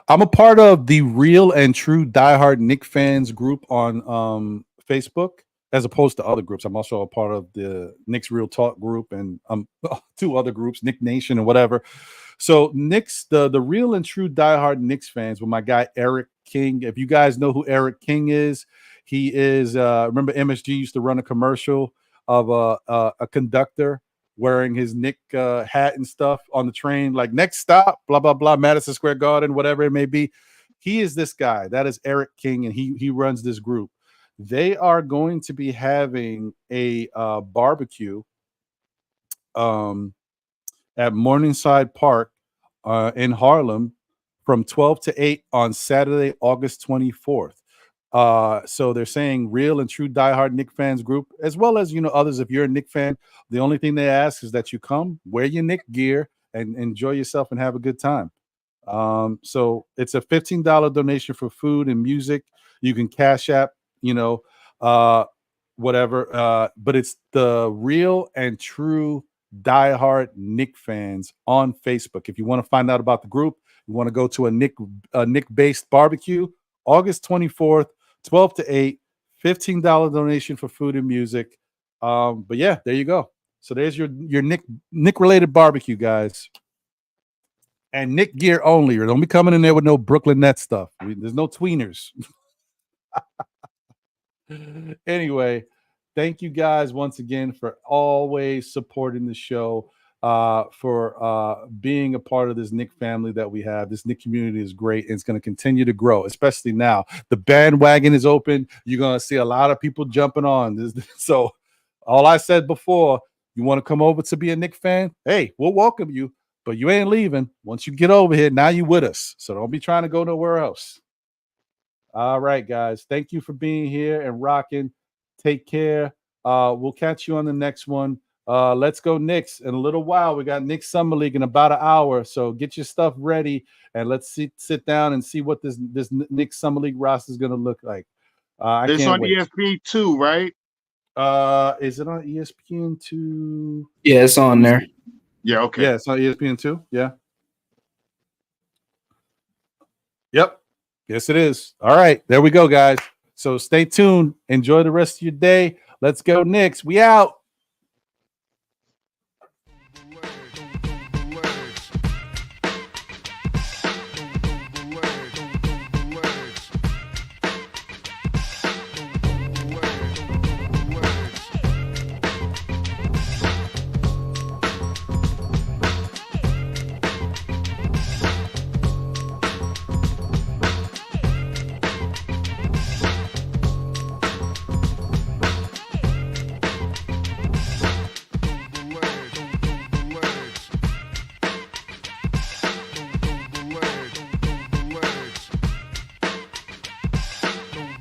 I'm a part of the Real and True Diehard Knicks fans group on Facebook, as opposed to other groups. I'm also a part of the Knicks Real Talk group and 2 other groups, Knick Nation and whatever. So Knicks, the Real and True Diehard Knicks fans with my guy Eric King. If you guys know who Eric King is, he is remember MSG used to run a commercial of a conductor wearing his Knick hat and stuff on the train, like next stop, blah, blah, blah, Madison Square Garden, whatever it may be. He is this guy. That is Eric King, and he runs this group. They are going to be having a barbecue at Morningside Park in Harlem from 12 to 8 on Saturday, August 24th. So they're saying Real and True Diehard Knicks fans group, as well as, you know, others. If you're a Knicks fan, the only thing they ask is that you come, wear your Knicks gear, and enjoy yourself and have a good time. So it's a $15 donation for food and music. You can Cash App, you know, whatever. But it's the Real and True Diehard Knicks fans on Facebook. If you want to find out about the group, you want to go to a Knicks-based barbecue, August 24th, 12 to 8, $15 donation for food and music. But yeah, there you go. So there's your Knicks related barbecue, guys. And Knicks gear only. Or don't be coming in there with no Brooklyn Nets stuff. There's no tweeners. Anyway, thank you guys once again for always supporting the show, for being a part of this Knicks family that we have. This Knicks community is great, and it's going to continue to grow, especially now. The bandwagon is open. You're going to see a lot of people jumping on. So all I said before, you want to come over to be a Knicks fan? Hey, we'll welcome you, but you ain't leaving. Once you get over here, now you with us. So don't be trying to go nowhere else. All right, guys. Thank you for being here and rocking. Take care. We'll catch you on the next one. Let's go Knicks. In a little while, we got Knicks Summer League in about an hour. So get your stuff ready and let's sit down and see what this Knicks Summer League roster is going to look like. It's on ESPN2, right? Is it on ESPN2? Yeah, it's on there. Yeah, okay. Yeah, it's on ESPN2. Yeah. Yep. Yes, it is. All right. There we go, guys. So stay tuned. Enjoy the rest of your day. Let's go Knicks. We out.